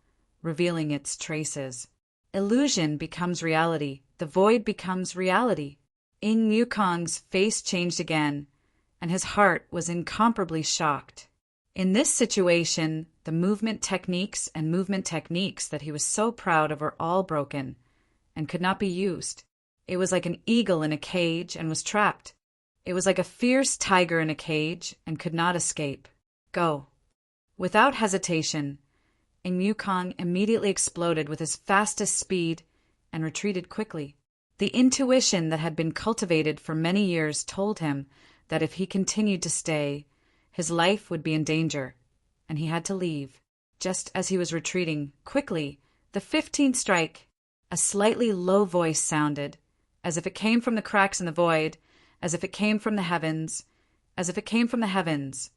revealing its traces. Illusion becomes reality. The void becomes reality. Ing Wukong's face changed again, and his heart was incomparably shocked. In this situation, the movement techniques that he was so proud of were all broken and could not be used. It was like an eagle in a cage and was trapped. It was like a fierce tiger in a cage and could not escape. Go. Without hesitation, Ing Wukong immediately exploded with his fastest speed and retreated quickly. The intuition that had been cultivated for many years told him that if he continued to stay, his life would be in danger, and he had to leave. Just as he was retreating, quickly, the 15th strike, a slightly low voice sounded, as if it came from the cracks in the void, as if it came from the heavens, as if it came from the heavens,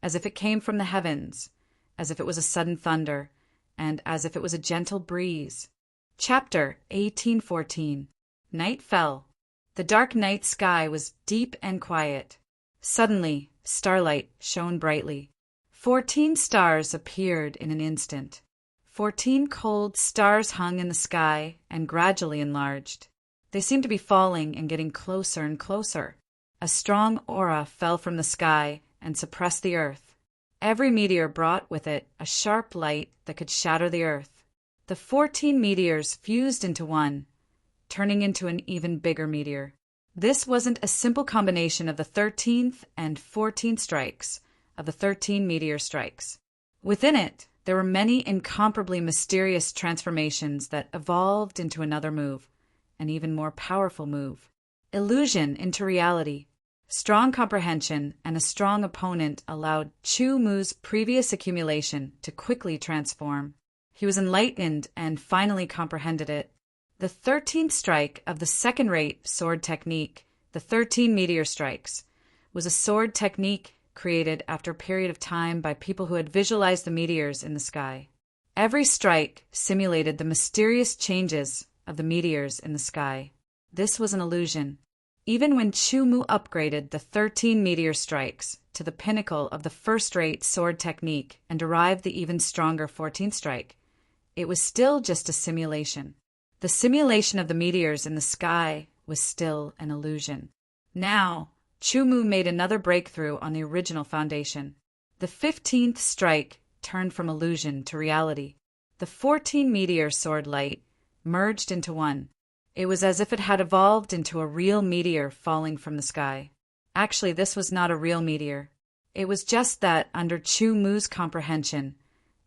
as if it came from the heavens, as if it was a sudden thunder, and as if it was a gentle breeze. Chapter 1814. Night fell. The dark night sky was deep and quiet. Suddenly, starlight shone brightly. 14 stars appeared in an instant. 14 cold stars hung in the sky and gradually enlarged. They seemed to be falling and getting closer and closer. A strong aura fell from the sky and suppressed the earth. Every meteor brought with it a sharp light that could shatter the earth. The 14 meteors fused into one, turning into an even bigger meteor. This wasn't a simple combination of the 13th and 14th strikes, of the 13 meteor strikes. Within it, there were many incomparably mysterious transformations that evolved into another move, an even more powerful move. Illusion into reality. Strong comprehension and a strong opponent allowed Chu Mu's previous accumulation to quickly transform. He was enlightened and finally comprehended it. The 13th strike of the second-rate sword technique, the 13 meteor strikes, was a sword technique created after a period of time by people who had visualized the meteors in the sky. Every strike simulated the mysterious changes of the meteors in the sky. This was an illusion. Even when Chu Mu upgraded the 13 meteor strikes to the pinnacle of the first-rate sword technique and derived the even stronger 14th strike, it was still just a simulation. The simulation of the meteors in the sky was still an illusion. Now, Chu Mu made another breakthrough on the original foundation. The 15th strike turned from illusion to reality. The 14 meteor sword light merged into one. It was as if it had evolved into a real meteor falling from the sky. Actually, this was not a real meteor. It was just that, under Chu Mu's comprehension,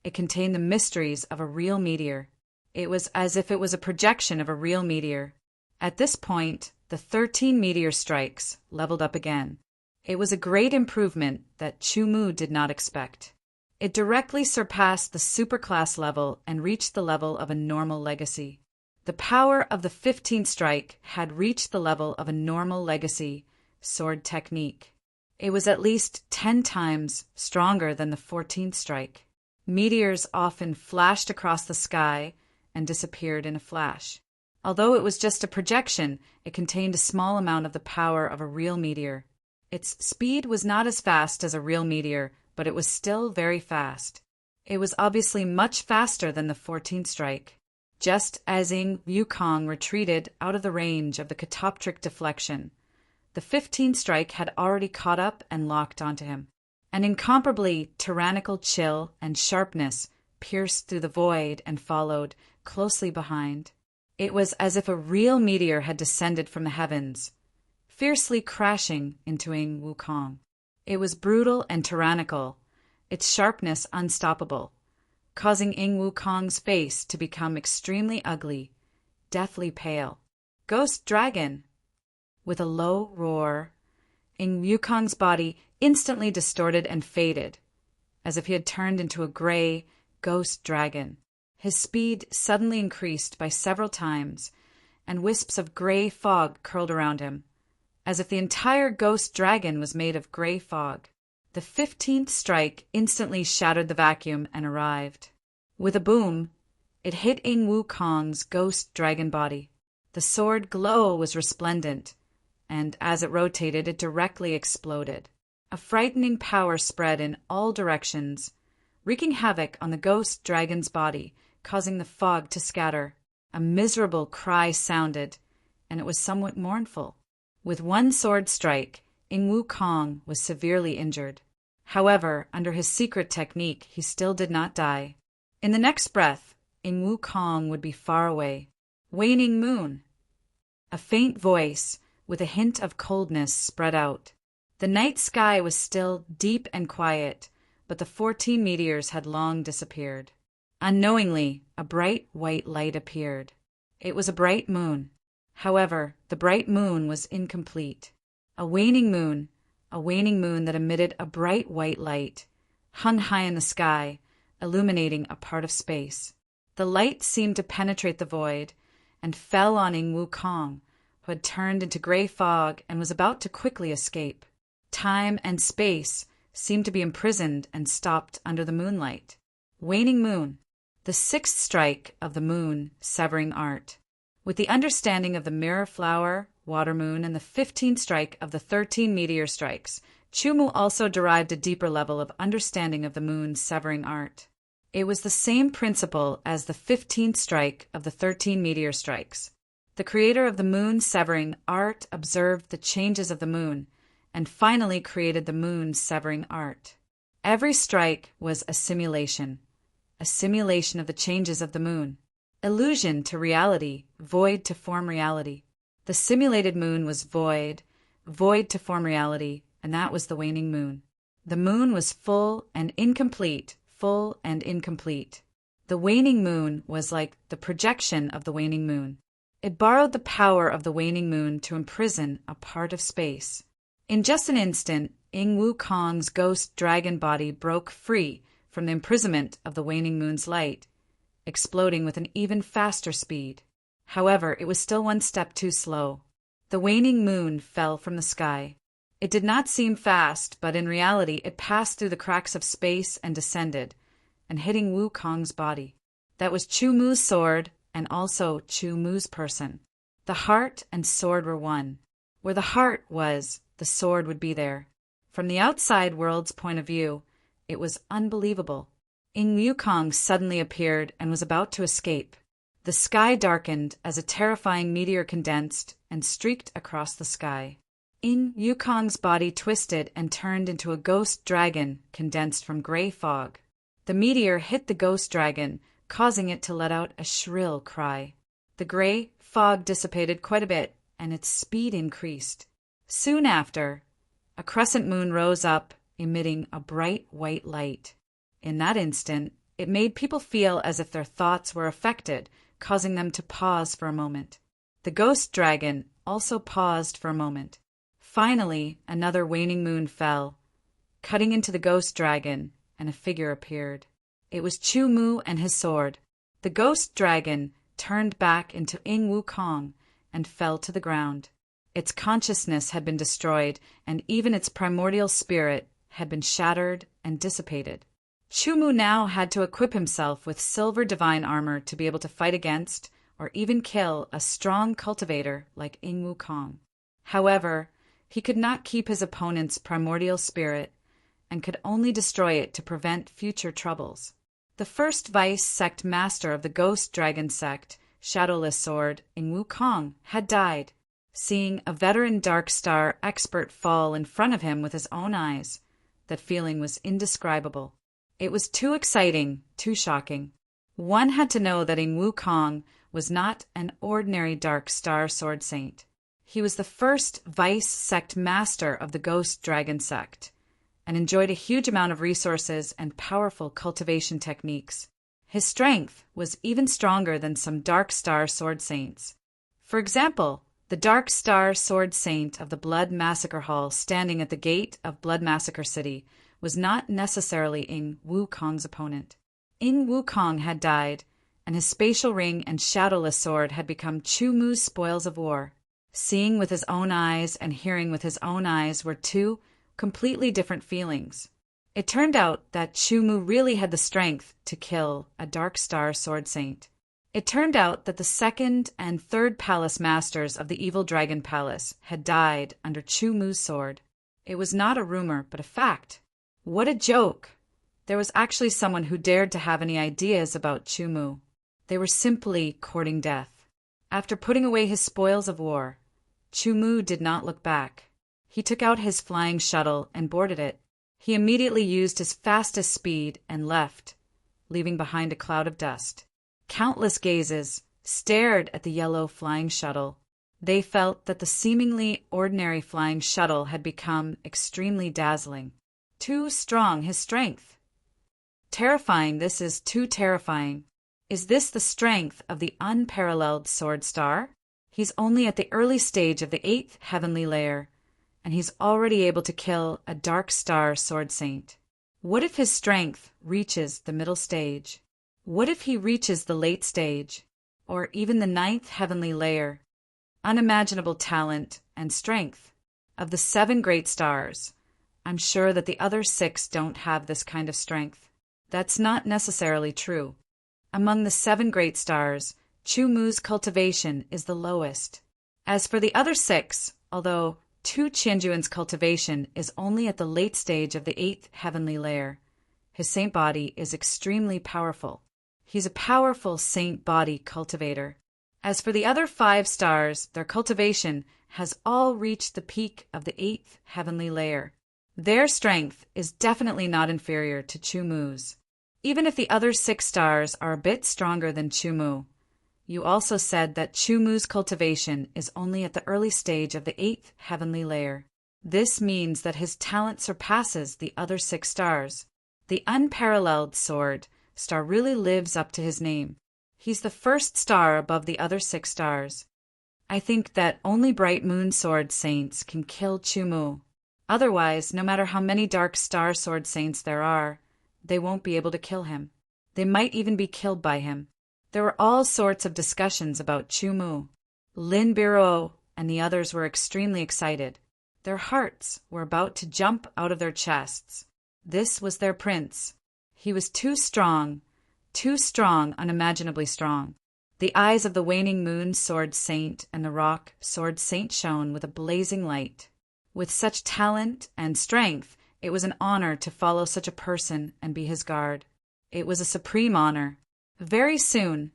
it contained the mysteries of a real meteor. It was as if it was a projection of a real meteor. At this point, the 13 meteor strikes leveled up again. It was a great improvement that Chu Mu did not expect. It directly surpassed the superclass level and reached the level of a normal legacy. The power of the 15th strike had reached the level of a normal legacy sword technique. It was at least 10 times stronger than the 14th strike. Meteors often flashed across the sky and disappeared in a flash. Although it was just a projection, it contained a small amount of the power of a real meteor. Its speed was not as fast as a real meteor, but it was still very fast. It was obviously much faster than the 14th strike. Just as Ing Wukong retreated out of the range of the catoptric deflection, the 15th strike had already caught up and locked onto him. An incomparably tyrannical chill and sharpness pierced through the void and followed closely behind. It was as if a real meteor had descended from the heavens, fiercely crashing into Ing Wukong. It was brutal and tyrannical, its sharpness unstoppable, causing Ing Wukong's face to become extremely ugly, deathly pale. Ghost Dragon! With a low roar, Ing Wukong's body instantly distorted and faded, as if he had turned into a gray ghost dragon. His speed suddenly increased by several times, and wisps of gray fog curled around him, as if the entire ghost dragon was made of gray fog. The 15th strike instantly shattered the vacuum and arrived. With a boom, it hit Ing Wukong's ghost dragon body. The sword glow was resplendent, and as it rotated, it directly exploded. A frightening power spread in all directions, wreaking havoc on the ghost dragon's body, causing the fog to scatter. A miserable cry sounded, and it was somewhat mournful. With one sword strike, Ing Wukong was severely injured. However, under his secret technique, he still did not die. In the next breath, Ing Wukong would be far away. Waning moon! A faint voice, with a hint of coldness, spread out. The night sky was still deep and quiet, but the 14 meteors had long disappeared. Unknowingly, a bright white light appeared. It was a bright moon. However, the bright moon was incomplete. A waning moon that emitted a bright white light, hung high in the sky, illuminating a part of space. The light seemed to penetrate the void and fell on Ing Wukong, who had turned into gray fog and was about to quickly escape. Time and space seemed to be imprisoned and stopped under the moonlight. Waning moon. The 6th strike of the moon severing art. With the understanding of the mirror flower, water moon, and the 15th strike of the 13 meteor strikes, Chumu also derived a deeper level of understanding of the moon's severing art. It was the same principle as the 15th strike of the 13 meteor strikes. The creator of the moon's severing art observed the changes of the moon, and finally created the moon's severing art. Every strike was a simulation of the changes of the moon. Illusion to reality, void to form reality. The simulated moon was void to form reality, and that was the waning moon. The moon was full and incomplete. The waning moon was like the projection of the waning moon. It borrowed the power of the waning moon to imprison a part of space. In just an instant, Ing Wukong's ghost dragon body broke free from the imprisonment of the waning moon's light, exploding with an even faster speed. However, it was still one step too slow. The waning moon fell from the sky. It did not seem fast, but in reality it passed through the cracks of space and descended, and hitting Wukong's body. That was Chumu's sword, and also Chumu's person. The heart and sword were one. Where the heart was, the sword would be there. From the outside world's point of view, it was unbelievable. Ing Wukong suddenly appeared and was about to escape. The sky darkened as a terrifying meteor condensed and streaked across the sky. Ing Wukong's body twisted and turned into a ghost dragon condensed from gray fog. The meteor hit the ghost dragon, causing it to let out a shrill cry. The gray fog dissipated quite a bit, and its speed increased. Soon after, a crescent moon rose up, emitting a bright white light. In that instant, it made people feel as if their thoughts were affected, causing them to pause for a moment. The ghost dragon also paused for a moment. Finally, another waning moon fell, cutting into the ghost dragon, and a figure appeared. It was Chumu and his sword. The ghost dragon turned back into Ing Wukong and fell to the ground. Its consciousness had been destroyed, and even its primordial spirit had been shattered and dissipated. Chumu now had to equip himself with silver divine armor to be able to fight against, or even kill, a strong cultivator like Ing Wukong. However, he could not keep his opponent's primordial spirit, and could only destroy it to prevent future troubles. The first vice sect master of the Ghost Dragon sect, Shadowless Sword, Ing Wukong, had died. Seeing a veteran Dark Star expert fall in front of him with his own eyes, that feeling was indescribable. It was too exciting, too shocking. One had to know that Ing Wukong was not an ordinary Dark Star Sword Saint. He was the first vice sect master of the Ghost Dragon sect, and enjoyed a huge amount of resources and powerful cultivation techniques. His strength was even stronger than some Dark Star Sword Saints. For example, the Dark Star Sword Saint of the Blood Massacre Hall standing at the gate of Blood Massacre City was not necessarily Ing Wukong's opponent. Ing Wukong had died, and his spatial ring and shadowless sword had become Chumu's spoils of war. Seeing with his own eyes and hearing with his own eyes were two completely different feelings. It turned out that Chumu really had the strength to kill a Dark Star Sword Saint. It turned out that the second and third palace masters of the Evil Dragon Palace had died under Chumu's sword. It was not a rumor, but a fact. What a joke! There was actually someone who dared to have any ideas about Chumu. They were simply courting death. After putting away his spoils of war, Chumu did not look back. He took out his flying shuttle and boarded it. He immediately used his fastest speed and left, leaving behind a cloud of dust. Countless gazes stared at the yellow flying shuttle. They felt that the seemingly ordinary flying shuttle had become extremely dazzling. Too strong his strength. Terrifying, this is too terrifying. Is this the strength of the unparalleled Sword Star? He's only at the early stage of the 8th heavenly layer, and he's already able to kill a Dark Star Sword Saint. What if his strength reaches the middle stage? What if he reaches the late stage, or even the 9th heavenly layer? Unimaginable talent and strength. Of the 7 great stars, I'm sure that the other 6 don't have this kind of strength. That's not necessarily true. Among the 7 great stars, Chu Mu's cultivation is the lowest. As for the other 6, although Tu Qianjuan's cultivation is only at the late stage of the 8th heavenly layer, his saint body is extremely powerful. He's a powerful saint body cultivator. As for the other 5 stars, their cultivation has all reached the peak of the 8th heavenly layer. Their strength is definitely not inferior to Chu Mu's. Even if the other 6 stars are a bit stronger than Chu Mu, you also said that Chu Mu's cultivation is only at the early stage of the 8th heavenly layer. This means that his talent surpasses the other 6 stars. The unparalleled sword star really lives up to his name. He's the first star above the other 6 stars. I think that only bright moon sword saints can kill Chu Mu. Otherwise, no matter how many dark star sword saints there are, they won't be able to kill him. They might even be killed by him. There were all sorts of discussions about Chu Mu. Lin Biro and the others were extremely excited. Their hearts were about to jump out of their chests. This was their prince. He was too strong, unimaginably strong. The eyes of the waning moon sword saint and the rock sword saint shone with a blazing light. With such talent and strength, it was an honor to follow such a person and be his guard. It was a supreme honor. Very soon,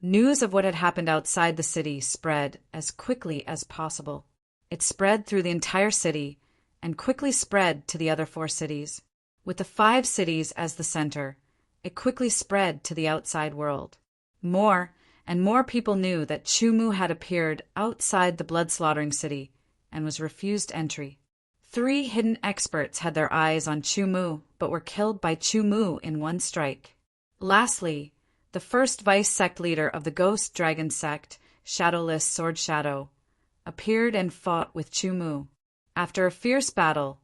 news of what had happened outside the city spread as quickly as possible. It spread through the entire city and quickly spread to the other 4 cities. With the 5 cities as the center, it quickly spread to the outside world. More and more people knew that Chu Mu had appeared outside the blood-slaughtering city and was refused entry. 3 hidden experts had their eyes on Chu Mu, but were killed by Chu Mu in one strike. Lastly, the first vice-sect leader of the Ghost Dragon sect, Shadowless Sword Shadow, appeared and fought with Chu Mu. After a fierce battle,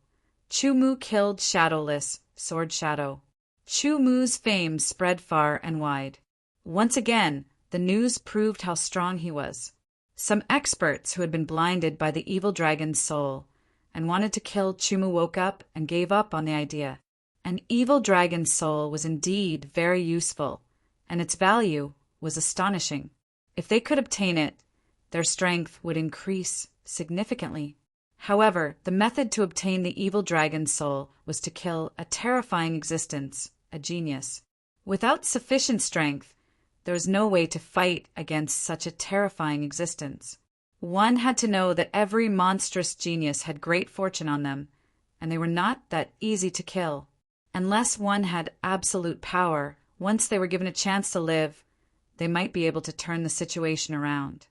Chu Mu killed Shadowless Sword Shadow. Chu Mu's fame spread far and wide. Once again, the news proved how strong he was. Some experts who had been blinded by the evil dragon's soul and wanted to kill Chu Mu woke up and gave up on the idea. An evil dragon's soul was indeed very useful, and its value was astonishing. If they could obtain it, their strength would increase significantly. However, the method to obtain the evil dragon's soul was to kill a terrifying existence, a genius. Without sufficient strength, there was no way to fight against such a terrifying existence. One had to know that every monstrous genius had great fortune on them, and they were not that easy to kill. Unless one had absolute power, once they were given a chance to live, they might be able to turn the situation around.